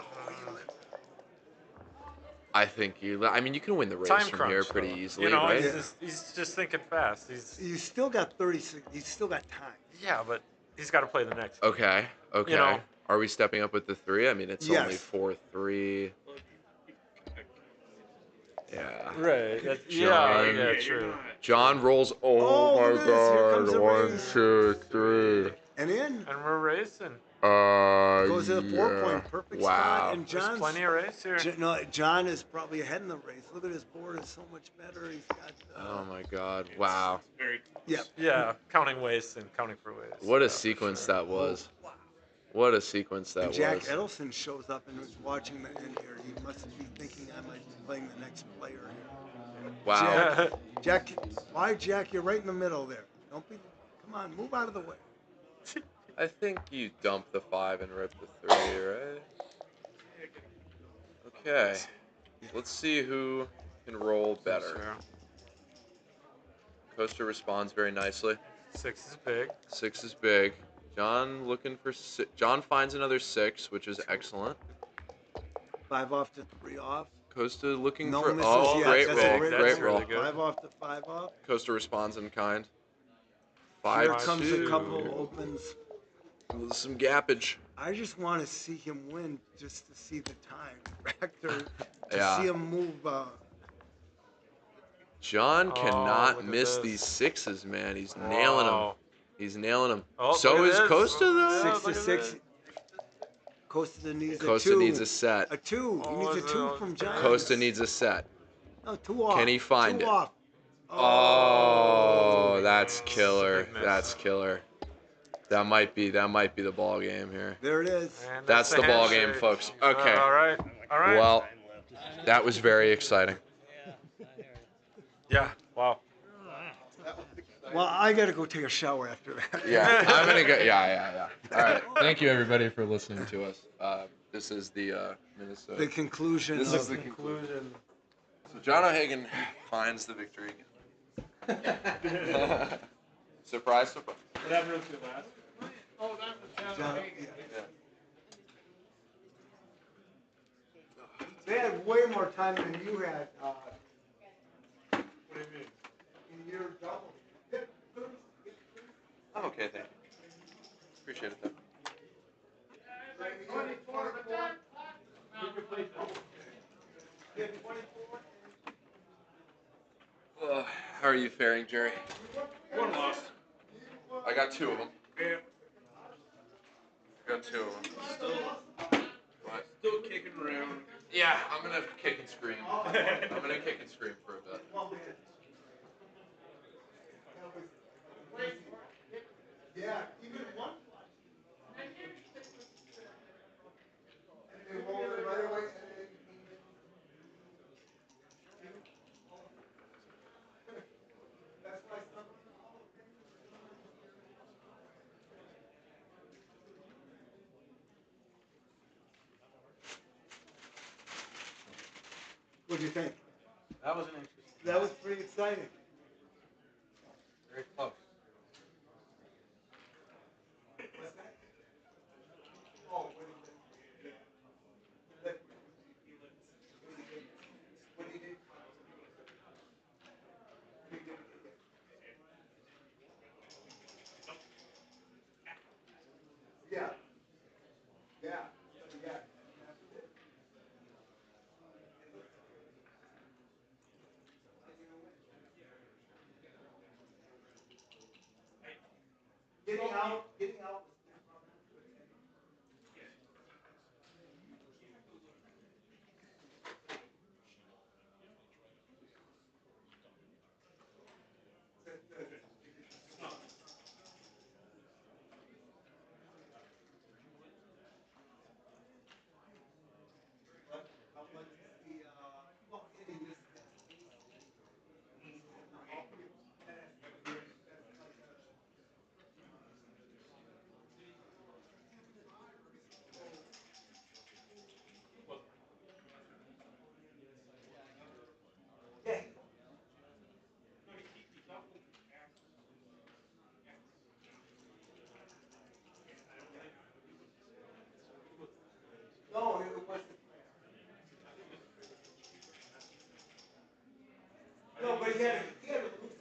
I think you. I mean, you can win the race Time from crunch. here pretty though. easily, You know, right? he's just thinking fast. You still got 36. You still got time. Yeah, but he's got to play the next. game. Okay, okay. know. Are we stepping up with the 3? I mean, it's Yes. only 4-3. Yeah. Right. John. Yeah. True. John rolls. Oh, Oh, my look at this. Here comes God! the 1, raise. 2, 3. And in. And we're racing. Goes to the 4-point, perfect spot, and There's John's. plenty of race here. No, John is probably ahead in the race. Look at his board; is so much better. He's got. Oh my God! Wow. Yeah. Yeah, counting waste and counting for waste. What a yeah, for sequence sure. that was. What a sequence that And Jack was. Edelson shows up and was watching the end here. He must be thinking I might be playing the next player here. Wow. Jack, why Jack? You're right in the middle there. Don't be. Come on, move out of the way. I think you dump the 5 and rip the 3, right? Okay. Let's see who can roll better. Coaster responds very nicely. 6 is big. 6 is big. John looking for John finds another 6, which is excellent. 5 off to 3 off. Costa looking No for misses yet. great That's roll, a great roll. really good. 5 off to 5 off. Costa responds in kind. Here 5 comes 2. a couple opens. With some gappage. I just want to see him win, just to see the time factor, to Yeah. see him move. John cannot look at miss this. these 6s, man. He's nailing them. Wow. He's nailing them. Oh, So look at is this. Costa, though. 6 to 6. Costa needs Costa a 2. needs a set. A 2. He needs a 2 from John. Costa needs a set. No, 2 off. Can he find 2 it? off. Oh, that's killer. big miss. That's killer. That might be the ball game here. There it is. And That's the ball game, handshake. folks. Okay. All right. Well, that was very exciting. Yeah. Wow. Well, I gotta go take a shower after that. Yeah, I'm gonna go. Yeah. All right. Thank you, everybody, for listening to us. This is the Minnesota. The conclusion. This is the conclusion. So John O'Hagan finds the victory again. Surprise, surprise. What happened to the last? Oh, that was John Hagan. They had way more time than you had. What do you mean? In your double. I'm okay, thank you. Appreciate it, though. How are you faring, Jerry? One loss. I got 2 of them. Yeah. I got 2 of them. Still kicking around. Yeah, I'm gonna kick and scream. I'm gonna kick and scream for a bit. Yeah, even one. And they rolled it right away. That's my son. What do you think? That was an interesting. That was pretty exciting. Very close. Yeah. Yeah. Yeah. Getting out. No, it wasn't. No, but he had a loose.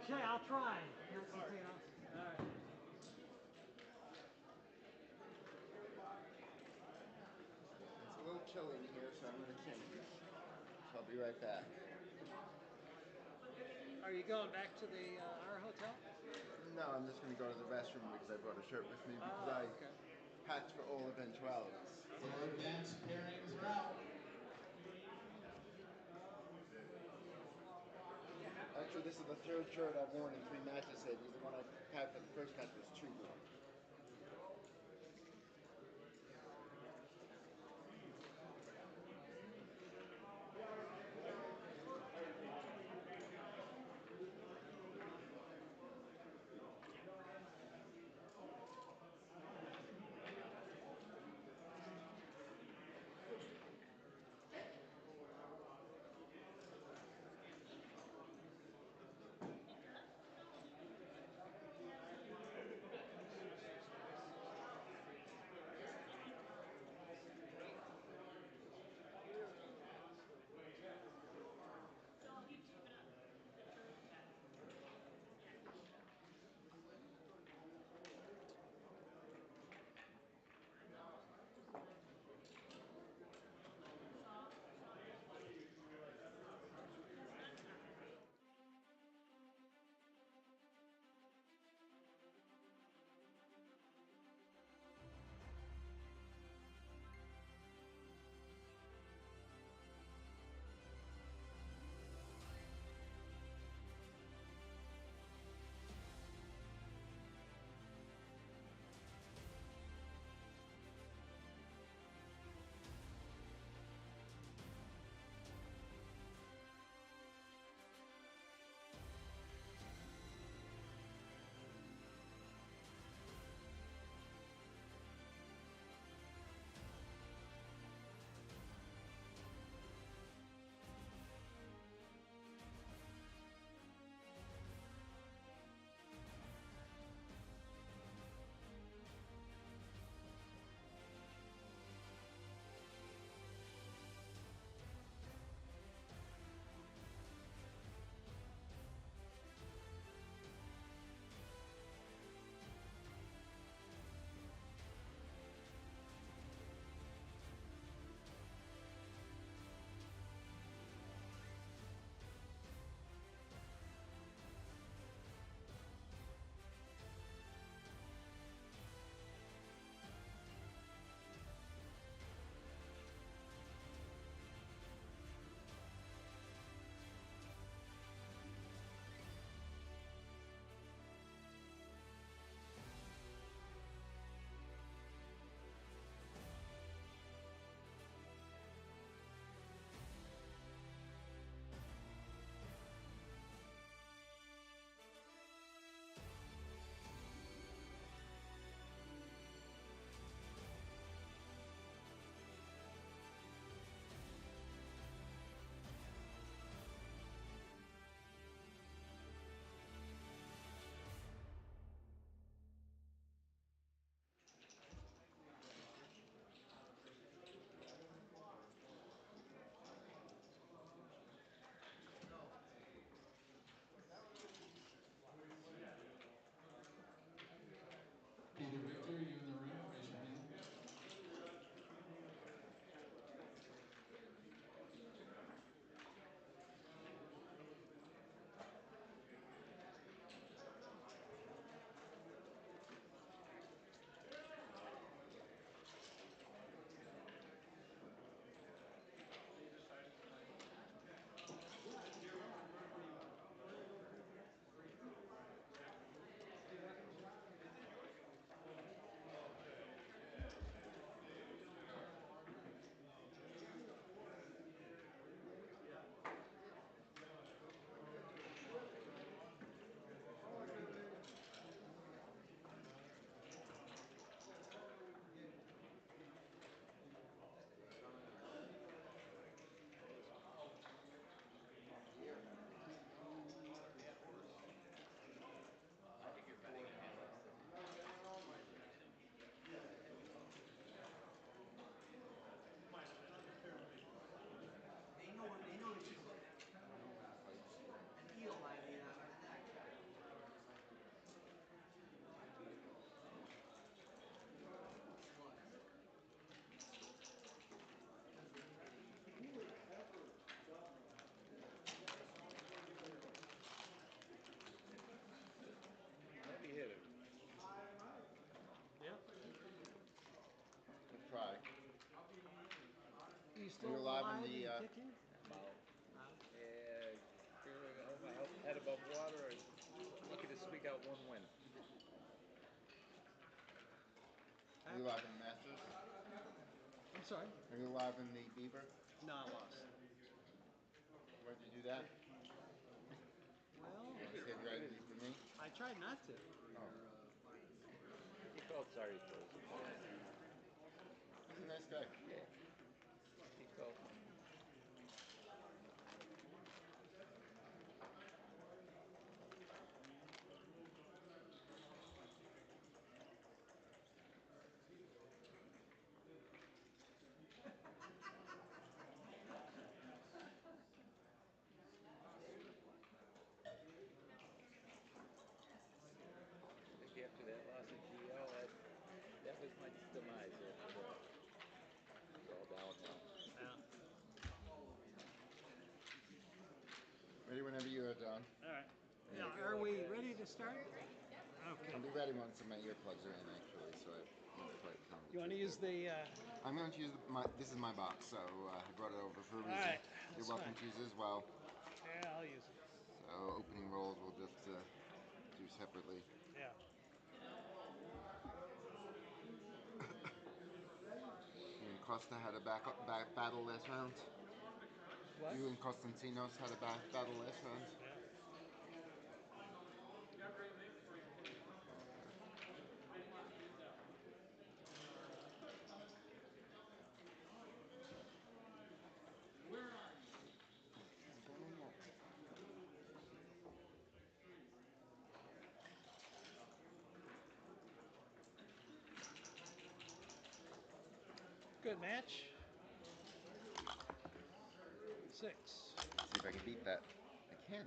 Okay, I'll try. Constantino. All right. It's a little chilly in here, so I'm going to change. So I'll be right back. Are you going back to the our hotel? No, I'm just going to go to the restroom because I brought a shirt with me because I Okay. packed for all eventualities. Four advanced pairings are out. Actually, this is the third shirt I've worn in 3 matches today because the one I packed for the first match was too warm. still alive alive in the, and kicking? About barely hold my head above water. And lucky to squeak out one win. Are you alive in the Masters? I'm sorry? Are you alive in the Beaver? No, I lost. Why'd you do that? Well, You want to save your identity for me? I tried not to. Oh. He felt sorry for us. He's a nice guy. Yeah. He felt. I think after that loss at GL, that was my demise. It was all downhill. Yeah. Ready whenever you are, John. All right. Now, are we ready to start? Okay. I'll be ready once my earplugs are in, actually, so I won't quite come. You want to use the... I'm going to use this is my box, so I brought it over for a reason. All right. You're welcome to use it as well. Yeah, I'll use it. So opening rolls we'll just do separately. Yeah. You and Costa had a back battle last round. What? You and Constantinos had a battle last round. Yeah. Good match. 6. See if I can beat that. I can't.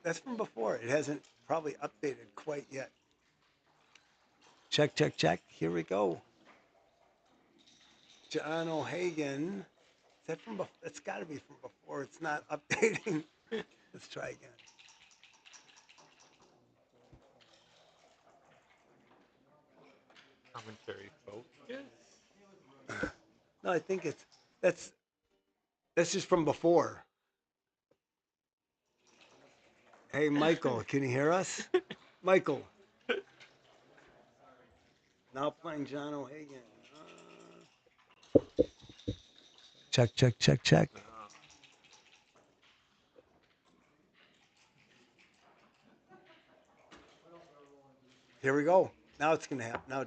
That's from before. It hasn't probably updated quite yet. Check, check, check. Here we go. John O'Hagan. Is that from before? It's got to be from before. It's not updating. Let's try again. Commentary focus. No, I think that's that's just from before. Hey, Michael, can you hear us? Michael. Now playing John O'Hagan. Check, check, check, check. Here we go. Now it's gonna happen. Now,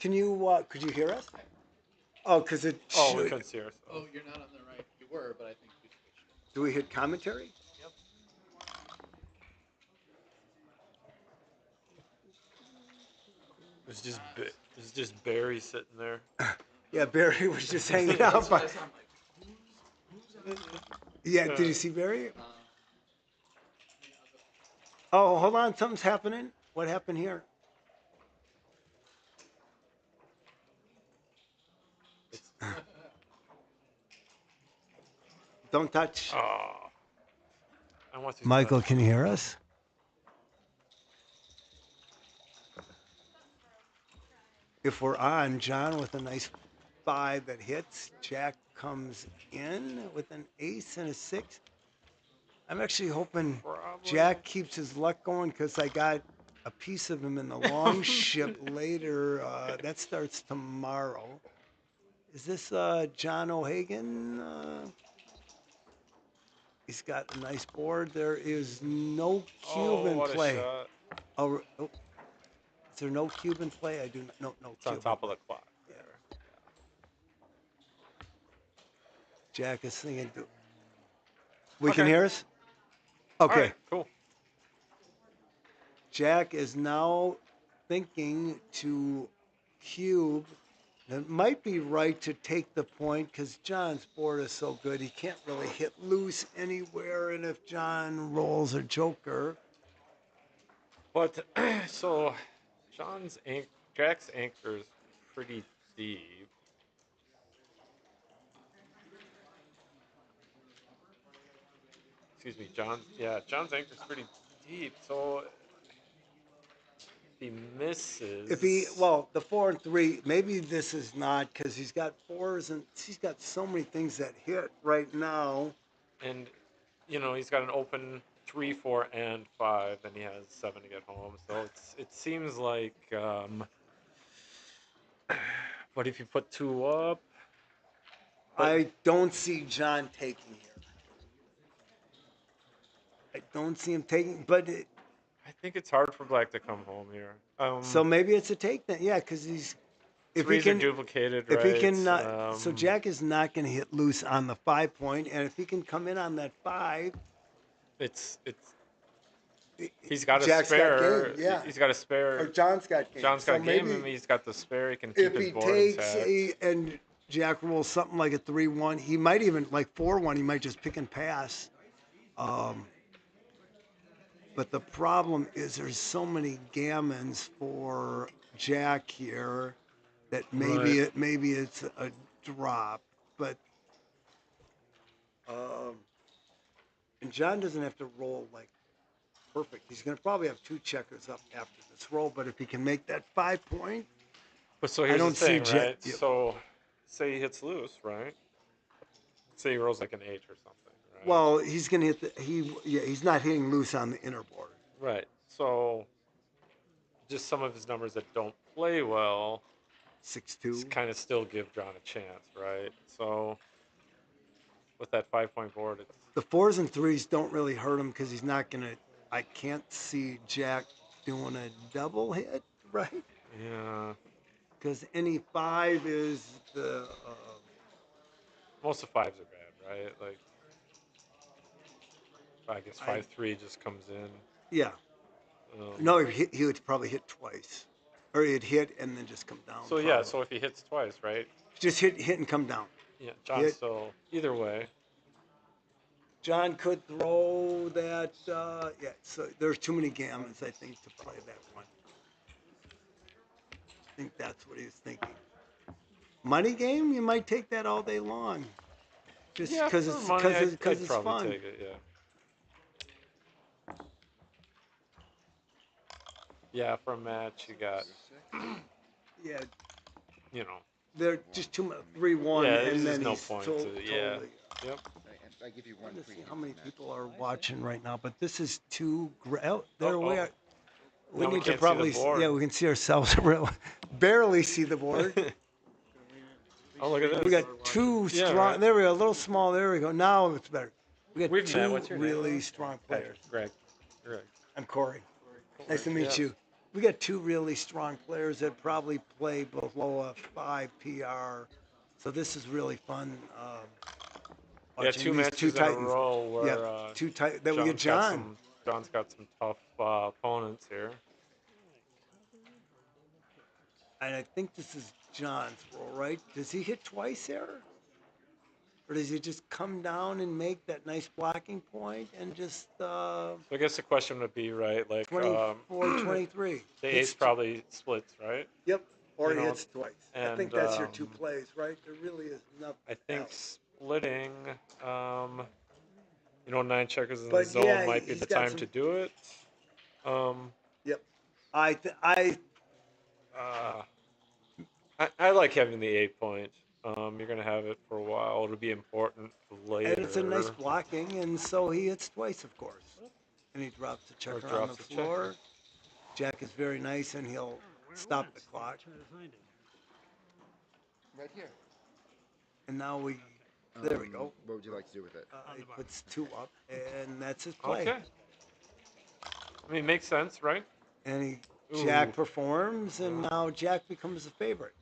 can you? Could you hear us? Oh, because it Oh, we should. couldn't see ourselves. Oh, you're not on the right. You were, but I think you switched. Do we hit commentary? Yep. It's just Barry sitting there. Yeah, Barry was just hanging That's out. what I But saw. I'm like, who's on the yeah, did you see Barry? I'll go. Oh, hold on, something's happening. What happened here? Don't touch. Oh, I want to Michael, touch. can you hear us? If we're on, John with a nice 5 that hits. Jack comes in with an ace and a 6. I'm actually hoping Jack keeps his luck going because I got a piece of him in the long ship later. That starts tomorrow. Is this John O'Hagan? He's got a nice board. There is no cube in What a play. shot! Oh, is there no cube in play? I do not. No It's cube. on top of the clock there. Jack is thinking. We can Okay. hear us? All Okay. right. Cool. Jack is now thinking to cube. It might be right to take the point because John's board is so good. He can't really hit loose anywhere. And if John rolls a joker, But so Jack's anchor is pretty deep. Excuse me, John's anchor is pretty deep. So if he misses, the 4 and 3, maybe this is not because he's got fours and he's got so many things that hit right now. and he's got an open 3, 4, and 5, and he has 7 to get home. So it seems like, what if you put 2 up? But I don't see John taking here. I don't see him taking, but I think it's hard for black to come home here. so maybe it's a take then. Yeah, because he's if he Threes are can duplicated, if right? he can so Jack is not going to hit loose on the 5 point, and if he can come in on that 5, it's he's got a Jack's got spare. game. Yeah, He's got a spare. or John's got game. John's So got game, maybe and he's got the spare. He can if keep his he board takes intact. and Jack rolls something like a 3-1, he might even like 4-1. He might just pick and pass. But the problem is there's so many gammons for Jack here that Right. maybe it's a drop, but and John doesn't have to roll like perfect. He's going to probably have 2 checkers up after this roll, but if he can make that 5 point, But so I here's the don't see thing, Jack. right? So say he hits loose, right? Say he rolls like an 8 or something, right? Well, he's going to hit he's not hitting loose on the inner board. Right. So just some of his numbers that don't play well 6-2. kind of still give John a chance, right? So with that 5-point board, it's The 4s and 3s don't really hurt him because he's not going to. I can't see Jack doing a double hit, right? yeah. Because any 5 is the. Most of 5s are bad, right? Like I guess 5-3 just comes in. Yeah. No, he would probably hit twice, or he'd hit and then just come down. So yeah, so if he hits twice, right? Just hit and come down. Yeah, John's still either way. John could throw that. Yeah, so there's too many gammons, I think, to play that one. I think that's what he was thinking. Money game, you might take that all day long, just Yeah, because for it's money, I'd it's probably fun. take it. Yeah. Yeah, for a match, you got, Yeah, you know. they're just too much 3-1, Yeah, and there's then just no he's point totally. to. Yeah. Yep. I give you one Let's free see hit how many match. people are watching right now, but this is too. Oh, there Uh-oh. we are. We Now we need to can't see the probably. board. Yeah, we can see ourselves. Barely see the board. Oh, look at this. We got 2 Yeah, strong. right. There we go. A little small. There we go. Now it's better. We got We've 2 met. What's your name? really strong players. Greg. Greg. I'm Corey. Nice to meet Yeah. you. We got 2 really strong players that probably play below a 5 PR. So this is really fun. Yeah, Watching 2 these 2 matches in a Titans. row where Yeah, 2 Titans. Then we get John. John's got some tough opponents here. And I think this is John's roll, right? Does he hit twice there? Or does he just come down and make that nice blocking point and just So I guess the question would be, right, like 24, 23? the ace probably splits, right? Yep. Or You he know, hits twice. I and, think that's your 2 plays, right? There really is nothing I think else. splitting, 9 checkers in the But zone yeah, might be he's the got time some- to do it. Yep. I like having the 8-point. You're gonna have it for a while. It'll be important later. And it's a nice blocking, and so he hits twice, of course. And he drops the checker on the drops the floor. checker. Jack is very nice, and he'll stop the clock. Right here. And now there we go. What would you like to do with it? He puts 2 up, and that's his play. Okay. I mean, makes sense, right? And Ooh. Jack performs, and now Jack becomes a favorite.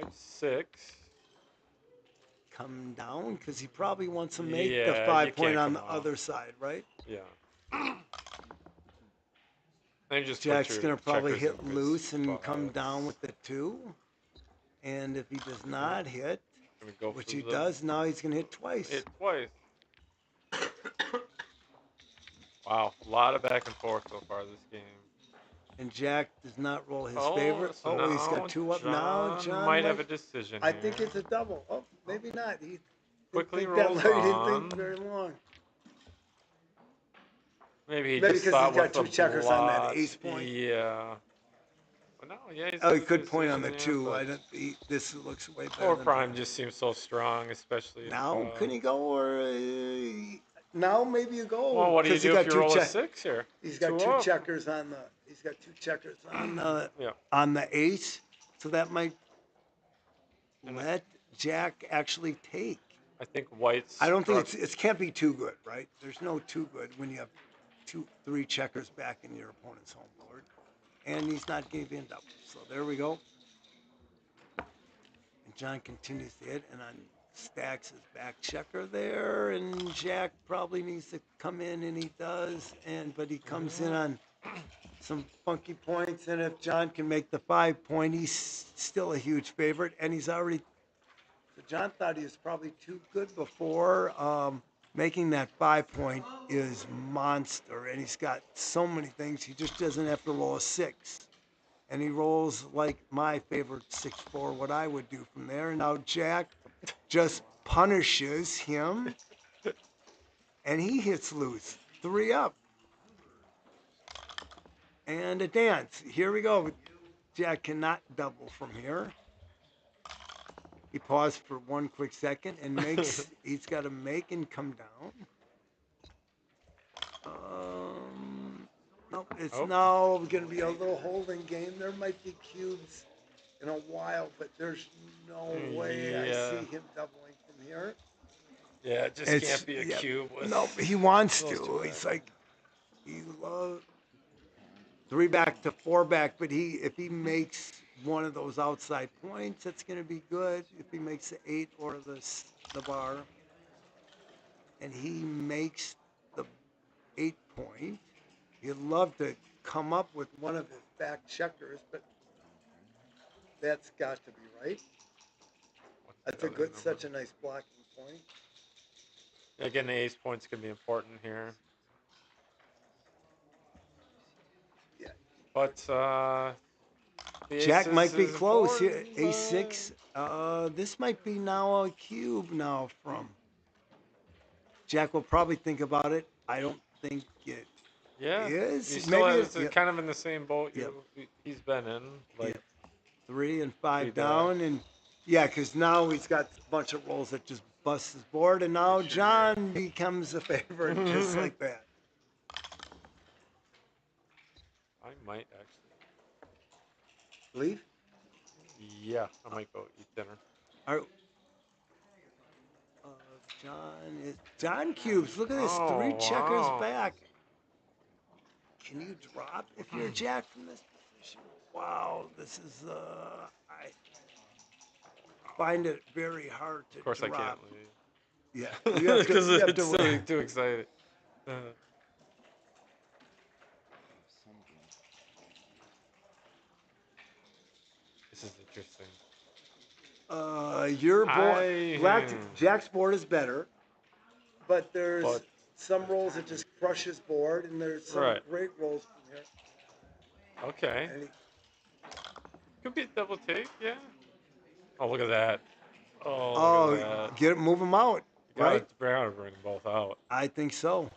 5-6. Come down because he probably wants to make the Yeah, 5 you point can't on come the off. other side, right? Yeah. Then just put Jack's your gonna probably checkers in hit good loose and come spots. down with the 2. And if he does not hit, Gonna go which for he the does, now he's gonna hit twice. hit twice. Wow, a lot of back and forth so far this game. And Jack does not roll his Oh, favorite. so Oh, he's now got 2 up now. John might have a decision I here. think it's a double. Oh, maybe not. He Quickly didn't think rolls that long. He on. didn't think very long. Maybe he Maybe just because thought he's got with the 2 checkers on that blot. ace point. Yeah. But no, yeah, he's Oh, got he a could point on decision the here, 2. but I don't. This looks way better. Four than prime just seems so strong, especially if, now. Can he go or now? Maybe you go. well, what do you Because he do if got you 2 roll a check. 6 here? He's got 2 up. checkers on the. He's got 2 checkers Yeah. on the ace, so that might And let Jack actually take. I think White's. I don't think it can't be too good, right? There's no too good when you have 3 checkers back in your opponent's home board, and he's not giving up. So there we go. And John continues to hit, and on stacks his back checker there, and Jack probably needs to come in, and he does, but he comes in on some funky points, and if John can make the 5 point, he's still a huge favorite, and he's already. So John thought he was probably too good before. Making that 5 point is monster, and he's got so many things. He just doesn't have to roll a 6. And he rolls like my favorite 6-4, what I would do from there. And now Jack just punishes him, and he hits loose. 3 up. And a dance. Here we go. Jack cannot double from here. He paused for 1 quick second and makes, he's got to make and come down. Nope, it's now going to be a little holding game. There might be cubes in a while, but there's no way I see him doubling from here. Yeah, it just can't be a cube. No, he wants to. He's like, he loves 3 back to 4 back, but if he makes one of those outside points, that's going to be good. If he makes the 8 or the bar, and he makes the 8 point, he'd love to come up with one of his back checkers, but that's got to be right. That's such a nice blocking point. Again, the ace points can be important here. Yeah. But Jack might be close here. A6. This might be now a cube now from. Jack will probably think about it. I don't think it is. He still Maybe has kind of in the same boat he's been in. Like 3 and 5 down, and because now he's got a bunch of rolls that just bust his board, and now John becomes a favorite just like that. I might actually leave. Yeah, I might go eat dinner. All right. John cubes. Look at this, 3 checkers back. Can you drop if you're Jack from this position? Wow, this is I find it very hard to drop. Of course, I can't leave. Yeah, you have to. Because it's too excited. This is interesting. Your board, Jack's board is better, but there's some rolls that just crush his board, and there's some great rolls from here. Okay. Could be a double take, yeah. Oh, look at that. Oh, look at that. Move them out, right? You gotta bring them both out. I think so.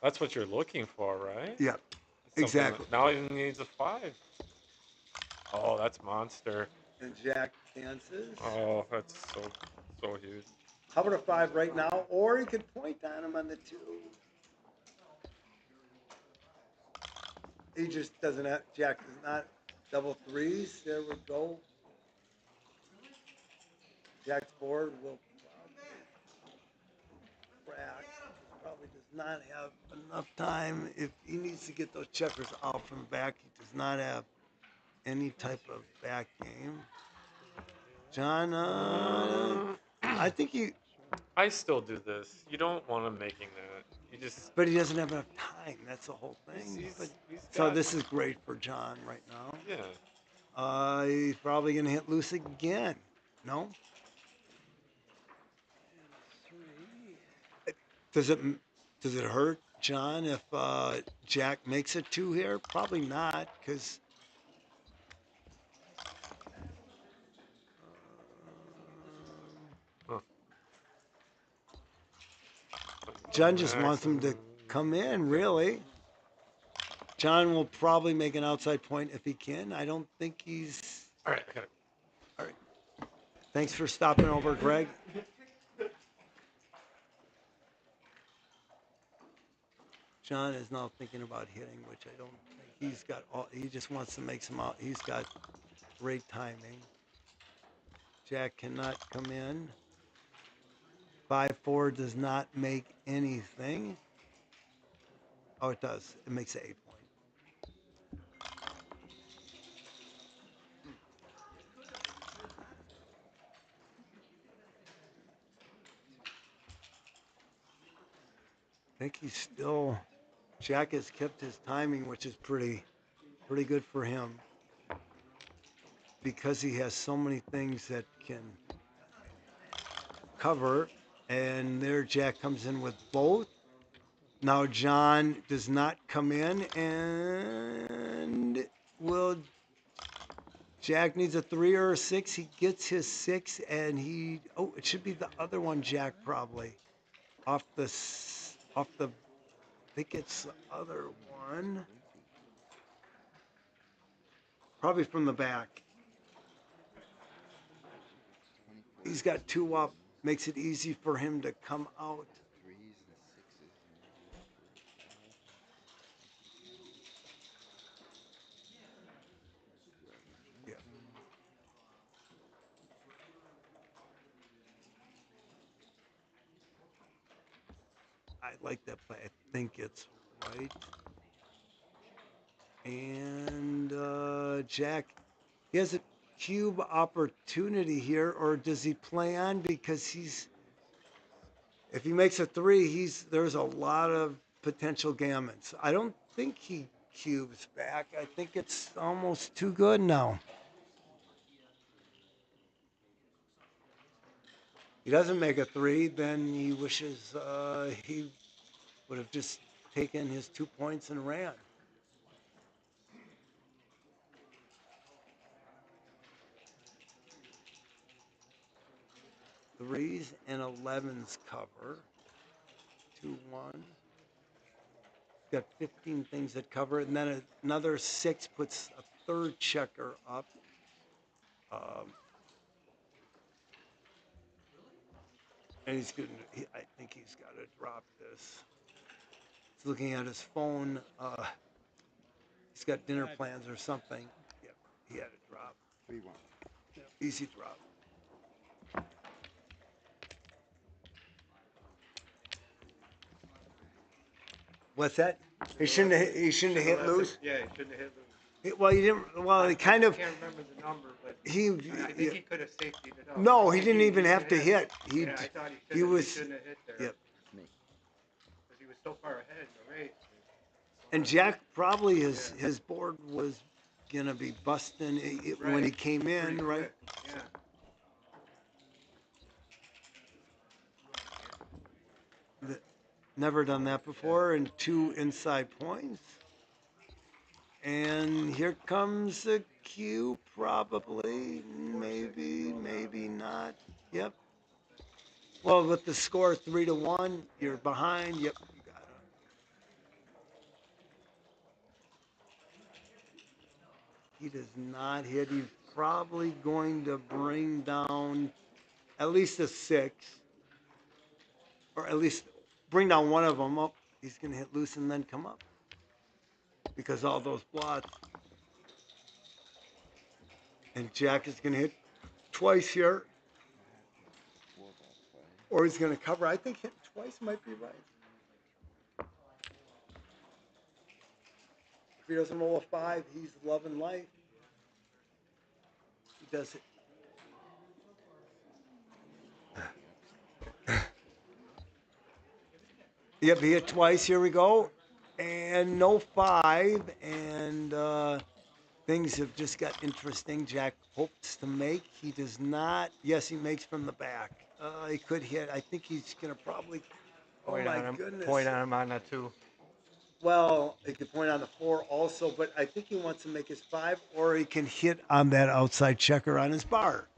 That's what you're looking for, right? Yeah, exactly. Now he needs a 5. Oh, that's monster. And Jack dances. Oh, that's so huge. How about a 5 right now? Or he could point on him on the 2. He just doesn't have, Jack does not double 3s. There we go. Jack's board will crack. Probably does not have enough time. If he needs to get those checkers out from back, he does not have any type of back game. John, I think you, I still do this. You don't want him making that. You just but he doesn't have enough time. That's the whole thing. he's So got this is great for John right now. yeah. He's probably gonna hit loose again. No? Does it does it hurt John if Jack makes it 2 here? Probably not, because Huh. John just wants him to come in, really. John will probably make an outside point if he can. I don't think he's. All right, I got it. All right. Thanks for stopping over, Greg. John is now thinking about hitting, which I don't think he's got all. He just wants to make some out. He's got great timing. Jack cannot come in. 5-4 does not make anything. Oh, it does. It makes it 8 point. I think he's still. Jack has kept his timing, which is pretty good for him, because he has so many things that can cover. And there, Jack comes in with both. Now John does not come in, and will. Jack needs a 3 or a 6. He gets his 6, and he. Oh, it should be the other one, Jack, probably. Off the. I think it's the other one. Probably from the back. He's got 2 up. Makes it easy for him to come out. Yeah. I like that play. I think it's right. And Jack, he has a cube opportunity here, or does he play on, because he's. If he makes a 3, there's a lot of potential gammons. I don't think he cubes back. I think it's almost too good now. He doesn't make a 3, then he wishes he would have just taken his 2 points and ran. Threes and 11s cover. 2-1. Got 15 things that cover it, and then another 6 puts a third checker up. And he's going to, I think he's got to drop this. He's looking at his phone. He's got dinner plans or something. Yep, he had to drop. 3-1. Easy drop. What's that? He shouldn't have hit loose. Yeah, he shouldn't have hit loose. Well, he didn't. Well, he kind of. I can't remember the number, but He. I think he could have safetied it up. No, he didn't even have to hit. Yeah, I thought he was. He shouldn't have hit there. Yep. It's me. Because he was so far ahead in the race. And Jack probably his board was gonna be busting when he came in, Pretty right? quick, yeah. Never done that before, and 2 inside points. And here comes a cue, probably, maybe not. Yep. Well, with the score 3-1, you're behind. Yep, you got it. He does not hit. He's probably going to bring down at least a 6, or at least bring down one of them up. He's going to hit loose and then come up, because all those blots. And Jack is going to hit twice here, or he's going to cover. I think hitting twice might be right. If he doesn't roll a 5, he's loving life. He does it. Yep, he hit twice. Here we go. And no 5. And things have just got interesting. Jack hopes to make. He does not. Yes, he makes from the back. He could hit. I think he's going to probably. Oh, Point my on him. goodness. Point on him on that 2. Well, he could point on the 4 also, but I think he wants to make his 5, or he can hit on that outside checker on his bar.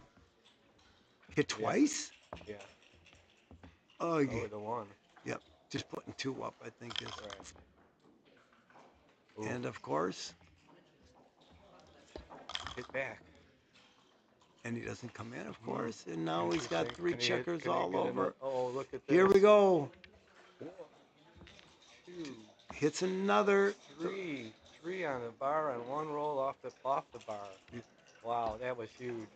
Hit twice? Yeah. Oh, yeah. With the 1. Yep. Just putting 2 up, I think is. Right. And of course. Hit back. And he doesn't come in, of course. And now he's got 3 Can he hit- checkers can he all get over. Oh, look at this. Here we go. 1, 2, Hits another. 3. 3 on the bar and 1 roll off the bar. Wow, that was huge.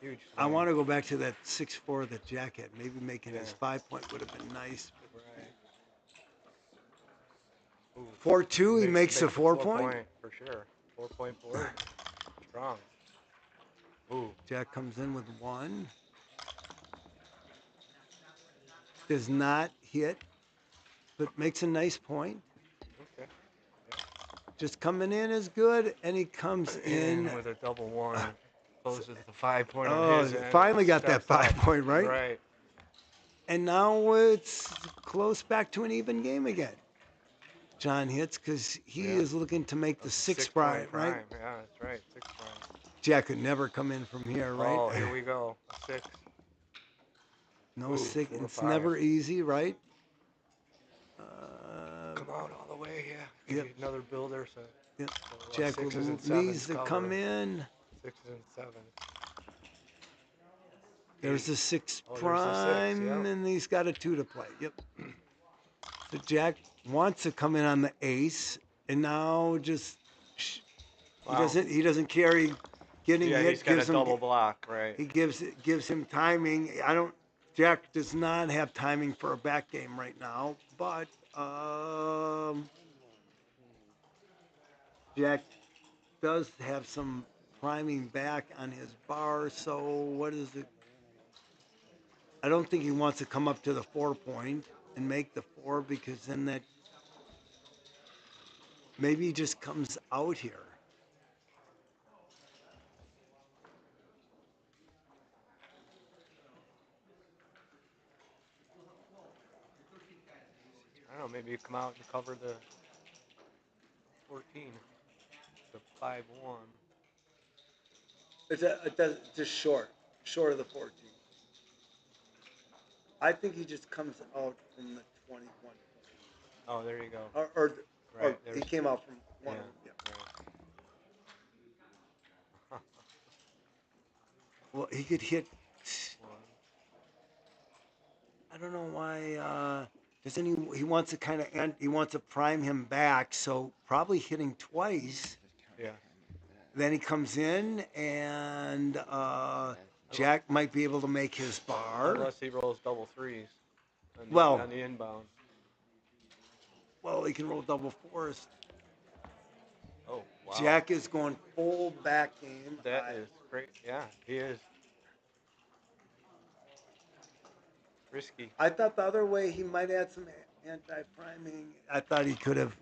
Huge. I swing. want to go back to that 6-4 that Jack had. Maybe making his 5-point would have been nice. Ooh. 4-2, he makes a 4-point. For sure. 4-point board. Strong. Ooh. Jack comes in with 1. Does not hit, but makes a nice point. Okay. Just coming in is good, and he comes in with a double 1. Closes the 5-point Oh, on his end. finally got that Steps up. 5-point, right? Right. And now it's close back to an even game again. John hits because he is looking to make the 6 prime, right? Yeah, that's right. 6 prime. Jack could never come in from here, right? Oh, here we go. 6. No Ooh, 6. 4 or It's 5. never easy, right? Come out all the way, yeah. Yep. You need another builder, so. Yep. So Jack 6s and 7s needs to cover. come in. 6s and 7s. There's a 6 Oh, there's prime, the 6, yep. and he's got a 2 to play. Yep. So Jack wants to come in on the ace, and now just Wow. he doesn't carry getting Yeah, hit. he's got a gives him double block, right. He gives him timing. Jack does not have timing for a back game right now, but Jack does have some priming back on his bar. So what is it? I don't think he wants to come up to the 4-point and make the 4 because then that maybe he just comes out here. I don't know, maybe you come out and cover the 14. The 5-1. It's just short of the 14. I think he just comes out from the 21. Oh, there you go. Or Right, he came out from one. Yeah. Right. Well, he could hit. I don't know why. Doesn't he wants to kind of he wants to prime him back, so probably hitting twice. Yeah. Then he comes in, and Jack might be able to make his bar. Unless he rolls double 3s Well, on the inbound. Well, he can roll double 4s. Oh, wow. Jack is going full back game. That is great. Yeah, he is. Risky. I thought the other way he might add some anti-priming. I thought he could have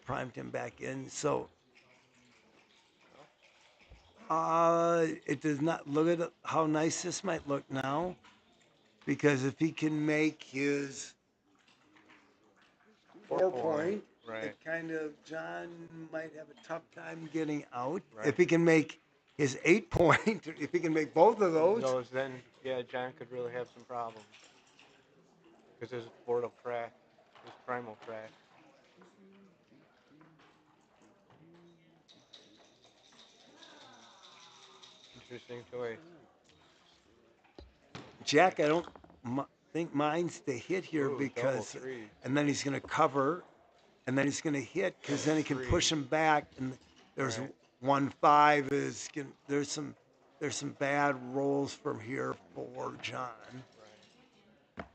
primed him back in. So it does not look at how nice this might look now, because if he can make his 4-point, right. it kind of John might have a tough time getting out. Right. If he can make his 8-point, if he can make both of those, then yeah, John could really have some problems because his board will crack, his prime will crack. Interesting choice. Jack, I don't think mine's the hit here. Ooh, because, double 3s. and then he's going to cover, and then he's going to hit because then he can push him back. And there's Right. 1-5 is there's some bad rolls from here for John. Right.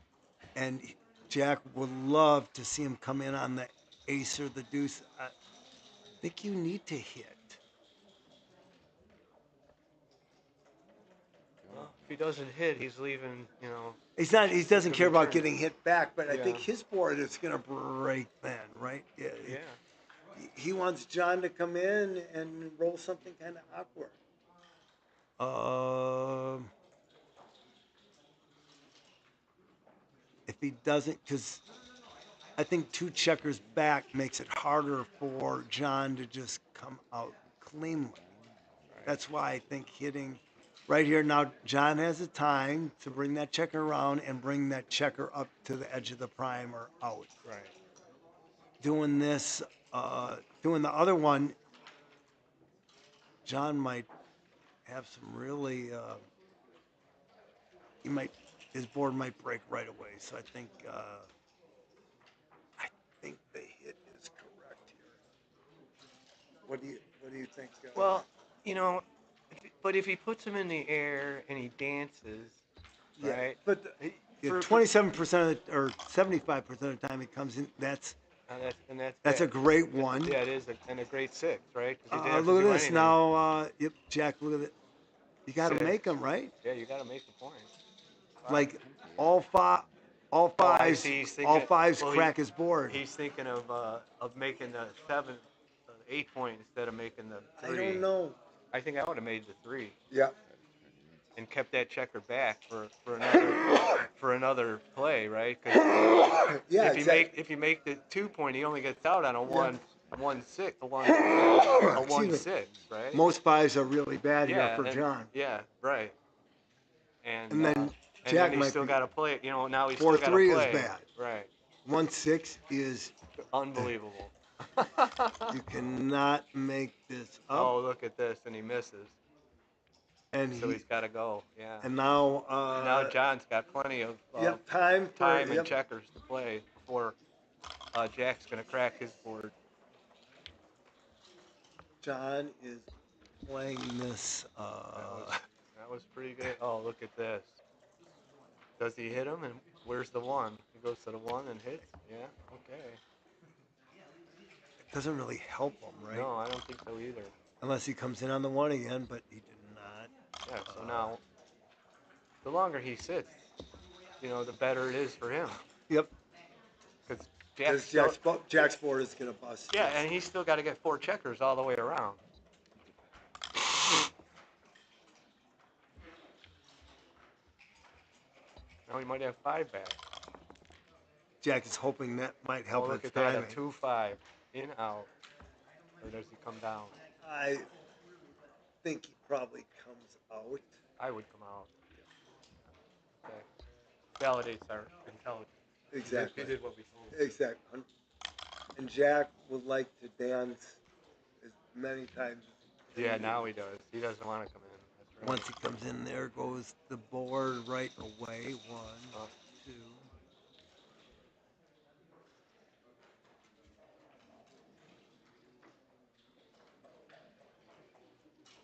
And Jack would love to see him come in on the ace or the deuce. I think you need to hit. Well, he doesn't hit, he's leaving. You know. He's not. He doesn't the care about return. getting hit back, but I think Yeah. his board is going to break then, right? Yeah. Yeah. He wants John to come in and roll something kind of awkward. If he doesn't, because I think 2 checkers back makes it harder for John to just come out cleanly. That's why I think hitting right here now, John has the time to bring that checker around and bring that checker up to the edge of the prime or out. Right. Doing this, doing the other one, John might have some really, his board might break right away. So I think the hit is correct here. What do you think? Well, you know, but if he puts him in the air and he dances, Yeah, right? but For- 27% of the, or 75% of the time he comes in, that's that's a great one. Yeah, it is, and a great 6, right? 'Cause he didn't have to Look at do this anything. now. Yep, Jack. Look at it. You got to 6. make them, right? Yeah, you got to make the point. Like all fives, Oh, I see. He's thinking, well, crack his board. He's thinking of making the 7, 8 point instead of making the 3. I don't know. I think I would have made the 3. Yeah. And kept that checker back for another play, right? 'Cause Yeah, if you make the 2 point, he only gets out on a 1-6, a Excuse me. 1-6, right? Most fives are really bad here for and- John. Yeah, right. And And then and Jack then he might still be- got to play. You know, now he's still got to 4-3 play. is bad. Right. 1-6 is Unbelievable. you cannot make this up. Oh, look at this, and he misses. And So he's got to go. Yeah. And now. And now John's got plenty of time and checkers to play before Jack's gonna crack his board. John is playing this. That was pretty good. Oh, look at this. Does he hit him? And where's the 1? He goes to the 1 and hits. Yeah. Okay. It doesn't really help him, right? No, I don't think so either. Unless he comes in on the 1 again, but he did not. Yeah. So now, the longer he sits, you know, the better it is for him. Yep. Because Jack's board is gonna bust. Yeah, and he's still got to get 4 checkers all the way around. Now he might have 5 back. Jack is hoping that might help look his at that, timing. a 2-5 in out, or does he come down? I think he probably comes out. I would come out. Okay. Validates our intelligence. Exactly. He did what we told him. Exactly. And Jack would like to dance as many times. Yeah, now he does. He doesn't want to come in. That's right. Once he comes in, there goes the board right away. 1, 2.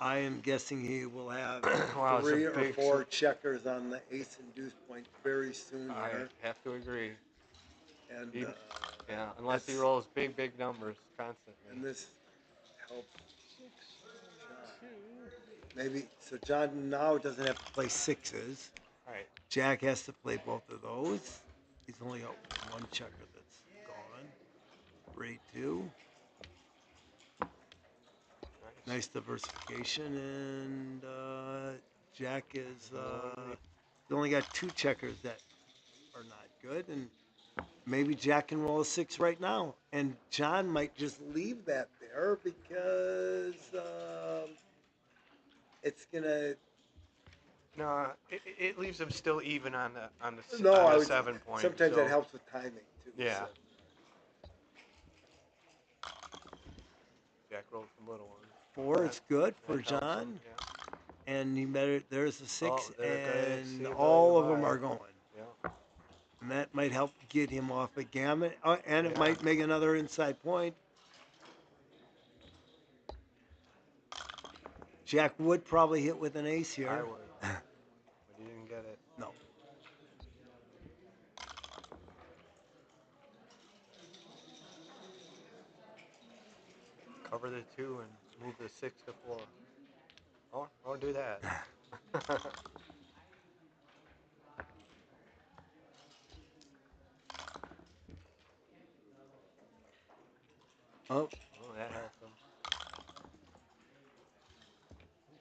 I am guessing he will have Wow, it's a 3 or big 4 checkers on the ace and deuce point very soon I here. have to agree. And yeah, unless he rolls big numbers constantly. And this helps John. Maybe so. John now doesn't have to play 6s. Right. Jack has to play both of those. He's only got 1 checker that's gone. 3-2. Nice diversification, and Jack is he only got 2 checkers that are not good, and maybe Jack can roll a 6 right now, and John might just leave that there because it's gonna. No, it leaves him still even on the No, on I the would, 7 point. sometimes so, that helps with timing too. Yeah. So. Jack rolled some little ones. 4 is good for That helps John, him, yeah. and he better. There's a 6, Oh, there it goes. See and if all I of them buy. are going. Yeah. And that might help get him off a gammon, and it Yeah. might make another inside point. Jack would probably hit with an ace here. I would. But he didn't get it. No. Cover the 2 and move the 6 to 4. Or do that. Oh, Oh, that helps him.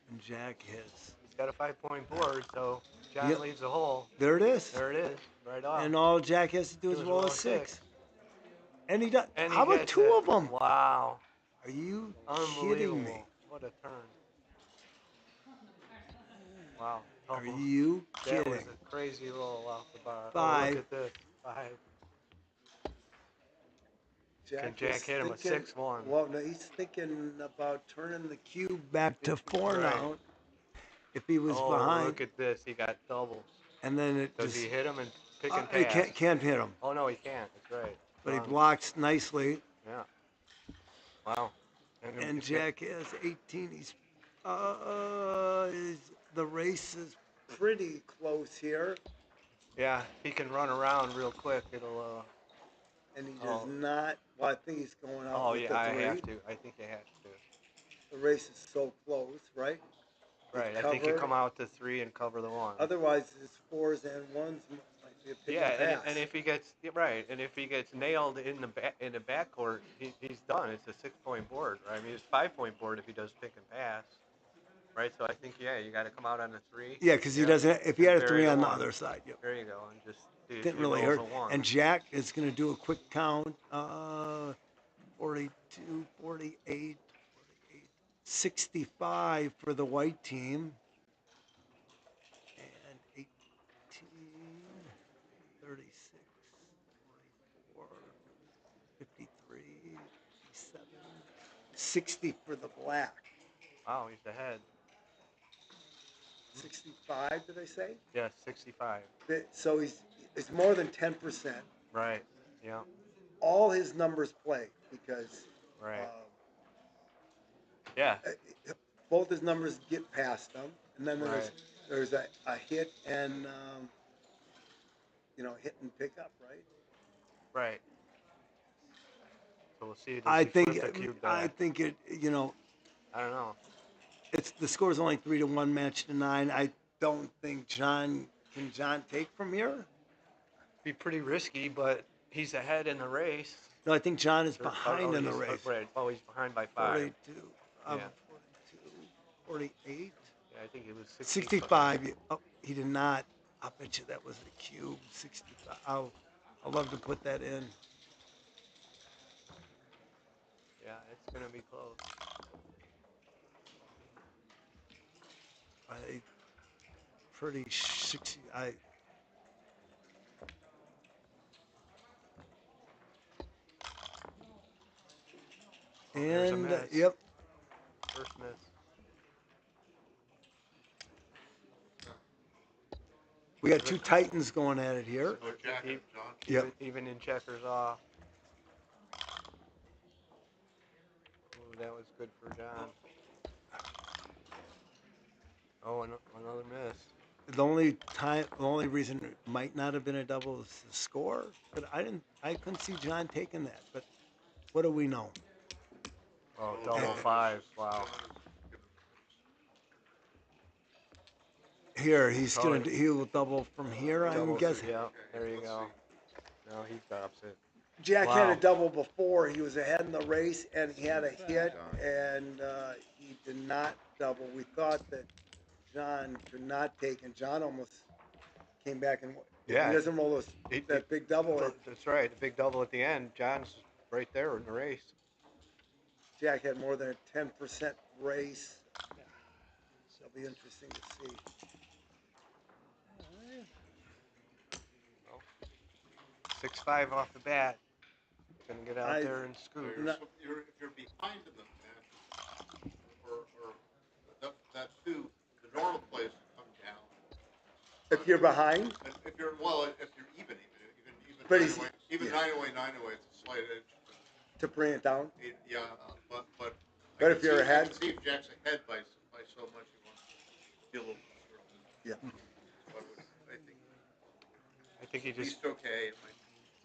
and Jack hits. He's got a 5-point board, so John Yep. leaves a hole. There it is. There it is, right off. And all Jack has to do is roll a 6. And he does. And he How about gets 2 it. of them? Wow. Are you Unbelievable. kidding me? What a turn. Wow. Are you That was kidding? a crazy roll off the bar. Oh, 5. look at this. 5. Can Jack Jack hit him a thinking, 6-1? well, no, he's thinking about turning the cube back to 4 Right. now. If he was Oh, behind. look at this. He got doubles. And then it Does just. he hit him and pick and He pass? can't hit him. Oh, no, he can't. That's right. But he Wrong. blocks nicely. Yeah. Wow. And Jack has 18. He's the race is pretty close here. Yeah, he can run around real quick. It'll. And he does not. Well, I think he's going out Oh, with yeah, the 3. I have to. I think he has to. The race is so close, right? Right. I think you come out to 3 and cover the 1. Otherwise, it's 4s and 1s might be a pick and pass. and if he gets and if he gets nailed in the backcourt, he's done. It's a 6-point board. Right? I mean, it's 5-point board if he does pick and pass. Right. So I think you got to come out on the 3. Yeah, because he doesn't. If he and had a 3 bury on the 1. other side, yep. There you go, and just Didn't he really rolls hurt. a 1. And Jack is going to do a quick count. 42, 48, 65 for the white team. And 18, 36, 44, 53, 57, 60 for the black. Wow, he's ahead. 65, did I say? Yeah, 65. So it's more than 10%. Right. Yeah. All his numbers play because Right. Yeah. both his numbers get past them, and then Right. there's a hit and hit and pick up, right? Right. So we'll see. Does I he think flip the cube back? I think it. I don't know. It's the score's only 3-1 match to 9. I don't think John take from here. Be pretty risky, but he's ahead in the race. No, I think John is behind in the race. Right. Oh, he's behind by 5. 42, Yeah. 42, 48. Yeah, I think it was 65. Oh, he did not. I'll bet you that was the cube. 65. I'll love to put that in. Yeah, it's gonna be close. Pretty 60. There's a And miss. yep. First miss. We got 2 Titans going at it here. Yep. Even in checkers off. Oh, that was good for John. Oh, another miss. The only reason it might not have been a double is the score, but I couldn't see John taking that. But what do we know? Oh, double 5s. Wow. Here he will double from here. I'm guessing. Yeah, there you go. No, he drops it. Jack had a double before. He was ahead in the race, and he had a hit, and he did not double. We thought that John could not take, and John almost came back and he doesn't roll that big double. That's right, the big double at the end. John's right there in the race. Jack had more than a 10% race. It'll be interesting to see. 6-5 off the bat. Gonna get out there and scoot. If you're behind in the match, or that 2, the normal play is to come down. If you're behind? If you're even But 9 away, 9 away, it's a slight edge. To bring it down? Yeah, but if you're ahead? I can see if Jack's ahead by so much, he wants to be a little conservative. Yeah. So I think he just. He's okay.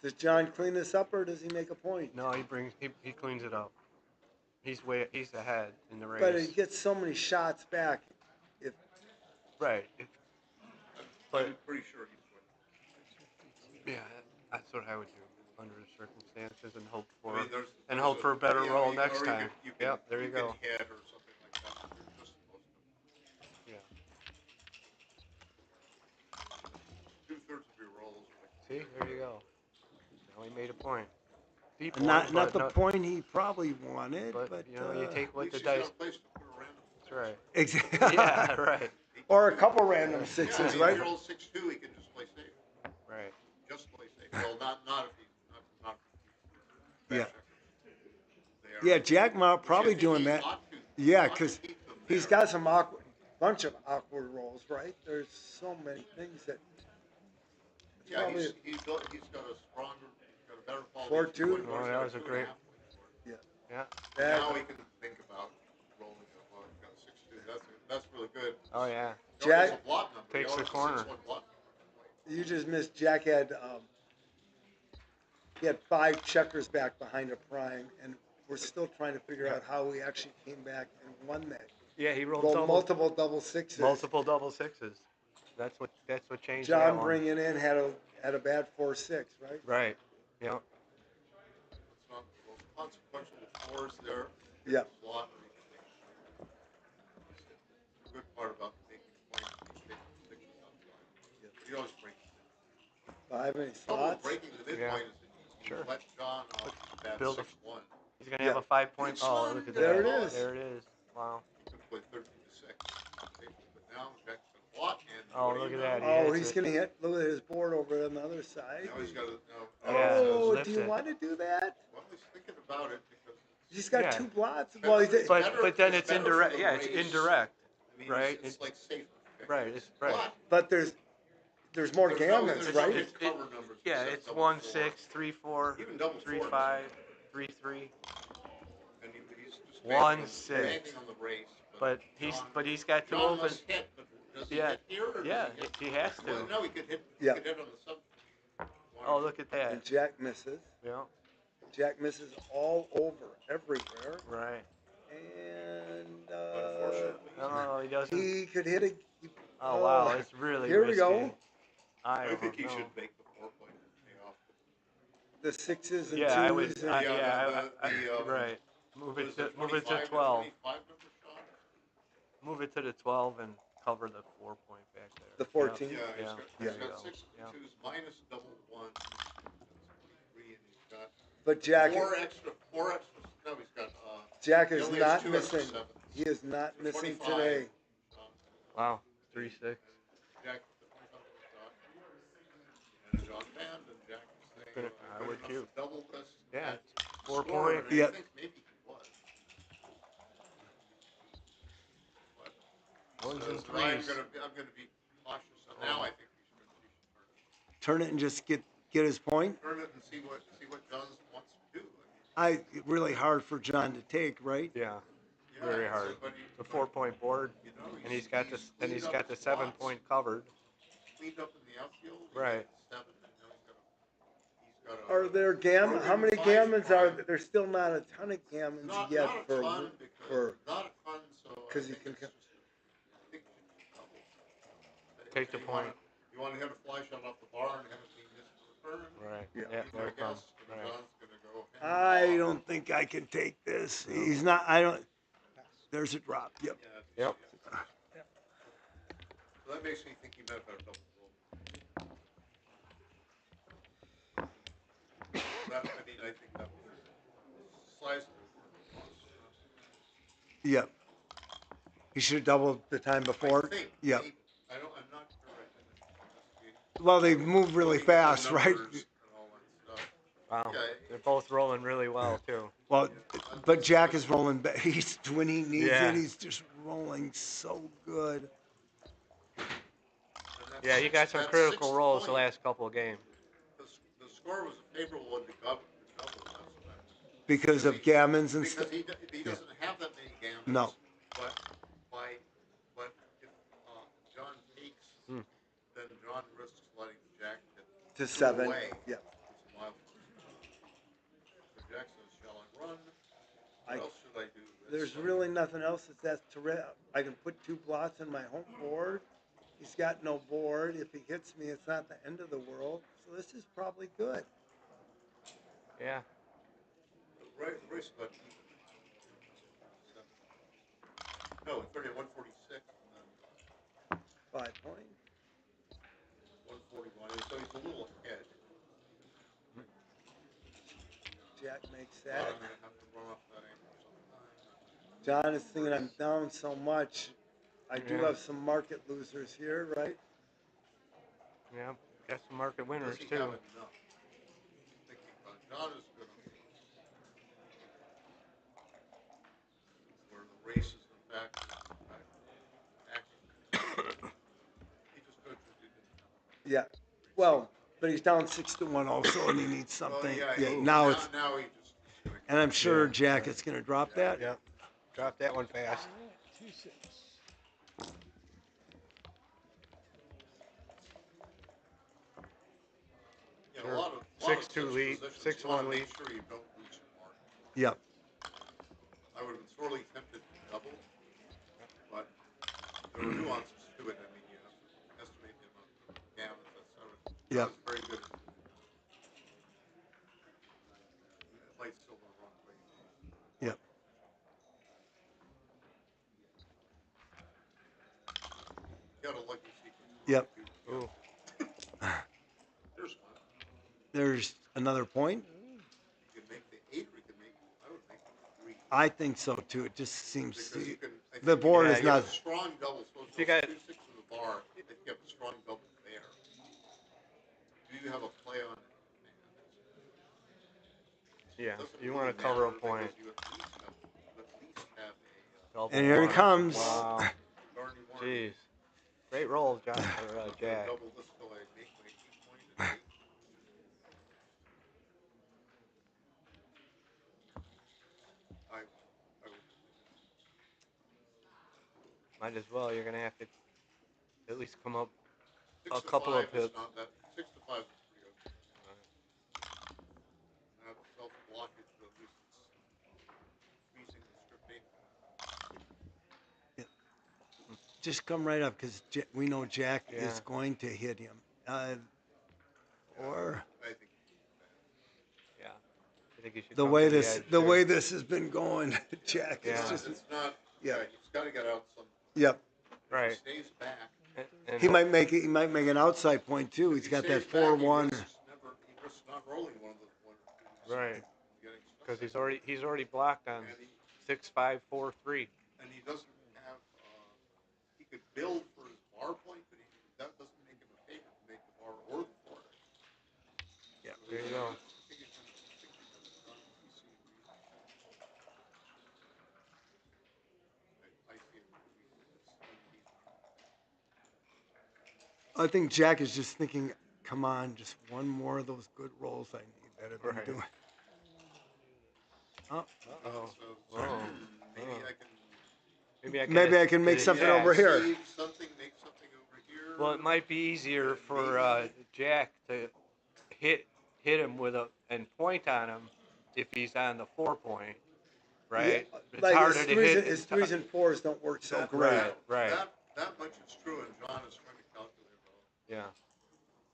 Does John clean this up, or does he make a point? No, he cleans it up. He's ahead in the race. But he gets so many shots back. Right. I'm pretty sure he's winning. Yeah, that's what I would do. under the circumstances and hope for I mean, there's a better yeah, roll you, next or time. you can, Yep, there you go. can hit or something like that. But you're just supposed to. Yeah. 2/3 of your rolls are like. See, there you go. Now he made a point. Deep one, Not but the no, point he probably wanted, but you know, you take At what least the he's got dice. a place to put a random. That's right. exactly. Yeah, right. Or a couple random sixes, Yeah, I mean, right? if you roll 6-2, he can just play safe. Right. Just play safe. Well, not if he's not if he keeps Yeah. back checkers. They are. Yeah, Jack Mount probably Which is doing he that. ought to. Yeah, Ought to because keep them he's there. got some bunch of awkward rolls, right? There's so many things that. Yeah, probably he's got a stronger, he's got a better quality. 4-2. Oh, that was a great. Yeah. Yeah. Now he can think about rolling the well, he's got 6-2. That's really good. Oh yeah. Jack It's a blot number. takes He the always corner. 6-1 blot. You just missed. Jack had he had 5 checkers back behind a prime, and we're still trying to figure out how we actually came back and won that. Yeah, he rolled multiple double sixes. multiple double sixes. That's what changed John that one. bringing in had a bad 4-6, right? Right. Yeah. It's not those consequential fours there. Yeah. Slot or you can make a point. The good part about making points is you take the sixes outside. You always break the midpoint. 5 any The trouble with slots? breaking the midpoint is that you Sure. let John off bad Build a 6-1. He's gonna have a 5-point. Oh, look at that. There it is. There it is. Wow. You could play 13-6. But now Jack's got a lot and Oh, what do look you at know? that. Oh, he's gonna hit. Look at his board over on the other side. Now he's got to. Yeah, Oh, lift do you it. want to do that? Well, he's thinking about it because He's got Yeah. 2 blots. better- Well, it's better- But then it's it's better for indirect. the Yeah, it's race. indirect. I mean, Right? It's like safer. Right. It's right. but there's more There's gammons, there's right? no cover numbers Yeah, except it's double 1, four. 6, 3, 4, Even double 3, fours. 5, 3, 3. And he's just 1, banking 6. on the race. But he's got 2 John open. must hit, but does he Yeah. hit here? Or Yeah, does he, hit? he has to. Well, no, he could hit. Yeah. He could hit on the sub. Oh, look at And that. Jack misses. Yeah. Jack misses all over, everywhere. Right. And Oh, he doesn't. he could hit a. Oh wow, it's really Here risky. we go. I think he don't know. should make the 4-point pay off. The 6s and Yeah, I 2s. would. and, Right. Move What it is to it, move it to 25 12. 25 number shot? Move it to the 12 and cover the 4-point back there. The 14? Yeah, Yeah. he's There got you go. 6 Yeah. 2s minus double 1. That's 23, and he's got But Jack, four extra. No, he's got. Jack he is only has not 2 extra missing. sevens. He is not So missing 25. today. Wow. 3-6. Jack with the 25 shot. And John banned, and Jack is saying, Gonna- I would enough too. to double this. Yeah. that 4 score, point. and I Yep. think maybe he was. But Ones says, and threes. I'm gonna be cautious. So now I think he should Turn it and just get his point. turn it and see what John wants to do. Really hard for John to take, right? Yeah. Yeah, Very so, hard. but The 4-point board, you know, and he's got this, and he's cleaned got up the his slots, 7-point covered. Cleaned up in the outfield. He Right. got 7, and now he's got a. Are there gammon? How many 5 gammons are prime. there? There's still not a ton of gammons Not yet a ton for not a ton, so I 'cause you think can it's co- just I think it should be double. Take the point. You want to hit a fly shot off the bar and have it be missed in return? Right. Yeah. Yeah. You There go it comes. guess, and Right. John's gonna go. I don't think I can take this. He's not. I don't. There's a drop. Yep. Yeah, Yep. yeah. So that makes me think he might have had a double roll. I think that was size of the board. Yep. He should have doubled the time before. I think. Yep. Maybe. I'm not sure. I didn't investigate. Well, they move really Looking at the fast, right? numbers and all that stuff. Wow. Yeah, They're both rolling really well too. Well, but Jack is rolling. He's when he needs Yeah. it. He's just rolling so good. and that's Yeah, you got some that's critical 6 rolls the points. last couple of games. The score was a favorable one to double Because of gammons and because stuff. he doesn't have that many gammons. No. But if John takes, Hmm. then John risks letting Jack get To two 7. away. Yep. It's a milestone. So Jack says, "Shall I run? What else should I do?" There's really nothing else that's terrific. I can put 2 blots in my home board. He's got no board. If he hits me, it's not the end of the world. So this is probably good. Yeah. The race is about even. No, it's already 146 and then 5 points. 141. So he's a little ahead. Jack makes But that. I'm going to have to run off that angle sometime. John is thinking I'm down so much. I do Yeah. have some market losers here, right? Yeah. Got some market winners Does he too. have enough? Thinking about it. John is going to where the race is in fact acting. He just coached it, he didn't have Yeah. Well, but he's down 6-1 also, and he needs something. Well, Yeah. yeah, Now it's, now he just gonna and I'm sure Yeah. Jack is going to drop that. Yep. Drop that one fast. 2-6. Yeah, Sure. a lot of 6-2 such lead, positions, 6-1 you wanna lead. make sure you don't lose your mark. Yep. I would have been sorely tempted to double, but there are nuances to it. I mean, you have to estimate the amount of gammons. That Yep. was very good. It might still the wrong way. Yep. Got a lucky sequence. Yep. Ooh. There's one. There's another point. You can make the 8, or you can make. I would make the 3. I think so too. It just seems Because you can. I the think board you is can not. have a strong double. So You got- 2-6 in the bar. If you have a strong double there. Do you have a play on it? Yeah. Doesn't You really want to cover a matter point. because you at least have a Double And here he one. comes. Wow. darn you want Jeez. Great roll, John or Jack. double this till I make my 2 point and 8. I would. Might as well. You're gonna have to at least come up 6 a to couple 5 of is pips. not that. 6 to 5 is pretty okay. Now self blockage, but at least it's freezing the strip 8. Just come right up because we know Jack Yeah. is going to hit him. Or I think Yeah. I think you should the come way to the this edge, the too. way this has been going, Jack Yeah. is just. it's not. Yeah. He's got to get out some. Yep. If Right. he stays back. And He might make it. He might make an outside point too. He's got that 4-1. He risks not rolling one of the 1 or 2. Right. Getting stuck. Because he's already blocked on And 6-5-4-3. and he doesn't have. He could build for his bar point, but that doesn't make him a favorite to make the bar or the floor. Yeah. So There you go. I think he's thinking of non-PC reasons. I see it. I think Jack is just thinking, come on, just one more of those good rolls I need that I've been Right. doing. Oh, Oh. So maybe I can. maybe I can make just- something yeah. over here. Save something, make something over here. Well, it might be easier for Jack to hit him with and point on him if he's on the 4 point, right? Yeah, It's like harder his to threes, hit. his 3s and 4s don't work so great. Right. That much is true, and John is trying to calculate well. Yeah.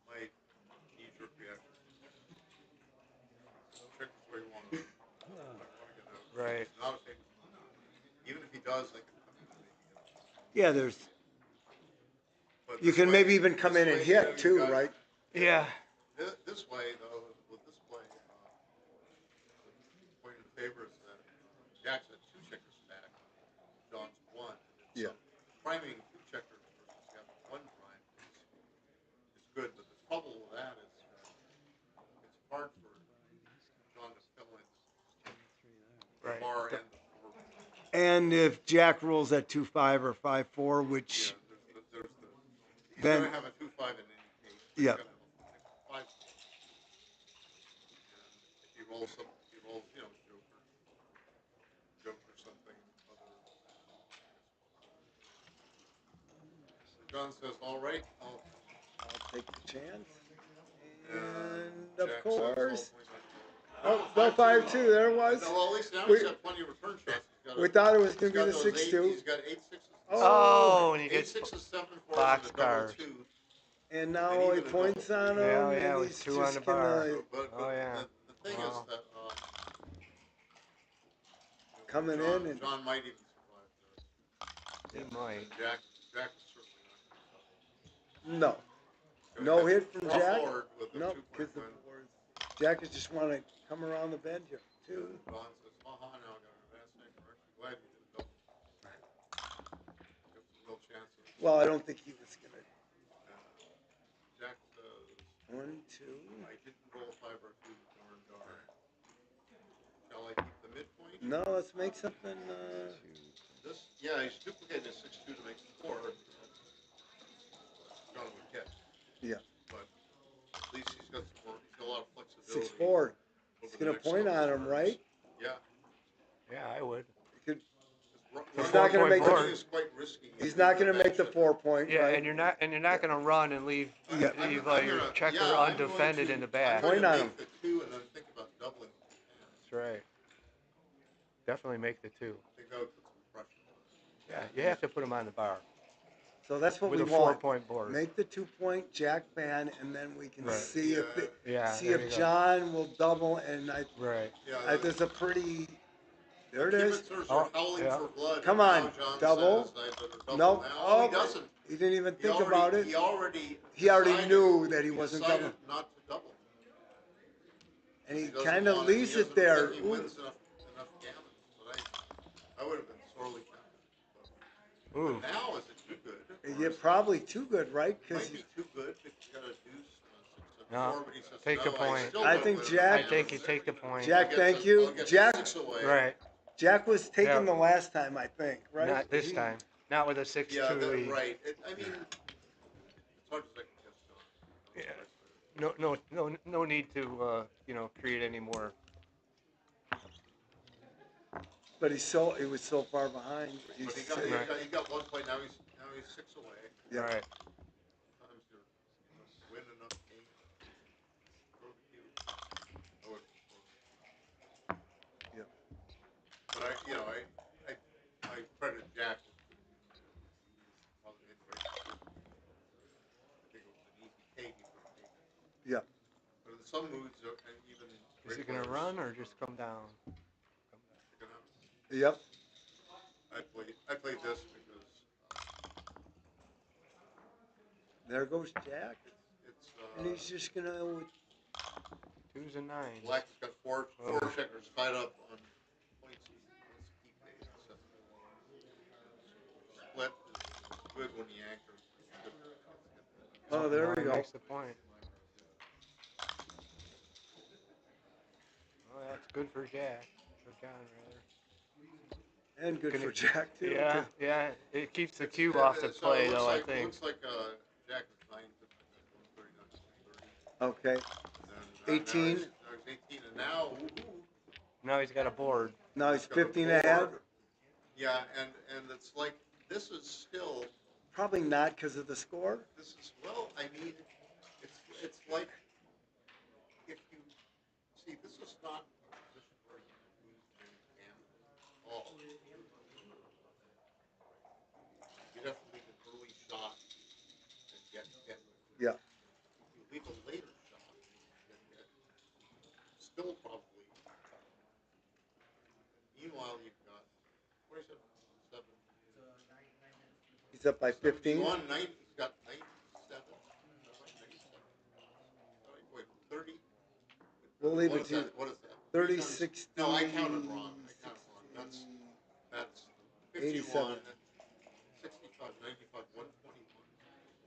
My knee-jerk reaction. Check is where you want to. I want to get out. Right. Not a favor. Even if he does, I can come in and maybe get him. Yeah, there's. But You this can way- maybe even come this in and way, you know, hit you've too, got- right? Yeah. This way, though, with this play, the point in favor is that Jack's at 2 checkers back, John's 1. Yeah. So priming 2 checkers versus having 1 prime is good, but the trouble with that is it's hard for John to fill in the Right. bar and the 4. And if Jack rolls at 2-5 or 5-4, which There's he's then going to have a 2-5 in any case. Yeah. He's going to have a 5. And if he rolls Joker something other than John says, all right, I'll take the chance. And of Jack course. says, Oh, no 5-2. There it was. No, well, at least now We- he's got plenty of return shots. We thought it was going to be the 6-2. He's got 8 6s. Oh, and he 8 gets 6s, 7 4s, box and a double cars. 2. And now And he even a points double on three. him. Yeah, and with he's 2 on just the bar. gonna- But Oh, yeah. the thing is Wow. that Coming John, in and John might even survive this. He might. Jack is certainly not going to double. no, no hit from Draw Jack. forward with a No, 2-point because the win. boards. Jack is just want to come around the bend here too. John says, "Haha, now I got an advanced thing. We're actually glad you did a double. Got some real chances." Well, I don't think he was gonna. Jack says, 1, 2. "I didn't roll a 5 or a 2. Darn darn. Shall I keep the midpoint?" No, let's make something. This, yeah, he's duplicating his 6-2 to make 4. John would catch, Yeah. but at least he's got some more. He's got a lot of flexibility. 6-4. He's over the gonna next point couple on him, turns. right? Yeah. Yeah, I would. Could, He's not gonna make running the. is quite risky. He's not gonna make the Match 4-point. Yeah, right? and you're not gonna run and leave Yeah. leave I'm your gonna- checker yeah, I'm going undefended to- in the back. I'm going Point to on make him. the 2 and then think about doubling with the 10. That's right. Definitely make the 2. I think that would put some pressure on Yeah, you have to put him on the bar So that's what with we a want. 4-point board. Make the 2-point Jack ban, and then we can Right. see if it, Yeah, see there you if go. John will double. And Right. Yeah, there's a pretty. There it the is. Kibitzers Oh, are howling yeah. for blood. Come and on, now John double. says, "I better double Nope. now." Oh, He doesn't. He didn't even He think already, about it. He already. He already decided- knew that he wasn't decided doubling. not to double. And he doesn't kind of want leaves he it doesn't there. think he wins enough gammons, but I would have been sorely tempted. Ooh. But now is it too good? You're probably too good, right? It Because might be too good because you got a deuce and a 6 and No, 4, but he says take no. the point. still I don't think win Jack- I the think you gammons. take the point. Jack, I'll thank get you. I'll get Jack- 6 away. Right. Jack was taken Yeah. the last time, I think, right? Not this time. Not with a 6-2 Yeah, lead. right. I mean, it's hard to second guess John. Yeah. No need to create any more. But he was so far behind. But He's, he got 1 point. Now he's 6 away. yeah. Right. Sometimes you win enough games. Throw the cue. I would throw the cue. Yeah. But I credit Jack with he's probably made the right decision. I think it was an easy take he could have taken. Yeah. But in some moods, and even Is it gonna run or just come down? Yep. I played this because There goes Jack. it's And he's just gonna. 2s and 9s. Black has got four checkers tied up on points he wants to keep the set. Split is good when he anchors. It's good. Oh, there we go. Makes the point. Well, that's good for Jack. For John, rather. And good Can for it- Jack too. Yeah, 'cause- yeah. It keeps the cube off the play, though. I It think. looks like Jack is 9, 139, 130. Okay. Then, 18. Now he's 18, and now, ooh, Now he's got a board. Now he's got a 15 board. ahead. Yeah, and it's like this is still. Probably not because of the score. This is I mean, it's like if you see this is not a position where you lose many gammons at all. You'd have to leave an early shot and get hit. Yeah. If you leave a later shot and get hit, still probably. Meanwhile, you've got 27, 7. He's up by 15. 71, he's got 97. Wait, 30. We'll leave What it is to that? What is that? 30, 3 times- 60. No, I counted wrong. That's 51, 87. 65, 95, 121.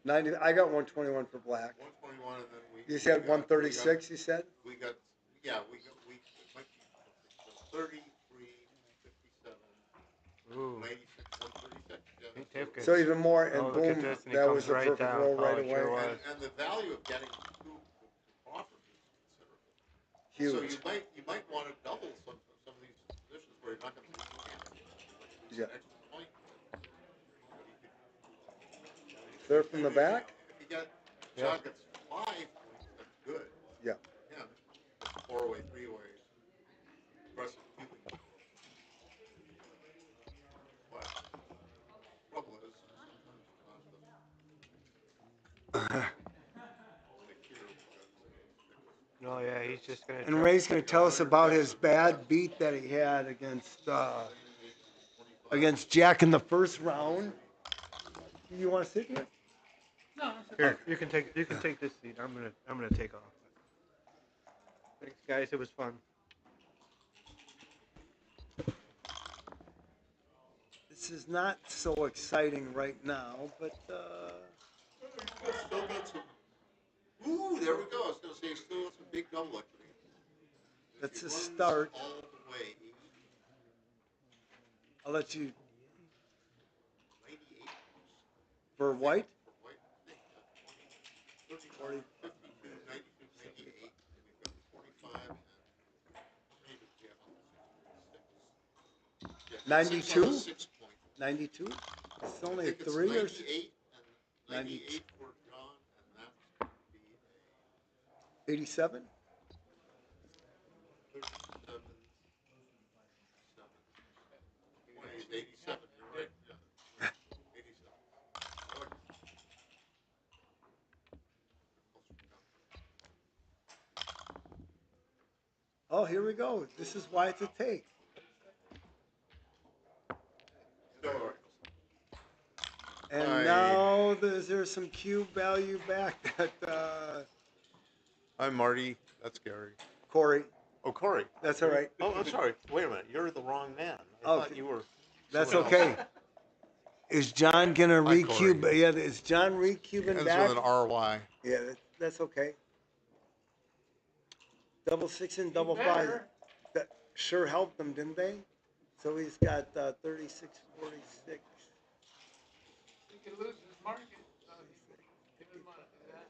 90. I got 121 for Black. 121, and then we. You said 136. You said. We got. Yeah, we it might be 33, 57, Ooh. 96, 136. Yeah, He that's took it. So even more, and Oh, look at boom, this, and he that comes was a right perfect down. roll right Oh, it away. sure was. And the value of getting two offers is considerable. Huge. So you might want to double some of these positions where you're not going to lose the game. Yeah. An extra point. Clear from the back. If you get John gets 5 points, that's good. Yeah. Yeah. 4-way, 3-way, aggressive cubing. But the trouble is sometimes John doesn't take care of the guns. Oh yeah, he's just gonna. And Ray's going to tell us about his bad beat that he had against Jack in the first round. You want to sit here? No, Here, you can take this seat. I'm gonna take off. Thanks, guys. It was fun. This is not so exciting right now, but Still got some. Ooh, there we go. I was going to say, still got some big double equity. that's a Runs start. all the way. I'll let you 98 for white. for white. I think 34, 52, 92, 98. And we've got 45 and how many did we have on this? 6. Yeah, 92? 6 point. 92? It's I only think it's 3 or 98 and 98 for John, and that's going to be 87? 37, 7. 20 is 87. You're right. Yeah. 87. I like Oh, here we go. This is why it's a take. And Hi. now there's some cube value back that I'm Marty. That's Gary. Corey. Oh, Corey. That's all right. Oh, I'm sorry. Wait a minute. You're the wrong man. I Oh, thought you were. That's someone okay. else. Is John gonna Hi, recube? Corey. Yeah, is John recubing Ends back? with an RY. Yeah, that's okay. Double six and double five. better. That sure helped him, didn't they? So he's got 36, 46. He could lose his market. So he didn't want to do that.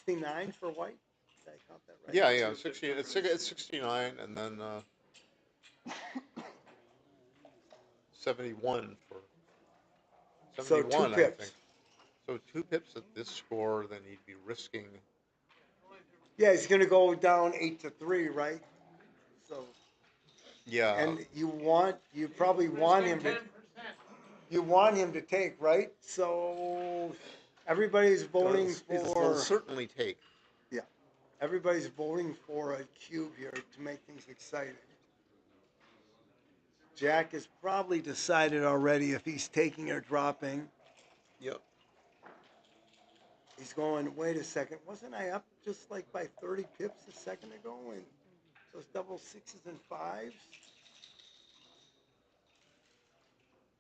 69 for white. Did I count that right? Yeah, yeah. 60. It's 69, and then 71 for. So 71, 2 I pips. think. So 2 pips at this score, then he'd be risking. Yeah, he's gonna go down 8-3, right? So. Yeah. And you probably want him to. 10%. You want him to take, right? So everybody's voting He'll for. certainly take. Yeah, everybody's voting for a cube here to make things exciting. Jack has probably decided already if he's taking or dropping. Yep. He's going, wait a second, wasn't I up just like by 30 pips a second ago? And those double sixes and fives?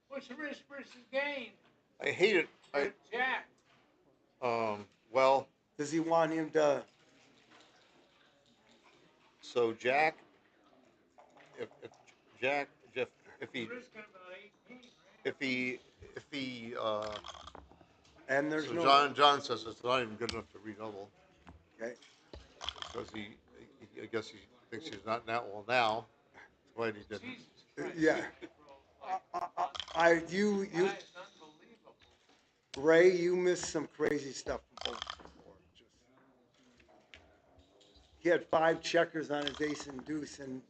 What's the risk versus gain? I hate it. Jack. Well. Does he want him to? So Jack, if Jack, Jeff, if he, and there's so no. John says it's not even good enough to redouble. Okay. Because I guess he thinks he's not now. Well, now, it's glad he didn't. Yeah. Ray, you missed some crazy stuff from both before. He had 5 checkers on his ace and deuce and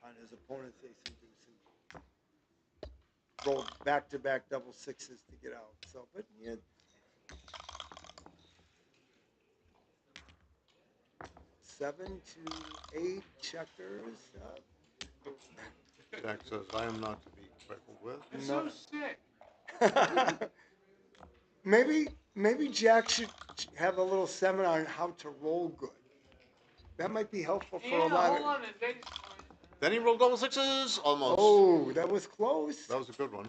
on his opponent's ace and deuce and rolled back-to-back double sixes to get out. So, but yeah. 7 to 8 checkers. Jack says, I am not to be trifled with. It's so sick. Maybe Jack should have a little seminar on how to roll good. That might be helpful for a lot of. Then he rolled double sixes, almost. Oh, that was close. That was a good one.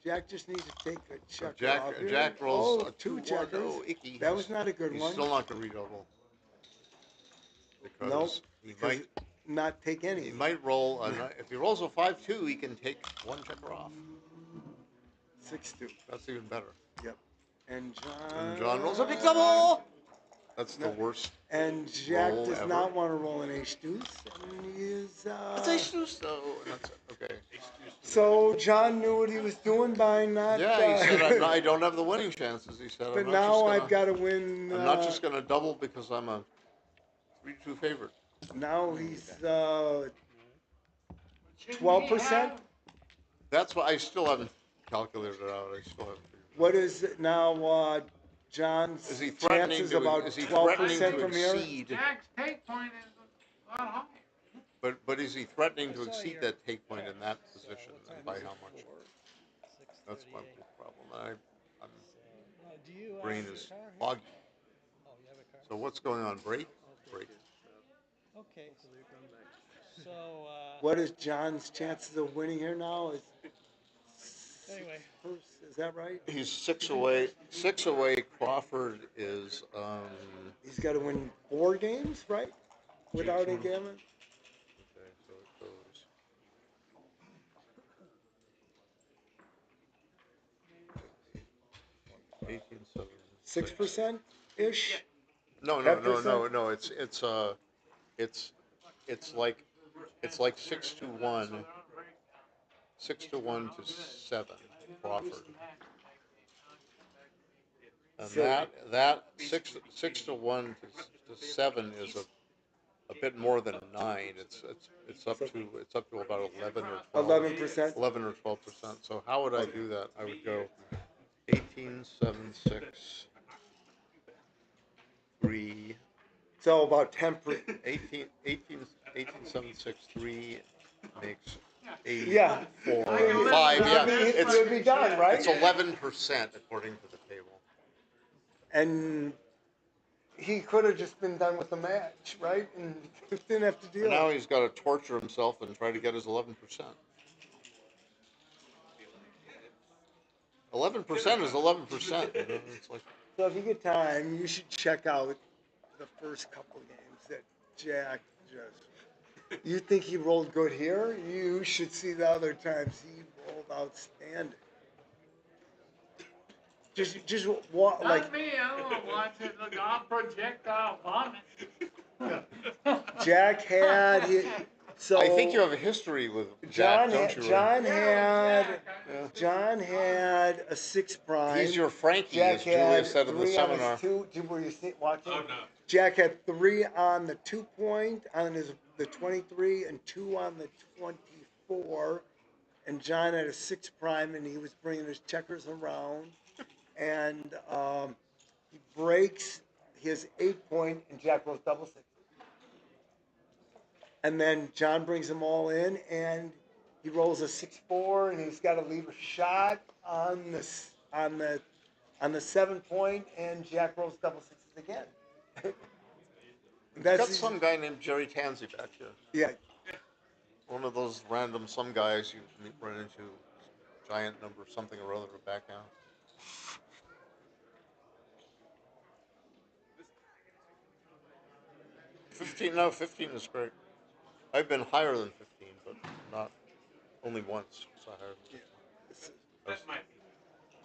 Jack just needs to take a checker off here. Jack rolls a 2 2-1. checkers. Oh, icky. That was not a good He's one. still not to redouble. Because Nope. he might not take any. He might roll. If he rolls a 5-2, he can take 1 checker off. 6-2. That's even better. Yep. And John rolls a big double. That's the worst. And Jack roll does ever. not want to roll an ace deuce, and he is. It's ace deuce though. That's it. Okay. So John knew what he was doing by not. Yeah, he said I don't have the winning chances. He said. But now I've got to win. I'm not just going to double because I'm a 3-2 favorite. Now he's 12%. That's why I still haven't calculated it out. I still haven't figured it out. What is it now? John's Is he threatening chances to? about Is he 12% threatening to from here? exceed? Jack's take point is a lot higher. But is he threatening to exceed that take point in that position, and by how much? That's my big problem. I'm brain is foggy. So what's going on? Break? Break. Okay. So, What is John's chances of winning here now? anyway. Is that right? He's 6 away. 6 away. Crawford is. He's got to win 4 games, right? Without a gammon. Okay, so it goes. $18.7. 6% ish. No. It's like 6-1. 6-1 to 7. Crawford. And that 6-1 to 7 is a bit more than 9. It's up to about 11 or 12. 11%. 11 or 12%. So how would I do that? I would go 18, 7, 6, 3. So about 10%. 18, 7, 6, 3 makes 8, Yeah. 4, 5. Yeah, it would be done, right? It's 11% according to the table. And he could have just been done with the match, right? And didn't have to deal. And now he's got to torture himself and try to get his 11%. 11% is 11%. It's like, so if you get time, you should check out the first couple games that Jack just. You think he rolled good here? You should see the other times he rolled outstanding. Just Not like me, I don't want to watch it. Look, I'll projectile vomit. Jack had. So I think you have a history with Jack, don't you? John had a 6 prime. He's your Frankie, Jack as Julia said in the 3 on his seminar. 2. Were you watching? Oh, no. Jack had 3 on the 2 point on the 23 and 2 on the 24, and John had a 6 prime, and he was bringing his checkers around, and he breaks his 8 point, and Jack rolls double 6. And then John brings them all in, and he rolls a 6-4, and he's got to leave a shot on the 7 point, and Jack rolls double 6s again. Got some guy named Jerry Tansey back here. Yeah. One of those random some guys you run into, giant number something or other back out. No, 15 is great. I've been higher than 15, but not only once. So higher than 15.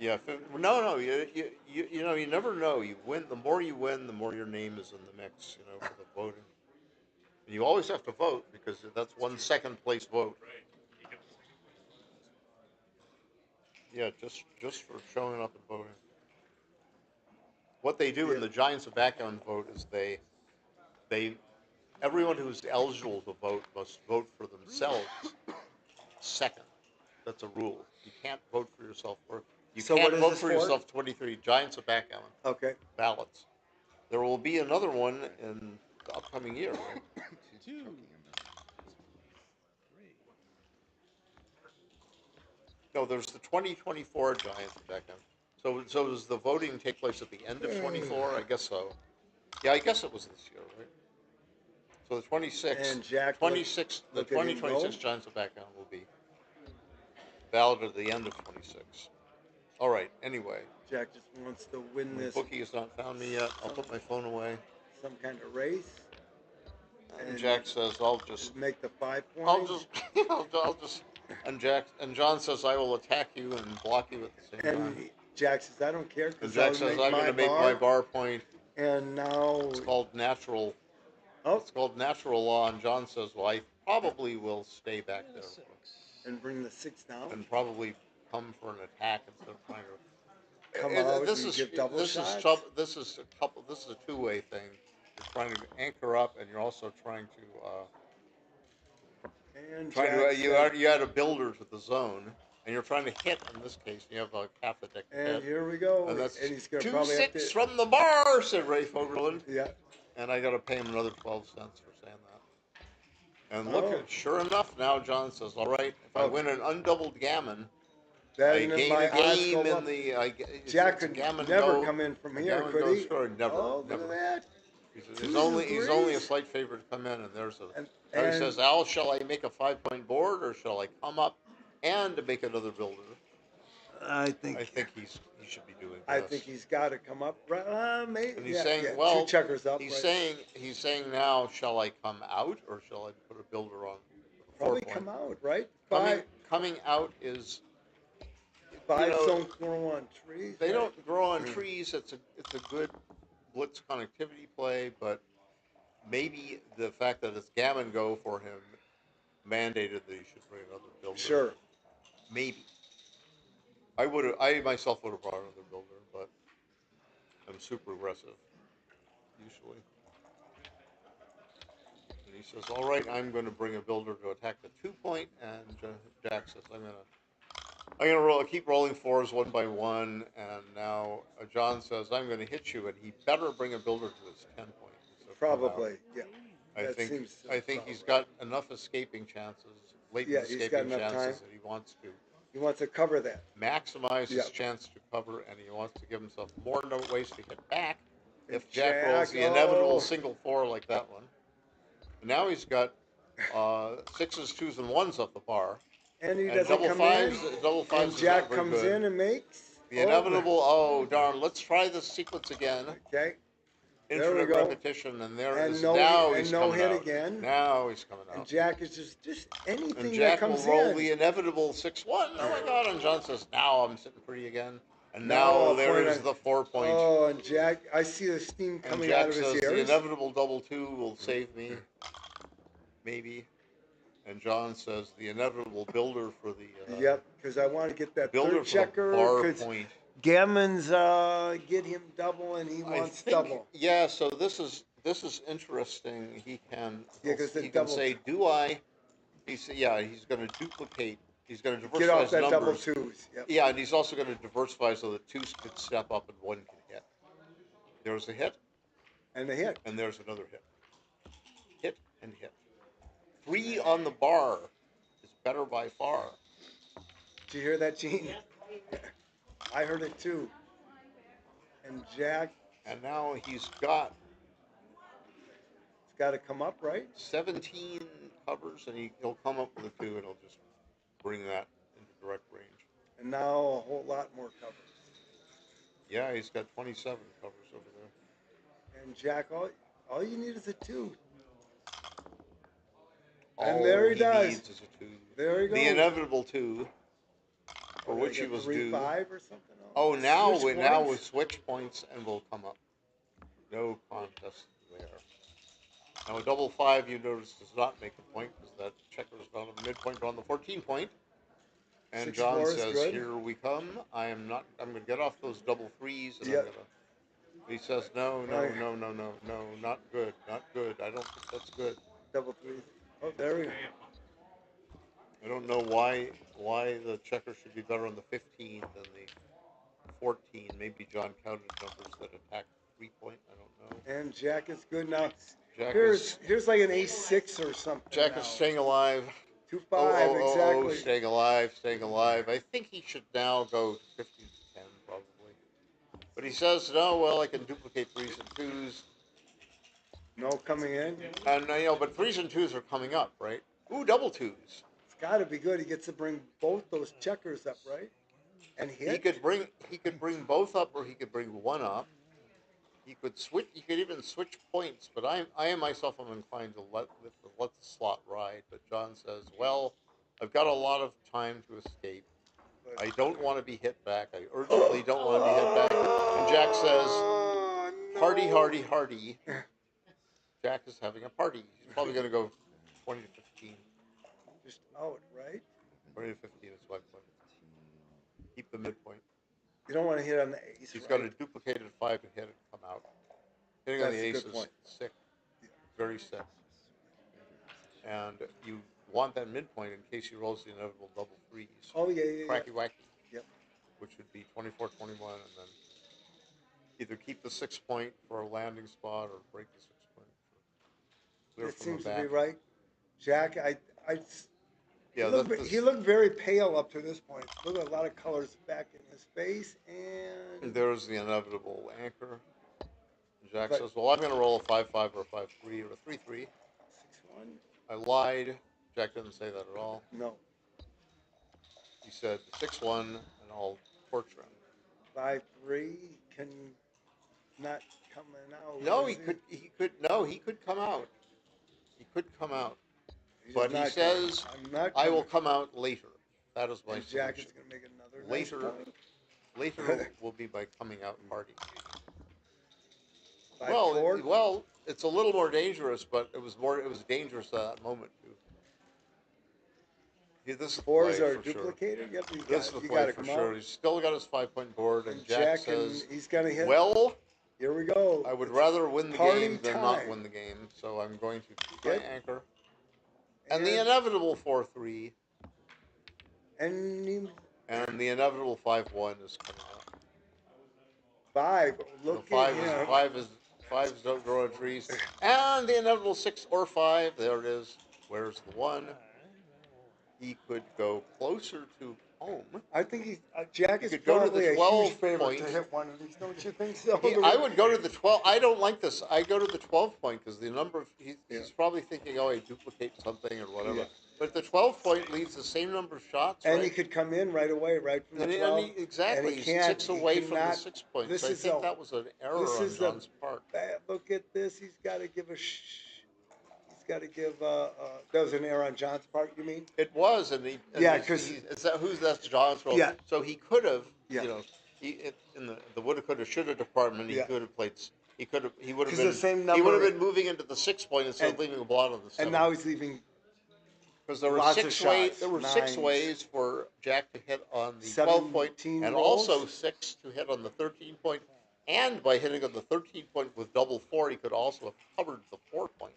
Yeah, no. You know, you never know. You win. The more you win, the more your name is in the mix. You know, for the voting. And you always have to vote because that's one second place vote. Yeah, just for showing up and voting. What they do in the Giants of Backgammon vote is they everyone who's eligible to vote must vote for themselves second. That's a rule. You can't vote for yourself. You can't vote for yourself 23 Giants of Backgammon. Okay. Ballots. There will be another one in the upcoming year, right? 2. No, there's the 2024 Giants of Backgammon. So does the voting take place at the end of 24? I guess so. Yeah, I guess it was this year, right? So the 26th, And Jack, the 2026 Giants of Backgammon will be valid at the end of 26. All right. Anyway. Jack just wants to win My this. bookie has not found me yet. I'll put my phone away. Some kind of race. And Jack says, "I'll just make the 5 points." I'll just. And John says, "I will attack you and block you at the same time." And Jack says, "I don't care." And Jack says, "I'm going to make my bar point." And now it's called natural. Oh. It's called natural law. And John says, "Well, I probably will stay back there and bring the 6 down, and probably come for an attack instead of trying to come out and give double shots." This is a two-way thing. You're trying to anchor up, and you're also trying to. You add a builder to the zone, and you're trying to hit in this case, you have like half the deck to And hit. here we go. And that's And he's gonna two probably have six to. from the bar, said Ray Fogerland. Yeah. And I got to pay him another 12 cents for saying that. And look, Oh. sure enough, now John says, all right, if I win an undoubled gammon, That I and then gain my a odds game go in up. the. Jack it's a could gammon never go, come in from a here, gammon could go he? score. Never, Oh, never. look at that. He's Twos and only a threes. slight favorite to come in, and there's a. And, Now he and says, Al, shall I make a 5-point board, or shall I come up and make another builder? I think he should be doing this. I think he's got to come up. Maybe. And he's Yeah, saying, yeah, well, 2 checkers up. he's Right. saying now, shall I come out or shall I put a builder on? Probably 4-point? come out, right? Coming out is, Fives don't grow on trees. they right? don't grow on trees. It's a good blitz connectivity play, but maybe the fact that it's gammon go for him mandated that he should bring another builder. Sure. Maybe. I myself would have brought another builder, but I'm super aggressive, usually. And he says, all right, I'm going to bring a builder to attack the 2-point, and Jack says, I'm going to keep rolling 4s one by one, and now John says, I'm going to hit you, and he better bring a builder to his 10-point. So Probably, yeah. I That think seems he's got enough escaping chances, latent Yeah, he's got escaping enough chances time. that he wants to He wants to cover that. maximize his Yep. chance to cover, and he wants to give himself more ways to hit back if And Jack rolls the inevitable single 4 like that one. And now he's got 6s, 2s, and 1s up the bar. And he And doesn't double come fives, in. double fives And is Jack not very comes good. in and makes. The inevitable, oh darn, let's try this sequence again. Okay. There we Infinite go. repetition, and there And is no, now and he's no coming hit out. again. Now he's coming And out. Jack is just anything And that Jack will comes roll in. the inevitable 6-1. Oh my God! And John says, "Now I'm sitting pretty again." And Now now I'll there point is on- the 4-point. Oh, and Jack, I see the steam And coming Jack out of his says, ears. "The inevitable double 2 will save me, maybe." And John says, "The inevitable builder for the Yep, because I want to get that builder third for checker. the bar 'Cause point." Gammon's get him double, and he wants double. Yeah, so this is interesting. He can Yeah, 'cause the he can double say, "Do I?" He's going to duplicate. He's going to diversify Get off his that double numbers. twos. Yep. Yeah, and he's also going to diversify so that 2s could step up and 1 can hit. There's a hit. And a hit. And there's another hit. Hit and hit. 3 on the bar is better by far. Did you hear that, Gene? I heard it too. And Jack. And now he's got. It's got to come up, right? 17 covers, and he'll come up with a 2, and he'll just bring that into direct range. And now a whole lot more covers. Yeah, he's got 27 covers over there. And Jack, all you need is a 2. All And there he does. needs is a 2. There he goes. The inevitable 2, for which he was 3, due. 5 or something. Oh, now Switch with switch points, and we'll come up. No contest there. Now a double 5, you notice, does not make a point because that checker is not on the midpoint, but on the 14-point. And 6, John 4 is says, good. "Here we come. I'm going to get off those double 3s, and Yep. He says, no, not good, not good. I don't think that's good." Double 3s. Oh, there we go. I don't know why the checker should be better on the 15 than the 14. Maybe John counted numbers that attack 3-point. I don't know. And Jack is good now. Jack Here's like an ace-6 or something. Jack now. is staying alive. 2-5, exactly. Staying alive. I think he should now go 50 to 10 probably. But he says, no, well, I can duplicate 3s and 2s. No coming in. And but 3s and 2s are coming up, right? Ooh, double 2s. It's got to be good. He gets to bring both those checkers up, right? And hit. He could bring both up, or he could bring 1 up. He could switch. He could even switch points. But I myself am inclined to let the slot ride. But John says, well, I've got a lot of time to escape. I don't want to be hit back. I urgently don't want to be hit back. And Jack says, "Hardy, hardy, hardy." Jack is having a party. He's probably going to go 20 to 15. Just out, right? 20 to 15 is my point. Keep the midpoint. You don't want to hit on the ace. He's right? got a duplicated 5 and hit it come out. Hitting on the That's a ace good is point. sick. Very sick. And you want that midpoint in case he rolls the inevitable double threes. Oh, yeah. Cracky wacky. Yep. Which would be 24-21, and then either keep the 6 point for a landing spot or break the 6 point. Clear That from seems the to back. be right. Jack, Yeah, he looked very pale up to this point. Look at a lot of colors back in his face, and there's the inevitable anchor. Jack But- says, "Well, I'm going to roll a 5-5 or a 5-3 or a 3-3." 6-1. I lied. Jack didn't say that at all. No. He said 6-1, and I'll torch him. 5-3 can not coming out. No, is he could come out. He could come out. He's But he not says, coming. I'm not I will coming. come out later. That is my And solution. Jack is going to make another Later, nice point. later will be by coming out party. 5-4. Well, it's a little more dangerous, but it was dangerous at that moment too. Yeah, this is the Fours play are for sure. duplicated. Yep, This is the you play got to for come sure. out. He's still got his 5-point board, and Jack says, he's going to hit. "Well, here we go. I would It's rather win the party game than not time. win the game, so I'm going to keep my Yep. anchor." And the inevitable 4-3, and and the inevitable 5-1 is coming up. 5. The Look five at is him. fives don't grow on trees, and the inevitable 6 or 5. There it is. Where's the 1? He could go closer to home. I think Jack is could go to probably the a 12 huge favorite point. to hit one of these, don't you think so? I would go to the 12. I don't like this. I go to the 12 point because the number of he's probably thinking, oh, I duplicate something or whatever. Yeah. But the 12 point leaves the same number of shots, And right? he could come in right away, right from the 12. Exactly. And he He's can't. 6 he away from the cannot- 6 point. This So I is think a- that was an error this on is John's part. Bad look at this. He's got to give a He's got to give. That was an error on John's part. You mean? It was, and Yeah, he's- 'cause- is that that's John's role. Yeah. So he could have, Yeah. you know, in the woulda, coulda, shoulda department, he Yeah. could have played. He would have 'Cause been. the same He number- would have been moving into the 6 point instead of leaving a blot on the 7. And now he's leaving. Because there were lots of 6 ways. shots, There were 6 nines. ways for Jack to hit on the 12 point, 17 and rolls. also 6 to hit on the 13 point. And by hitting on the 13 point with double 4, he could also have covered the 4 point.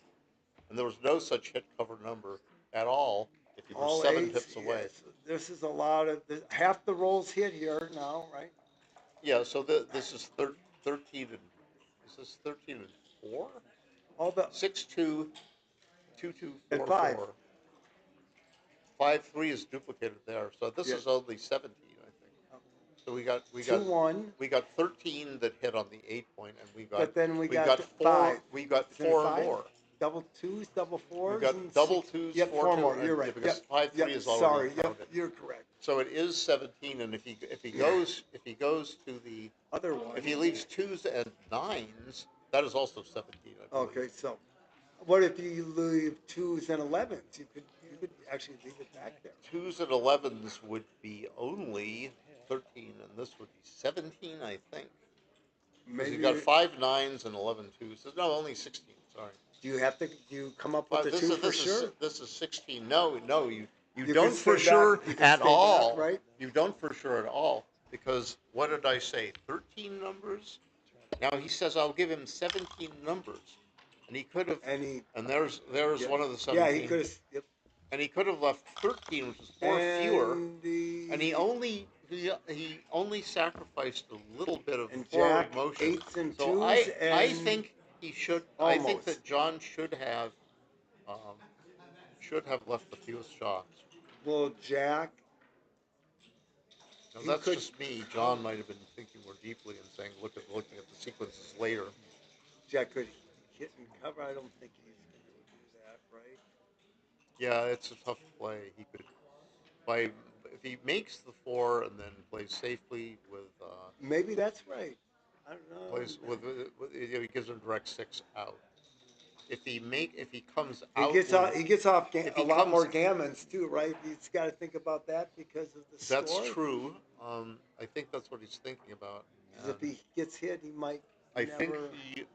And there was no such hit cover number at all if you were All 7 eights, pips away. yes. This is a lot of half the rolls hit here now, right? Yeah, so this is 13 and is this 13 and 4? All the 6-2, 2-2, And 4-4. five. 5-3 is duplicated there, so this Yeah. is only 17, I think. So we got 2-1. we got 13 that hit on the 8 point, and we got But then we got 4. 5. We got Isn't it 4 5? more. Double twos, double fours. We got and double six- twos, Yep, 4 more. and- You're right. yeah, because Yep. 5-3 Yep. is already Sorry. counted. Yep. You're correct. So it is 17, and if he goes to the Other one. if he leaves 2s and 9s, that is also 17. I believe. Okay, so what if you leave 2s and 11s? You could actually leave it back there. 2s and 11s would be only 13, and this would be 17, I think. Because Maybe you got 5 9s and 11 2s. No, only 16. Sorry. Do you come up with the This 2 is for sure? this is 16. No, you You don't can for stay sure back- you can at stay back, all. right? You don't for sure at all, because what did I say? 13 numbers. Now he says I'll give him 17 numbers, and he could have. And there's Yeah. one of the 17. Yeah, he could have. Yep. And he could have left 13, which is 4 fewer. And And he only sacrificed a little bit of And forward Jack, motion. 8s and So 2s I and think he should. I think almost. that John should have left the fewest shots. Well, Jack. Now He that's could- just me. John might have been thinking more deeply and saying, looking at the sequences later. Jack could hit and cover. I don't think he's going to do that, right? Yeah, it's a tough play. He could, if he makes the 4 and then plays safely with. Maybe that's right. I don't know. Plays he gives him direct 6 out. If he comes out, He gets off if a he lot more comes- gammons too, right? He's got to think about that because of the That's score. true. I think that's what he's thinking about. 'Cause if he gets hit, he might. I never... think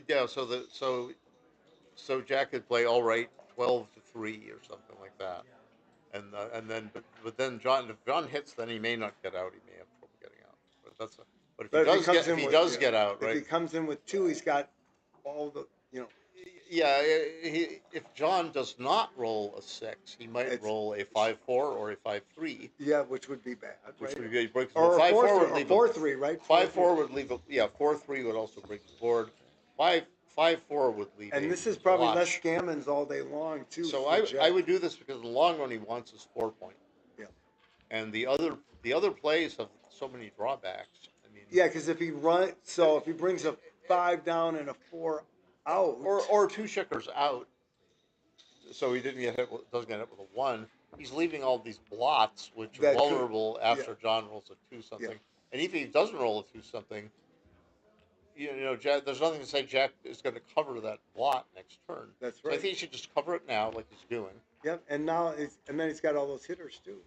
yeah. So Jack could play all right, 12-3 or something like that, and then but then if John hits, then he may not get out. He may have trouble getting out. But if he does get out, right? If he comes in with 2, he's got all the Yeah, if John does not roll a 6, he might roll a 5-4 or a 5-3. Yeah, which would be bad, Which right? would be breaks. Or a 5-4 would leave 4-3, right? 5-4 would leave 4-3 would also break the board. 5-4 would leave And a this is probably less blotch. gammons all day long too. So for I Jack. would do this because in the long run he wants his 4 point. Yeah. And the other plays have so many drawbacks. I mean. Yeah, because if he if he brings a 5 down and a 4 out, or 2 checkers out, so he doesn't get hit with a 1. He's leaving all these blots, which are vulnerable after John rolls a 2 something. Yeah. And even if he doesn't roll a 2 something, Jack, there's nothing to say Jack is going to cover that blot next turn. That's So right. I think he should just cover it now, like he's doing. Yep, and then he's got all those hitters too.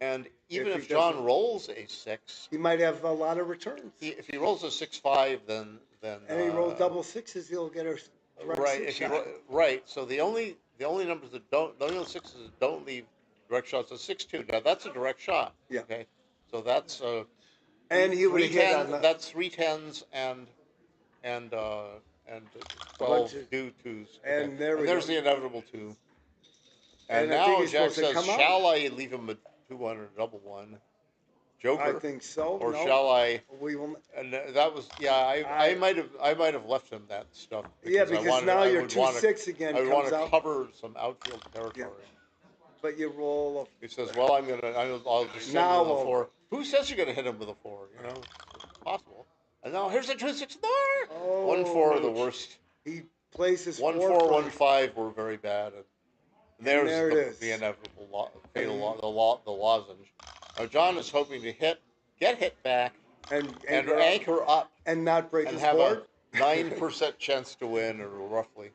And even if he John doesn't- rolls a 6, He might have a lot of returns. if he rolls a 6-5, then And he rolls double sixes, he'll get a direct right. six If he shot. right, so the only numbers that don't, the only 6s that don't leave direct shots is 6-2. Now that's a direct shot. Yeah. Okay, so that's And he would hit on the, that's 3 10s and 12 due twos. Okay. And there we there's go. the inevitable 2. And And I think now he's Jack supposed to says, come out. "Shall I leave him a 2-1 or double 1, Joker? I think so. Or No, shall I?" We will. And that was I might have left him that stuff. Yeah, because now I your would 2-6 again I would comes want to out. cover some outfield territory. But you roll He says, "Well, I'll just send Now him with a we'll- 4." Who says you're going to hit him with a 4? It's possible. And now here's a 2-6 there. 1-4 the worst. He plays his 1-4, 4 1-5 were very bad. And there's there it is. the inevitable the lozenge. Now John is hoping to get hit back, and anchor up, and not break and his have board. a 9% chance to win, or roughly.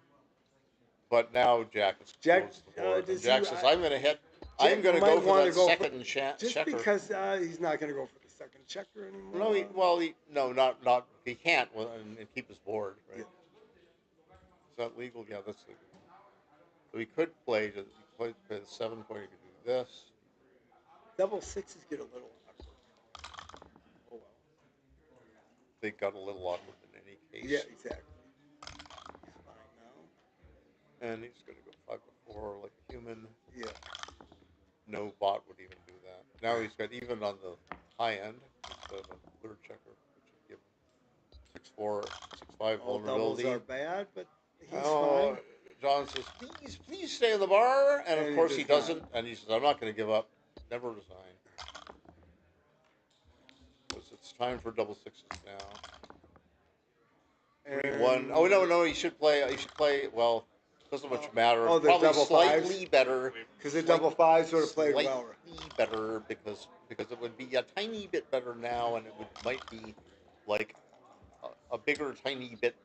But now Jack is close to the board. And Jack says, "I'm going to hit. I'm going to go for that second checker." Just because he's not going to go for the second checker anymore. No, not he can't and keep his board, right? Is that legal? Yeah, that's legal. So he could play the 7 point. He could do this. Double sixes get a little awkward. Oh well. They got a little awkward in any case. Yeah, exactly. He's fine now. And he's going to go 5-4 like a human. Yeah. No bot would even do that. Now he's got even on the high end instead of a third checker, which would give him 6-4, 6-5 All vulnerability. doubles are bad, but he's fine. John says, please stay in the bar. And of course he does doesn't. And he says, I'm not going to give up. Never resign. Because it's time for double sixes now. 3-1. Oh, no, he should play, well, doesn't much matter. Oh, the Probably double slightly fives? better. Because the double fives would have played well. Slightly better because it would be a tiny bit better now, and might be like a bigger tiny bit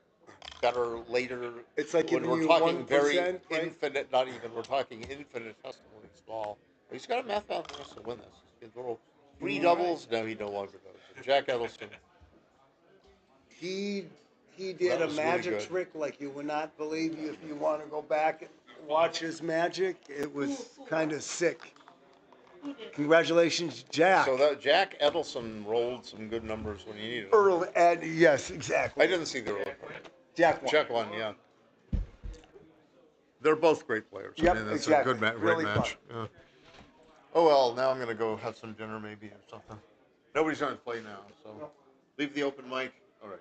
better later. It's like when giving we're you talking 1%, very right? infinite, not even, we're talking infinitesimally small. He's got a mathematical chance to win this. He's got little 3 doubles. No, he no longer does. Jack Edelson. He That did a was really magic good. trick like you would not believe. If you want to go back and watch his magic, it was kind of sick. Congratulations, Jack. So that Jack Edelson rolled some good numbers when he needed them. Early, yes, exactly. I didn't see the early part. Jack won. Jack won, yeah. They're both great players. Yep, I mean, that's exactly. a good Really great match. Yeah. Oh well, now I'm gonna go have some dinner maybe or something. Nobody's gonna play now, so leave the open mic. All right.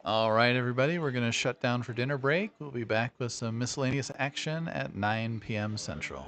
All right, everybody, we're going to shut down for dinner break. We'll be back with some miscellaneous action at 9 p.m. Central.